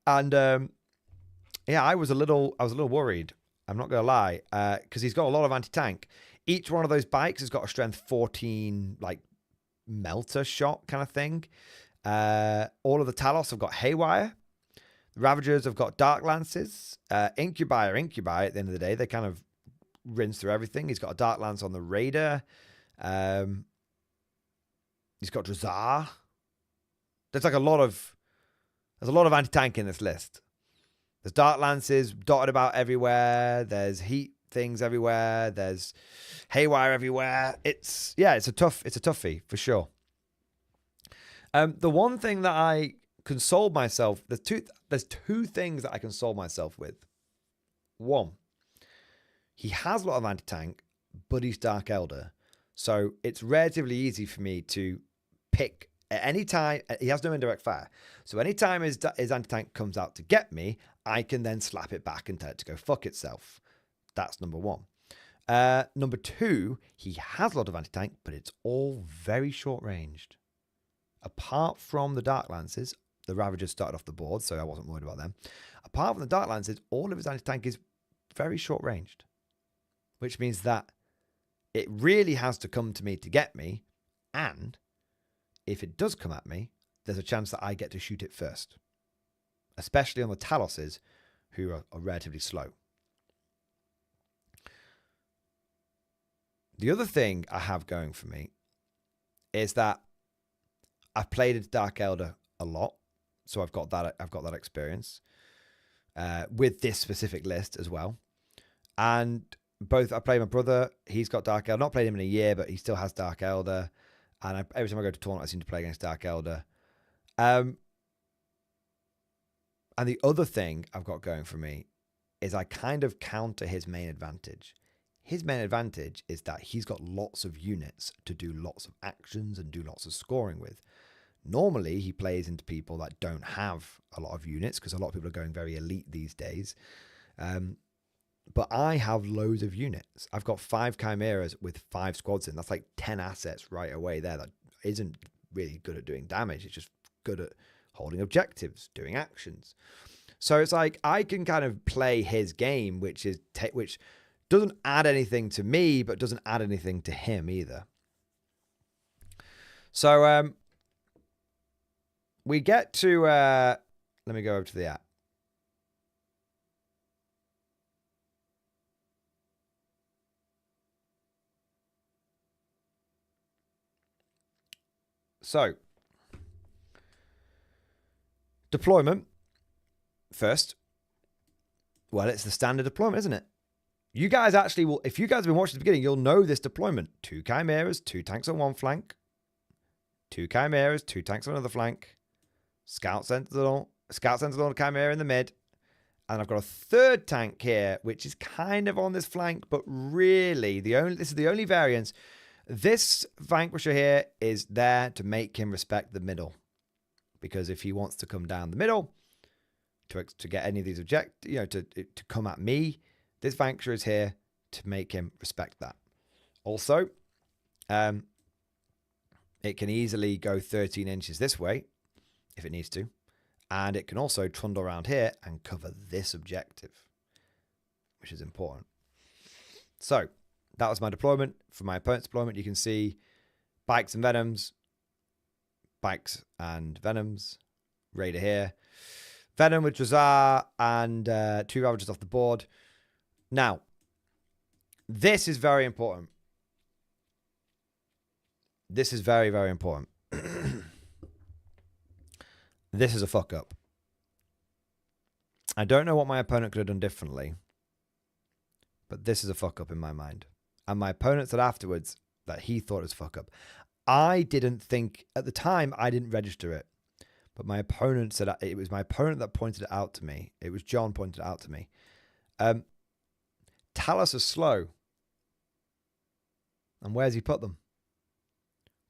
And I was a little worried. I'm not gonna lie, because he's got a lot of anti-tank. Each one of those bikes has got a strength 14, like melter shot kind of thing. All of the Talos have got haywire. The Ravagers have got dark lances. Incubi at the end of the day. They kind of rinse through everything. He's got a dark lance on the Raider. He's got Drazar. There's a lot of anti-tank in this list. There's dark lances dotted about everywhere. There's heat things everywhere. There's haywire everywhere. It's a toughie for sure. The one thing that I consoled myself, there's two things that I console myself with. 1, he has a lot of anti-tank, but he's Dark Elder. So it's relatively easy for me to pick at any time. He has no indirect fire. So anytime his anti-tank comes out to get me, I can then slap it back and tell it to go fuck itself. That's number 1. Number 2, he has a lot of anti-tank, but it's all very short-ranged. Apart from the Dark Lances, the Ravagers started off the board, so I wasn't worried about them. Apart from the Dark Lances, all of his anti-tank is very short-ranged, which means that it really has to come to me to get me, and if it does come at me, there's a chance that I get to shoot it first, especially on the Taloses, who are relatively slow. The other thing I have going for me is that I've played into Dark Elder a lot, so I've got that experience with this specific list as well. And I play my brother. He's got Dark Elder. Not played him in a year, but he still has Dark Elder. And every time I go to tournament, I seem to play against Dark Elder. And the other thing I've got going for me is I kind of counter his main advantage. His main advantage is that he's got lots of units to do lots of actions and do lots of scoring with. Normally, he plays into people that don't have a lot of units because a lot of people are going very elite these days. But I have loads of units. I've got 5 Chimeras with 5 squads in. That's like 10 assets right away there. That isn't really good at doing damage. It's just good at holding objectives, doing actions. So it's like I can kind of play his game, which doesn't add anything to me, but doesn't add anything to him either. So we get to, let me go over to the app. So, deployment first. Well, it's the standard deployment, isn't it? You guys actually will, if you guys have been watching at the beginning, you'll know this deployment. 2 Chimeras, 2 tanks on one flank. 2 Chimeras, 2 tanks on another flank. Scout Sentinel on a Chimera in the mid. And I've got a 3rd tank here, which is kind of on this flank, but really, this is the only variance. This Vanquisher here is there to make him respect the middle. Because if he wants to come down the middle to get any of these to come at me, this Vanquisher is here to make him respect that. Also, it can easily go 13 inches this way if it needs to. And it can also trundle around here and cover this objective, which is important. So that was my deployment. For my opponent's deployment, you can see bikes and venoms, bikes and venoms, Raider here, Venom with Drazar, and 2 Ravagers off the board. Now, this is very important. This is very, very important. This is a fuck up. I don't know what my opponent could have done differently, but this is a fuck up in my mind. And my opponent said afterwards that he thought it was a fuck up. I didn't think, at the time, I didn't register it. But my opponent said, it was my opponent that pointed it out to me. It was John pointed it out to me. Talus is slow. And where's he put them?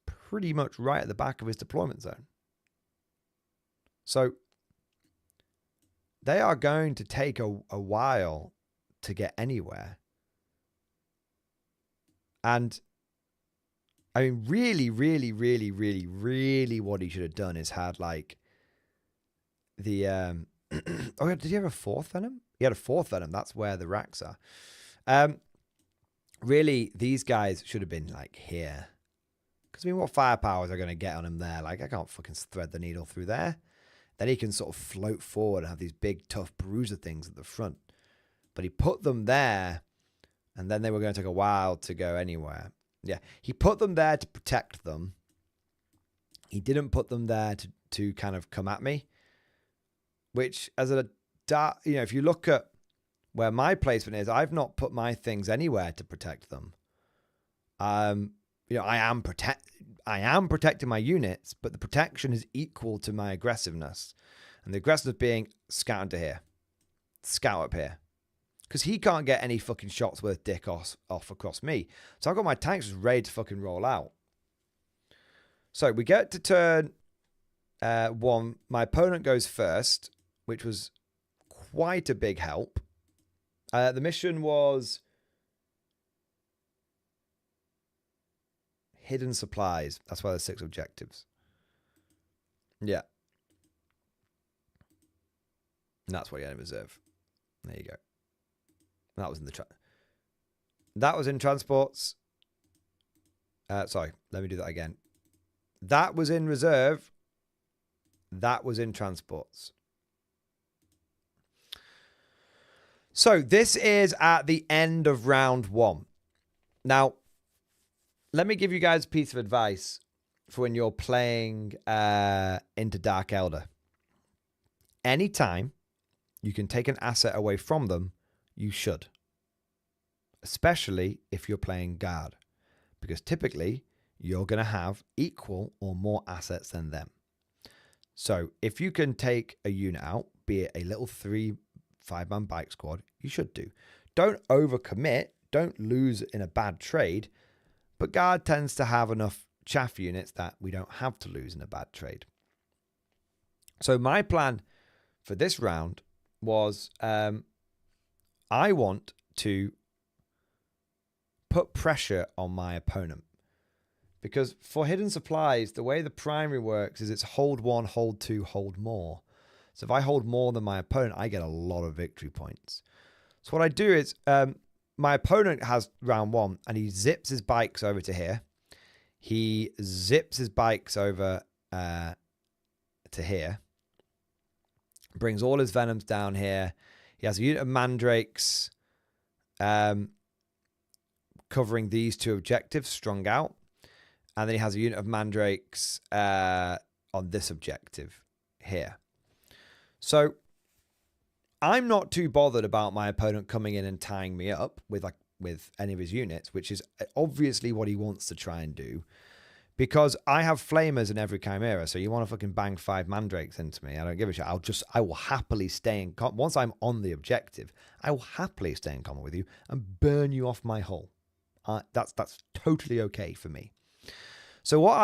Pretty much right at the back of his deployment zone. So they are going to take a while to get anywhere. And I mean, really what he should have done is had like the oh, did he have a 4th Venom? He had a 4th Venom. That's where the racks are. Really, these guys should have been like here. Because I mean, what firepower are going to get on him there? Like, I can't fucking thread the needle through there. Then he can sort of float forward and have these big, tough bruiser things at the front. But he put them there, and then they were going to take a while to go anywhere. Yeah, he put them there to protect them. He didn't put them there to kind of come at me. Which, as a, if you look at where my placement is, I've not put my things anywhere to protect them. I am protecting my units, but the protection is equal to my aggressiveness. And the aggressiveness being scout into here. Scout up here. Because he can't get any fucking shots worth dick off across me. So I've got my tanks just ready to fucking roll out. So we get to turn 1. My opponent goes first, which was quite a big help. The mission was hidden supplies. That's why there's 6 objectives. Yeah. And that's what you had in reserve. There you go. That was in the that was in transports. Sorry, let me do that again. That was in reserve. That was in transports. So this is at the end of round 1. Now, let me give you guys a piece of advice for when you're playing into Dark Elder. Anytime you can take an asset away from them, you should. Especially if you're playing guard. Because typically, you're going to have equal or more assets than them. So if you can take a unit out, be it a little 3-5-man bike squad, you should do. Don't overcommit. Don't lose in a bad trade. But guard tends to have enough chaff units that we don't have to lose in a bad trade. So my plan for this round was I want to put pressure on my opponent. Because for hidden supplies, the way the primary works is it's hold 1, hold 2, hold more. So if I hold more than my opponent, I get a lot of victory points. So what I do is my opponent has round 1 and he zips his bikes over to here. He zips his bikes over to here. Brings all his venoms down here. He has a unit of mandrakes covering these 2 objectives, strung out. And then he has a unit of mandrakes on this objective here. So I'm not too bothered about my opponent coming in and tying me up with any of his units, which is obviously what he wants to try and do. Because I have flamers in every chimera, so you want to fucking bang 5 mandrakes into me. I don't give a shit. I will happily stay in combat. Once I'm on the objective, I will happily stay in combat with you and burn you off my hull. That's totally okay for me. So what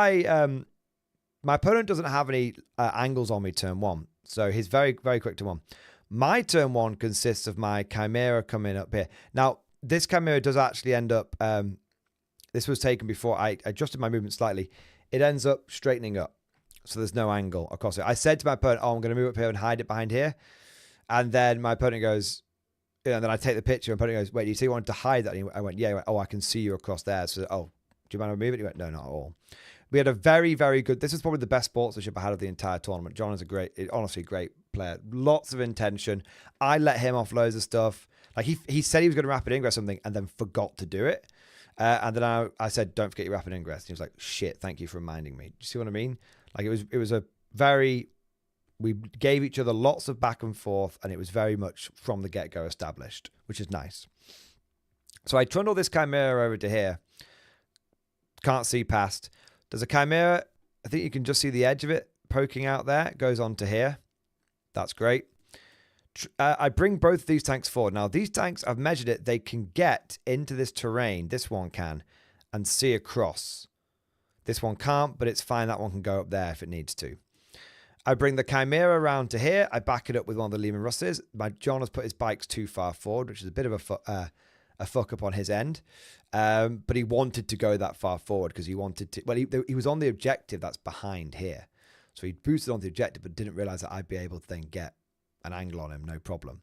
my opponent doesn't have any angles on me turn 1, so he's very, very quick to 1. My turn 1 consists of my chimera coming up here. Now, this chimera does actually end up... this was taken before I adjusted my movement slightly. it ends up straightening up. So there's no angle across it. I said to my opponent, oh, I'm going to move up here and hide it behind here. And then my opponent goes, and then I take the picture and my opponent goes, wait, do you say you wanted to hide that? And I went, yeah. He went, oh, I can see you across there. So, oh, do you mind if I move it? He went, no, not at all. We had a very, very good, this is probably the best sportsmanship I had of the entire tournament. John is honestly great player. Lots of intention. I let him off loads of stuff. Like he said he was going to rapid ingress something and then forgot to do it. And then I said, don't forget your rapid ingress. And he was like, shit, thank you for reminding me. Do you see what I mean? Like it was a very, we gave each other lots of back and forth and it was very much from the get-go established, which is nice. So I trundle this Chimera over to here. Can't see past. There's a Chimera. I think you can just see the edge of it poking out there. It goes on to here. That's great. I bring both of these tanks forward. Now, these tanks, I've measured it. They can get into this terrain. This one can. And see across. This one can't, but it's fine. That one can go up there if it needs to. I bring the Chimera around to here. I back it up with one of the Lehman Russes. John has put his bikes too far forward, which is a bit of a fuck up on his end. But he wanted to go that far forward because he wanted to. Well, he was on the objective that's behind here. So he boosted on the objective, but didn't realize that I'd be able to then get an angle on him, no problem.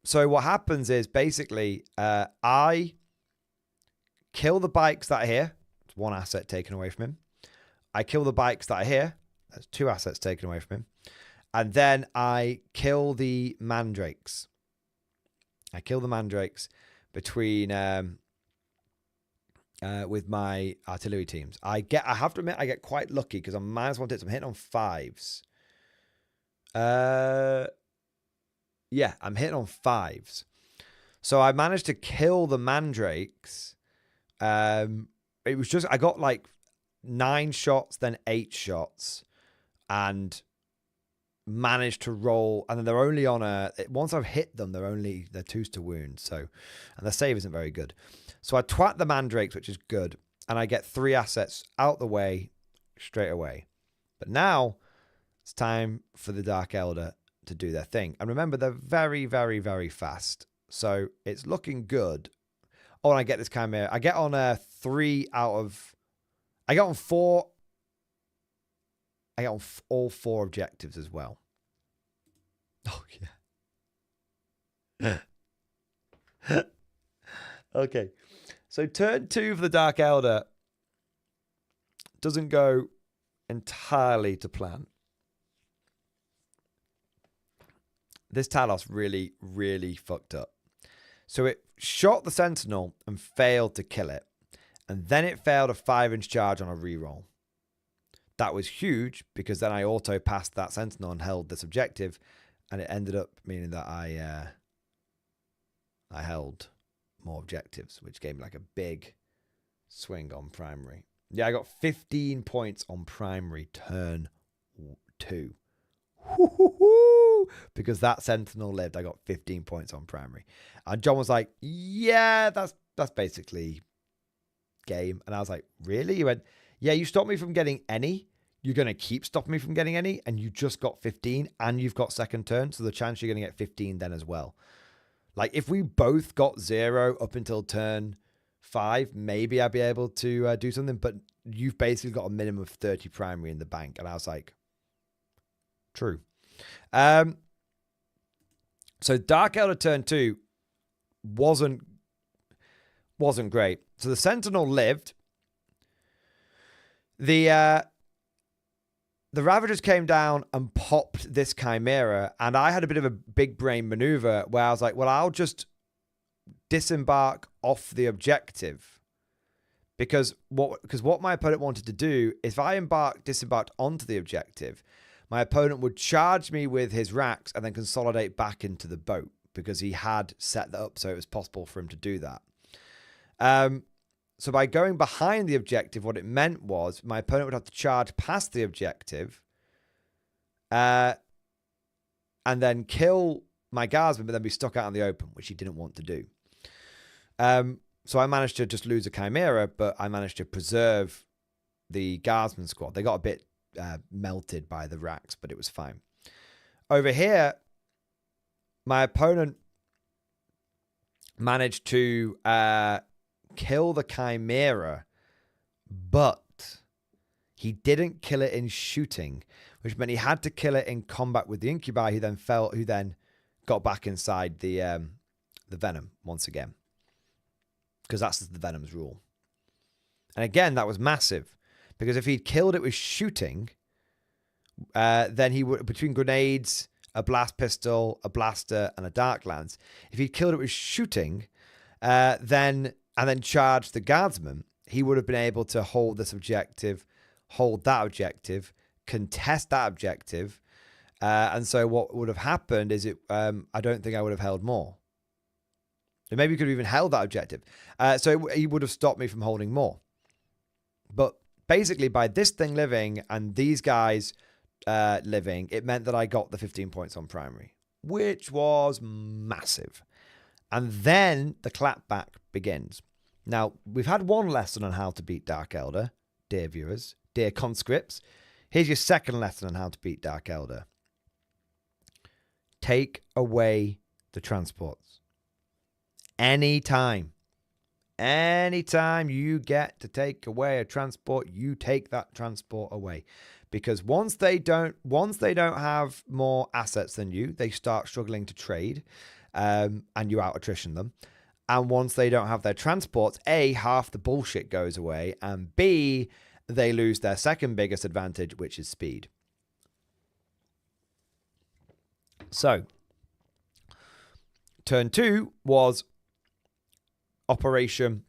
So what happens is basically I kill the bikes that are here. It's one asset taken away from him. I kill the bikes that are here. That's two assets taken away from him. And then I kill the mandrakes. I kill the mandrakes between with my artillery teams. I have to admit, I get quite lucky because I'm -1 hits. I'm hitting on 5s. Yeah, I'm hitting on 5s. So I managed to kill the mandrakes. It was just, I got like 9 shots, then 8 shots, and managed to roll. And then they're only on once I've hit them, they're 2s to wound. So, and the save isn't very good. So I twat the mandrakes, which is good. And I get 3 assets out the way straight away. But now it's time for the Dark Elder to do their thing. And remember, they're very, very, very fast. So it's looking good. Oh, and I get this Chimera. I get on 3 out of... I get on 4... I get on all 4 objectives as well. Oh, yeah. Okay. So turn 2 for the Dark Elder doesn't go entirely to plan. This Talos really, really fucked up. So it shot the Sentinel and failed to kill it. And then it failed a 5-inch charge on a reroll. That was huge because then I auto passed that Sentinel and held this objective. And it ended up meaning that I held more objectives, which gave me like a big swing on primary. Yeah, I got 15 points on primary turn 2. Because that Sentinel lived, I got 15 points on primary. And John was like, yeah, that's basically game. And I was like, really? He went, yeah, you stopped me from getting any. You're going to keep stopping me from getting any. And you just got 15 and you've got second turn. So the chance you're going to get 15 then as well. Like if we both got 0 up until turn 5, maybe I'd be able to do something. But you've basically got a minimum of 30 primary in the bank. And I was like, true. So Dark Elder turn 2 wasn't great. So the Sentinel lived. The Ravagers came down and popped this Chimera, and I had a bit of a big brain maneuver where I was like, well, I'll just disembark off the objective. Because what my opponent wanted to do, if I disembarked onto the objective, my opponent would charge me with his racks and then consolidate back into the boat because he had set that up so it was possible for him to do that. So by going behind the objective, what it meant was my opponent would have to charge past the objective and then kill my guardsman, but then be stuck out in the open, which he didn't want to do. So I managed to just lose a Chimera, but I managed to preserve the guardsman squad. They got a bit melted by the racks, but it was fine. Over here, my opponent managed to kill the Chimera, but He didn't kill it in shooting, which meant he had to kill it in combat with the incubi, who then got back inside the venom once again, because that's the venom's rule. And again, that was massive, because if he'd killed it with shooting, then he would, between grenades, a blast pistol, a blaster, and a dark lance, if he'd killed it with shooting, then charged the guardsman, he would have been able to hold this objective, hold that objective, contest that objective. And so what would have happened is I don't think I would have held more. And maybe he could have even held that objective. So he would have stopped me from holding more. But basically, by this thing living and these guys living, it meant that I got the 15 points on primary, which was massive. And then the clapback begins. Now, we've had one lesson on how to beat Dark Elder, dear viewers, dear conscripts. Here's your second lesson on how to beat Dark Elder. Take away the transports. Anytime you get to take away a transport, you take that transport away. Because once they don't have more assets than you, they start struggling to trade, and you out attrition them. And once they don't have their transports, A, half the bullshit goes away, and B, they lose their second biggest advantage, which is speed. So, turn 2 was Operation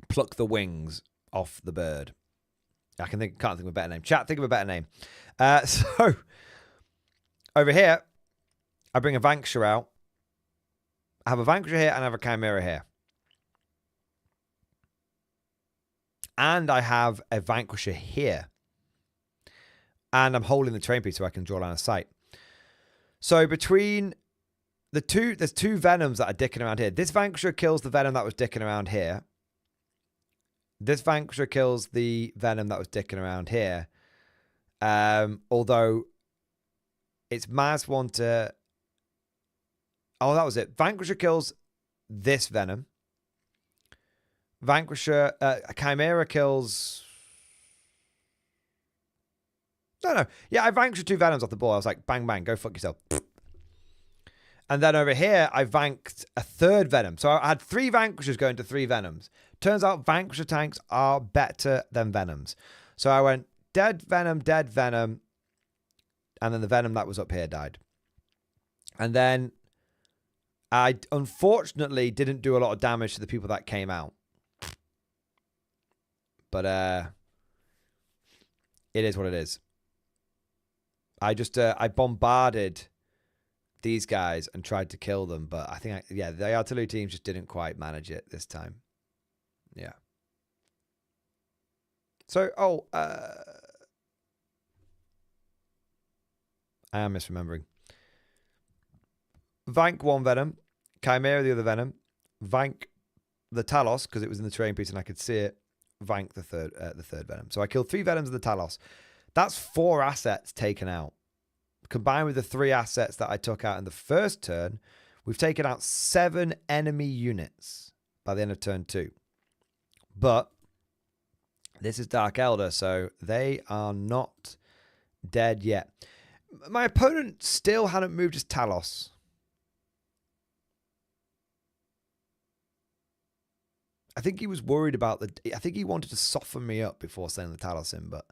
Pluck the Wings Off the Bird. Can't think of a better name. Chat, think of a better name. So, over here, I bring a Vanquisher out. I have a Vanquisher here and I have a Chimera here. And I have a Vanquisher here. And I'm holding the terrain piece so I can draw line of sight. So between the two, there's two Venoms that are dicking around here. This Vanquisher kills the Venom that was dicking around here. This Vanquisher kills the Venom that was dicking around here. Although it's -1 to... Oh, that was it. Vanquisher kills this Venom. Vanquisher... Chimera kills... No. Yeah, I vanquished 2 Venoms off the ball. I was like, bang, bang, go fuck yourself. And then over here, I vanked a 3rd Venom. So I had 3 Vanquishers going to 3 Venoms. Turns out Vanquisher tanks are better than Venoms. So I went dead Venom, and then the Venom that was up here died. And then I unfortunately didn't do a lot of damage to the people that came out. But it is what it is. I just I bombarded these guys and tried to kill them, but I think the artillery teams just didn't quite manage it this time. Yeah. So I am misremembering. Vank 1 Venom, Chimera the other Venom, Vank the Talos because it was in the terrain piece and I could see it. Vank the third Venom. So I killed 3 Venoms of the Talos. That's 4 assets taken out. Combined with the 3 assets that I took out in the first turn, we've taken out 7 enemy units by the end of turn 2. But this is Dark Elder, so they are not dead yet. My opponent still hadn't moved his Talos. I think he was worried about I think he wanted to soften me up before sending the Talos in, but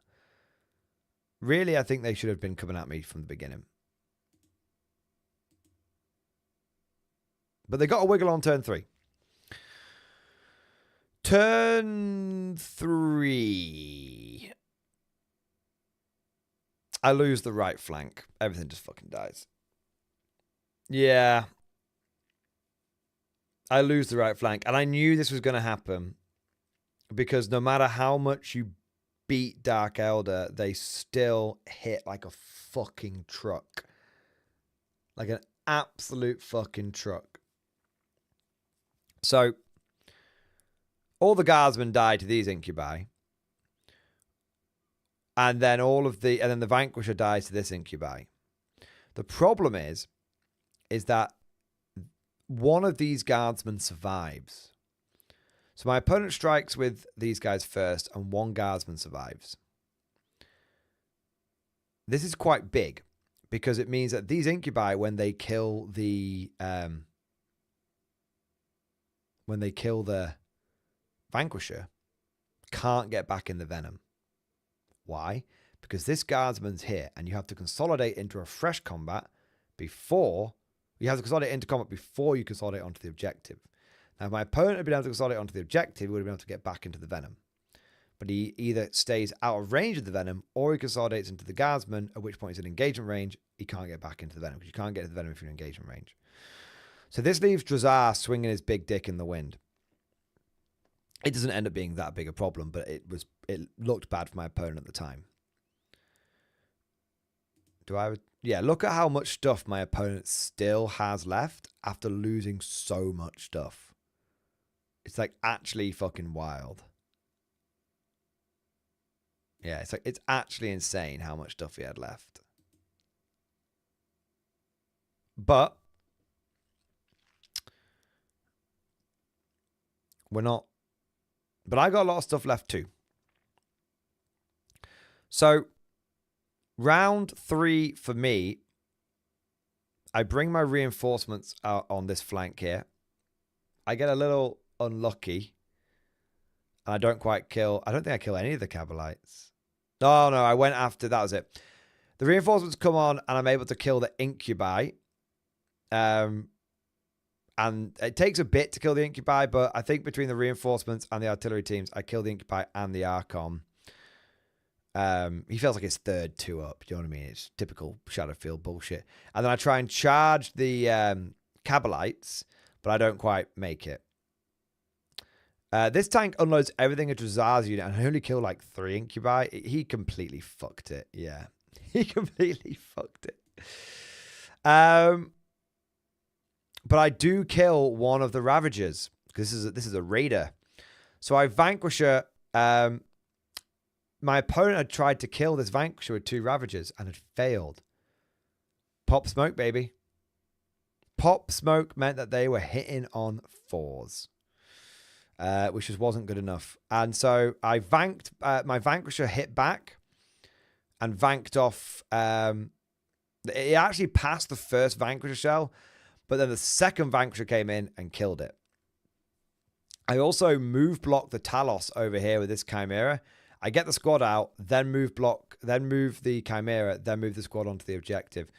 really I think they should have been coming at me from the beginning. But they got a wiggle on turn 3. Turn 3. I lose the right flank. Everything just fucking dies. Yeah. I lose the right flank. And I knew this was going to happen. Because no matter how much you beat Dark Elder, they still hit like a fucking truck. Like an absolute fucking truck. So, all the guardsmen died to these incubi. And then the Vanquisher dies to this incubi. The problem is that one of these guardsmen survives. So my opponent strikes with these guys first, and 1 guardsman survives. this is quite big because it means that these incubi, when they kill the Vanquisher, can't get back in the venom. Why? Because this guardsman's here, and you have to consolidate into a fresh combat before you consolidate onto the objective. Now, if my opponent had been able to consolidate onto the objective, he would have been able to get back into the venom. But he either stays out of range of the venom, or he consolidates into the guardsman, at which point he's in engagement range. He can't get back into the venom, because you can't get to the venom if you're in engagement range. So this leaves Drazar swinging his big dick in the wind. It doesn't end up being that big a problem, but it looked bad for my opponent at the time. Yeah, look at how much stuff my opponent still has left after losing so much stuff. It's like actually fucking wild. Yeah, it's actually insane how much stuff he had left. But we're not. But I got a lot of stuff left too. So round 3 for me, I bring my reinforcements out on this flank here. I get a little unlucky. And I don't quite kill. I don't think I kill any of the Cabalites. Oh, no, I went after. That was it. The reinforcements come on, and I'm able to kill the incubi. And it takes a bit to kill the incubi, but I think between the reinforcements and the artillery teams, I kill the incubi and the Archon. He feels like his third 2-up. You know what I mean? It's typical Shadowfield bullshit. And then I try and charge the Cabalites, but I don't quite make it. This tank unloads everything at Drazar's unit, and I only kill like 3 incubi. He completely fucked it. Yeah. He completely fucked it. But I do kill one of the Ravagers, because this is a raider. So I Vanquisher. My opponent had tried to kill this Vanquisher with 2 Ravagers and had failed. Pop smoke, baby. Pop smoke meant that they were hitting on 4s. Which just wasn't good enough. And so I vanked, my Vanquisher hit back and vanked off. It actually passed the first Vanquisher shell, but then the second Vanquisher came in and killed it. I also move block the Talos over here with this Chimera. I get the squad out, then move the Chimera, then move the squad onto the objective.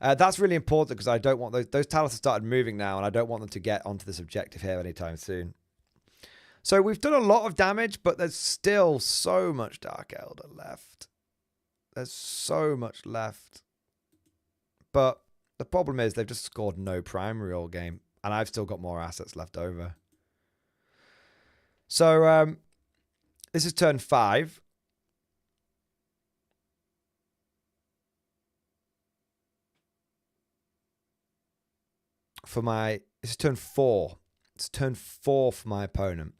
That's really important because I don't want those Talos have started moving now, and I don't want them to get onto this objective here anytime soon. So we've done a lot of damage, but there's still so much Dark Elder left. There's so much left. But the problem is they've just scored no primary all game, and I've still got more assets left over. So this is turn 5. This is turn 4. It's turn 4 for my opponent.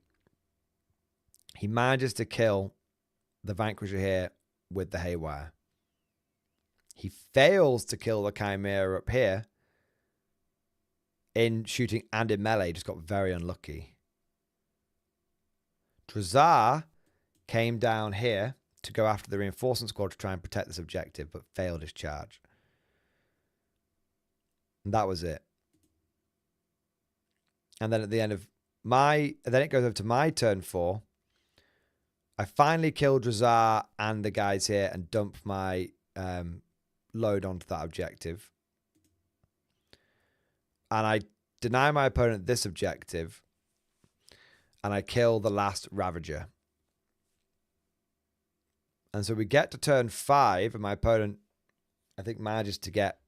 He manages to kill the Vanquisher here with the Haywire. He fails to kill the Chimera up here in shooting and in melee. Just got very unlucky. Drazar came down here to go after the reinforcement squad to try and protect this objective, but failed his charge. And that was it. And then at the end of then it goes over to my turn 4. I finally kill Drazar and the guys here and dump my load onto that objective. And I deny my opponent this objective. And I kill the last Ravager. And so we get to turn 5, and my opponent, I think, manages to get...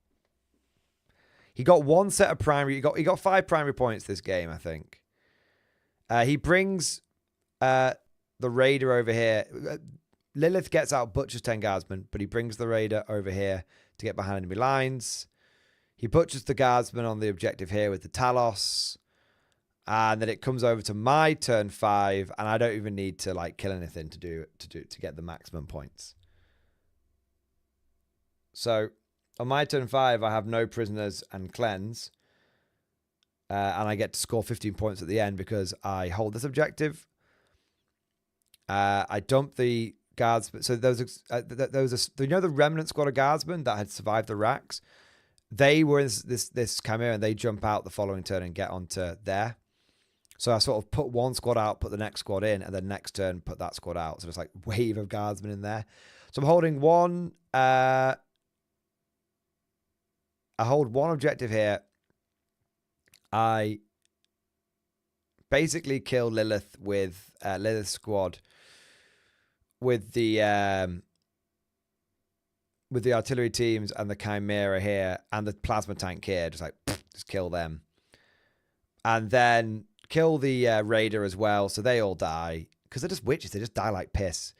He got one set of primary... He got 5 primary points this game, I think. He brings the Raider over here. Lilith gets out Butcher's 10 Guardsmen, but he brings the Raider over here to get behind enemy lines. He butchers the Guardsmen on the objective here with the Talos. And then it comes over to my turn 5, and I don't even need to like kill anything to get the maximum points. So on my turn 5, I have no prisoners and cleanse, and I get to score 15 points at the end because I hold this objective. I dump the guardsmen. So there was you know, the remnant squad of guardsmen that had survived the racks. They were in this chimera, and they jump out the following turn and get onto there. So I sort of put one squad out, put the next squad in, and then next turn put that squad out. So there's like wave of guardsmen in there. So I'm holding one. I hold one objective here. I basically kill Lilith with Lilith's squad with the artillery teams and the chimera here and the plasma tank here. Just like just kill them, and then kill the raider as well. So they all die because they're just witches. They just die like piss.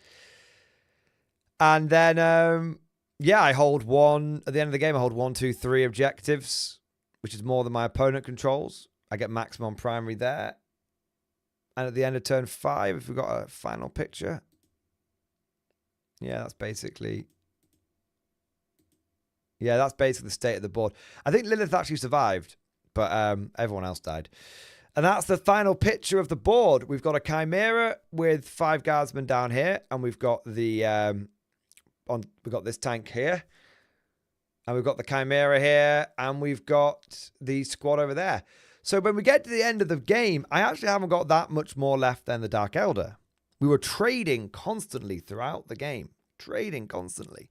And then yeah, I hold one at the end of the game. I hold 1, 2, 3 objectives, which is more than my opponent controls. I get maximum primary there. And at the end of turn 5, if we've got a final picture. Yeah, that's basically the state of the board. I think Lilith actually survived, but everyone else died. And that's the final picture of the board. We've got a chimera with 5 guardsmen down here, and we've got the we've got this tank here, and we've got the chimera here, and we've got the squad over there. So when we get to the end of the game, I actually haven't got that much more left than the Dark Elder. We were trading constantly throughout the game. Trading constantly.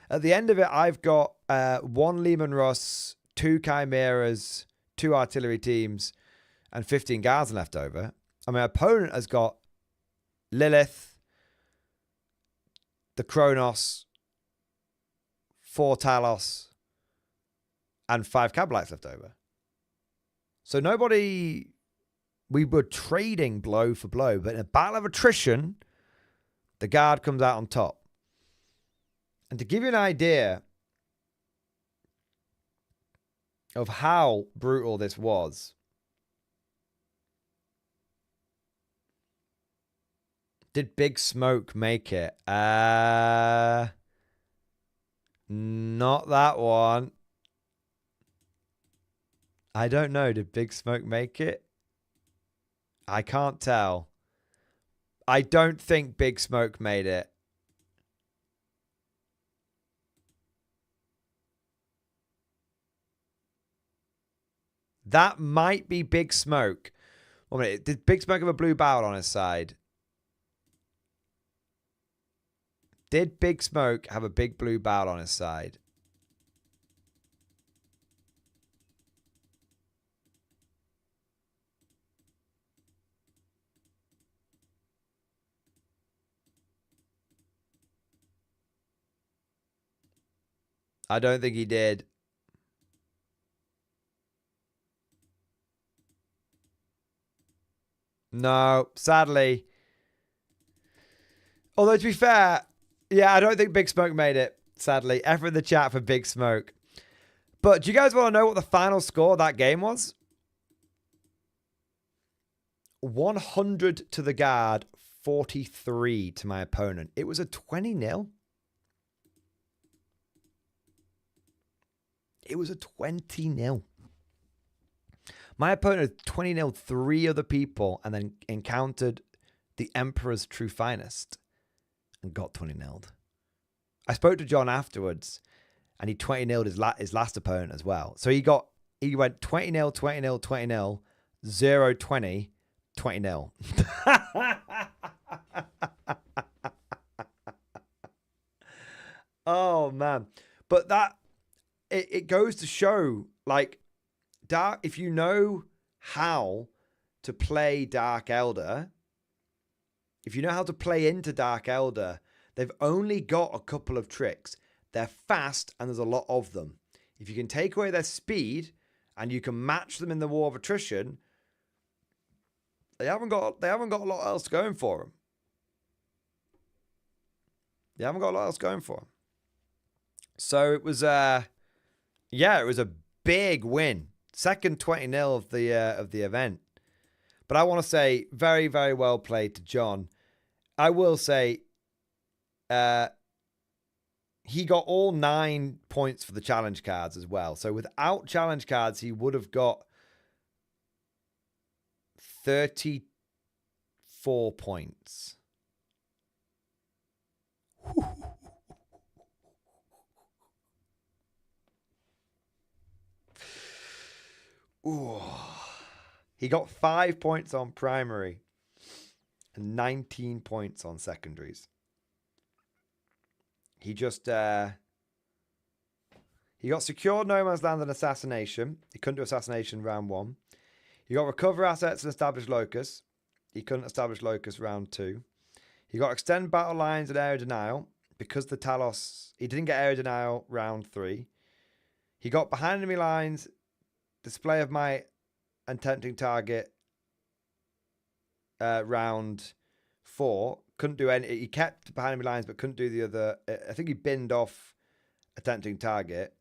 At the end of it, I've got 1 Lehman Russ, 2 chimeras, 2 artillery teams, and 15 guards left over. And my opponent has got Lilith, the Kronos, 4 Talos, and 5 Cabalites left over. So we were trading blow for blow, but in a battle of attrition, the guard comes out on top. And to give you an idea of how brutal this was, did Big Smoke make it? Not that one. I don't know. Did Big Smoke make it? I can't tell. I don't think Big Smoke made it. That might be Big Smoke. Wait a minute. Did Big Smoke have a blue barrel on his side? Did Big Smoke have a big blue barrel on his side? I don't think he did. No, sadly. Although, to be fair, yeah, I don't think Big Smoke made it, sadly. F in the chat for Big Smoke. But do you guys want to know what the final score of that game was? 100 to the guard, 43 to my opponent. It was a 20-0. It was a 20-0. My opponent 20-0 3 other people and then encountered the Emperor's true finest and got 20-0'd. I spoke to John afterwards and he 20-0'd his last opponent as well. So he went 20-0, 20-0, 20-0, 0-20, 20-0. Oh man. But that it goes to show, like, if you know how to play Dark Elder, if you know how to play into Dark Elder, they've only got a couple of tricks. They're fast and there's a lot of them. If you can take away their speed and you can match them in the War of Attrition, they haven't got a lot else going for them. They haven't got a lot else going for them. So it was it was a big win. Second 20-0 of the event. But I want to say very, very well played to John. I will say he got all 9 points for the challenge cards as well. So without challenge cards, he would have got 34 points. Ooh. He got 5 points on primary and 19 points on secondaries. He just he got secured no man's land and assassination. He couldn't do assassination round 1. He got recover assets and establish locus. He couldn't establish locus round 2. He got extend battle lines and area denial because the Talos. He didn't get area denial round 3. He got behind enemy lines, display of might and tempting target round 4. Couldn't do any. He kept behind enemy lines, but couldn't do the other. I think he binned off a tempting target,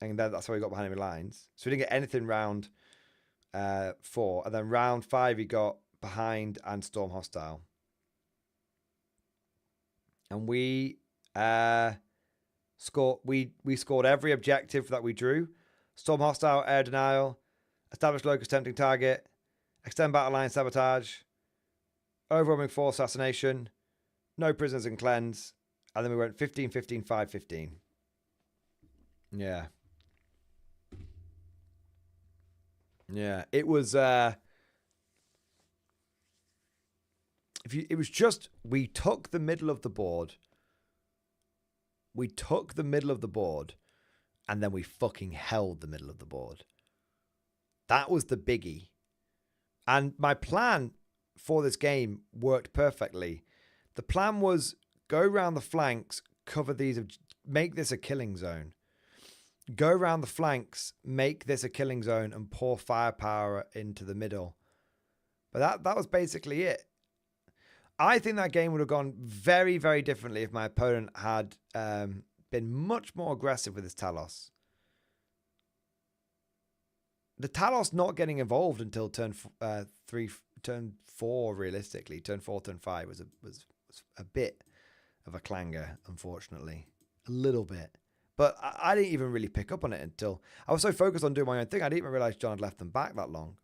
and then that's why he got behind enemy lines. So he didn't get anything round 4, and then round 5 he got behind and storm hostile, and we scored. We scored every objective that we drew: storm hostile, air denial, establish locus tempting target, extend battle line sabotage, overwhelming force assassination, no prisoners and cleanse, and then we went 15, 15, 5, 15. Yeah. Yeah, it was it was just we took the middle of the board. We took the middle of the board and then we fucking held the middle of the board. That was the biggie. And my plan for this game worked perfectly. The plan was go around the flanks, cover these, make this a killing zone. Go around the flanks, make this a killing zone, and pour firepower into the middle. But that was basically it. I think that game would have gone very, very differently if my opponent had been much more aggressive with his Talos. The Talos not getting involved until turn 4, realistically. Turn 4, turn 5 was a bit of a clanger, unfortunately. A little bit. But I didn't even really pick up on it until I was so focused on doing my own thing. I didn't even realize John had left them back that long.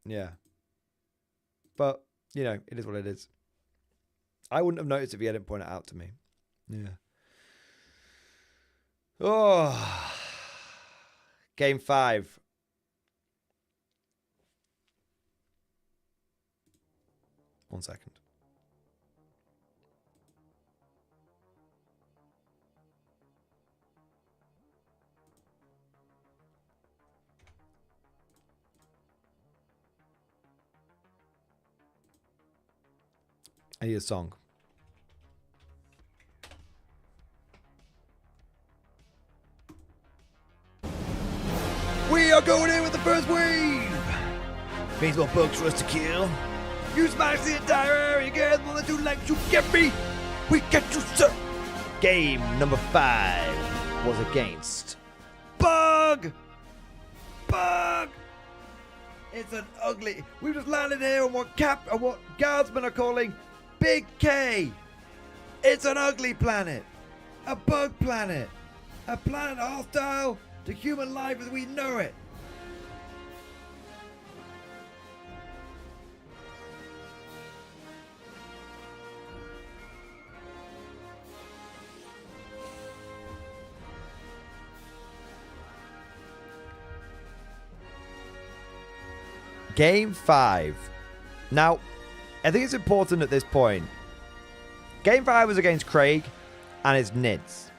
Yeah. But, you know, it is what it is. I wouldn't have noticed if he hadn't pointed it out to me. Yeah. Oh. Game 5. One second. I need a song. We are going in with the first wave. Means more bugs for us to kill. You smash the entire area, get more than 2 legs, you get me. We get you, sir. Game number 5 was against Bug. It's an ugly. We just landed here on what guardsmen are calling Big K. It's an ugly planet. A bug planet. A planet hostile to human life as we know it. Game 5. Now, I think it's important at this point. Game 5 was against Craig and his NIDS.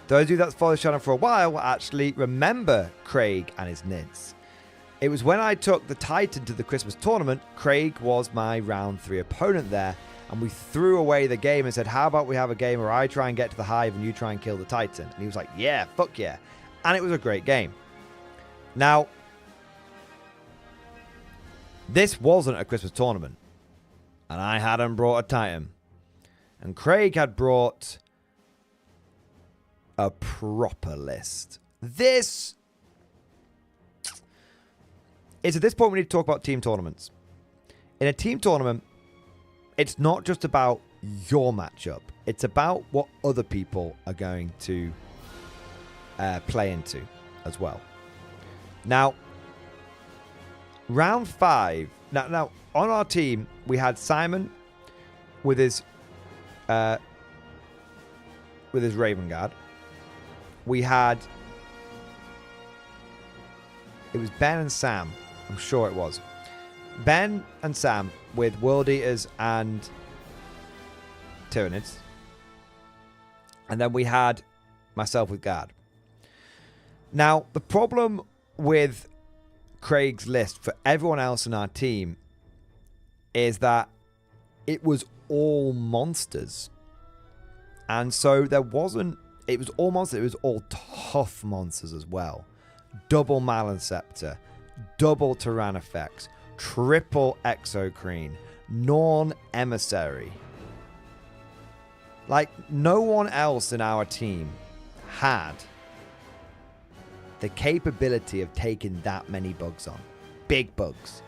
Those of you that's followed the channel for a while will actually remember Craig and his NIDS. It was when I took the Titan to the Christmas tournament, Craig was my round 3 opponent there, and we threw away the game and said, how about we have a game where I try and get to the hive and you try and kill the Titan? And he was like, yeah, fuck yeah. And it was a great game. Now, this wasn't a Christmas tournament, and I hadn't brought a Titan. And Craig had brought a proper list. It's at this point we need to talk about team tournaments. In a team tournament, it's not just about your matchup. It's about what other people are going to play into as well. Now, round 5. Now on our team, we had Simon with his Raven Guard. We had It was Ben and Sam. I'm sure it was. Ben and Sam with World Eaters and Tyranids. And then we had myself with Guard. Now, the problem with Craig's list for everyone else in our team is that it was all monsters. And so there wasn't... It was all monsters. It was all tough monsters as well. Double Malinceptor. Double Tyrannofex. Triple Exocrine. Norn Emissary. Like, no one else in our team had the capability of taking that many bugs on. Big bugs.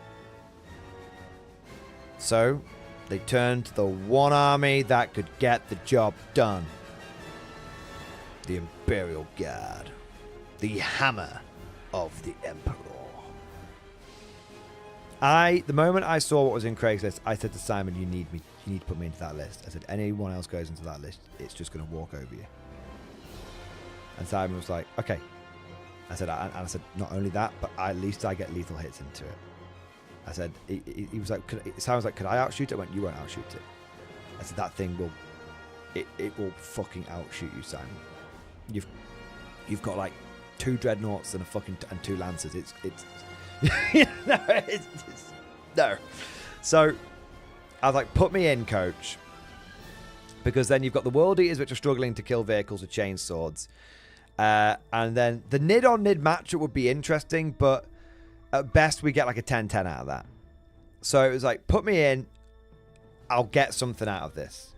So, they turned to the one army that could get the job done. The Imperial Guard. The hammer of the Emperor. The moment I saw what was in Craig's list, I said to Simon, you need to put me into that list. I said, anyone else goes into that list, it's just going to walk over you. And Simon was like, okay. I said, not only that, but at least I get lethal hits into it. I said, he was like, Simon was like, could I outshoot it? I went, you won't outshoot it. I said, that thing will, it will fucking outshoot you, Simon. You've got like 2 dreadnoughts and and 2 lancers. It's no. So I was like, put me in, coach, because then you've got the World Eaters, which are struggling to kill vehicles with chainswords, and then the Nid on Nid matchup would be interesting, but at best we get like a 10-10 out of that. So it was like, put me in, I'll get something out of this.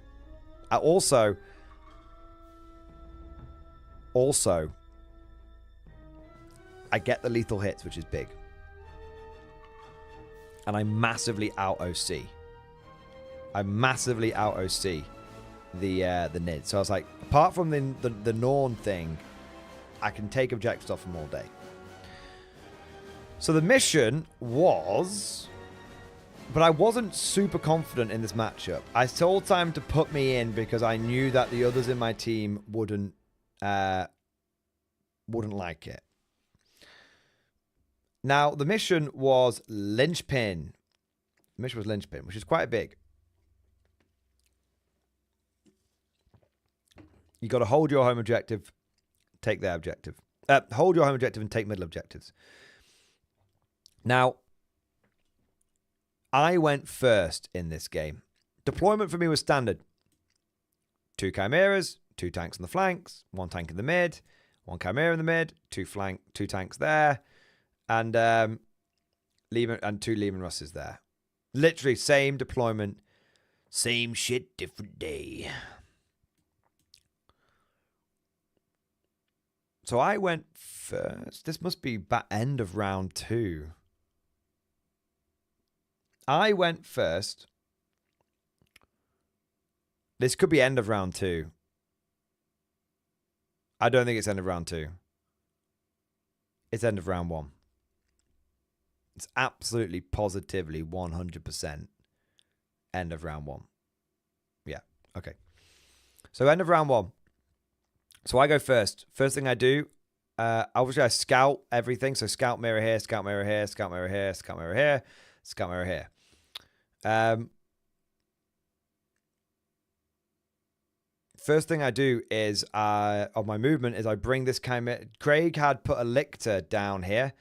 Also, I get the lethal hits, which is big. And I massively out OC. I massively out OC the Nid. So I was like, apart from the Norn thing, I can take objectives off them all day. So the mission was... But I wasn't super confident in this matchup. I told Simon to put me in because I knew that the others in my team wouldn't like it. Now, the mission was Linchpin. The mission was Linchpin, which is quite big. You got to hold your home objective, take their objective. Hold your home objective and take middle objectives. Now, I went first in this game. Deployment for me was standard. 2 Chimeras, 2 tanks on the flanks, 1 tank in the mid, 1 Chimera in the mid, 2 tanks there, and 2 Leman Russes there. Literally same deployment, same shit, different day. So I went first. This must be back end of round 2. I went first. This could be end of round 2. I don't think it's end of round 2. It's end of round 1. It's absolutely, positively, 100% end of round 1. Yeah, okay. So end of round 1. So I go first. First thing I do, obviously I scout everything. So scout mirror here, scout mirror here, scout mirror here, scout mirror here, scout mirror here. First thing I do is, on my movement, is I bring this Chimera. Craig had put a Lictor down here.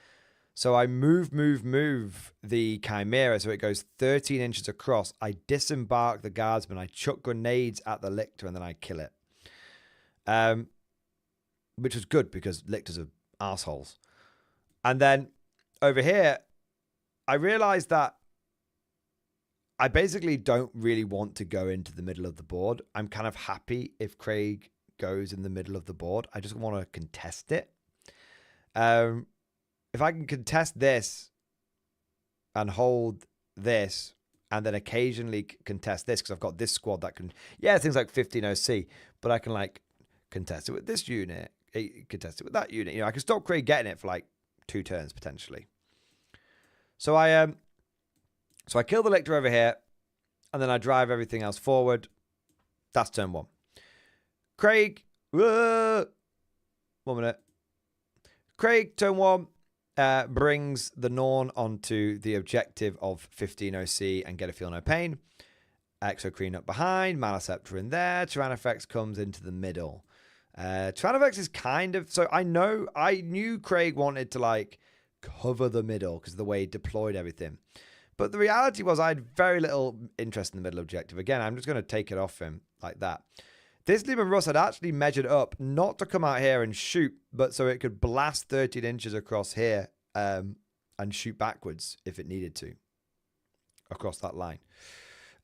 So I move the Chimera so it goes 13 inches across. I disembark the guardsman. I chuck grenades at the Lictor and then I kill it. Which was good because Lictors are assholes. And then over here, I realized that I basically don't really want to go into the middle of the board. I'm kind of happy if Craig goes in the middle of the board. I just want to contest it. If I can contest this and hold this and then occasionally contest this, because I've got this squad that can, yeah, things like 15 OC, but I can like contest it with this unit, contest it with that unit. You know, I can stop Craig getting it for like 2 turns potentially. So I kill the Lictor over here, and then I drive everything else forward. That's turn 1. Craig, 1 minute. Craig, turn 1, brings the Norn onto the objective of 15 OC and get a feel no pain. Exocrine up behind, Maliceptor in there. Tyrannofex comes into the middle. Tyrannofex is kind of... So I knew Craig wanted to like cover the middle because of the way he deployed everything. But the reality was I had very little interest in the middle objective. Again, I'm just going to take it off him like that. This Leman Russ had actually measured up not to come out here and shoot, but so it could blast 13 inches across here and shoot backwards if it needed to across that line.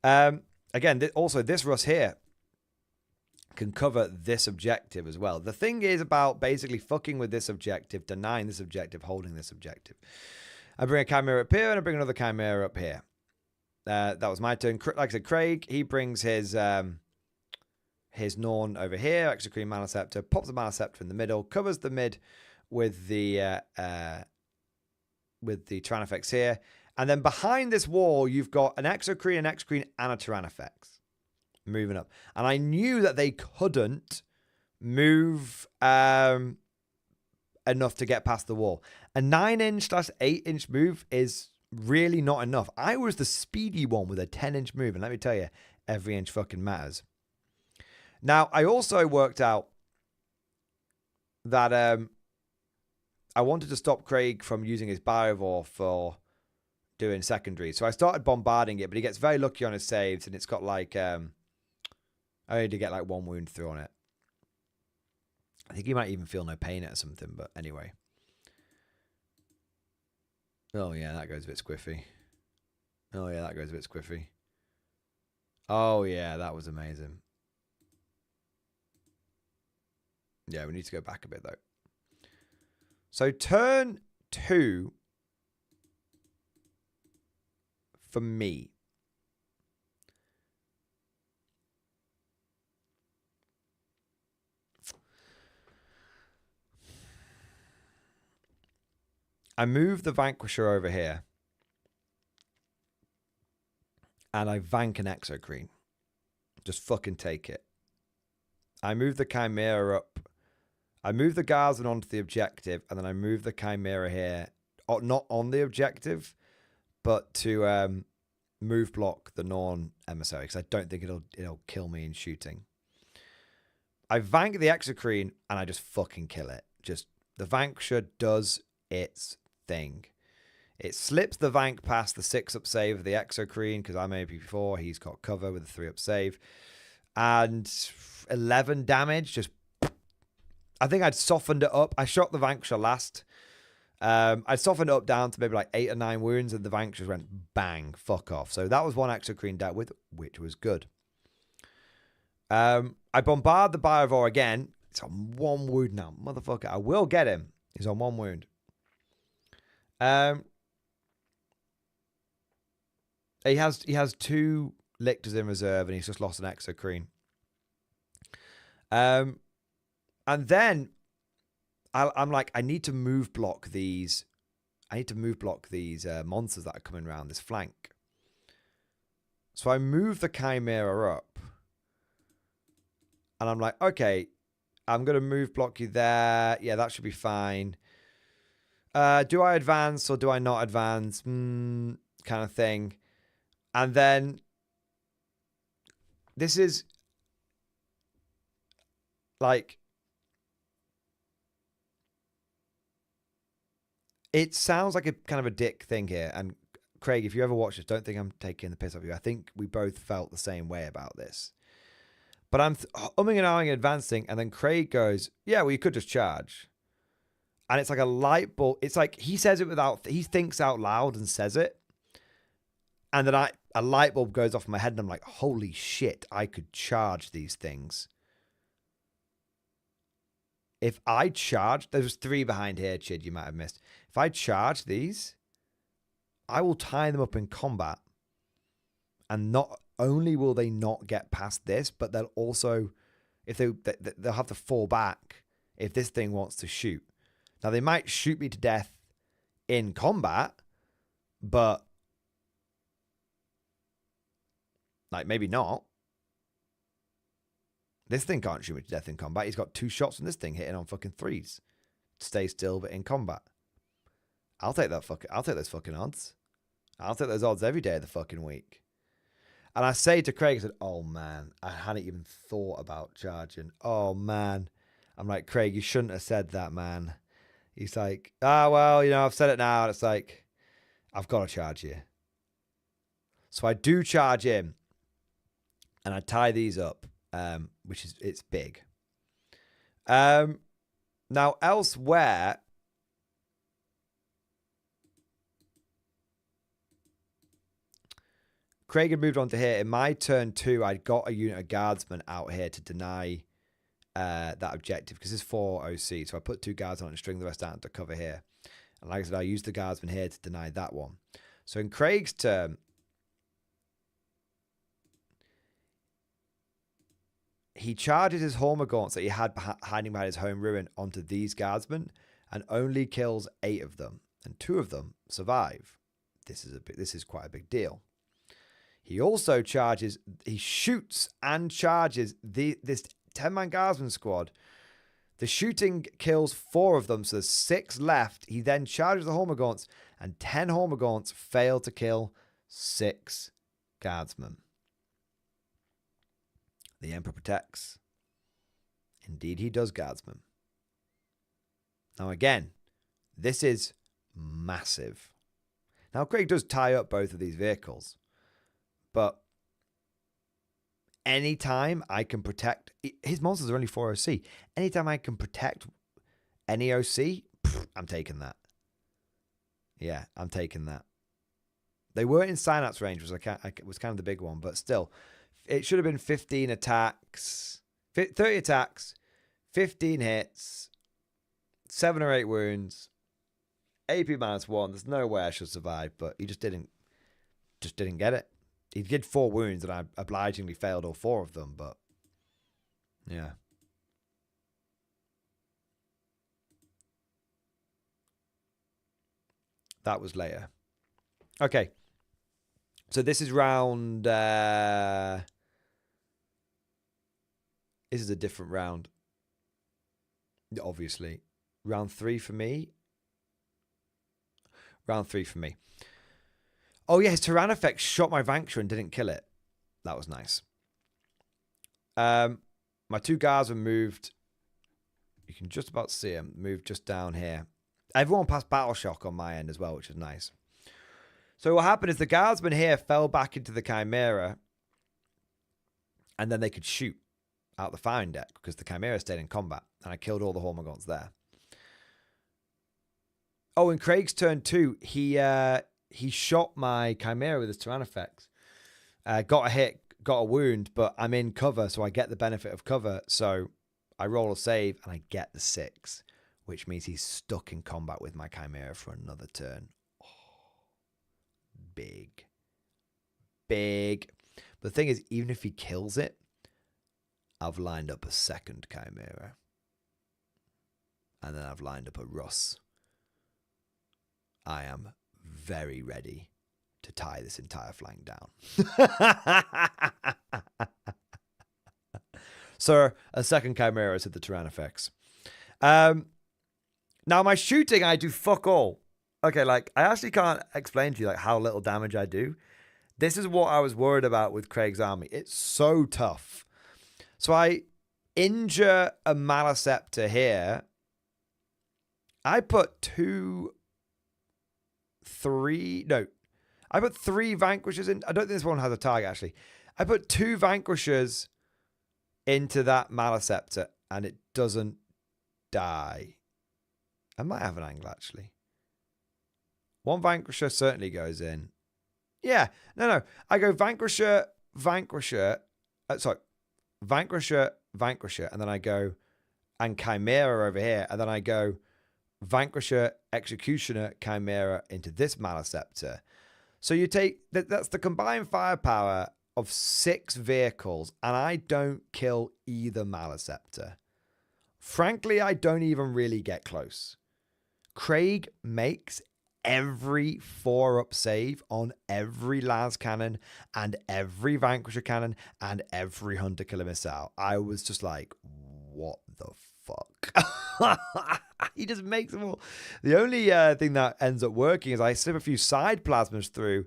Again, also this Russ here can cover this objective as well. The thing is about basically fucking with this objective, denying this objective, holding this objective. I bring a Chimera up here and I bring another Chimera up here. That was my turn. Like I said, Craig, he brings his Norn over here, Exocrine Maliceptor, pops the Maliceptor in the middle, covers the mid with the Tyrannofex here. And then behind this wall, you've got an Exocrine, and a Tyrannofex moving up. And I knew that they couldn't move enough to get past the wall. A 9-inch/8-inch move is really not enough. I was the speedy one with a 10-inch move. And let me tell you, every inch fucking matters. Now, I also worked out that I wanted to stop Craig from using his Biovore for doing secondary. So I started bombarding it, but he gets very lucky on his saves, and it's got like... I only did get like 1 wound through on it. I think he might even feel no pain or something, but anyway. Oh, yeah, that goes a bit squiffy. Oh, yeah, that goes a bit squiffy. Oh, yeah, that was amazing. Yeah, we need to go back a bit, though. So turn 2 for me. I move the Vanquisher over here. And I vank an Exocrine. Just fucking take it. I move the Chimera up. I move the Guardsman onto the objective, and then I move the Chimera here. Not on the objective, but to move block the Norn Emissary, because I don't think it'll kill me in shooting. I vank the Exocrine, and I just fucking kill it. Just the Vanquisher does its thing. It slips the Vank past the 6-up save of the Exocrine, because I'm AP4, he's got cover with a 3-up save. And 11 damage, just... I think I'd softened it up. I shot the Vanquisher last. I softened it up down to maybe like 8 or 9 wounds, and the Vanquisher went bang, fuck off. So that was one Exocrine dealt with, which was good. I bombard the Biovore again. It's on 1 wound now. Motherfucker, I will get him. He's on 1 wound. He has 2 Lictors in reserve, and he's just lost an Exocrine. And then I'm like, I need to move block these. I need to move block these monsters that are coming around this flank. So I move the Chimera up. And I'm like, okay, I'm going to move block you there. Yeah, that should be fine. Do I advance or do I not advance? Kind of thing. And then this is like, it sounds like a kind of a dick thing here. And Craig, if you ever watch this, don't think I'm taking the piss off you. I think we both felt the same way about this. But I'm umming and ahhing and advancing, and then Craig goes, yeah, well, you could just charge. And it's like a light bulb. It's like he says it without, he thinks out loud and says it. And then a light bulb goes off in my head, and I'm like, holy shit, I could charge these things. If I charge, there was 3 behind here, Chid, you might have missed. If I charge these, I will tie them up in combat. And not only will they not get past this, but they'll also, if they'll have to fall back if this thing wants to shoot. Now, they might shoot me to death in combat, but like maybe not. This thing can't shoot me to death in combat. He's got 2 shots from this thing hitting on fucking 3s. Stay still, but in combat. I'll take those fucking odds. I'll take those odds every day of the fucking week. And I say to Craig, I said, oh man, I hadn't even thought about charging. Oh man. I'm like, Craig, you shouldn't have said that, man. He's like, well, you know, I've said it now. And it's like, I've got to charge you. So I do charge him. And I tie these up, which is, it's big. Now, elsewhere, Craig had moved on to here. In my turn 2, I'd got a unit of guardsmen out here to deny that objective because it's 4 OC. So I put 2 guards on it and string the rest out to cover here. And like I said, I used the guardsmen here to deny that one. So in Craig's turn, he charges his Hormagaunts that he had hiding behind his home ruin onto these guardsmen and only kills 8 of them. And 2 of them survive. This is quite a big deal. He also shoots and charges this 10-man guardsman squad. The shooting kills 4 of them, so there's 6 left. He then charges the Hormagaunts, and 10 Hormagaunts fail to kill 6 guardsmen. The Emperor protects. Indeed, he does, guardsmen. Now again, this is massive. Now, Craig does tie up both of these vehicles. But anytime I can protect... His monsters are only 4 OC. Anytime I can protect any OC, I'm taking that. Yeah, I'm taking that. They were in Synapse range, was kind of the big one. But still, it should have been 15 attacks. 30 attacks, 15 hits, 7 or 8 wounds, AP -1. There's no way I should survive, but he just didn't get it. He did 4 wounds, and I obligingly failed all 4 of them, but yeah. That was later. Okay. So this is round... this is a different round. Obviously. Round 3 for me. Round 3 for me. Oh, yeah, his Tyrannofex shot my Vanquisher and didn't kill it. That was nice. My 2 guards were moved. You can just about see them. Moved just down here. Everyone passed Battle Shock on my end as well, which is nice. So what happened is the guardsmen here fell back into the Chimera. And then they could shoot out the firing deck because the Chimera stayed in combat. And I killed all the Hormagaunts there. Oh, in Craig's turn 2, he shot my Chimera with his Tyrannofex. Got a hit, got a wound, but I'm in cover, so I get the benefit of cover. So I roll a save, and I get the 6, which means he's stuck in combat with my Chimera for another turn. Oh, big. Big. But the thing is, even if he kills it, I've lined up a second Chimera. And then I've lined up a Russ. I am very ready to tie this entire flank down. Sir, a second Chimera, said the Tyrannofex. Now, my shooting, I do fuck all. Okay, like, I actually can't explain to you like how little damage I do. This is what I was worried about with Craig's army. It's so tough. So I injure a Maleceptor here. I put 3 Vanquishers in. I don't think this one has a target, actually. I put 2 Vanquishers into that Maleceptor, and it doesn't die. I might have an angle, actually. 1 Vanquisher certainly goes in. Yeah. No. I go Vanquisher, Vanquisher. Vanquisher, Vanquisher. And then I go, and Chimera over here. And then I go Vanquisher, Executioner, Chimera into this Maleceptor. So you take, that's the combined firepower of 6 vehicles, and I don't kill either Maleceptor. Frankly, I don't even really get close. Craig makes every 4-up save on every Las cannon and every Vanquisher cannon and every Hunter Killer missile. I was just like, what the fuck? He just makes them all. The only thing that ends up working is I slip a few side plasmas through,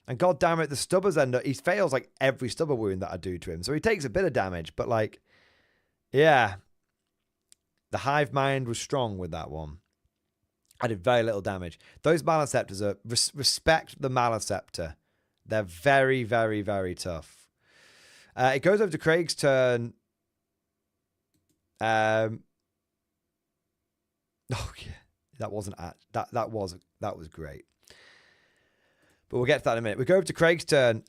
and god damn it, the stubbers end up. He fails like every stubber wound that I do to him, so he takes a bit of damage. But like, yeah, the hive mind was strong with that one. I did very little damage. Those Maliceptors are respect the Maliceptor. They're very, very, very tough. It goes over to Craig's turn. Oh yeah, that wasn't that was great. But we'll get to that in a minute. We go over to Craig's turn.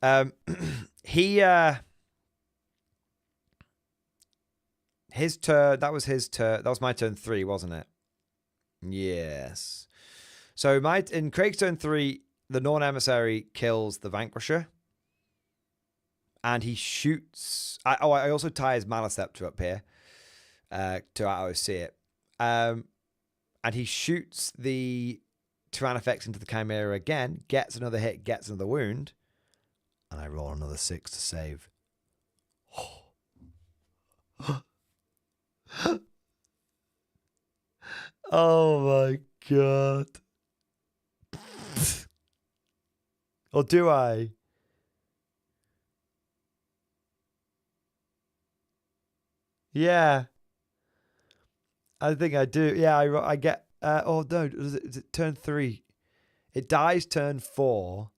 His turn. That was his turn. That was my turn 3, wasn't it? Yes. So in Craig's turn 3, the Norn Emissary kills the Vanquisher. And he shoots... I also tie his Maliceptor up here to auto-see it. And he shoots the Tyrannofex into the Chimera again, gets another hit, gets another wound. And I roll another 6 to save. Oh my god. Or do I? Yeah. I think I do. Yeah, I get... oh, no. Is it turn 3? It dies turn 4.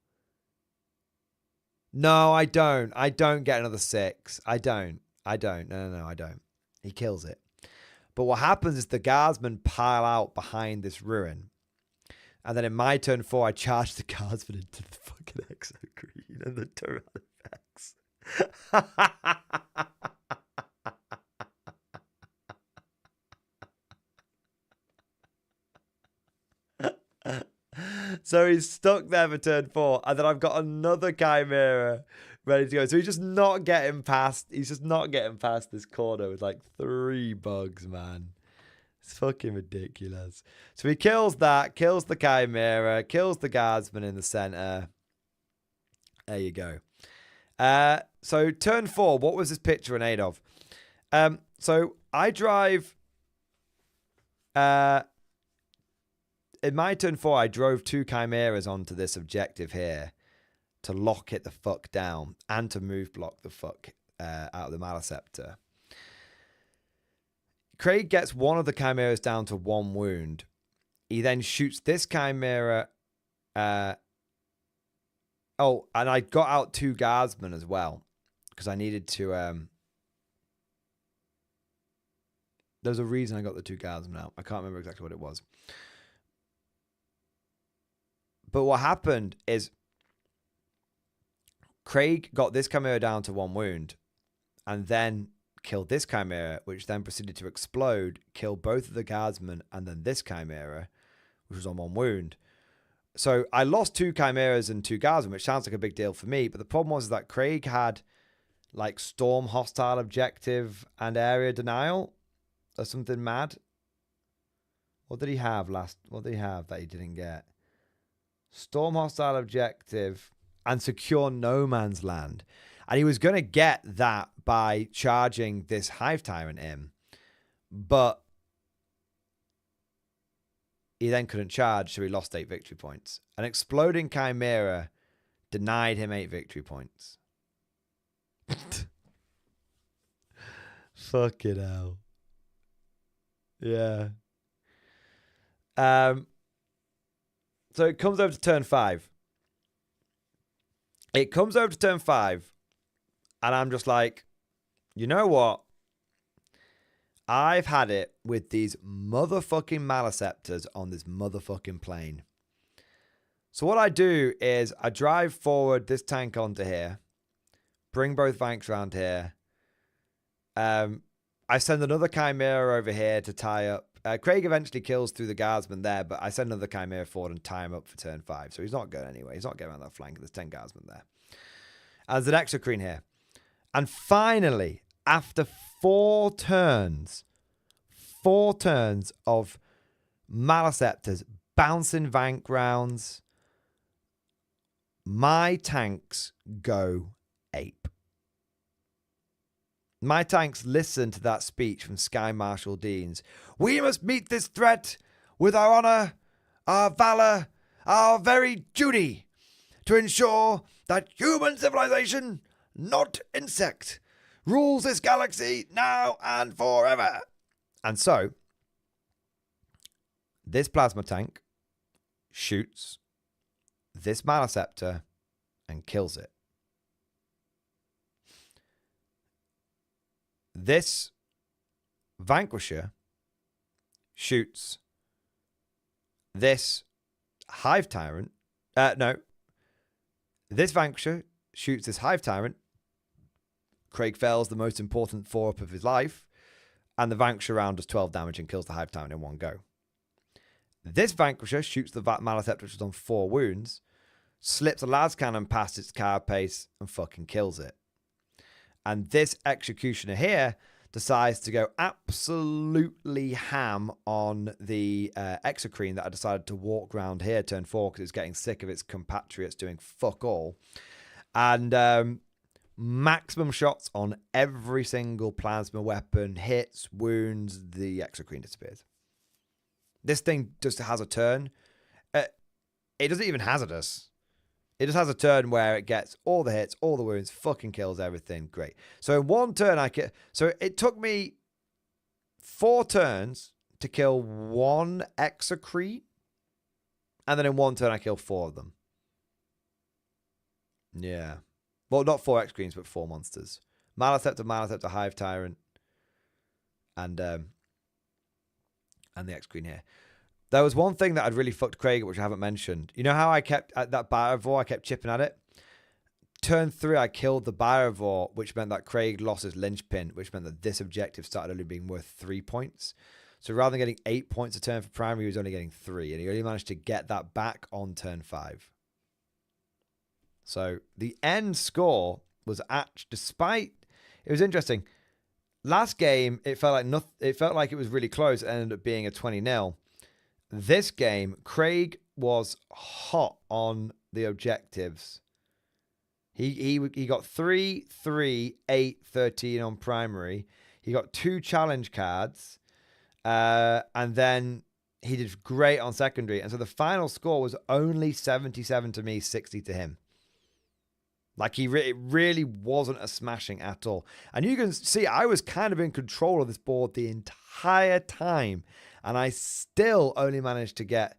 No, I don't. I don't get another 6. I don't. No, I don't. He kills it. But what happens is the guardsmen pile out behind this ruin. And then in my turn 4, I charge the guardsmen into the fucking Exo-Green and the Tyrannofex. So he's stuck there for turn 4. And then I've got another Chimera ready to go. So he's just not getting past this corner with like 3 bugs, man. It's fucking ridiculous. So he kills that, kills the Chimera, kills the guardsman in the center. There you go. So turn 4, what was this picture in aid of? So I drive... in my turn 4, I drove 2 Chimeras onto this objective here to lock it the fuck down and to move block the fuck out of the Maliceptor. Craig gets one of the Chimeras down to 1 wound. He then shoots this Chimera. Oh, and I got out 2 guardsmen as well because I needed to... There's a reason I got the 2 guardsmen out. I can't remember exactly what it was. But what happened is Craig got this Chimera down to 1 wound and then killed this Chimera, which then proceeded to explode, kill both of the guardsmen, and then this Chimera, which was on 1 wound. So I lost 2 Chimeras and 2 guardsmen, which sounds like a big deal for me. But the problem was that Craig had like storm hostile objective and area denial or something mad. What did he have What did he have that he didn't get? Storm hostile objective and secure no man's land. And he was going to get that by charging this Hive Tyrant in. But he then couldn't charge, so he lost 8 victory points. An exploding Chimera denied him 8 victory points. Fucking hell. Yeah. So it comes over to turn 5. It comes over to turn 5. And I'm just like, you know what? I've had it with these motherfucking Maliceptors on this motherfucking plane. So what I do is I drive forward this tank onto here. Bring both Vanks around here. I send another Chimera over here to tie up. Craig eventually kills through the guardsman there, but I send another Chimera forward and tie him up for turn 5. So he's not going anyway. He's not getting around that flank. There's 10 guardsmen there. And there's an Exocrine here. And finally, after 4 turns of Maliceptors bouncing Vank rounds, my tanks go ape. My tanks listen to that speech from Sky Marshal Dean's. We must meet this threat with our honor, our valor, our very duty to ensure that human civilization, not insect, rules this galaxy now and forever. And so, this plasma tank shoots this Maliceptor and kills it. This Vanquisher shoots this Hive Tyrant. This Vanquisher shoots this Hive Tyrant. Craig fails the most important 4-up of his life. And the Vanquisher round does 12 damage and kills the Hive Tyrant in one go. This Vanquisher shoots the Maliceptor, which is on 4 wounds, slips a las cannon past its carapace and fucking kills it. And this Executioner here decides to go absolutely ham on the Exocrine that I decided to walk around here turn 4 because it's getting sick of its compatriots doing fuck all. And maximum shots on every single plasma weapon, hits, wounds, the Exocrine disappears. This thing just has a turn. It doesn't even hazard us. It just has a turn where it gets all the hits, all the wounds, fucking kills everything. Great. So in one turn, so it took me 4 turns to kill 1 Exocrine. And then in one turn, I killed 4 of them. Yeah. Well, not 4 Exocrines, but 4 monsters. Maliceptor, Hive Tyrant, and the Exocrine here. There was one thing that I'd really fucked Craig, which I haven't mentioned. You know how I kept at that Biovore, I kept chipping at it? Turn 3, I killed the Biovore, which meant that Craig lost his linchpin, which meant that this objective started only being worth 3 points. So rather than getting 8 points a turn for primary, he was only getting 3, and he only managed to get that back on turn 5. So the end score was despite it was interesting. Last game, it felt like it was really close. It ended up being a 20-0. This game, Craig was hot on the objectives. He got 3, 3, 8, 13 on primary. He got 2 challenge cards. And then he did great on secondary. And so the final score was only 77 to me, 60 to him. Like, it really wasn't a smashing at all. And you can see I was kind of in control of this board the entire time. And I still only managed to get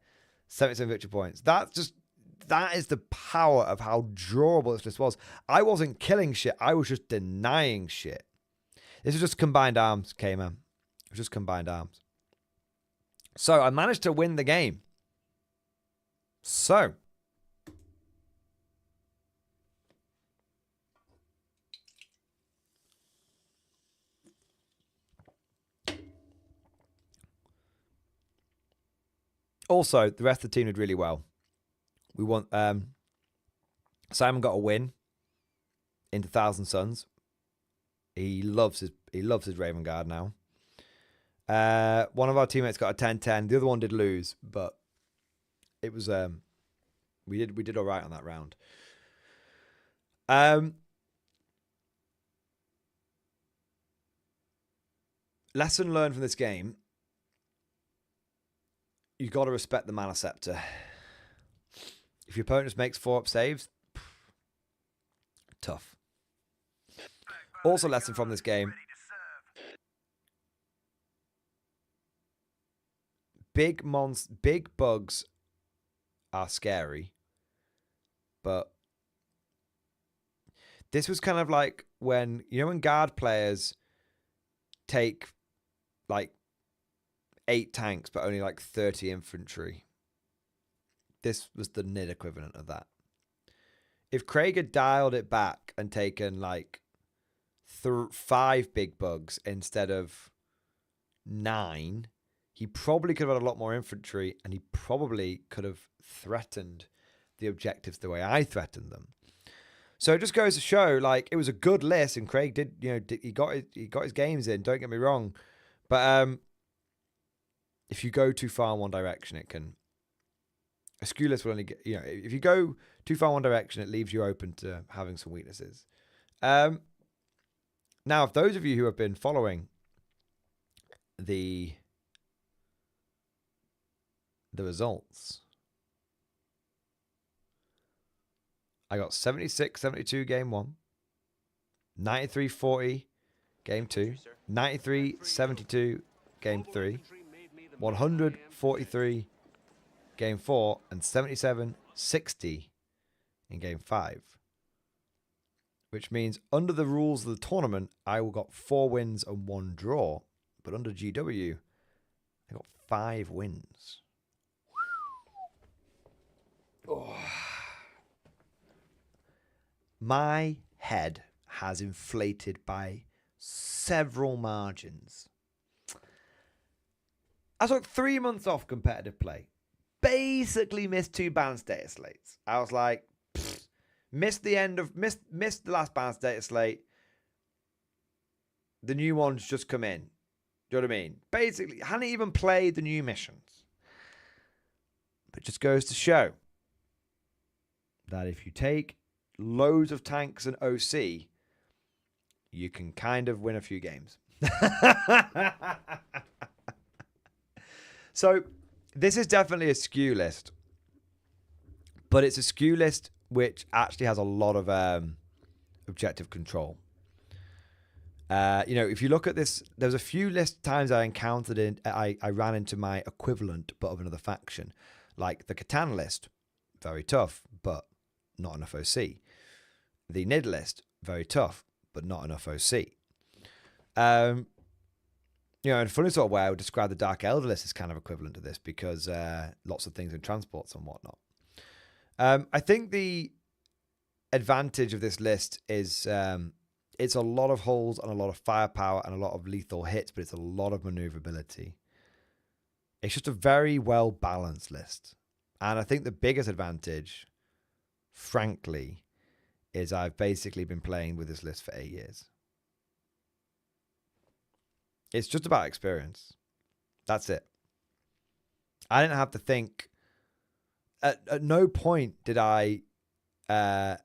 77 victory points. That is the power of how drawable this was. I wasn't killing shit. I was just denying shit. This is just combined arms, K-Man. It was just combined arms. So I managed to win the game. So also, the rest of the team did really well. We want Simon got a win into Thousand Suns. He loves his Raven Guard now. One of our teammates got a 10-10. The other one did lose, but it was we did all right on that round. Lesson learned from this game. You've got to respect the Maliceptor. If your opponent just makes 4-up saves, tough. Also, lesson from this game. Big bugs are scary, but this was kind of like when guard players take like 8 tanks, but only like 30 infantry. This was the NID equivalent of that. If Craig had dialed it back and taken like 5 big bugs instead of 9, he probably could have had a lot more infantry, and he probably could have threatened the objectives the way I threatened them. So it just goes to show, like, it was a good list, and Craig did, he got his games in. Don't get me wrong, but if you go too far in one direction, it can. A skew list will only get, if you go too far in one direction, it leaves you open to having some weaknesses. Now, if those of you who have been following the the results. I got 76-72 game 1, 93-40 game 2, 93-72 game 3, 143 game 4, and 77-60 in game 5. Which means under the rules of the tournament, I got 4 wins and 1 draw. But under GW, I got 5 wins. Oh. My head has inflated by several margins. I took 3 months off competitive play. Basically missed 2 balanced data slates. I was like, missed the last balanced data slate. The new ones just come in. Do you know what I mean? Basically, hadn't even played the new missions. But it just goes to show that if you take loads of tanks and OC, you can kind of win a few games. So this is definitely a skew list, but it's a skew list which actually has a lot of objective control. If you look at this, there's a few list times I encountered I ran into my equivalent, but of another faction, like the Catan list, very tough, but not enough OC. The NID list, very tough, but not enough OC. In a funny sort of way, I would describe the Dark Elder list as kind of equivalent to this because lots of things in transports and whatnot. I think the advantage of this list is it's a lot of holes and a lot of firepower and a lot of lethal hits, but it's a lot of maneuverability. It's just a very well balanced list. And I think the biggest advantage, frankly, is I've basically been playing with this list for 8 years. It's just about experience. That's it. I didn't have to think. At no point did I. At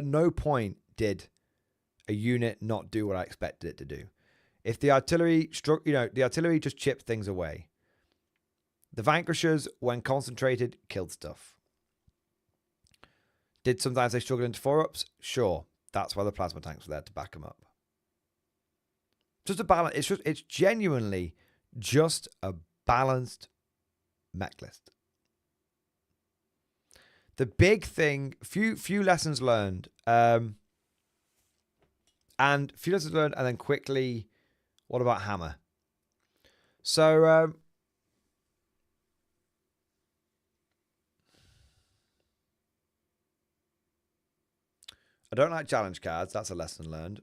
no point did a unit not do what I expected it to do. If the artillery struck, the artillery just chipped things away. The vanquishers, when concentrated, killed stuff. Did sometimes they struggle into 4-ups? Sure. That's why the plasma tanks were there to back them up. Just a balance. It's genuinely just a balanced mech list. The big thing, few lessons learned, and then quickly, what about Hammer? So, I don't like challenge cards. That's a lesson learned.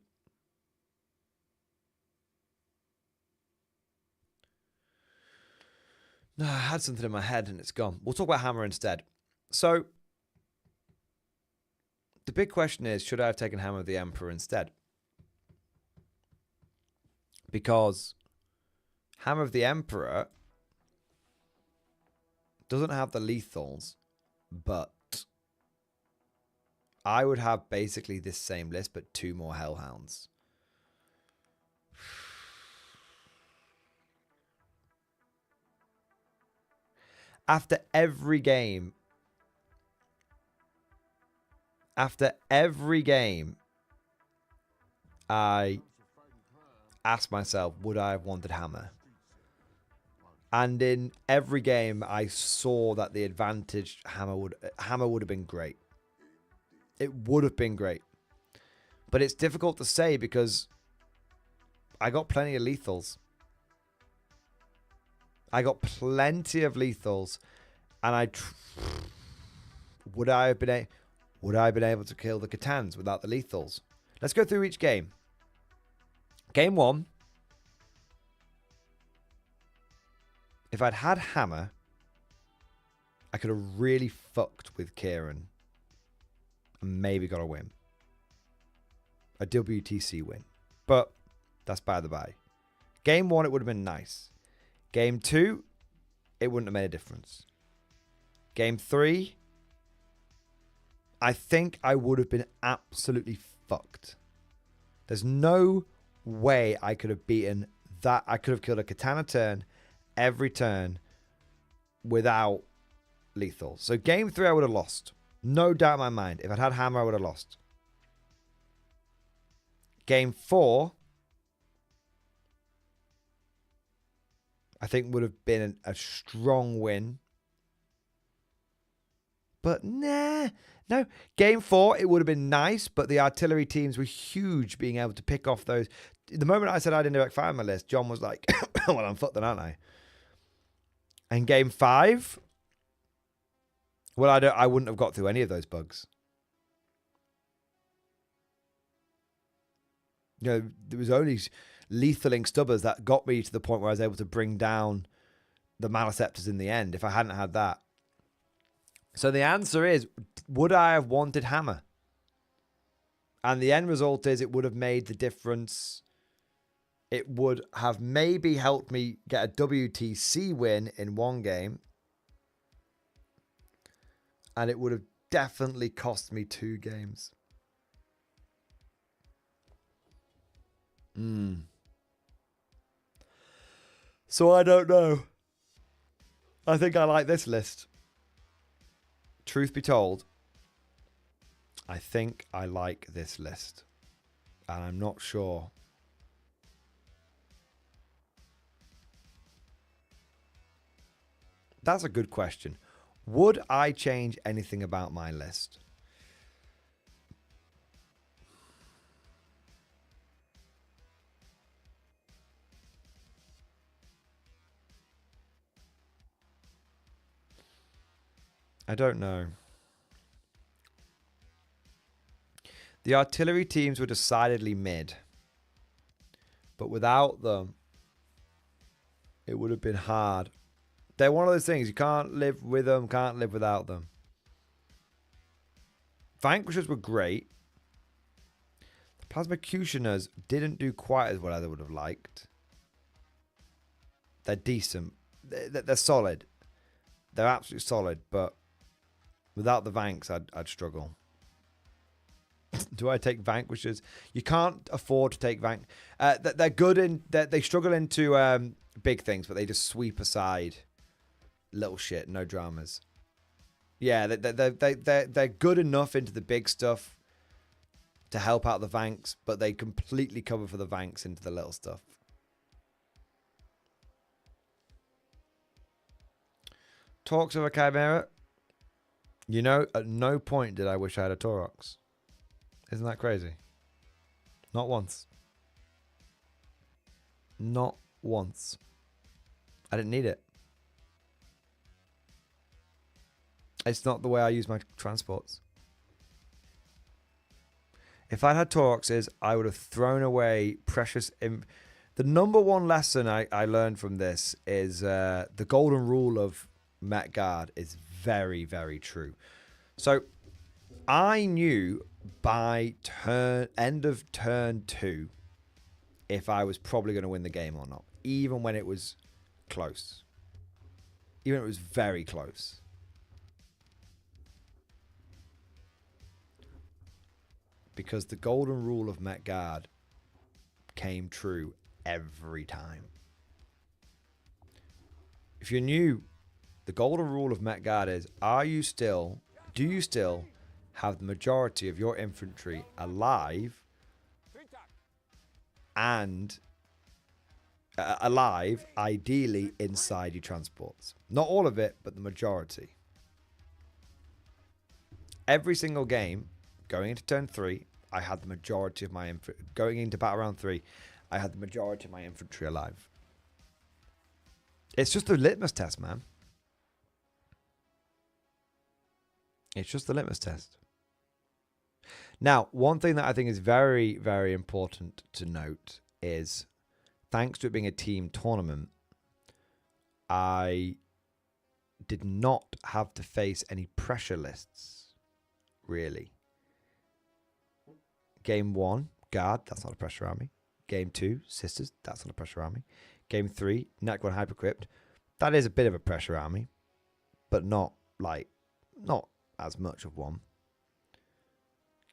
No, I had something in my head and it's gone. We'll talk about Hammer instead. So, the big question is, should I have taken Hammer of the Emperor instead? Because Hammer of the Emperor doesn't have the lethals, but I would have basically this same list, but 2 more Hellhounds. After every game, I asked myself, would I have wanted Hammer? And in every game, I saw that the advantage Hammer would have been great. It would have been great. But it's difficult to say because I got plenty of lethals. And would I have been able to kill the Catans without the lethals? Let's go through each game. Game 1. If I'd had Hammer, I could have really fucked with Kieran and maybe got a win. A WTC win. But that's by the by. Game 1, it would have been nice. Game 2, it wouldn't have made a difference. Game 3, I think I would have been absolutely fucked. There's no way I could have beaten that. I could have killed a Katana turn every turn without lethal. So game 3, I would have lost. No doubt in my mind. If I'd had hammer, I would have lost. Game 4, I think would have been a strong win. But nah, no. Game 4, it would have been nice, but the artillery teams were huge, being able to pick off those. The moment I said I didn't direct fire on my list, John was like, well, I'm fucked then, aren't I? And game 5, well, I wouldn't have got through any of those bugs. You know, there was only lethaling stubbers that got me to the point where I was able to bring down the Maliceptors in the end if I hadn't had that. So the answer is, would I have wanted hammer? And the end result is it would have made the difference. It would have maybe helped me get a WTC win in one game. And it would have definitely cost me 2 games. So I don't know. I think I like this list. Truth be told, I think I like this list. And I'm not sure. That's a good question. Would I change anything about my list? I don't know. The artillery teams were decidedly mid. But without them, it would have been hard. They're one of those things. You can't live with them, can't live without them. Vanquishers were great. The Plasmacutioners didn't do quite as well as I would have liked. They're decent. They're solid. They're absolutely solid, but without the Vanks, I'd struggle. Do I take Vanquishers? You can't afford to take they're good in... They struggle into big things, but they just sweep aside little shit, no dramas. Yeah, they're good enough into the big stuff to help out the Vanks, but they completely cover for the Vanks into the little stuff. Talks of a Chimera. You know, at no point did I wish I had a Taurox. Isn't that crazy? Not once. Not once. I didn't need it. It's not the way I use my transports. If I'd had Tauroxes, I would have thrown away precious... The number one lesson I learned from this is the golden rule of Mech Guard is very, very true. So I knew by end of turn 2 if I was probably going to win the game or not, even when it was close. Even when it was very close. Because the golden rule of Mech Guard came true every time. If you're new, the golden rule of Mech Guard is, do you still have the majority of your infantry alive and alive, ideally inside your transports? Not all of it, but the majority. Every single game, going into turn 3, I had the majority of my infantry. Going into battle round 3, I had the majority of my infantry alive. It's just the litmus test, man. It's just the litmus test. Now, one thing that I think is very, very important to note is, thanks to it being a team tournament, I did not have to face any pressure lists, really. Game 1, Guard, that's not a pressure army. Game 2, Sisters, that's not a pressure army. Game 3, Necron Hypercrypt, that is a bit of a pressure army, but not as much of one.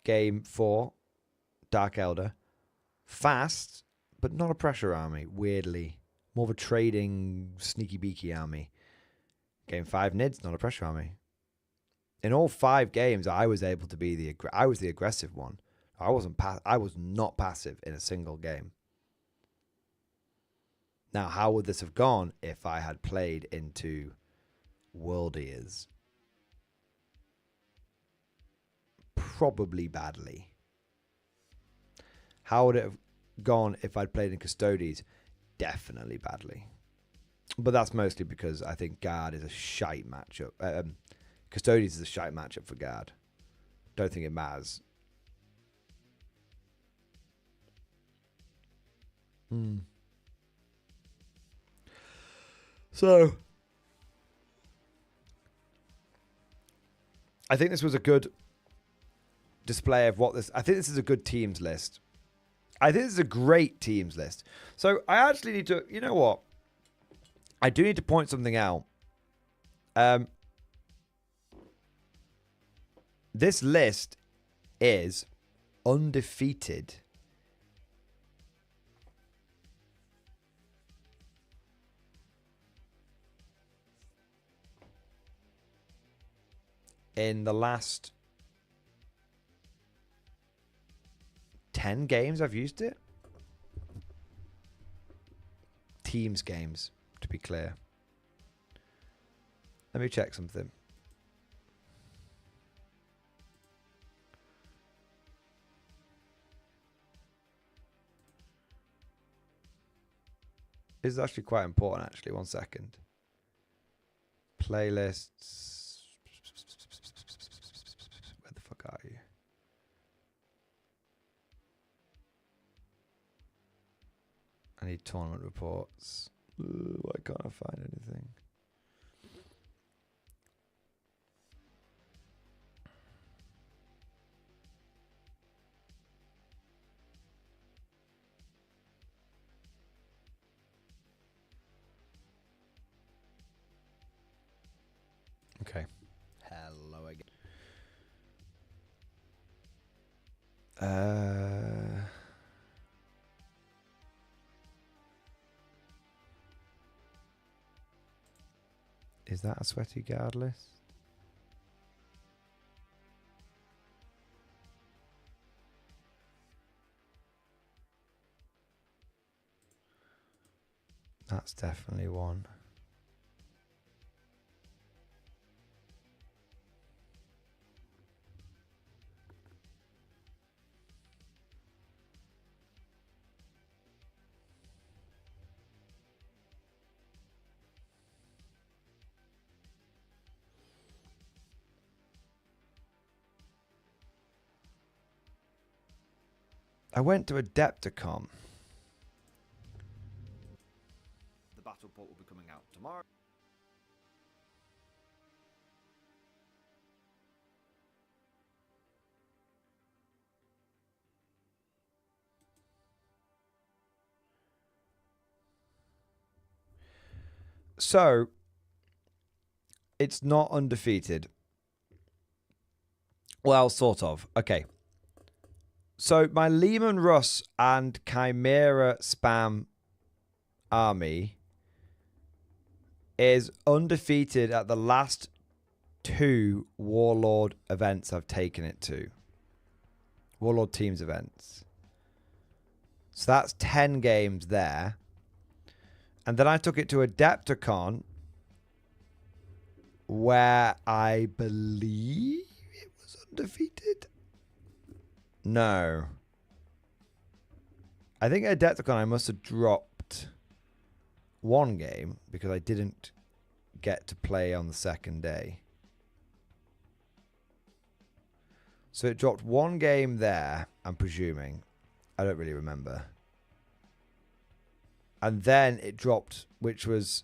Game 4, Dark Elder, fast, but not a pressure army, weirdly. More of a trading, sneaky beaky army. Game 5 NIDS, not a pressure army. In all 5 games, I was able to be the aggressive one. I was not passive in a single game. Now, how would this have gone if I had played into World Ears? Probably badly. How would it have gone if I'd played in Custodes? Definitely badly. But that's mostly because I think Guard is a shite matchup. Custodes is a shite matchup for Guard. Don't think it matters. So, I think this was a good display of what this... I think this is a good teams list. I think this is a great teams list. So, I actually need to... You know what? I do need to point something out. This list is undefeated in the last 10 games I've used it. Teams games, to be clear. Let me check something. This is actually quite important, actually. 1 second. Playlists. Where the fuck are you? I need tournament reports. Why can't I find anything? Okay. Hello again. Is that a sweaty guard list? That's definitely one. I went to Adepticon. The battle report will be coming out tomorrow. So, it's not undefeated. Well, sort of. Okay. So my Lehman Russ and Chimera spam army is undefeated at the last 2 Warlord events I've taken it to. Warlord Teams events. So that's 10 games there. And then I took it to Adepticon, where I believe it was undefeated. No. I think at Adepticon I must have dropped 1 game because I didn't get to play on the second day. So it dropped 1 game there, I'm presuming. I don't really remember. And then it dropped, which was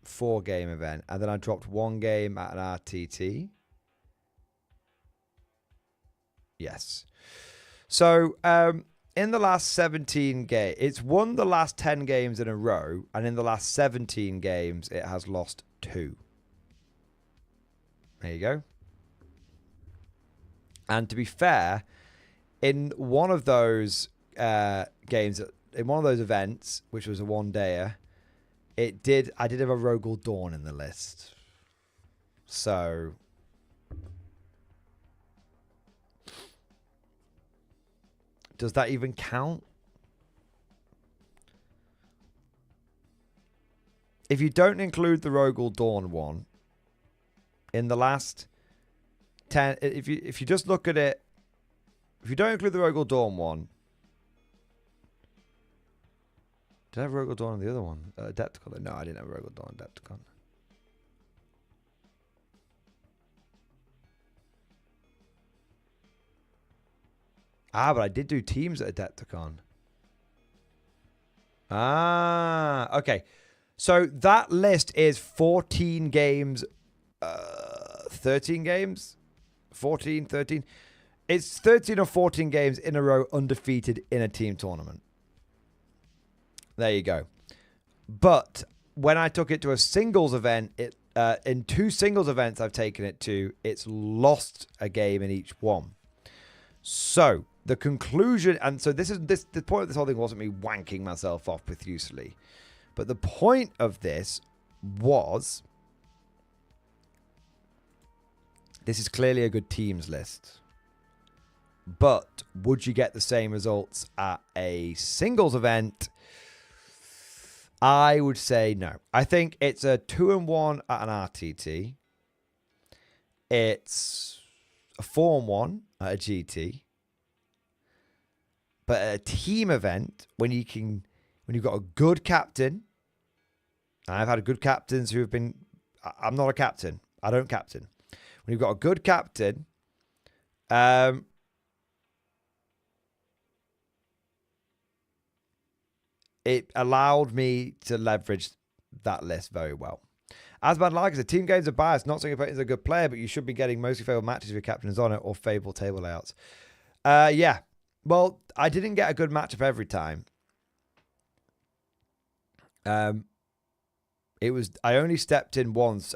4-game event. And then I dropped 1 game at an RTT. Yes. So, in the last 17 games, it's won the last 10 games in a row, and in the last 17 games, it has lost 2. There you go. And to be fair, in one of those games, in one of those events, which was a one-dayer, I did have a Rogel Dawn in the list. So does that even count? If you don't include the Rogel Dawn one, in the last 10, if you just look at it, if you don't include the Rogel Dawn one, did I have Rogel Dawn on the other one? Adepticon? No, I didn't have Rogel Dawn on Adepticon. Ah, but I did do teams at Adepticon. Ah, okay. So that list is 14 games, 13 games, 14, 13. It's 13 or 14 games in a row undefeated in a team tournament. There you go. But when I took it to a singles event, in 2 singles events I've taken it to, it's lost a game in each one. So the conclusion, and so the point of this whole thing wasn't me wanking myself off profusely. But the point of this was, this is clearly a good teams list. But would you get the same results at a singles event? I would say no. I think it's a 2-1 at an RTT. It's a 4-1 at a GT. But at a team event, when you've got a good captain, and I've had good captains who have been, I'm not a captain. I don't captain. When you've got a good captain, it allowed me to leverage that list very well. As bad like I said, team games are biased. Not saying is a good player, but you should be getting mostly favorable matches if your captain is on it or favorable table layouts. Yeah. Well, I didn't get a good matchup every time. I only stepped in once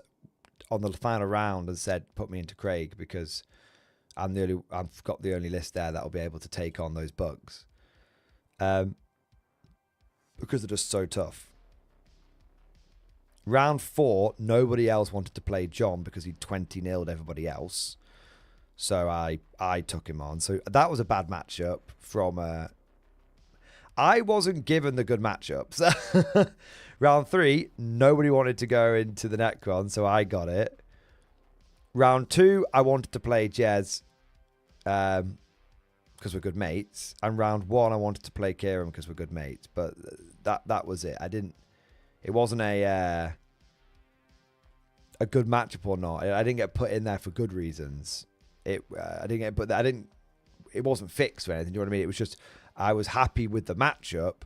on the final round and said, put me into Craig because I've got the only list there that'll be able to take on those bugs. Because they're just so tough. Round 4, nobody else wanted to play John because he 20-0'd everybody else. So I took him on. So that was a bad matchup from... I wasn't given the good matchups. Round 3, nobody wanted to go into the Necron, so I got it. Round 2, I wanted to play Jez because we're good mates. And round 1, I wanted to play Kieran because we're good mates. But that was it. It wasn't a good matchup or not. I didn't get put in there for good reasons. It wasn't fixed or anything. Do you know what I mean? It was just I was happy with the matchup,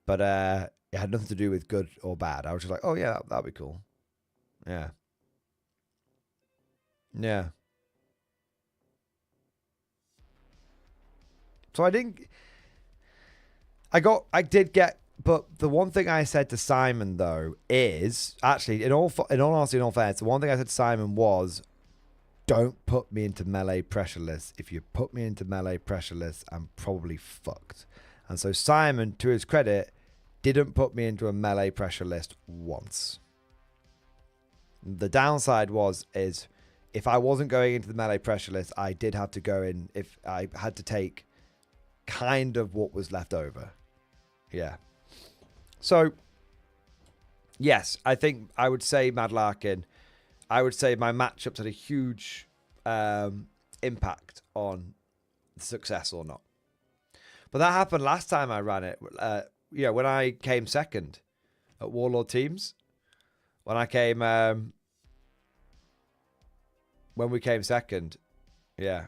but it had nothing to do with good or bad. I was just like, oh yeah, that'd be cool. Yeah. Yeah. So I did get, but the one thing I said to Simon though is actually in all honesty, in all fairness, the one thing I said to Simon was, don't put me into melee pressure lists. If you put me into melee pressure lists, I'm probably fucked. And so Simon, to his credit, didn't put me into a melee pressure list once. The downside is if I wasn't going into the melee pressure list, I did have to go in, if I had to take kind of what was left over. Yeah. So, yes, I think I would say Mad Larkin. I would say my matchups had a huge impact on success or not. But that happened last time I ran it. When I came second at Warlord Teams. When we came second, yeah.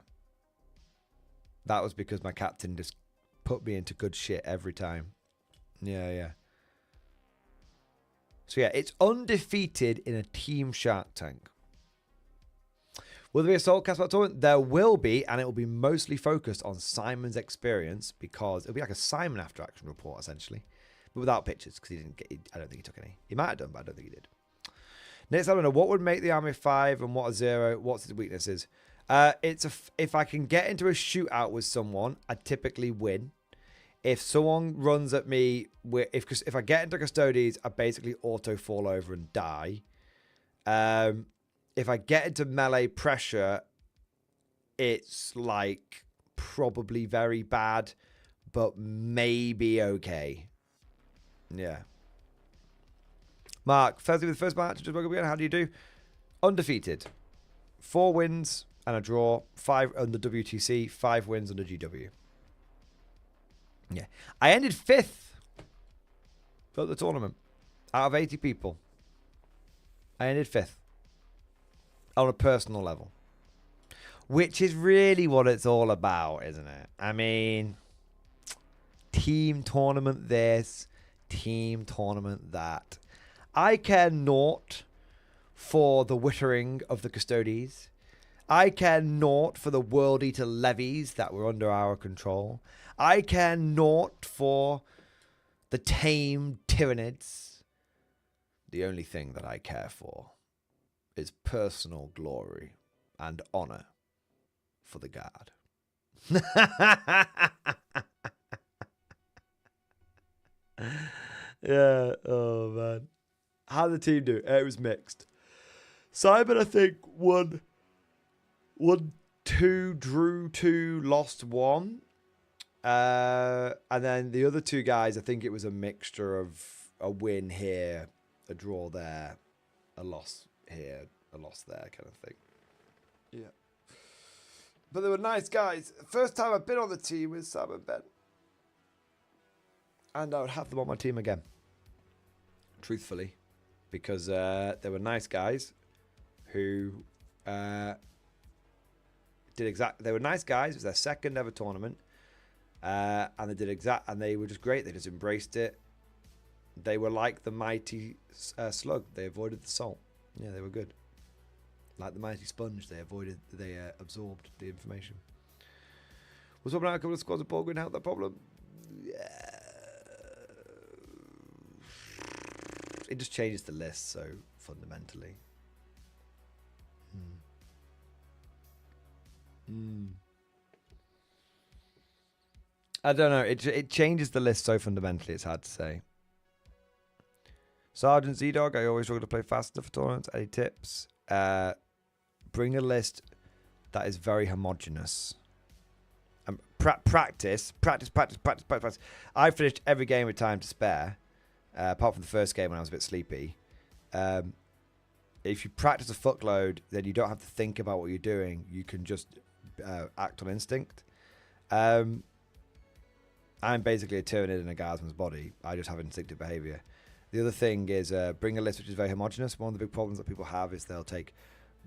That was because my captain just put me into good shit every time. Yeah. So yeah, it's undefeated in a Team Shark Tank. Will there be a Soulcast Battle tournament? There will be, and it will be mostly focused on Simon's experience because it'll be like a Simon after action report essentially, but without pictures because I don't think he took any. He might have done, but I don't think he did. Next, I don't know what would make the army 5 and what a 0. What's its weaknesses? If I can get into a shootout with someone, I typically win. if someone runs at me, if I get into Custodes, I basically auto fall over and die. If I get into melee pressure, it's like probably very bad, but maybe okay. Yeah. Mark, Thursday with the first match. Just woke up again. How do you do? Undefeated. 4 wins and a draw. 5 under WTC. 5 wins under GW. Yeah. I ended 5th at the tournament out of 80 people. I ended 5th on a personal level, which is really what it's all about, isn't it? I mean, team tournament this, team tournament that. I care naught for the wittering of the Custodes. I care naught for the World Eater levies that were under our control. I care naught for the tame Tyranids. The only thing that I care for is personal glory and honor for the guard. Yeah, oh man. How did the team do? It was mixed. Simon, I think, won 2, drew 2, lost 1. And then the other 2 guys, I think it was a mixture of a win here, a draw there, a loss here, a loss there kind of thing. Yeah. But they were nice guys. First time I've been on the team with Sam and Ben. And I would have them on my team again. Truthfully. Because they were nice guys who they were nice guys. It was their second ever tournament. And they were just great. They just embraced it. They were like the mighty slug. They avoided the salt. Yeah, they were good. Like the mighty sponge, they absorbed the information. Was swapping out a couple of squads of ball going to help that problem? Yeah. It just changes the list so fundamentally. I don't know. It changes the list so fundamentally. It's hard to say. Sergeant Z-Dog, I always struggle to play faster for tournaments. Any tips? Bring a list that is very homogenous. Practice. I finished every game with time to spare, apart from the first game when I was a bit sleepy. If you practice a fuckload, then you don't have to think about what you're doing. You can just act on instinct. I'm basically a Tyranid in a Guardsman's body. I just have instinctive behavior. The other thing is bring a list which is very homogenous. One of the big problems that people have is they'll take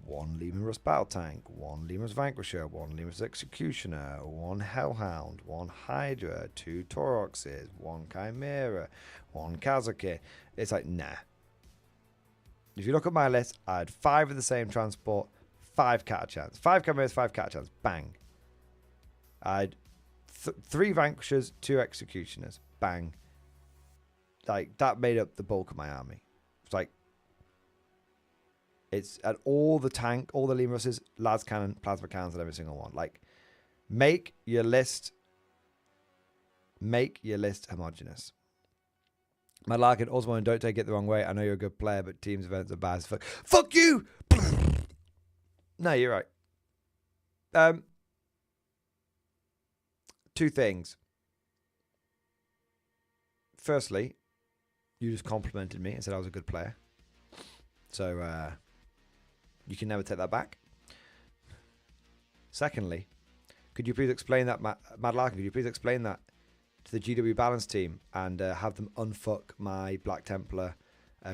1 Leman Russ Battle Tank, 1 Leman Russ Vanquisher, 1 Leman Russ Executioner, 1 Hellhound, 1 Hydra, 2 Tauroxes, 1 Chimera, 1 Kazuki. It's like, nah. If you look at my list, I had 5 of the same transport, 5 Catachans. 5 Chimeras, 5 Catachans. Bang. I had 3 Vanquishers, 2 Executioners. Bang. Like, that made up the bulk of my army. It's like, it's at all the tank, all the Leman Russes, las cannon, plasma cannons, and every single one. Like, make your list homogenous. Matt Larkin, Oswald, don't take it the wrong way. I know you're a good player, but teams events are bad as fuck. Fuck you! No, you're right. 2 things. Firstly, you just complimented me and said I was a good player. So, you can never take that back. Secondly, could you please explain that, Mad Larkin, could you please explain that to the GW Balance team and have them unfuck my Black Templar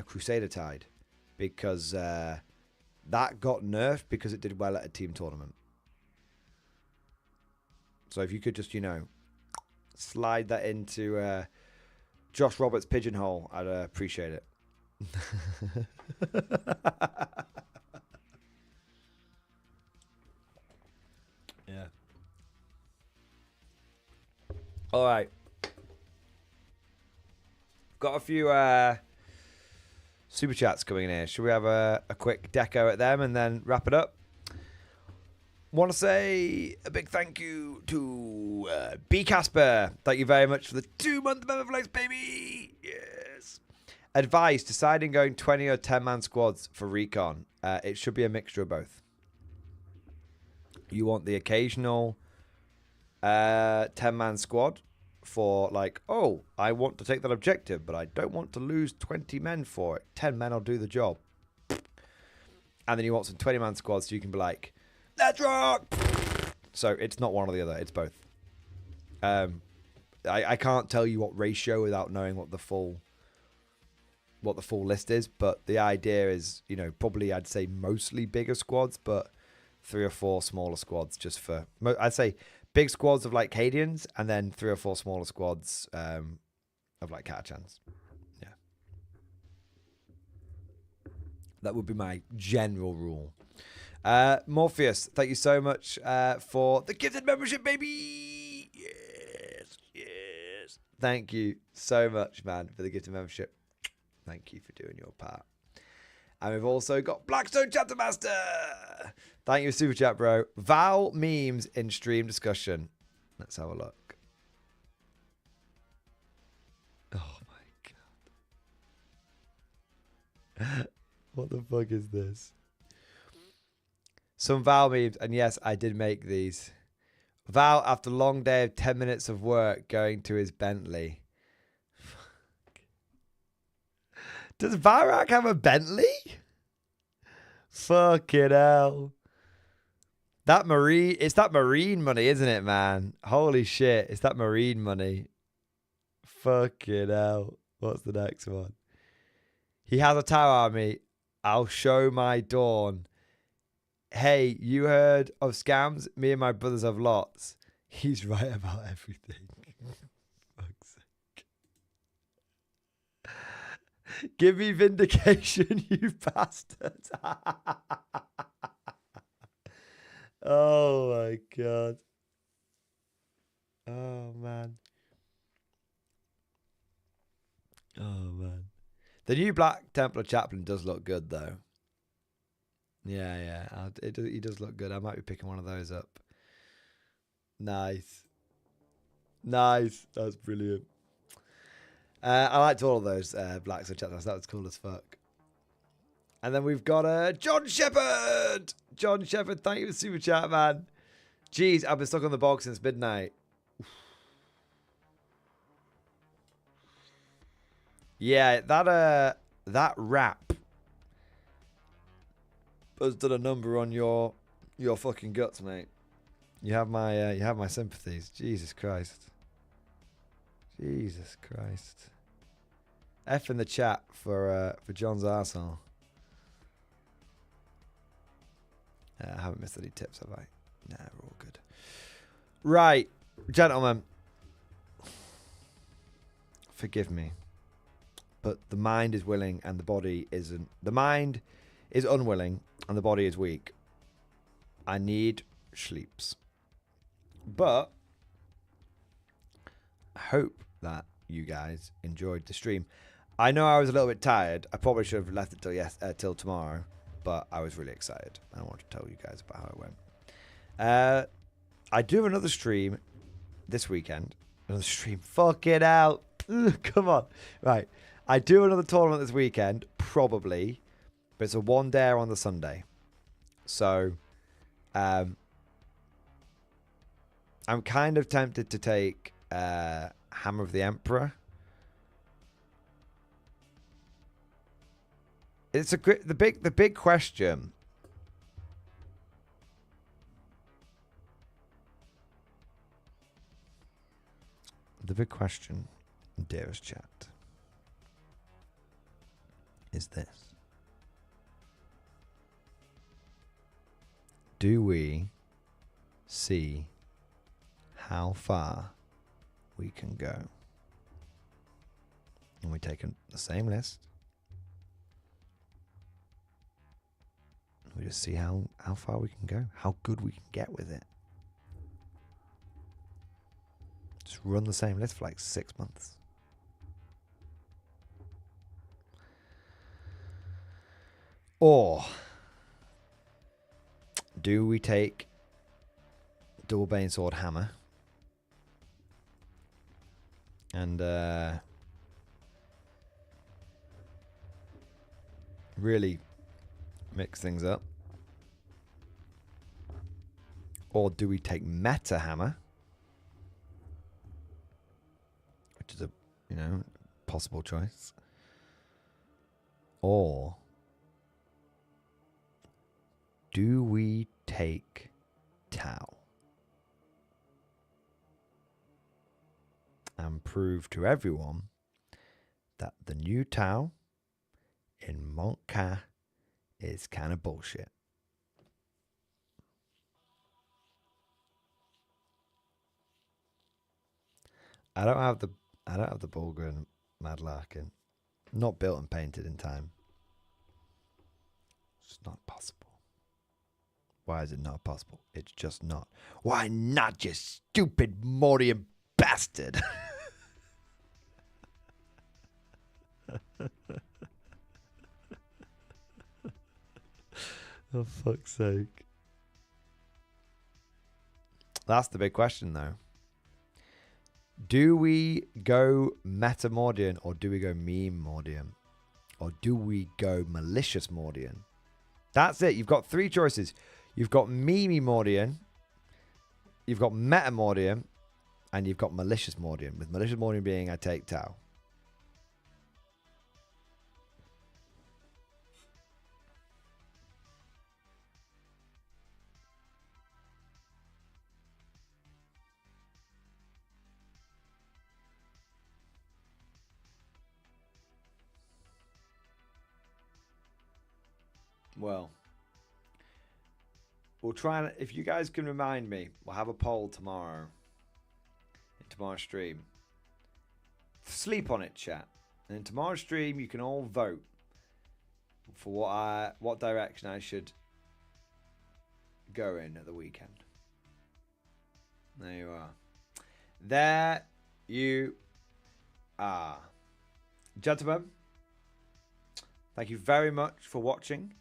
Crusader Tide? Because that got nerfed because it did well at a team tournament. So if you could just, slide that into Josh Roberts' pigeonhole, I'd appreciate it. Yeah. All right. Got a few super chats coming in here. Should we have a quick deco at them and then wrap it up? Want to say a big thank you to B Casper. Thank you very much for the 2-month member flex, baby. Yes. Advice: deciding going 20 or 10-man squads for recon. It should be a mixture of both. You want the occasional 10-man squad for like, oh, I want to take that objective, but I don't want to lose 20 men for it. 10 men will do the job. And then you want some 20-man squads so you can be like, let's rock! So it's not one or the other. It's both. I can't tell you what ratio without knowing what the full list is, but the idea is, you know, probably I'd say mostly bigger squads, but 3 or 4 smaller squads just for, I'd say big squads of like Cadians, and then 3 or 4 smaller squads of like Catachans. Yeah. That would be my general rule. Morpheus, thank you so much for the gifted membership, baby. Yes, yes. Thank you so much, man, for the gifted membership. Thank you for doing your part. And we've also got Blackstone Chapter Master. Thank you, Super Chat, bro. Val memes in stream discussion. Let's have a look. Oh my god. What the fuck is this? Some Val memes, and yes, I did make these. Val, after a long day of 10 minutes of work, going to his Bentley. Fuck. Does Varak have a Bentley? Fucking hell. That marine, it's that marine money, isn't it, man? Holy shit, it's that marine money. Fucking hell. What's the next one? He has a tower army. I'll show my dawn. Hey, you heard of scams? Me and my brothers have lots. He's right about everything. Fuck's sake. Give me vindication, you bastard. Oh my god. Oh man. Oh man. The new Black Templar Chaplain does look good though. Yeah. He does look good. I might be picking one of those up. Nice. That's brilliant. I liked all of those Black Chaplains. That was cool as fuck. And then we've got John Shepherd. John Shepherd, thank you for super chat, man. Jeez, I've been stuck on the box since midnight. Yeah, that rap has done a number on your fucking guts, mate. You have my sympathies. Jesus Christ. Jesus Christ. F in the chat for John's arsehole. I haven't missed any tips, have I? Nah, we're all good. Right, gentlemen. Forgive me. But the mind is willing and the body isn't. The mind is unwilling and the body is weak. I need sleeps. But I hope that you guys enjoyed the stream. I know I was a little bit tired. I probably should have left it till tomorrow. But I was really excited. I want to tell you guys about how it went. I do have another stream this weekend. Another stream. Fuck it out. Ugh, come on. Right. I do another tournament this weekend, probably. But it's a one-day on the Sunday. So, I'm kind of tempted to take Hammer of the Emperor. It's the big question. The big question, dearest chat, is this. Do we see how far we can go? And we take the same list. We just see how far we can go, how good we can get with it. Just run the same list for like 6 months. Or do we take Double bane sword hammer. And really mix things up. Or do we take meta hammer? Which is a, you know, possible choice. Or do we take Tau? And prove to everyone that the new Tau in Monka is kind of bullshit. I don't have the Bulgren Madlarkin. Not built and painted in time. It's not possible. Why is it not possible? It's just not. Why not, you stupid Mordian bastard? Oh, fuck's sake. That's the big question, though. Do we go meta Mordian or do we go meme Mordian? Or do we go malicious Mordian? That's it. You've got three choices. You've got meme Mordian, you've got meta Mordian, and you've got malicious Mordian. With malicious Mordian being I take Tau. Well, we'll try and, if you guys can remind me, we'll have a poll tomorrow. In tomorrow's stream. Sleep on it, chat. And in tomorrow's stream, you can all vote for what direction I should go in at the weekend. There you are. There you are. Gentlemen, thank you very much for watching.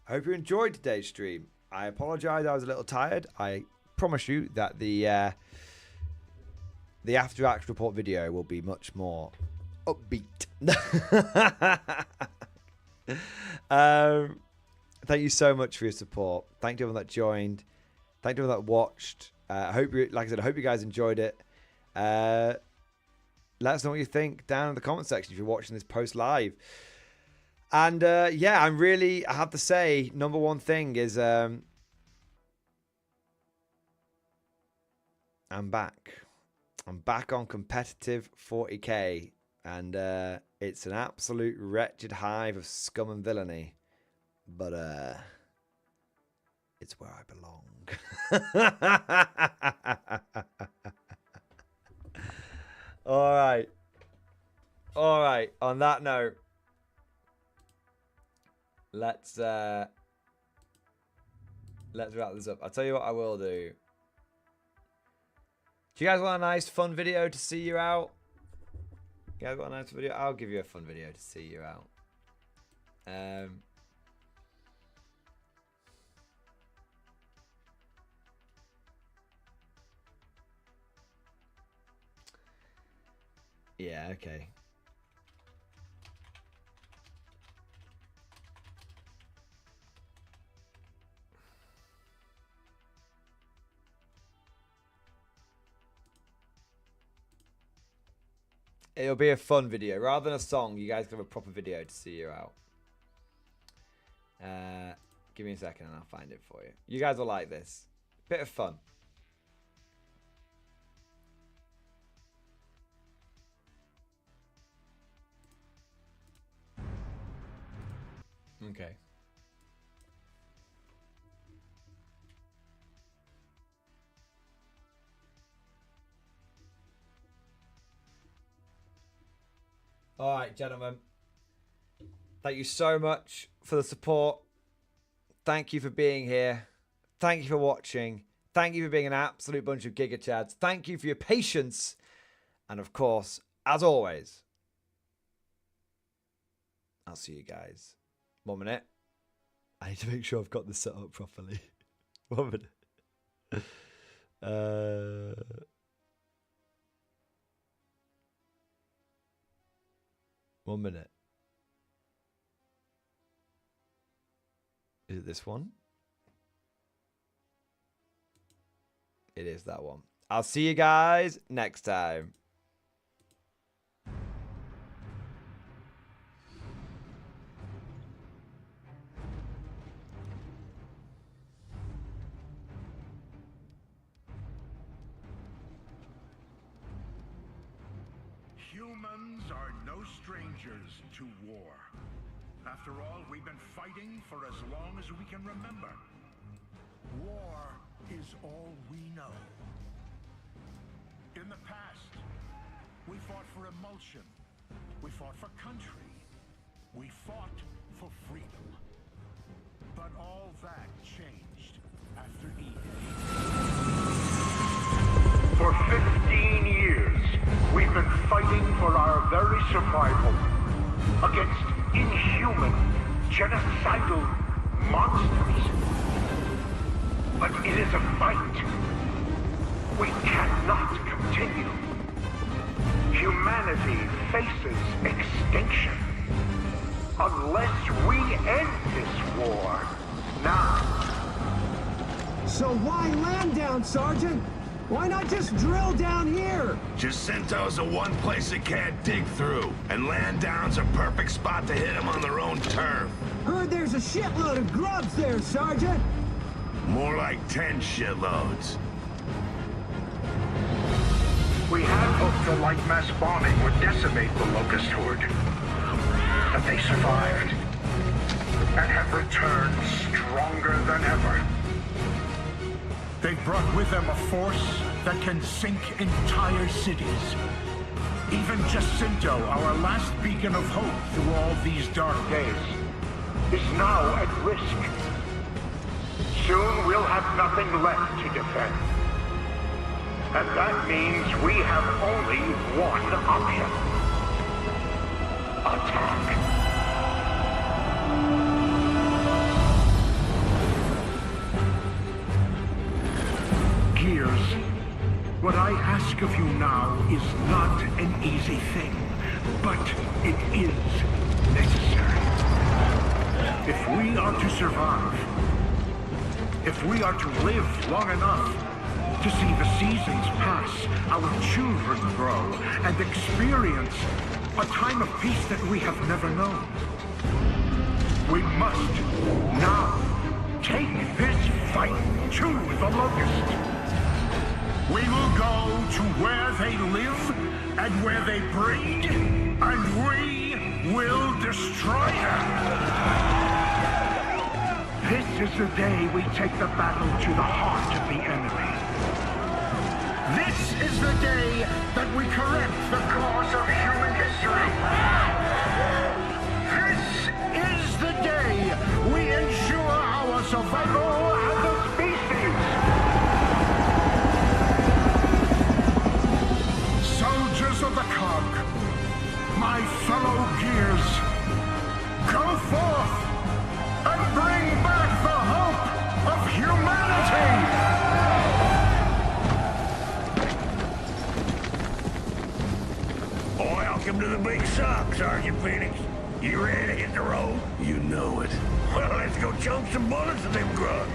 I hope you enjoyed today's stream. I apologize, I was a little tired. I promise you that the After Action Report video will be much more upbeat. Thank you so much for your support. Thank you everyone that joined. Thank you everyone that watched. I hope you, like I said, I hope you guys enjoyed it. Let us know what you think down in the comment section if you're watching this post live. And yeah, I have to say, number one thing is I'm back. I'm back on competitive 40k, and it's an absolute wretched hive of scum and villainy, but it's where I belong. All right. On that note, let's wrap this up. I'll tell you what I will do. Do you guys want a nice fun video to see you out? You guys want a nice video? I'll give you a fun video to see you out. Yeah, okay. It'll be a fun video. Rather than a song, you guys can have a proper video to see you out. Give me a second and I'll find it for you. You guys will like this. Bit of fun. Okay. All right, gentlemen. Thank you so much for the support. Thank you for being here. Thank you for watching. Thank you for being an absolute bunch of Giga Chads. Thank you for your patience. And of course, as always, I'll see you guys. 1 minute. I need to make sure I've got this set up properly. 1 minute. 1 minute. Is it this one? It is that one. I'll see you guys next time. Humans are no strangers to war. After all, we've been fighting for as long as we can remember. War is all we know. In the past, we fought for emulsion. We fought for country. We fought for freedom. But all that changed after E-Day. For 15 years, we've been fighting for our very survival against inhuman, genocidal monsters. But it is a fight we cannot continue. Humanity faces extinction unless we end this war now. So why land down, Sergeant? Why not just drill down here? Jacinto's the one place it can't dig through, and land down's a perfect spot to hit them on their own turf. Heard there's a shitload of grubs there, Sergeant. More like 10 shitloads. We had hoped the light mass bombing would decimate the Locust Horde. But they survived, and have returned stronger than ever. They've brought with them a force that can sink entire cities. Even Jacinto, our last beacon of hope through all these dark days, is now at risk. Soon we'll have nothing left to defend. And that means we have only one option. Attack. Gears, what I ask of you now is not an easy thing, but it is necessary. If we are to survive, if we are to live long enough to see the seasons pass, our children grow, and experience a time of peace that we have never known, we must now take this fight to the Locust. We will go to where they live and where they breed, and we will destroy them. This is the day we take the battle to the heart of the enemy. This is the day that we correct the course of human history. This is the day we ensure our survival as a species. Soldiers of the cog, my fellow gears, go forth and bring back the hope of humanity! Welcome to the big sock, Sergeant Phoenix. You ready to hit the road? You know it. Well, let's go chunk some bullets at them grubs.